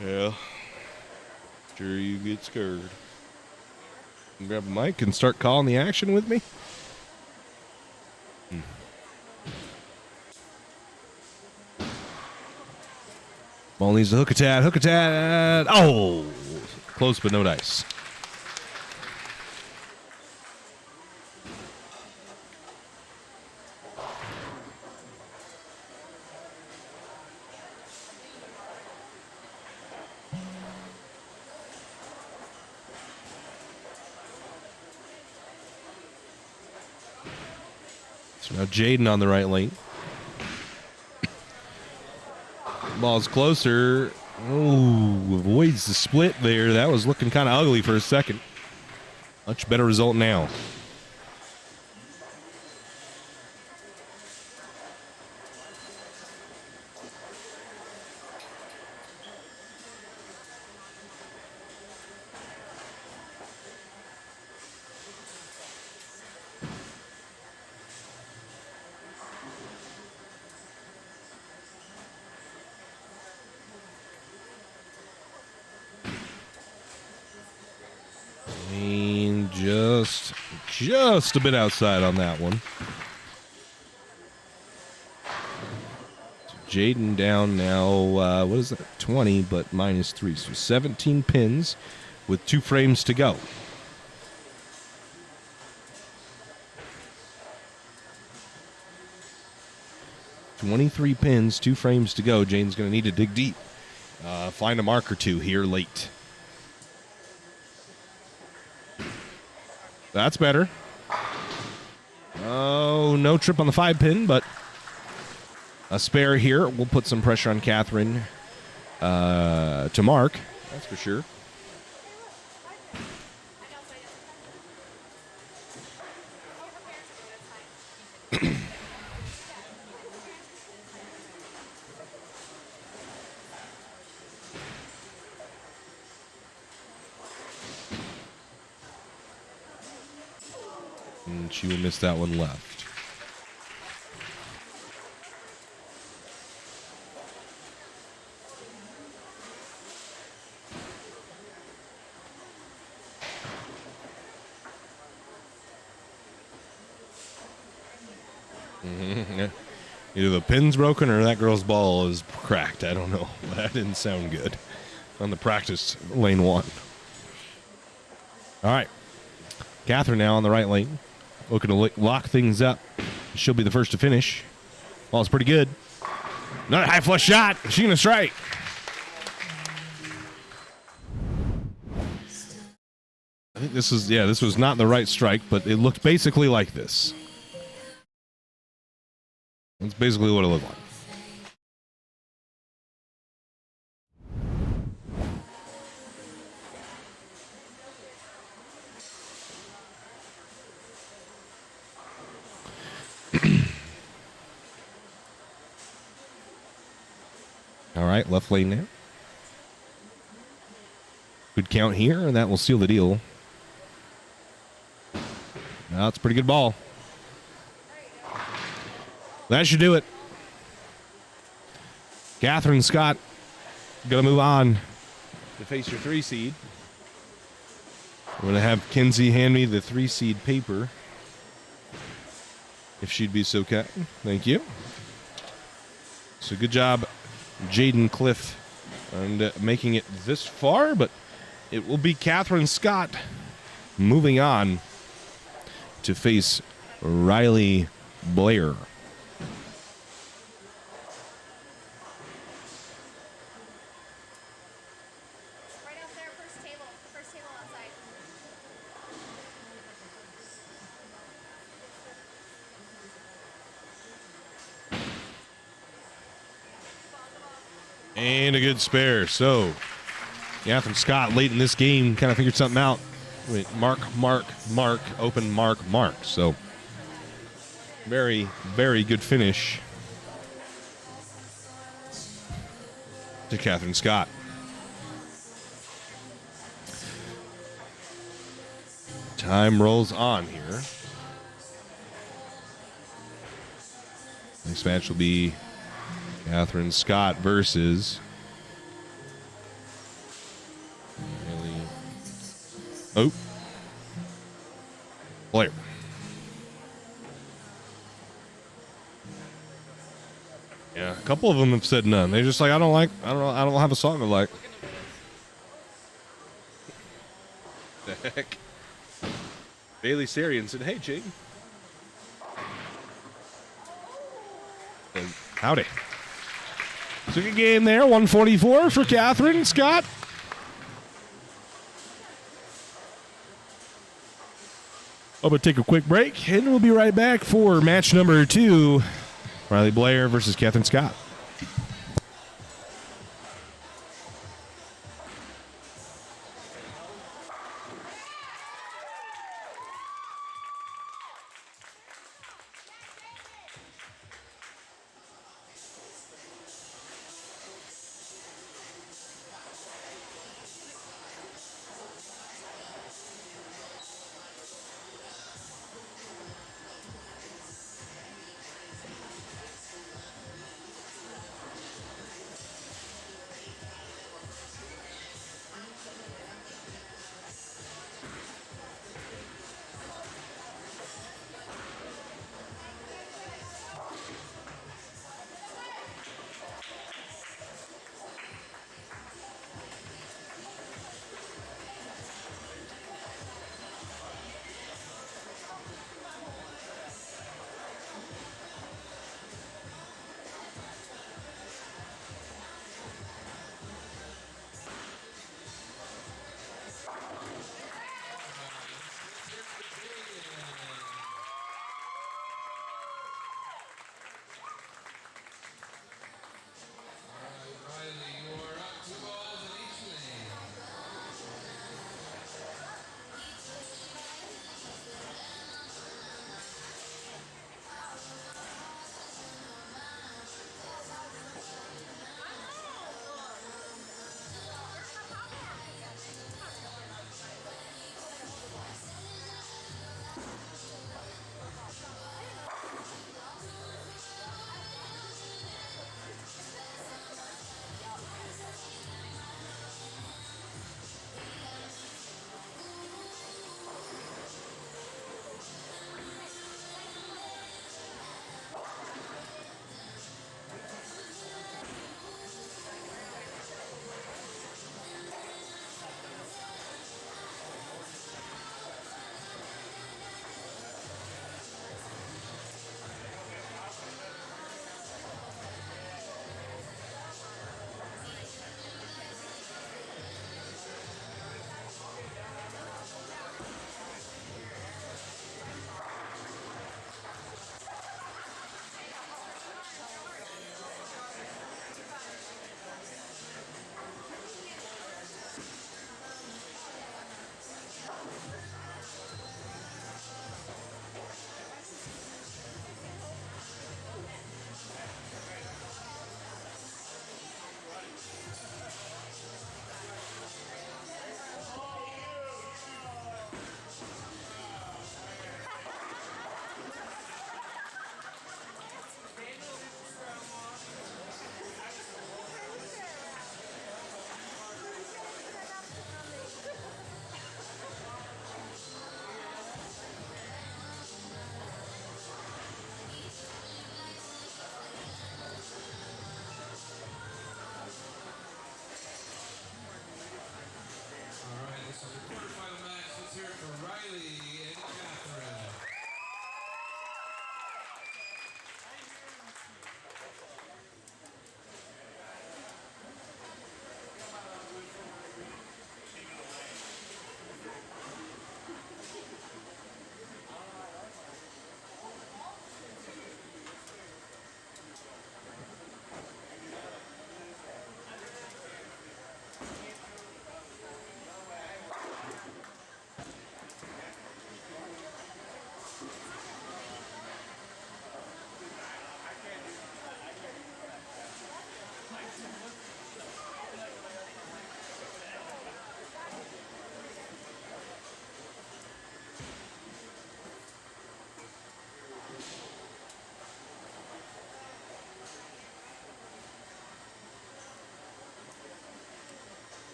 Yeah. Sure you get scared. Grab a mic and start calling the action with me. Ball needs to hook a tad, hook a tad. Oh! Close but no dice. So now Jaden on the right lane. Ball's closer. Oh, avoids the split there. That was looking kind of ugly for a second. Much better result now. Just a bit outside on that one. Jaden down now, what is that? 20, but -3. So 17 pins with 2 frames to go. 23 pins, 2 frames to go. Jane's going to need to dig deep. Find a mark or two here late. That's better. Oh, no trip on the 5 pin, but a spare here. We'll put some pressure on Catherine to mark. That's for sure. And she will miss that one left. Either the pin's broken or that girl's ball is cracked. I don't know. That didn't sound good on the practice lane 1. All right. Catherine now on the right lane. Looking to lock things up. She'll be the first to finish. Ball's pretty good. Not a high flush shot. She's going to strike. I think this was not the right strike, but it looked basically like this. That's basically what it looked like. All right, left lane there. Good count here, and that will seal the deal. Now it's a pretty good ball. That should do it. Catherine Scott going to move on to face your 3 seed. I'm going to have Kinsey hand me the 3 seed paper, if she'd be so kind. Thank you. So good job, Jaden Cliff, and making it this far, but it will be Catherine Scott moving on to face Riley Blair. And a good spare. So, Catherine Scott late in this game kind of figured something out. Wait, mark, open, mark. So, very, very good finish to Catherine Scott. Time rolls on here. Next match will be Catherine Scott versus Blair. Yeah, a couple of them have said none. They're just like, I don't have a song I like. The heck? Bailey Sarian said, hey, Jake. And howdy. So good game there, 144 for Catherine Scott. I'm going to take a quick break, and we'll be right back for match number 2, Riley Blair versus Catherine Scott.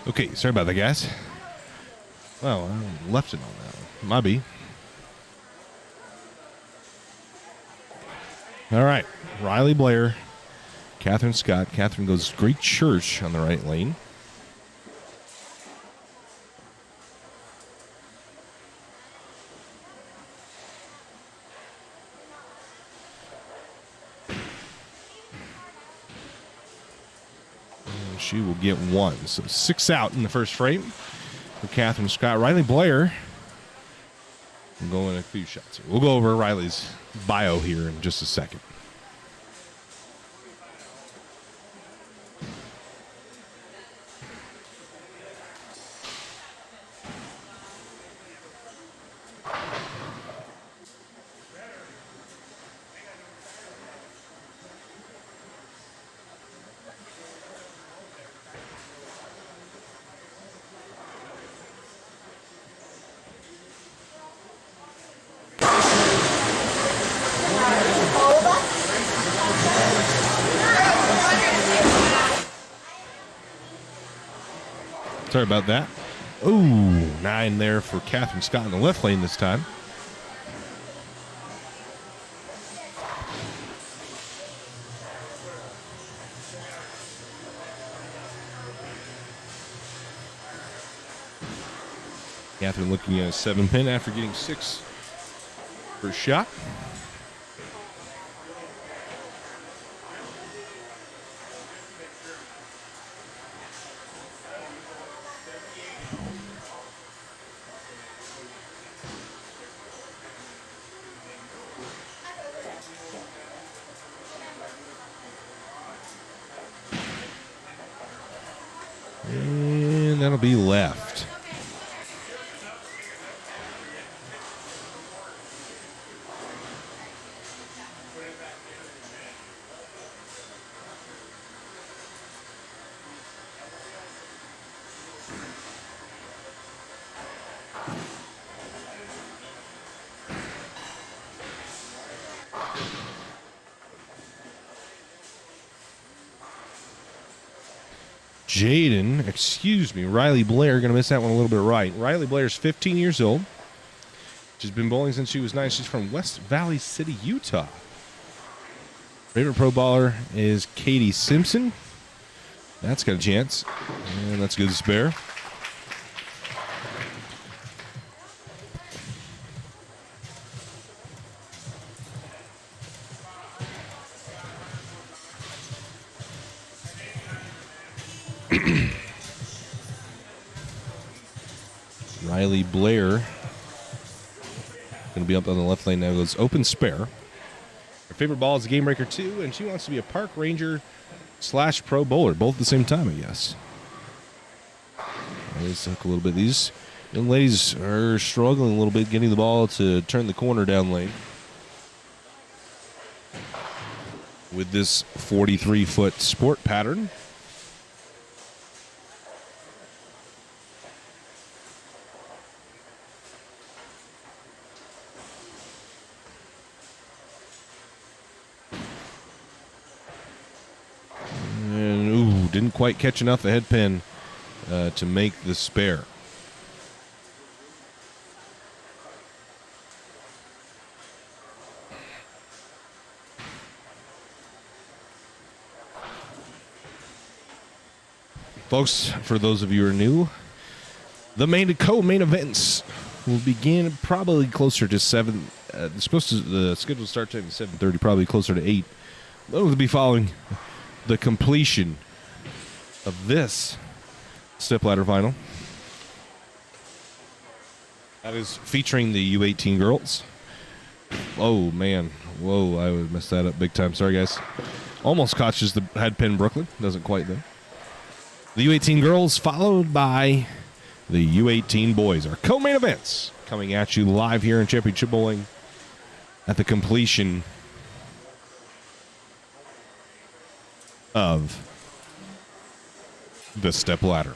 Okay, sorry about that, guys. Well, I left it on that one. Might be. All right. Riley Blair, Catherine Scott. Catherine goes Great Church on the right lane. And she will get one. So 6 out in the first frame for Catherine Scott. Riley Blair. I'm going a few shots here. We'll go over Riley's bio here in just a second. Sorry about that. Ooh, 9 there for Catherine Scott in the left lane this time. Catherine looking at a 7-pin after getting 6 for a shot. And that'll be left. Riley Blair, going to miss that one a little bit right. Riley Blair's 15 years old. She's been bowling since she was 9. She's from West Valley City, Utah. Favorite pro baller is Katie Simpson. That's got a chance. And that's good to spare. Riley Blair going to be up on the left lane now. Goes open spare. Her favorite ball is a Game Breaker 2, and she wants to be a park ranger / pro bowler, both at the same time, I guess. Let's look a little bit. These young ladies are struggling a little bit getting the ball to turn the corner down lane with this 43-foot sport pattern. Didn't quite catch enough the head pin to make the spare. Folks, for those of you who are new, the co-main events will begin probably closer to 7. The scheduled start time is 7:30, probably closer to 8. Those will be following the completion of this stepladder final. That is featuring the U18 girls. Oh, man. Whoa, I would mess that up big time. Sorry, guys. Almost catches the head pin Brooklyn. Doesn't quite, though. The U18 girls followed by the U18 boys. Our co-main events coming at you live here in Championship Bowling at the completion of the step ladder.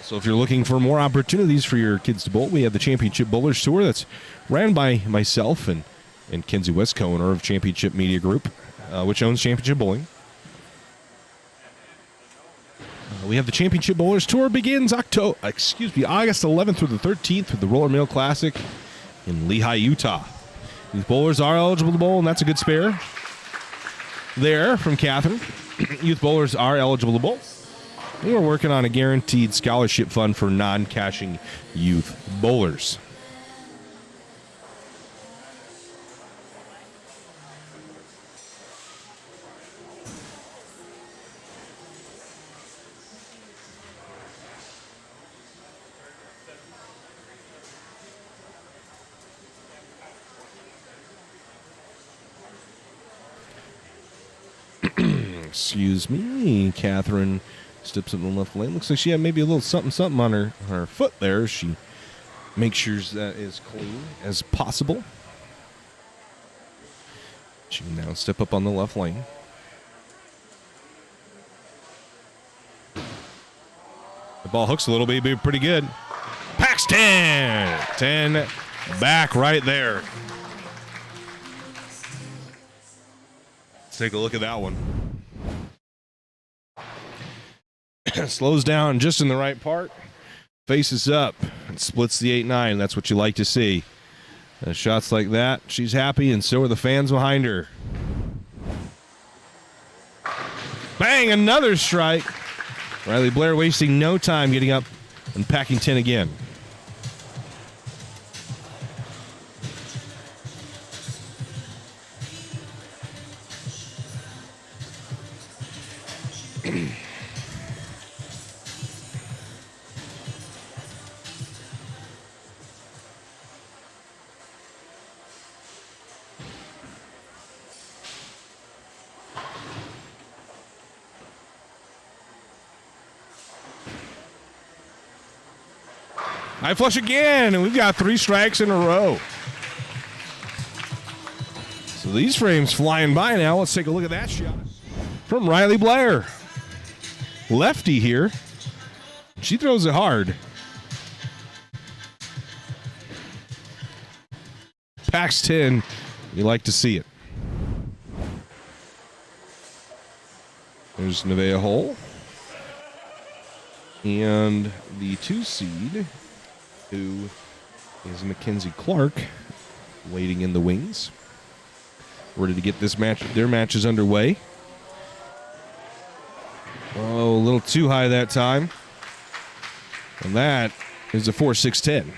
So if you're looking for more opportunities for your kids to bowl, we have the Championship Bowlers Tour that's ran by myself and Kenzie West, co-owner of Championship Media Group, which owns Championship Bowling. We have the Championship Bowlers Tour begins August 11th through the 13th with the Roller Mill Classic in Lehi, Utah. These bowlers are eligible to bowl, and that's a good spare there from Catherine. Youth bowlers are eligible to bowl. We are working on a guaranteed scholarship fund for non-cashing youth bowlers. Excuse me, Catherine steps up in the left lane. Looks like she had maybe a little something on her foot there. She makes sure that is clean as possible. She can now step up on the left lane. The ball hooks a little bit, be pretty good. Paxton! 10 back right there. Let's take a look at that one. Slows down just in the right part. Faces up and splits the 8-9. That's what you like to see. Shots like that, she's happy, and so are the fans behind her. Bang! Another strike. Riley Blair wasting no time getting up and packing 10 again. High flush again, and we've got 3 strikes in a row. So these frames flying by now. Let's take a look at that shot from Riley Blair. Lefty here. She throws it hard. Packs 10. You like to see it. There's Nevaeh Hole. And the 2 seed, who is Mackenzie Clark, waiting in the wings, ready to get their matches underway. Oh, a little too high that time. And that is a 4-6-10.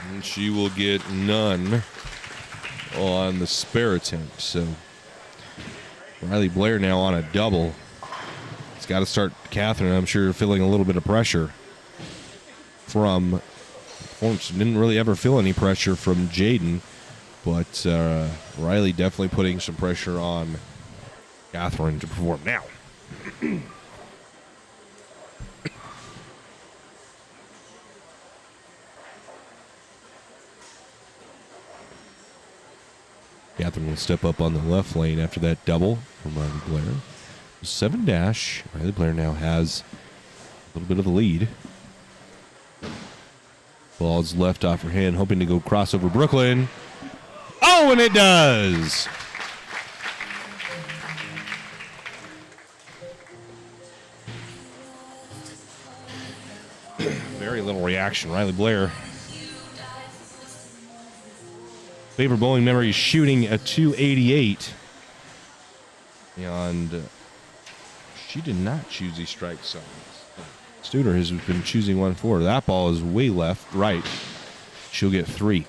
And she will get none on the spare attempt. So Riley Blair now on a double. It's got to start Catherine, I'm sure, feeling a little bit of pressure from performance. Didn't really ever feel any pressure from Jaden, but Riley definitely putting some pressure on Catherine to perform now. Catherine will step up on the left lane after that double from Riley Blair. 7 dash. Riley Blair now has a little bit of a lead. Ball's left off her hand, hoping to go crossover Brooklyn. Oh, and it does! Very little reaction. Riley Blair. Favorite bowling memory is shooting a 288. And she did not choose these strike zones. Studer has been choosing 1-4. That ball is way left, right. She'll get 3.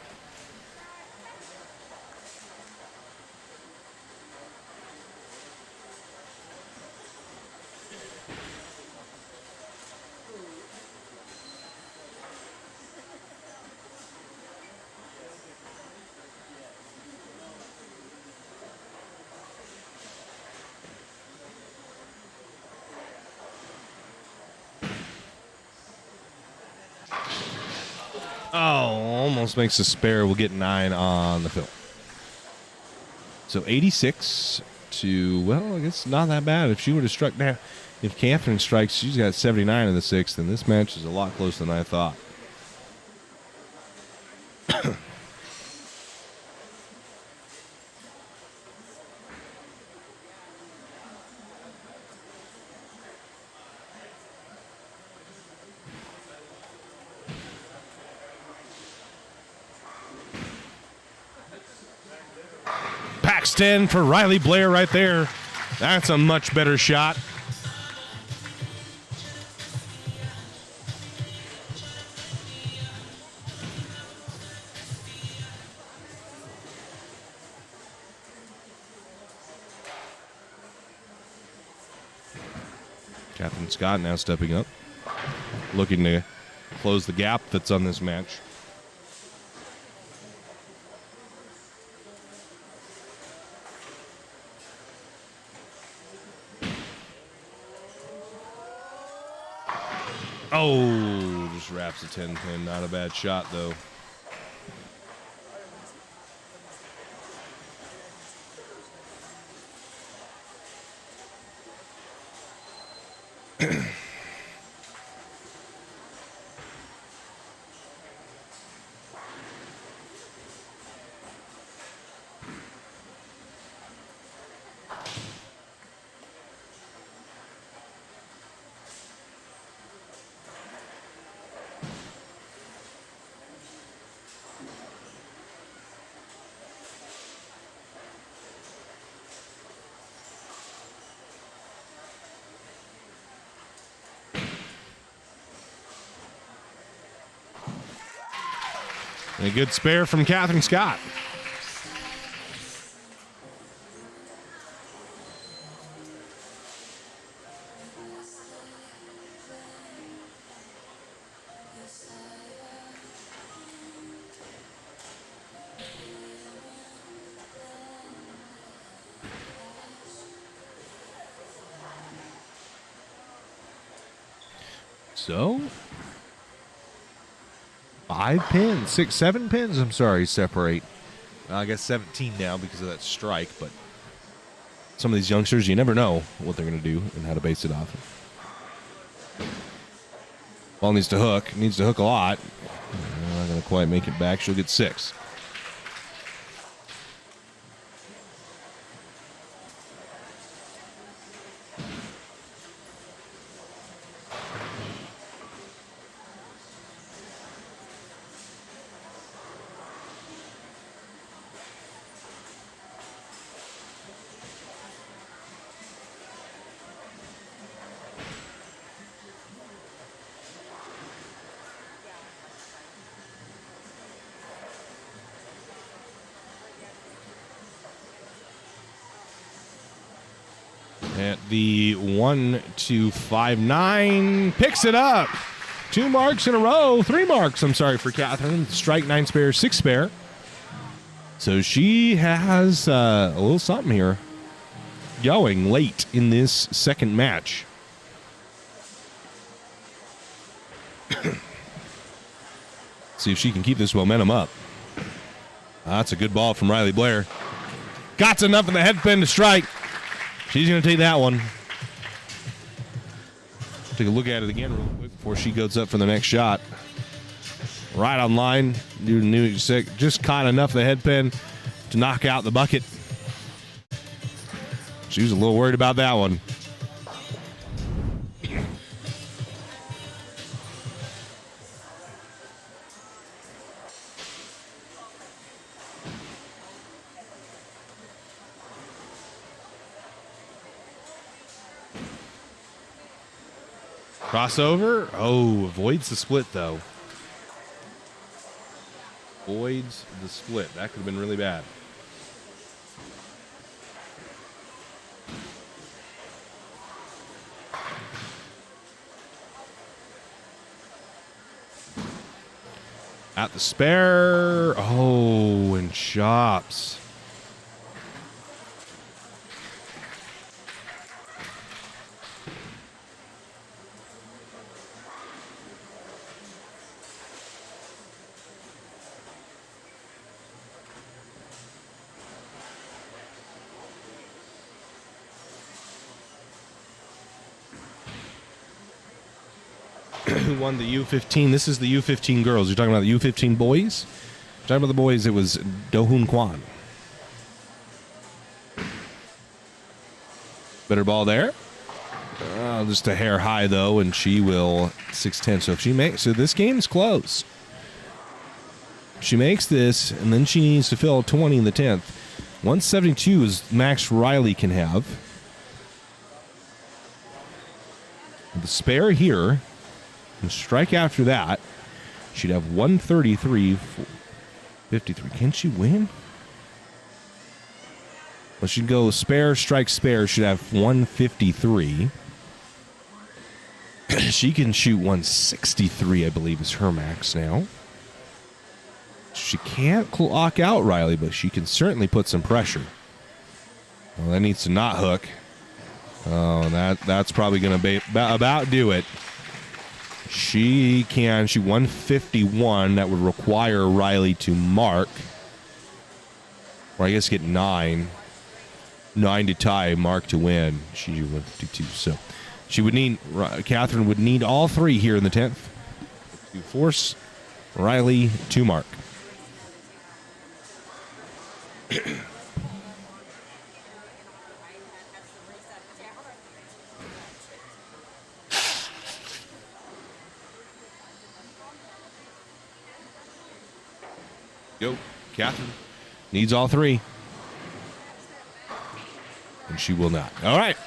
Oh, almost makes a spare. We'll get 9 on the fill. So 86 to, well, I guess not that bad. If she would have struck down, if Catherine strikes, she's got 79 in the 6th, and this match is a lot closer than I thought. Paxton for Riley Blair right there. That's a much better shot. Catherine Scott now stepping up, looking to close the gap that's on this match. Oh, just wraps a 10 pin. Not a bad shot, though. And a good spare from Catherine Scott. So, 5 pins, 6, 7 pins, I'm sorry, separate. I guess 17 now because of that strike, but some of these youngsters, you never know what they're going to do and how to base it off. Ball needs to hook a lot. Not going to quite make it back. She'll get 6. At the 1, 2, 5, 9, picks it up. 2 marks in a row, 3 marks, I'm sorry, for Catherine. Strike, 9 spare, 6 spare. So she has a little something here going late in this second match. See if she can keep this momentum up. That's a good ball from Riley Blair. Got enough in the head pin to strike. She's going to take that one. Take a look at it again real quick before she goes up for the next shot. Right on line. Just caught enough of the head pin to knock out the bucket. She was a little worried about that one. Crossover. Oh, avoids the split, though. Avoids the split. That could have been really bad. At the spare. Oh, and chops. who won the U15. This is the U15 girls. You're talking about the U15 boys? Talking about the boys, it was Do-Hoon Kwan. Better ball there. Just a hair high, though, and she will 6-10. So if she makes, so this game's close. She makes this, and then she needs to fill 20 in the 10th. 172 is max Riley can have. The spare here, and strike after that, she'd have 133, 53. Can she win? Well, she'd go spare, strike, spare. Should have 153. She can shoot 163, I believe, is her max now. She can't clock out Riley, but she can certainly put some pressure. Well, that needs to not hook. Oh, that's probably going to about do it. She can shoot 151. That would require Riley to mark. Or I guess get 9. 9 to tie, mark to win. She 152. So she would need, Catherine would need all 3 here in the 10th to force Riley to mark. Go. Catherine needs all 3. And she will not. All right.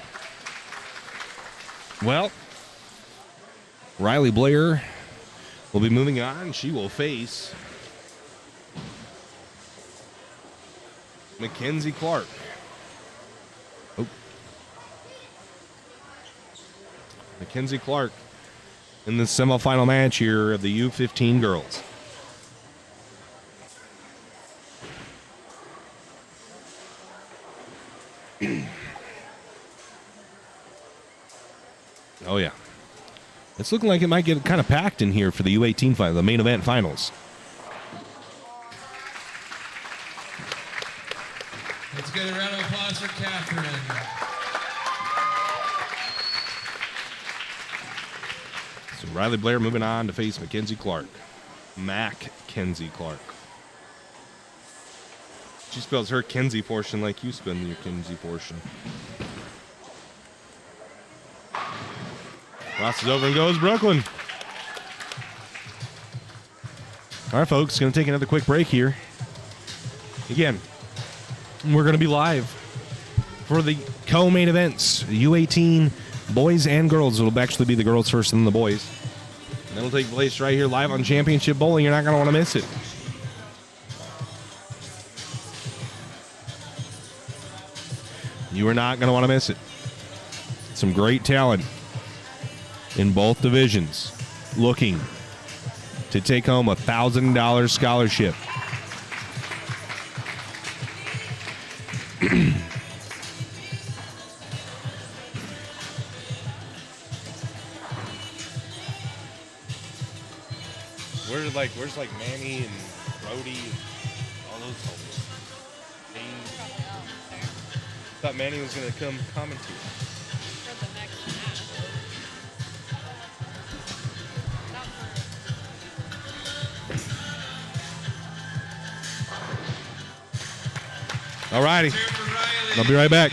Well, Riley Blair will be moving on. She will face Mackenzie Clark. Oh. Mackenzie Clark in the semifinal match here of the U15 girls. Oh, yeah. It's looking like it might get kind of packed in here for the U18 final, the main event finals. Let's get a round of applause for Catherine. So Riley Blair moving on to face Mackenzie Clark. Mackenzie Clark. She spells her Kenzie portion like you spell your Kenzie portion. Crosses over and goes Brooklyn. All right, folks, going to take another quick break here. Again, we're going to be live for the co-main events, the U18 boys and girls. It'll actually be the girls first and then the boys. And that'll take place right here live on Championship Bowling. You're not going to want to miss it. You are not going to want to miss it. Some great talent in both divisions looking to take home a $1,000 scholarship. Where's Manny and Brody and all those homies? Thought Manny was going to come commentate. For the next match. Not for... All righty. I'll be right back.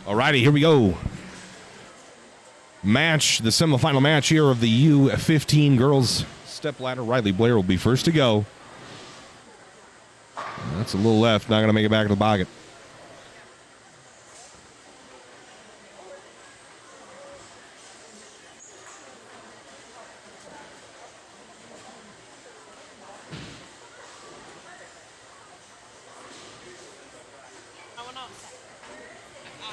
Alrighty, here we go. Match, the semifinal match here of the U15 girls step ladder. Riley Blair will be first to go. That's a little left, not going to make it back to the pocket. I went outside. My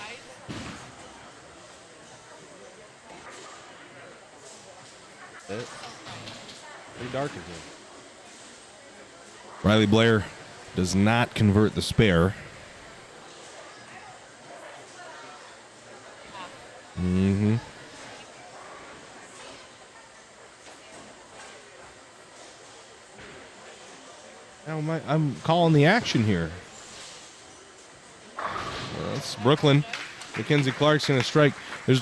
eyes. Pretty dark in here. Riley Blair does not convert the spare. Mm-hmm. Now I'm calling the action here. That's Brooklyn. Mackenzie Clark's going to strike. There's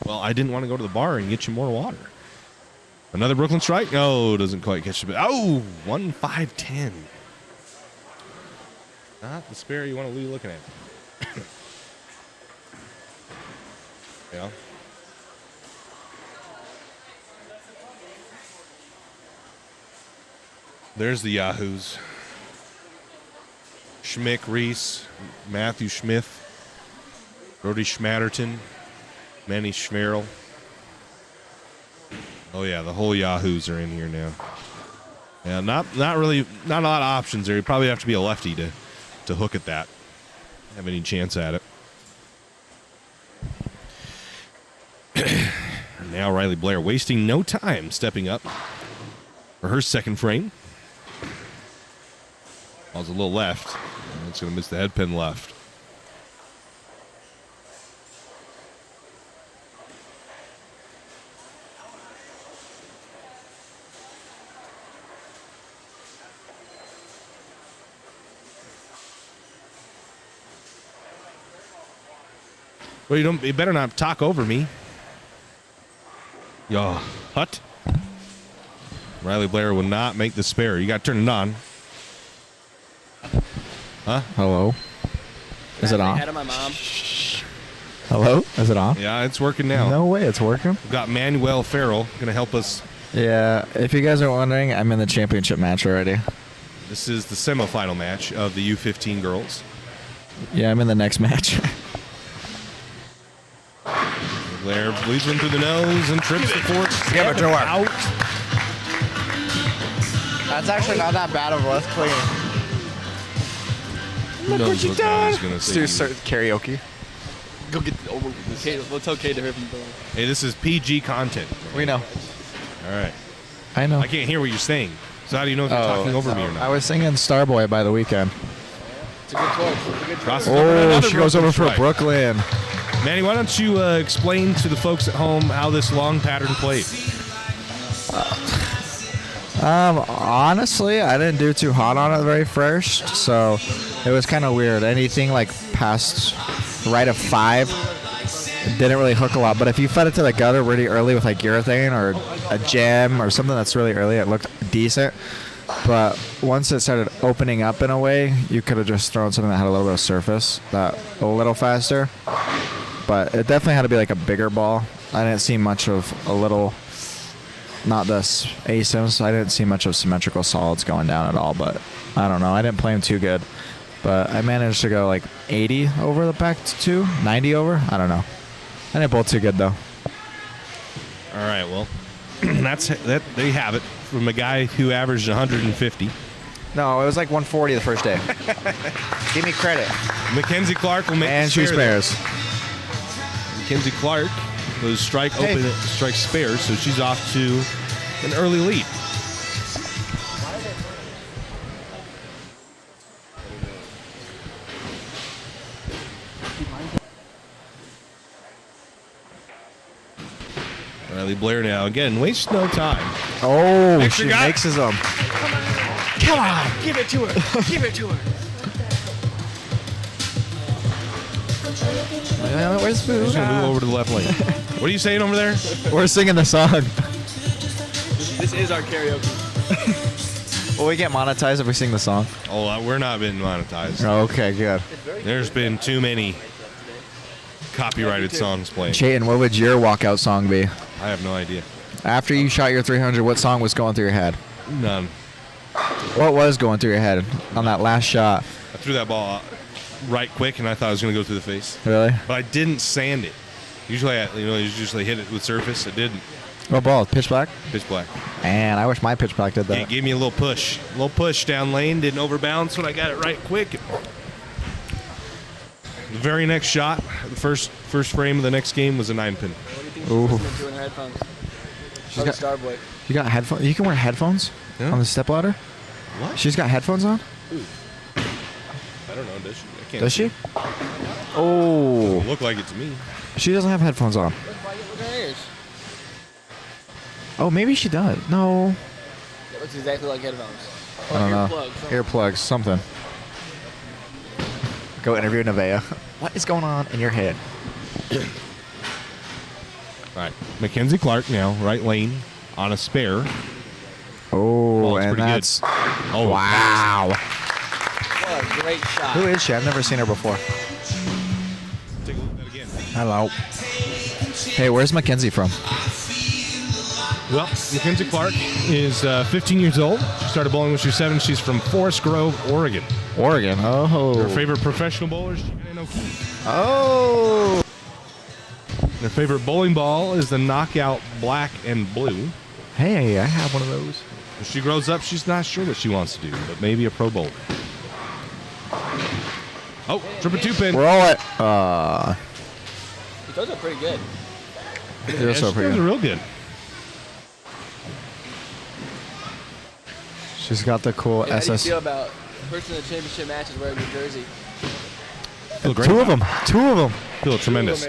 well, I didn't want to go to the bar and get you more water. Another Brooklyn strike? No, doesn't quite catch it. Oh, 1-5-10. Not the spare you want to be looking at. Yeah. There's the Yahoos. Schmick, Reese, Matthew Smith, Brody Schmatterton, Manny Schmerl. Oh yeah, the whole Yahoos are in here now. Yeah, not really, not a lot of options there. You probably have to be a lefty to hook at that. Have any chance at it. And now Riley Blair wasting no time, stepping up for her second frame. Ball's a little left. It's going to miss the head pin left. Well, you better not talk over me. Yo, hut. Riley Blair will not make the spare. You got to turn it on. Huh? Hello? Is it on? Ahead of my mom. Hello? Is it on? Yeah, it's working now. No way, it's working. We've got Manuel Farrell going to help us. Yeah, if you guys are wondering, I'm in the championship match already. This is the semifinal match of the U15 girls. Yeah, I'm in the next match. Blair bleeds one through the nose and trips the fourth. Give it to her. Out. That's actually not that bad of a lift clean. Look what you done. Let's do karaoke. Go get over with this. Okay, let's tell Kate to hurry from the door. Hey, this is PG content. We know. All right. I know. I can't hear what you're saying. So how do you know if you're talking over me or not? I was singing Starboy by the weekend. It's a good choice. It's a good choice. Crosses over Oh, another she goes over for strike. Brooklyn. Manny, why don't you explain to the folks at home how this long pattern played? Honestly, I didn't do too hot on it very first, so it was kind of weird. Anything like past right of 5 didn't really hook a lot. But if you fed it to the gutter really early with like urethane or a gem or something that's really early, it looked decent. But once it started opening up in a way, you could have just thrown something that had a little bit of surface that a little faster. But it definitely had to be like a bigger ball. I didn't see much of a little, not this ASIMs. I didn't see much of symmetrical solids going down at all. But I don't know. I didn't play them too good. But I managed to go like 80 over the pack 2, 90 over. I don't know. I didn't bowl too good though. All right, well, that's that. There you have it from a guy who averaged 150. No, it was like 140 the first day. Give me credit. Mackenzie Clark will make And the she spare spares. there. Mackenzie Clark was strike spares, so she's off to an early lead. Riley Riley Blair now. Again, waste no time. Oh, Extra she guy. mixes them. Come on, give it to her. Give it to her. Where's food? Just gonna move over to the left lane. What are you saying over there? We're singing the song. This is our karaoke. Will we get monetized if we sing the song? Oh, we're not being monetized. Okay, good. There's been too many copyrighted songs playing. Chayton, what would your walkout song be? I have no idea. After you shot your 300, what song was going through your head? None. What was going through your head on that last shot? I threw that ball out right quick, and I thought it was going to go through the face. Really? But I didn't sand it. Usually, you usually hit it with surface. It didn't. What ball? Pitch black? Pitch black. Man, I wish my pitch black did It that. gave me a little push. A little push down lane. Didn't overbounce when I got it right quick. The very next shot, the first frame of the next game was a 9-pin. What do you think Ooh. she's listening to in her headphones? She's She's got- Starboy. You got headphones? You can wear headphones Yeah. on the stepladder? What? She's got headphones on? I don't know. Does she? I can't Does see. she? Oh. Look like it to me. She doesn't have headphones on. Look at her ears. Oh, maybe she does. No. It looks exactly like headphones. I don't know. Earplugs. Earplugs, something. Go interview Nevaeh. What is going on in your head? All right. Mackenzie Clark now, right lane, on a spare. Oh, it's and pretty good. that's... Oh, Wow. What a great shot. Who is she? I've never seen her before. Take a look at that again. Hello. Hey, where's Mackenzie from? Well, Mackenzie Clark is 15 years old. She started bowling when she was 7. She's from Forest Grove, Oregon. Oregon. Oh. Her favorite professional bowler is Gina O'Keefe. Oh. Her favorite bowling ball is the Knockout Black and Blue. Hey, I have one of those. When she grows up, she's not sure what she wants to do, but maybe a pro bowler. Oh, triple 2-pin. Roll it. Those are pretty good. You're so Those pretty. are real good. She's got the cool How do you SS. feel about the person in the championship matches wearing New Jersey? Feel great. Two of them. Two of them. Feel tremendous.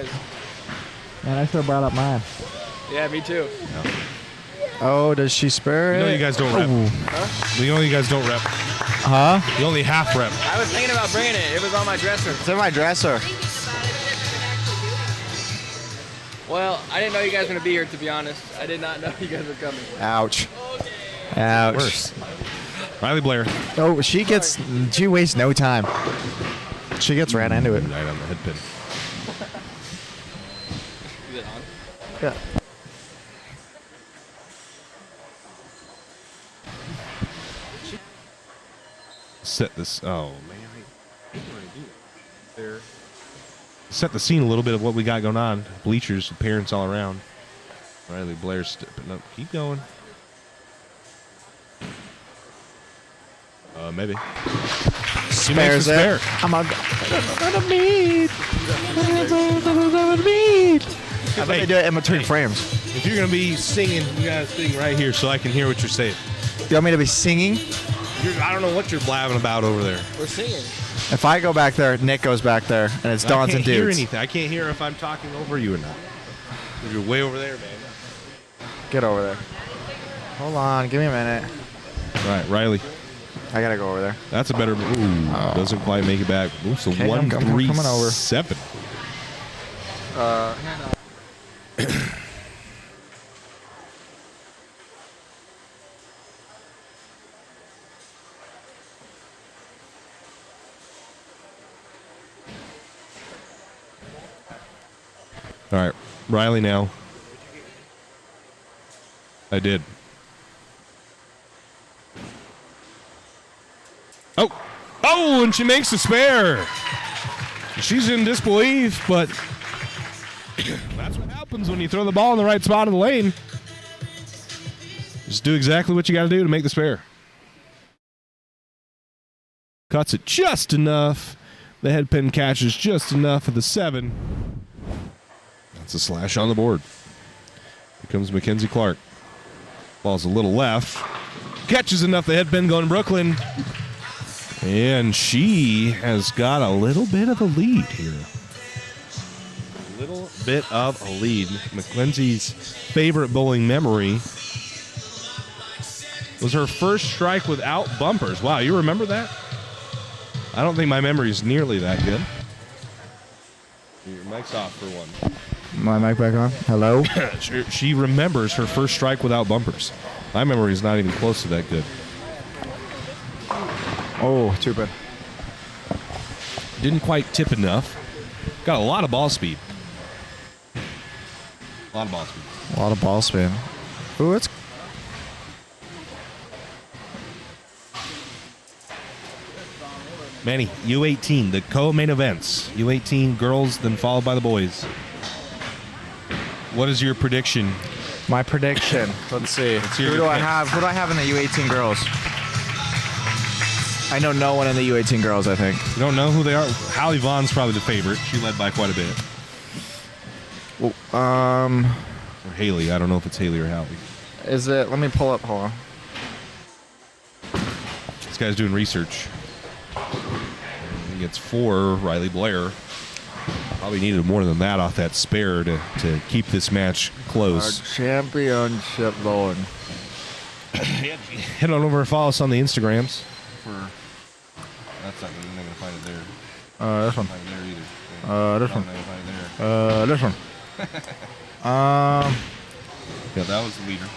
Man, I should have brought up mine. Yeah, me too. Oh, does she spare You know it? you guys don't rep. Ooh. You know you guys don't rep. Huh? You only half rep. I was thinking about bringing it. It was on my dresser. It's in my dresser. Well, I didn't know you guys were going to be here, to be honest. I did not know you guys were coming. Ouch. Ouch. Worse. Riley Blair. Oh, she wastes no time. She gets right into it. Right on the head pin. Is it on? Yeah. Set this. Oh, man. There. Set the scene a little bit of what we got going on. Bleachers, parents all around. Riley Blair stepping up. Keep going. Maybe. She makes Spares a spare. it. I'm a meat. I bet they do it in between frames. If you're going to be singing, you got to sing right here so I can hear what you're saying. You want me to be singing? I don't know what you're blabbing about over there. We're singing. If I go back there, Nick goes back there, and it's Dons I and can't hear Dudes. anything. I can't hear if I'm talking over you or not. You're way over there, man. Get over there. Hold on, give me a minute. All right, Riley. I gotta go over there. That's a better. Ooh, doesn't quite make it back. Ooh, so Okay, one, I'm coming over. 7. All right, Riley now. I did. Oh, and she makes the spare. She's in disbelief, but that's what happens when you throw the ball in the right spot of the lane. Just do exactly what you got to do to make the spare. Cuts it just enough. The head pin catches just enough of the 7. That's a slash on the board. Here comes Mackenzie Clark. Ball's a little left. Catches enough. The head pin going to Brooklyn. And she has got a little bit of a lead here. little bit of a lead. McKenzie's favorite bowling memory was her first strike without bumpers. Wow, you remember that? I don't think my memory is nearly that good. Your mic's off for one. My mic back on? Hello? She remembers her first strike without bumpers. My memory is not even close to that good. Oh, too bad. Didn't quite tip enough. Got a lot of ball speed. A lot of ball speed. A lot of ball spin. Ooh, it's... Manny, U18, the co-main events. U18 girls, then followed by the boys. What is your prediction? My prediction. Let's see. hear Who your do I pick. have? Who do I have in the U18 girls? I know no one in the U18 girls, I think. You don't know who they are? Hallie Vaughn's probably the favorite. She led by quite a bit. Or Haley. I don't know if it's Haley or Hallie. Is it... Let me pull up. Hold on. This guy's doing research. He gets 4. Riley Blair probably needed more than that off that spare to keep this match close. Our championship going. Head on over and follow us on the Instagrams. That's not going to find it there. This one. Find it there either. This one. Not gonna find it there. This one. Yeah, that was the leader.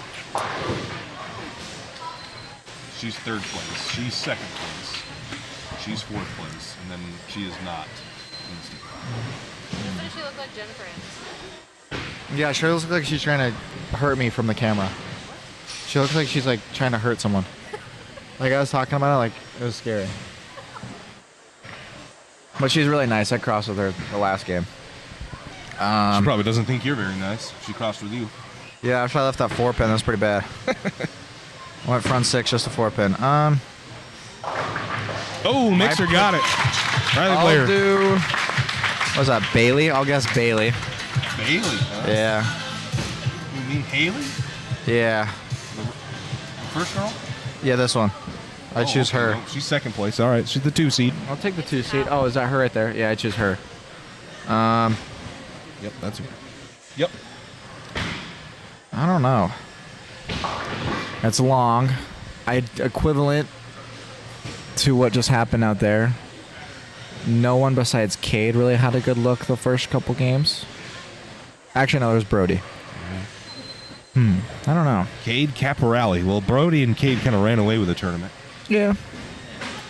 She's 3rd place. She's 2nd place. She's 4th place, and then she is not. Doesn't she look like Jennifer Aniston? Yeah, sure looks like she's trying to hurt me from the camera. She looks like she's like trying to hurt someone. Like I was talking about it, like it was scary. But she's really nice. I crossed with her the last game. She probably doesn't think you're very nice. She crossed with you. Yeah, after I left that 4-pin, that was pretty bad. I went front 6, just a 4-pin. Oh, Mixer got it. Riley I'll Blair. do... What was that, Bailey? I'll guess Bailey. Bailey, huh? Yeah. You mean Haley? Yeah. First girl? Yeah, this one. I choose okay. her. No, she's 2nd place. All right, she's the 2 seed. I'll take the 2 seat. Oh, is that her right there? Yeah, I choose her. Yep, that's her. Yep. I don't know. It's long. Equivalent to what just happened out there. No one besides Cade really had a good look the first couple games. Actually, no, there's Brody. I don't know. Cade Caporelli. Well, Brody and Cade kind of ran away with the tournament. Yeah.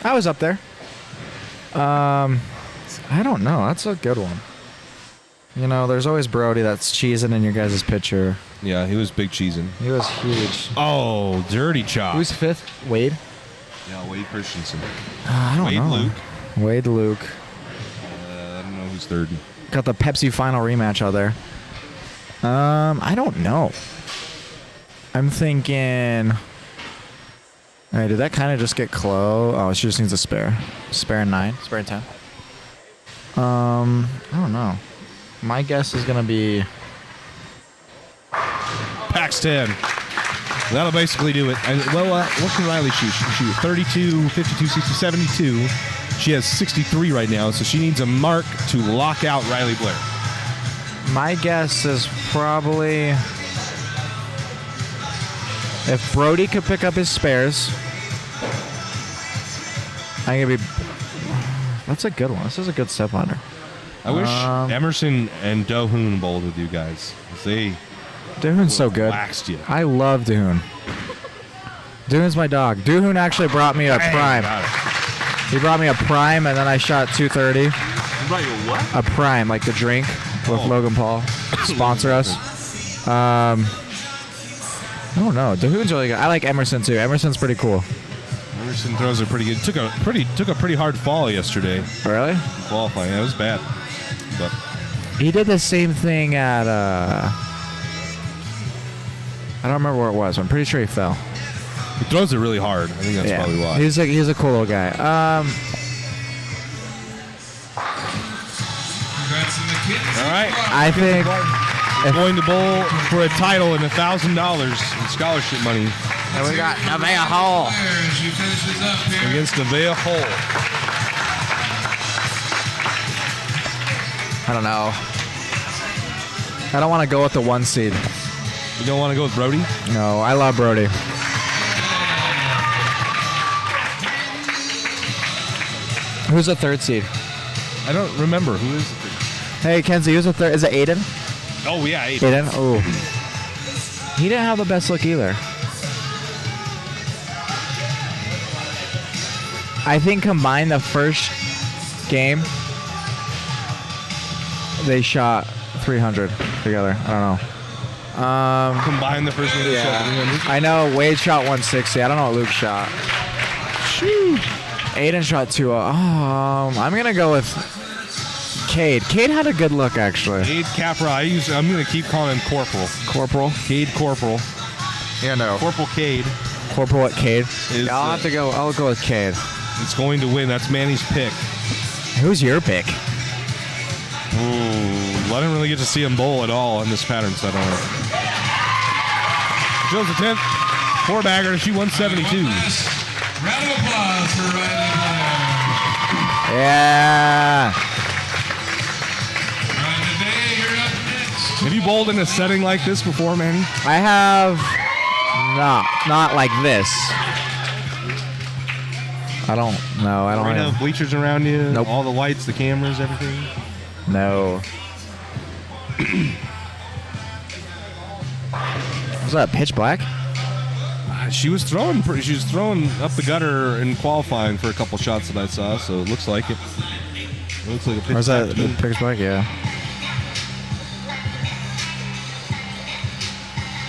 I was up there. I don't know. That's a good one. You know, there's always Brody that's cheesing in your guys' picture. Yeah, he was big cheesing. He was huge. Oh, dirty chop. Who's 5th? Wade? Yeah, Wade Christensen. I don't Wade know. Luke. Wade Luke. I don't know who's 3rd. Got the Pepsi final rematch out there. I don't know. I'm thinking... All right, did that kind of just get close? Oh, she just needs a spare. Spare in 9. Spare in 10. I don't know. My guess is going to be... Pax 10. That'll basically do it. What can Riley shoot? She can shoot 32, 52, 60, 72. She has 63 right now, so she needs a mark to lock out Riley Blair. My guess is probably... If Brody could pick up his spares... I'm going to be... That's a good one. This is a good step under. I wish Emerson and Dohoon bowled with you guys. Dohoon's so good. Waxed you. I love Dohoon. Dohoon's my dog. Dohoon actually brought me a prime. He brought me a prime, and then I shot 230. You brought you a what? A prime, like the drink with Logan Paul. Sponsor us. I don't know. Dohoon's really good. I like Emerson too. Emerson's pretty cool. Emerson throws are pretty good. Took a pretty hard fall yesterday. Really? Qualifying. That was bad. But He did the same thing at I don't remember where it was. I'm pretty sure he fell. he throws it really hard. I think that's probably why. He's a cool little guy. All right. I think Going to bowl for a title and $1,000 in scholarship money and we got Nevaeh Hall She finishes up here. against Nevaeh Hall. I don't know. I don't want to go with the 1 seed. You don't want to go with Brody? No, I love Brody. Who's the 3rd seed? I don't remember. Who is it? Hey, Kenzie, who's the 3rd? Is it Aiden? Oh, yeah, Aiden. Aiden? Oh. He didn't have the best look either. I think combined the first game, they shot 300 together. I don't know. Combine the first game. Yeah. I know Wade shot 160. I don't know what Luke shot. Shoo. Aiden shot 2. I'm going to go with Cade. Cade had a good look, actually. Cade Capra. I'm going to keep calling him Corporal. Corporal? Cade Corporal. Yeah, no. Corporal Cade. Corporal at Cade? Is, I'll have to go. I'll go with Cade. It's going to win. That's Manny's pick. Who's your pick? Ooh, I didn't really get to see him bowl at all in this pattern set. Joe's the 10th. 4-bagger to shoot 172. Round of applause for Riley Blair. Yeah. Ryan, today you're up next. Have you bowled in a setting like this before, Manny? I have not like this. I don't know. I don't Right know. now, bleachers around you. Nope. All the lights, the cameras, everything. No. Was that pitch black? She was throwing up the gutter in qualifying for a couple shots that I saw, so it looks like it. It looks like a pitch. Or was that black to me. pitch black? Yeah.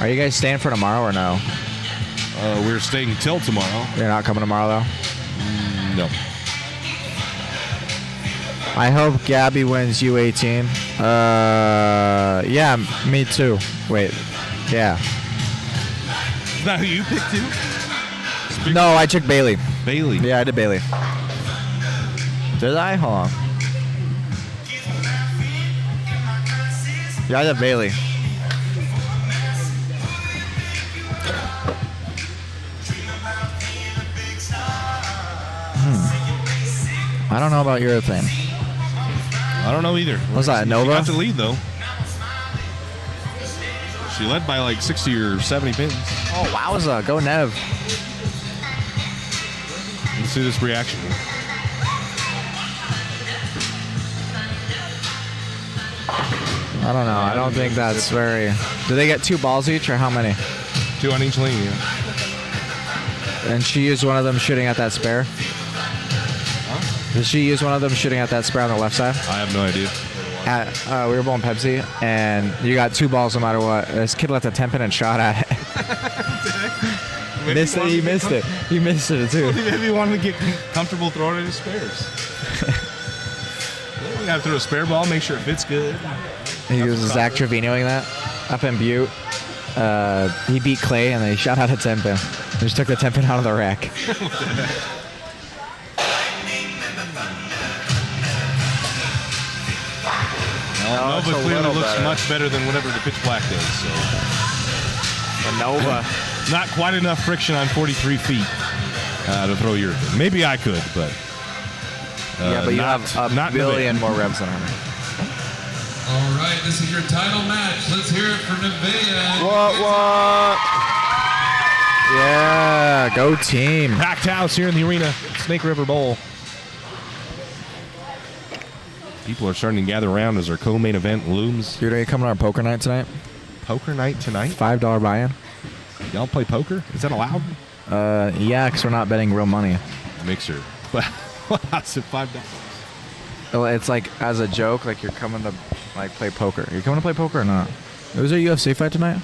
Are you guys staying for tomorrow or no? We're staying till tomorrow. You're not coming tomorrow though. No. I hope Gabby wins U18. Yeah, me too. Wait. Yeah. Is that who you picked too? No, I took Bailey. Bailey. Yeah, I did Bailey. Did I? Hold on. Yeah, I did Bailey. I don't know about your thing. I don't know either. Was that Nova? She got the lead though. She led by like 60 or 70 pins. Oh, wowza. Go Nev. Let's see this reaction. I don't know. I don't think that's very... Do they get 2 balls each or how many? 2 on each lane, yeah. And she used one of them shooting at that spare? Did she use one of them shooting at that spare on the left side? I have no idea. We were bowling Pepsi, and you got 2 balls no matter what. This kid left a 10 pin and shot at it. He missed it. He missed it too. Maybe he wanted to get comfortable throwing it his spares. You gotta throw a spare ball, make sure it fits good. He was Zach Trevinoing that up in Butte. He beat Clay, and then he shot out a 10 pin. He just took the 10 pin out of the rack. Nova clearly looks much better than whatever the pitch black does. So. Nova. Not quite enough friction on 43 feet to throw your thing. Maybe I could, but yeah, but you have a billion more revs than her. All right, this is your title match. Let's hear it for Nevaeh. What? Yeah, go team. Packed house here in the arena, Snake River Bowl. People are starting to gather around as our co-main event looms. Dude, are you coming to our poker night tonight? Poker night tonight? $5 buy-in. Y'all play poker? Is that allowed? Yeah, because we're not betting real money. Mixer. But I said $5. Well, it's like as a joke, like you're coming to like play poker. Are you coming to play poker or not? Was there a UFC fight tonight?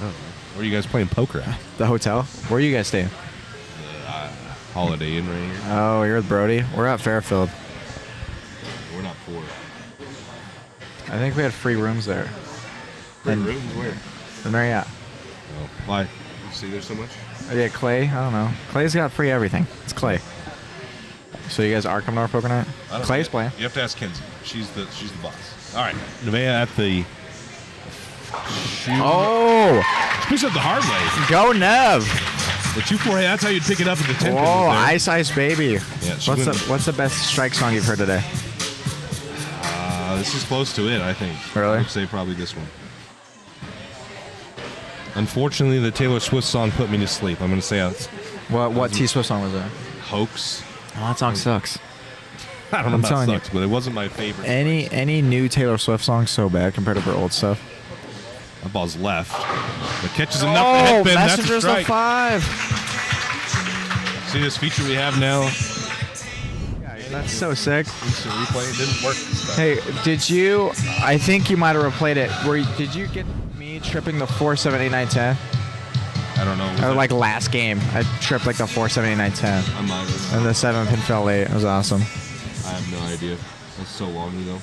Oh. Where are you guys playing poker at? The hotel. Where are you guys staying? Holiday Inn right here. Oh, you're with Brody. We're at Fairfield. We're not poor. I think we had free rooms there. Free rooms where? The Marriott. Oh, why? You see there's so much? Yeah, Clay. I don't know. Clay's got free everything. It's Clay. So you guys are coming to our poker night? Clay's playing. You have to ask Kenzie. She's the boss. All right, Nevaeh at the. Oh! Picks up the hard way. Go Nev! The 2-4. That's how you'd pick it up at the 10. Whoa, Ice Ice Baby. Yeah, What's the best strike song you've heard today? This is close to it, I think. Really? I would say probably this one. Unfortunately, the Taylor Swift song put me to sleep. I'm going to say it's What T Swift song was that? Hoax. Oh, that song sucks. I don't know I'm about telling you. sucks, but it wasn't my favorite. Any new Taylor Swift song so bad compared to her old stuff. That ball's left. But catches enough to headpin. That's a Messengers strike. of 5. See this feature we have now? That's so sick. Instant replay. It didn't work this time. Hey, did you? I think you might have replayed it. Did you get me tripping the 4, 7, 8, 9, 10? I don't know. Or like last game, I tripped like the 4, 7, 8, 9, 10. I might have. And the 7 pin fell late. It was awesome. I have no idea. That's so long ago.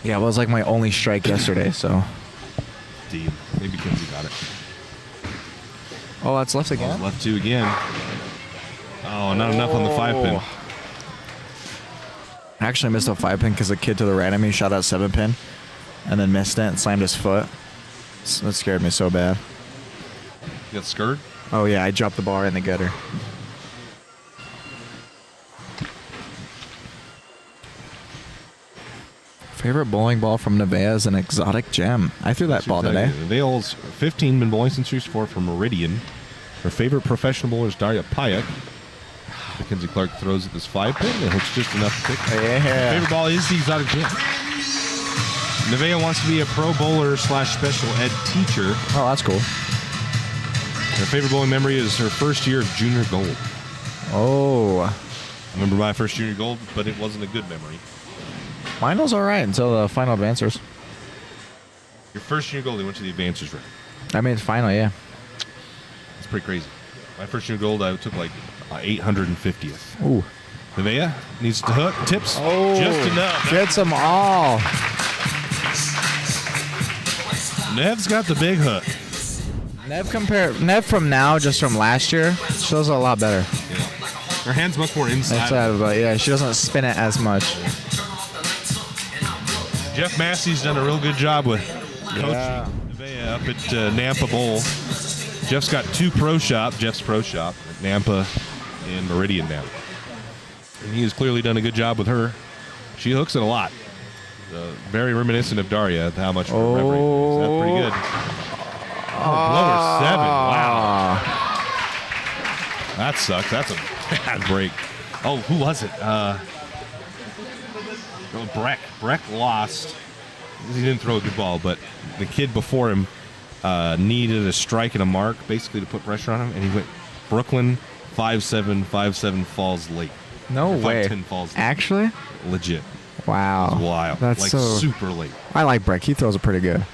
Yeah, it was like my only strike yesterday. So. Deep. Maybe Kinsey got it. Oh, that's left again. Left 2 again. Oh, not enough on the 5 pin. I actually missed a 5 pin because the kid to the right of me shot out 7 pin, and then missed it and slammed his foot. That scared me so bad. You got scared? Oh yeah, I dropped the ball right in the gutter. Favorite bowling ball from Nevaeh is an exotic gem. I threw that ball today. Nevaeh's 15 been bowling since she was 4 from Meridian. Her favorite professional bowler is Daria Payak. Mackenzie Clark throws at this 5 pin. It hooks just enough to pick. Yeah. Her favorite ball is the exotic gem. Nevaeh wants to be a pro bowler / special ed teacher. Oh, that's cool. Her favorite bowling memory is her first year of junior gold. Oh. I remember my first junior gold, but it wasn't a good memory. Mine was all right until the final advancers. Your first junior gold, you went to the advancers, right? I mean, it's final, yeah. It's pretty crazy. My first junior gold, I took like 850th. Ooh. Nevaeh needs to hook, tips just enough. Gets them all. Nev's got the big hook. Nev from now, just from last year, she does a lot better. Yeah. Her hand's much more inside. But yeah, she doesn't spin it as much. Jeff Massey's done a real good job with coaching Nevaeh up at Nampa Bowl. Jeff's got 2 Jeff's Pro Shop at Nampa and Meridian now. And he has clearly done a good job with her. She hooks it a lot. Very reminiscent of Daria, how much of her memory is. That's pretty good. Lower 7. Wow. That sucks. That's a bad break. Oh, who was it? Breck lost. He didn't throw a good ball, but the kid before him needed a strike and a mark, basically to put pressure on him, and he went Brooklyn 5-7, 5-7 falls late. No way. 5-10 falls late. Actually? Legit. Wow. It was wild. That's like so super late. I like Breck. He throws it pretty good.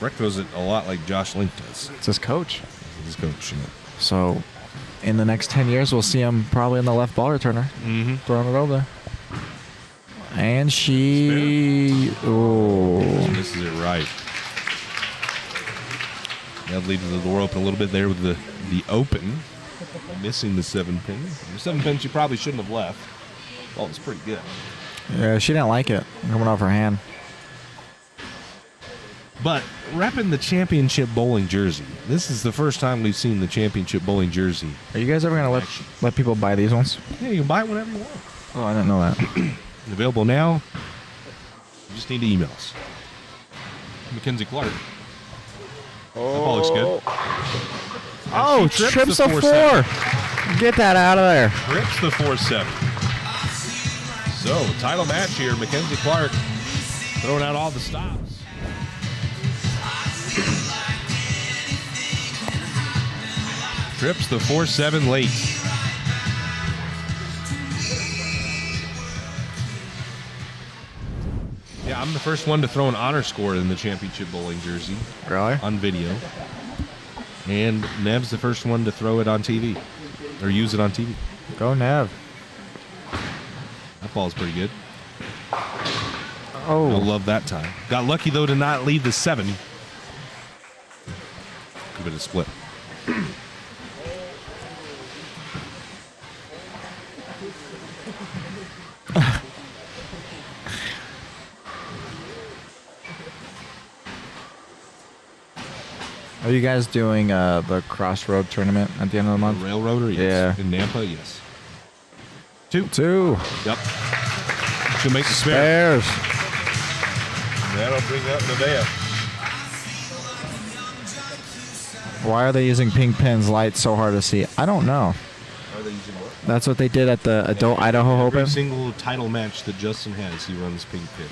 Breck throws it a lot like Josh Link does. It's his coach. His coach. You know. So, in the next 10 years, we'll see him probably in the left ball returner. Mm-hmm. Throwing it over. And she... Oh. This is it right. That leaves the door open a little bit there with the open. Missing the 7 pin. The 7 pin she probably shouldn't have left. Well, it's pretty good. Yeah, she didn't like it coming off her hand. But repping the championship bowling jersey. This is the first time we've seen the championship bowling jersey. Are you guys ever going to let people buy these ones? Yeah, you can buy it whenever you want. Oh, I didn't know that. Available now. You just need to email us. Mackenzie Clark. That ball looks good. Oh, She trips the the 4-7. 4. Get that out of there. Trips the 4-7. So, title match here. Mackenzie Clark throwing out all the stops. Trips the 4-7 late. Yeah, I'm the first one to throw an honor score in the championship bowling jersey. Really? On video. And Nev's the first one to throw it on TV. Or use it on TV. Go Nev. That ball's pretty good. Oh. I love that time. Got lucky, though, to not lead the 7. Give it a split. Are you guys doing the Crossroad tournament at the end of the month? Railroader, yes. Yeah. In Nampa, yes. 2. 2. Yep. She'll make the spare. Spares. That'll bring up Nevaeh. Why are they using pink pins? Lights so hard to see. I don't know. Are they using what? That's what they did at the Adult Idaho Every Open. single title match that Justin has, he runs pink pins.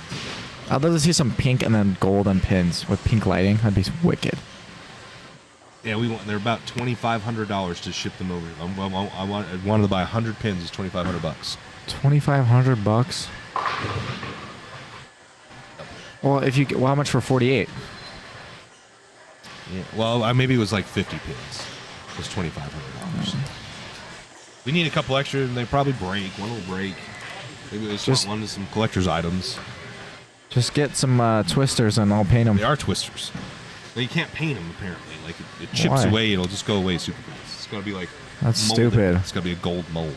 I'd love to see some pink and then golden pins with pink lighting. That'd be wicked. Yeah, they're about $2,500 to ship them over. I wanted to buy 100 pins. It's $2,500. $2,500. Well, how much for 48? Yeah. Well, maybe it was like 50 pins. It was $2,500. We need a couple extra, and they probably break. One will break. Maybe we just one to some collector's items. Just get some twisters and I'll paint them. They are twisters. Well, you can't paint them apparently. Like it chips Why? away, it'll just go away super fast. It's gotta be like That's molded. stupid. It's gotta be a gold mold.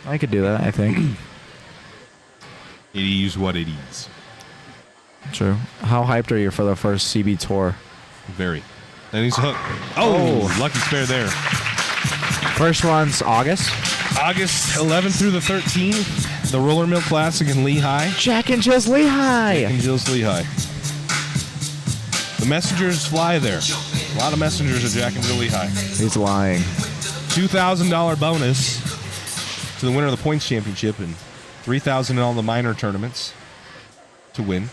I could do that, I think. It is what it is. True. How hyped are you for the first CB tour? Very. And he's hooked. Oh, lucky spare there. First one's August. August 11th through the 13th, the Roller Mill Classic in Lehigh. Jack and Jill's Lehigh. Jack and Jill's Lehigh. The messengers fly there. A lot of messengers at Jack and Jill Lehigh. He's lying. $2,000 bonus to the winner of the points championship and $3,000 in all the minor tournaments to win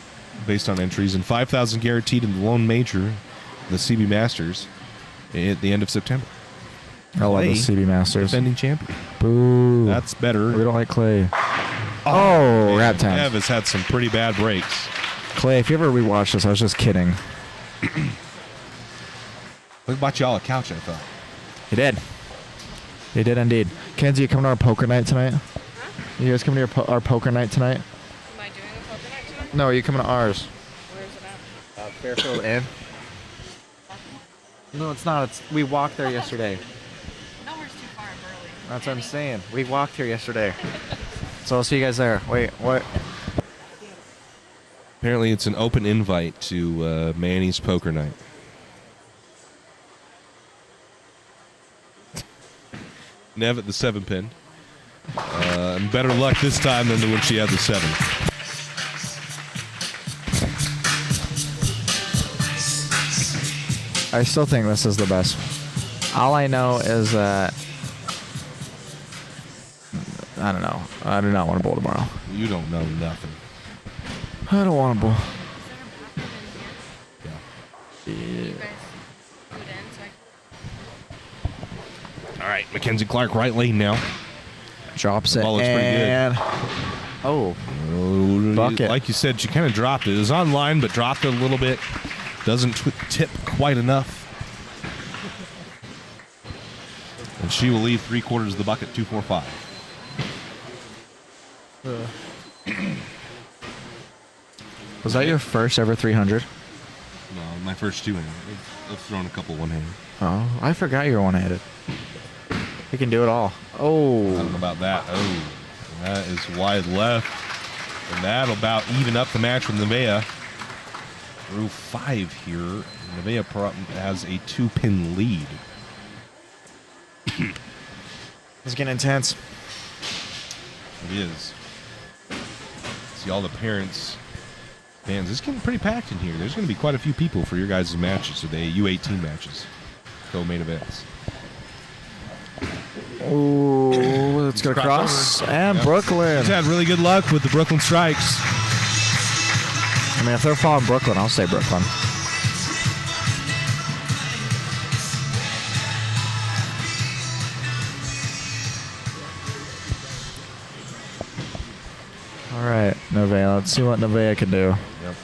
based on entries and $5,000 guaranteed in the lone major, the CB Masters, at the end of September. I love the CB Masters. Defending champion. Boo. That's better. We don't like Clay. Oh, rap time. Ev has had some pretty bad breaks. Clay, if you ever rewatch this, I was just kidding. We bought you all a couch, I thought. He did. He did indeed. Kenzie, you coming to our poker night tonight? Huh? You guys coming to our poker night tonight? Am I doing a poker night tonight? No, are you coming to ours? Where is it at? Fairfield Inn. No, it's not. We walked there yesterday. Nowhere's too far in Burley. That's what I'm saying. We walked here yesterday. So I'll see you guys there. Wait, what? Apparently, it's an open invite to Manny's poker night. Nev at the 7-pin. And better luck this time than when she had the 7. I still think this is the best. All I know is that I don't know. I do not want to bowl tomorrow. You don't know nothing. I don't want to bowl. Yeah. You guys put in so I All right, Mackenzie Clark, right lane now. Drops it. Ball looks pretty good. And bucket. Like you said, she kind of dropped it. It was on line, but dropped it a little bit. Doesn't tip quite enough. And she will leave 3/4 of the bucket, 245. Was that your first ever 300? No, my first 2 in. I've thrown a couple one-handed. Oh, I forgot you were one-handed. You can do it all. I don't know Oh, about that. Oh, that is wide left. And that'll about even up the match with Nevaeh. Through 5 here. Nevaeh has a 2-pin lead. it's getting intense. It is. See all the parents, fans. It's getting pretty packed in here. There's going to be quite a few people for your guys' matches today. U18 matches. Co-main events. Oh, let's go across. And Yep. Brooklyn. He's had really good luck with the Brooklyn Strikes. I mean, if they're following Brooklyn, I'll say Brooklyn. All right, Nevaeh. Let's see what Nevaeh can do. Yep.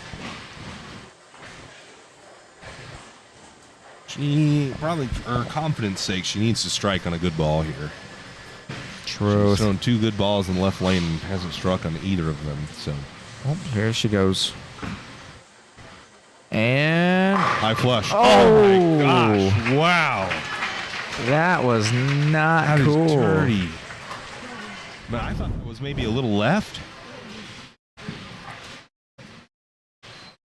She probably, for her confidence sake, she needs to strike on a good ball here. She's Truth. thrown 2 good balls in the left lane and hasn't struck on either of them. So Oh, here she goes. And high flush. Oh. My gosh! Wow, that was not that is cool. dirty. But I thought it was maybe a little left.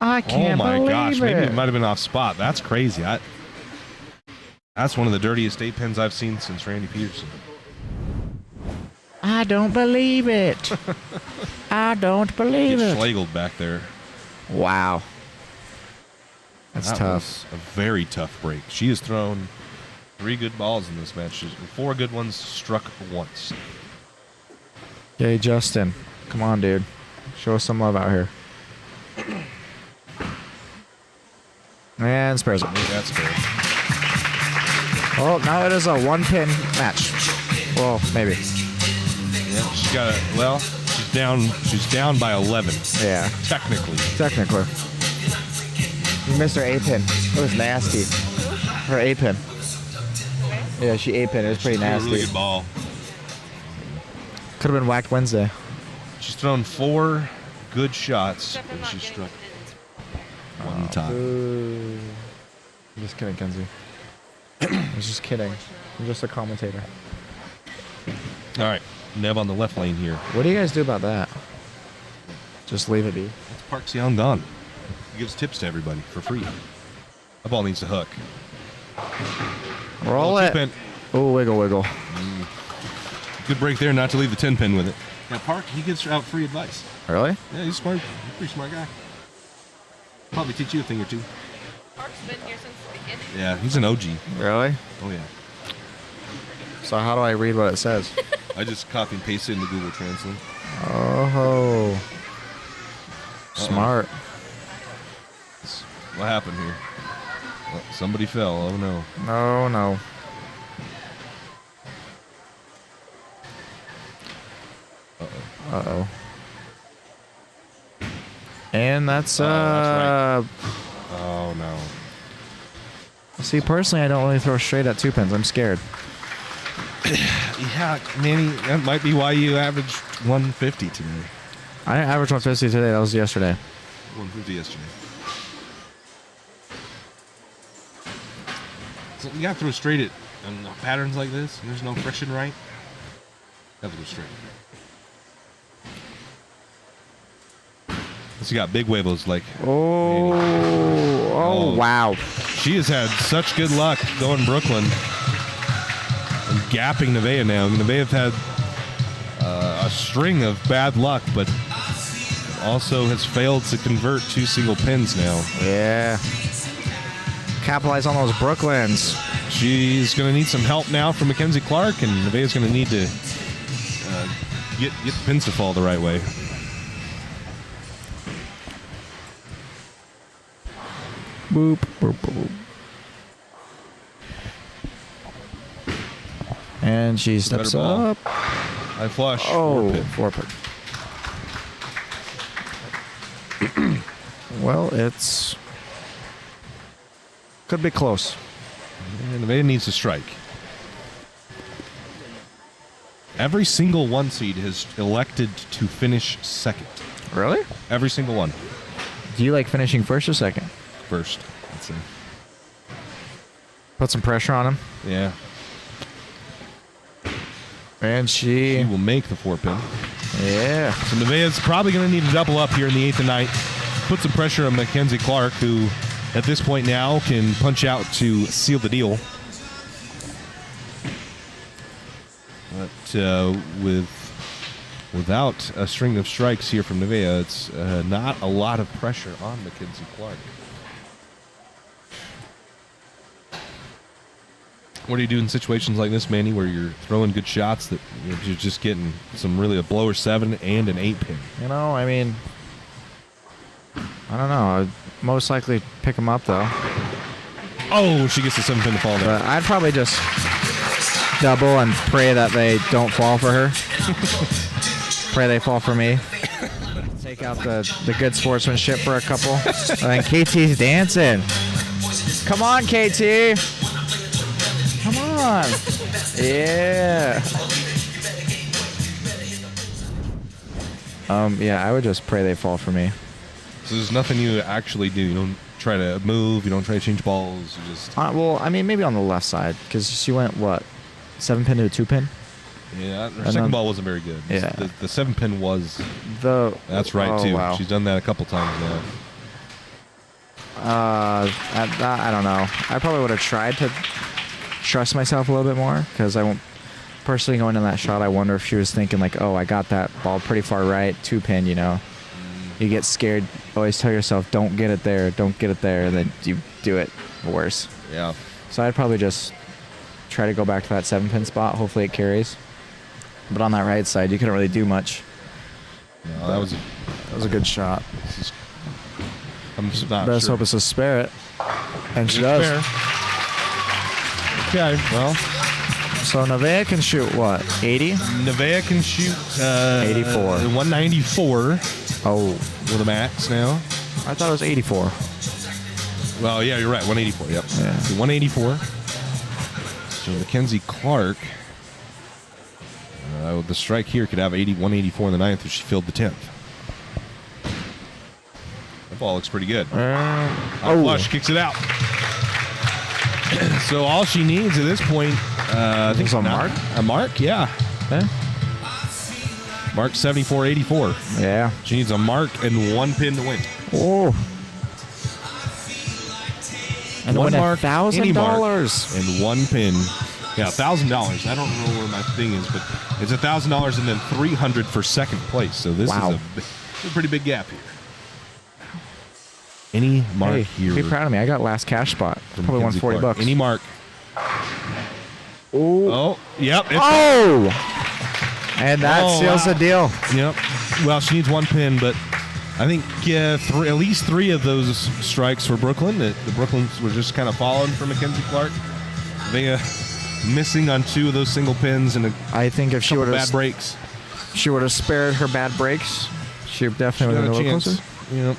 I can't oh my believe gosh! it. Maybe it might have been off spot. That's crazy. That's one of the dirtiest 8-pins I've seen since Randy Peterson. I don't believe it. I don't believe Get it. Schlegeled back there. Wow. That's That tough. was a very tough break. She has thrown 3 good balls in this match. 4 good ones, struck once. Yay, Justin. Come on, dude. Show us some love out here. And spares it. That's fair. Oh, now it is a 1-pin match. Well, maybe. Yeah, she's got it. Well, she's down by 11. Yeah, Technically. technically. You missed her A-pin. It was nasty. Her A-pin. Yeah, she A-pin. It was pretty She's threw a nasty. really good ball. Could have been whacked Wednesday. She's thrown 4 good shots, Except I'm and not she getting struck pins. one time. Ooh. I'm just kidding, Kenzie. I was just kidding. I'm just a commentator. All right, Nev on the left lane here. What do you guys do about that? Just leave it be. That's Parks Young gone. He gives tips to everybody for free. That ball needs to hook. Roll Well, it. 2-pin. Oh, wiggle, wiggle. Good break there, not to leave the 10-pin with it. Now, Park, he gives out free advice. Really? Yeah, he's smart. He's a pretty smart guy. Probably teach you a thing or two. Park's been here since the beginning. Yeah, he's an OG. Really? Oh, yeah. So how do I read what it says? I just copy and paste it into Google Translate. Oh. Smart. What happened here? Well, somebody fell. Oh, no. No, no. Uh-oh. And that's, that's Oh, no. See, personally, I don't really throw straight at 2-pins. I'm scared. Yeah, Manny, that might be why you averaged 150 today. I didn't average 150 today. That was yesterday. 150 yesterday. So you got to throw straight at patterns like this. And there's no friction right. You have to go straight. So you got big huevos like Oh, Manny. oh, wow. She has had such good luck going Brooklyn and gapping Nevaeh now. Nevaeh have had a string of bad luck, but also has failed to convert 2 single pins now. Yeah. Capitalize on those Brooklyns. She's going to need some help now from Mackenzie Clark, and Nevaeh's going to need to get the pins to fall the right way. Boop, boop, boop. And she steps Better ball. up. High flush. Oh, 4-pin. 4-pin. Well, it's... Could be close. And Nevaeh needs to strike. Every single 1 seed has elected to finish second. Really? Every single one. Do you like finishing first or second? First, let's see. Put some pressure on him. Yeah. And She she... will make the 4-pin. Yeah. So Nevaeh's probably going to need to double up here in the 8th and 9th. Put some pressure on Mackenzie Clark, who at this point now can punch out to seal the deal. But without a string of strikes here from Nevaeh, it's not a lot of pressure on Mackenzie Clark. What do you do in situations like this, Manny, where you're throwing good shots that you're just getting a blower 7 and an 8-pin? You know, I mean... I don't know. I'd most likely pick him up, though. Oh, she gets the 7-pin to fall there. But I'd probably just double and pray that they don't fall for her. Pray they fall for me. Take out the good sportsmanship for a couple. And then KT's dancing. Come on, KT. Come on. Yeah. Yeah, I would just pray they fall for me. So there's nothing you actually do. You don't try to move. You don't try to change balls. You just... Well, I mean, maybe on the left side, because she went, what, 7-pin to a 2-pin? Yeah, her second ball wasn't very good. Yeah. The 7-pin was... That's right, oh, too. Wow. She's done that a couple times now. I don't know. I probably would have tried to trust myself a little bit more, because I won't... Personally, going in that shot, I wonder if she was thinking, like, oh, I got that ball pretty far right, 2-pin, you know. you get scared. Always tell yourself, don't get it there, don't get it there, and then you do it worse. Yeah. So I'd probably just try to go back to that 7-pin spot. Hopefully it carries. But on that right side, you couldn't really do much. No, that was a good shot. I'm just not Best sure. hope is to spare it. And she It's does. fair. Okay, well, So Nevaeh can shoot what? 80? Nevaeh can shoot 84. 194 Oh, with a max now. I thought it was 84. Well, yeah, you're right. 184. Yep. Yeah. So 184. So Mackenzie Clark, the strike here could have 184 in the ninth if she filled the 10th. That ball looks pretty good. Flush kicks it out. So all she needs at this point, I think a mark? A mark, yeah. Yeah. Mark 74-84. Yeah. She needs a mark and 1 pin to win. Oh. And One win mark, any mark, $1,000. and 1 pin. Yeah, $1,000. I don't know where my thing is, but it's $1,000 and then $300 for second place. So this Wow. is a pretty big gap here. Any mark Hey, here? be proud of me. I got last cash spot. from Probably won Mackenzie $40. Clark. Any mark? Ooh. Oh, yep. Oh! And that Oh, seals wow. the deal. Yep. Well, she needs 1 pin, but I think at least 3 of those strikes for Brooklyn. The Brooklyns were just kind of falling for Mackenzie Clark. They missing on 2 of those single pins and a I think if she would bad have breaks. spared her bad breaks, she definitely would Got have a been a little chance. closer. Yep.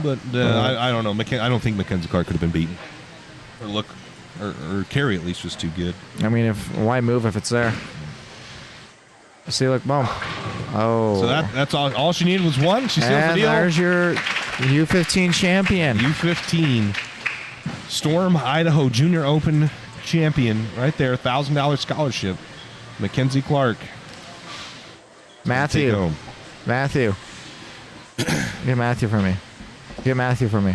But I don't know. I don't think Mackenzie Clark could have been beaten. Or Carey at least was too good. I mean, why move if it's there? See, look, boom. Oh. So that's all. All she needed was 1. She seals the and deal. there's your U15 champion. U15 Storm Idaho Junior Open champion right there. $1,000 scholarship. Mackenzie Clark. Take Matthew. home. Matthew. Get Matthew for me. Get Matthew for me.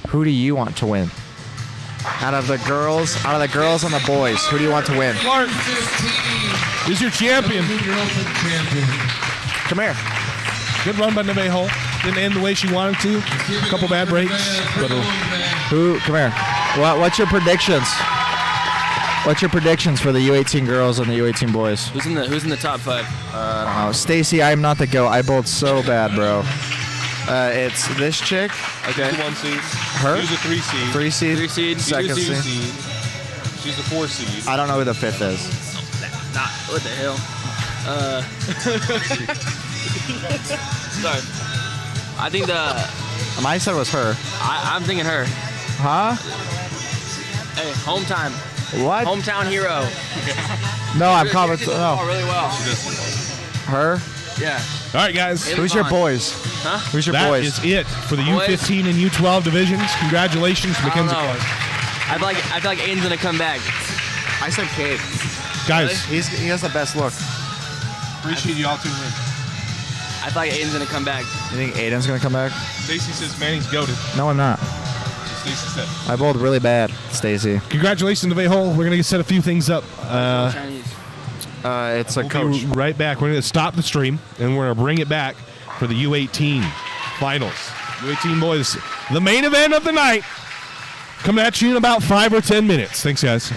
Who do you want to win? Out of the girls and the boys, who do you want to win? Clark is your champion. Come here. Good run by Nevaeh. Didn't end the way she wanted to. A couple bad breaks. But Come here. What's your predictions? What's your predictions for the U18 girls and the U18 boys? Who's in the top 5? I don't know. Stacy, I'm not the GOAT. I bowled so bad, bro. It's this chick. Okay. 1 seed. Her? She's a 3 seed. 3 seed. 3 seed. Second She's a 2 seed. seed. She's a 4 seed. I don't know who the 5th is. Nah, what the hell? Sorry. I think My said was her. I'm thinking her. Huh? Hey, home time. What? Hometown hero. No, I'm She commenting. did the ball No. really well. Her? Yeah. all right, guys. It was Who's your fun. boys? Huh? Who's your That boys? is it for the Boys. U15 and U12 divisions. Congratulations, I don't Mackenzie know. Clark. I feel like Aiden's gonna come back. I said Cade. Guys, He has the best look. Appreciate you all tuning in. I feel like Aiden's gonna come back. You think Aiden's gonna come back? Stacy says Manny's goated. No, I'm not. Stacy said. I bowled really bad, Stacy. congratulations, Nevaeh. We're going to set a few things up. Chinese. It's a We'll coach. be right back. We're going to stop the stream, and we're going to bring it back for the U18 finals. U18 boys, the main event of the night, coming at you in about 5 or 10 minutes. Thanks, guys.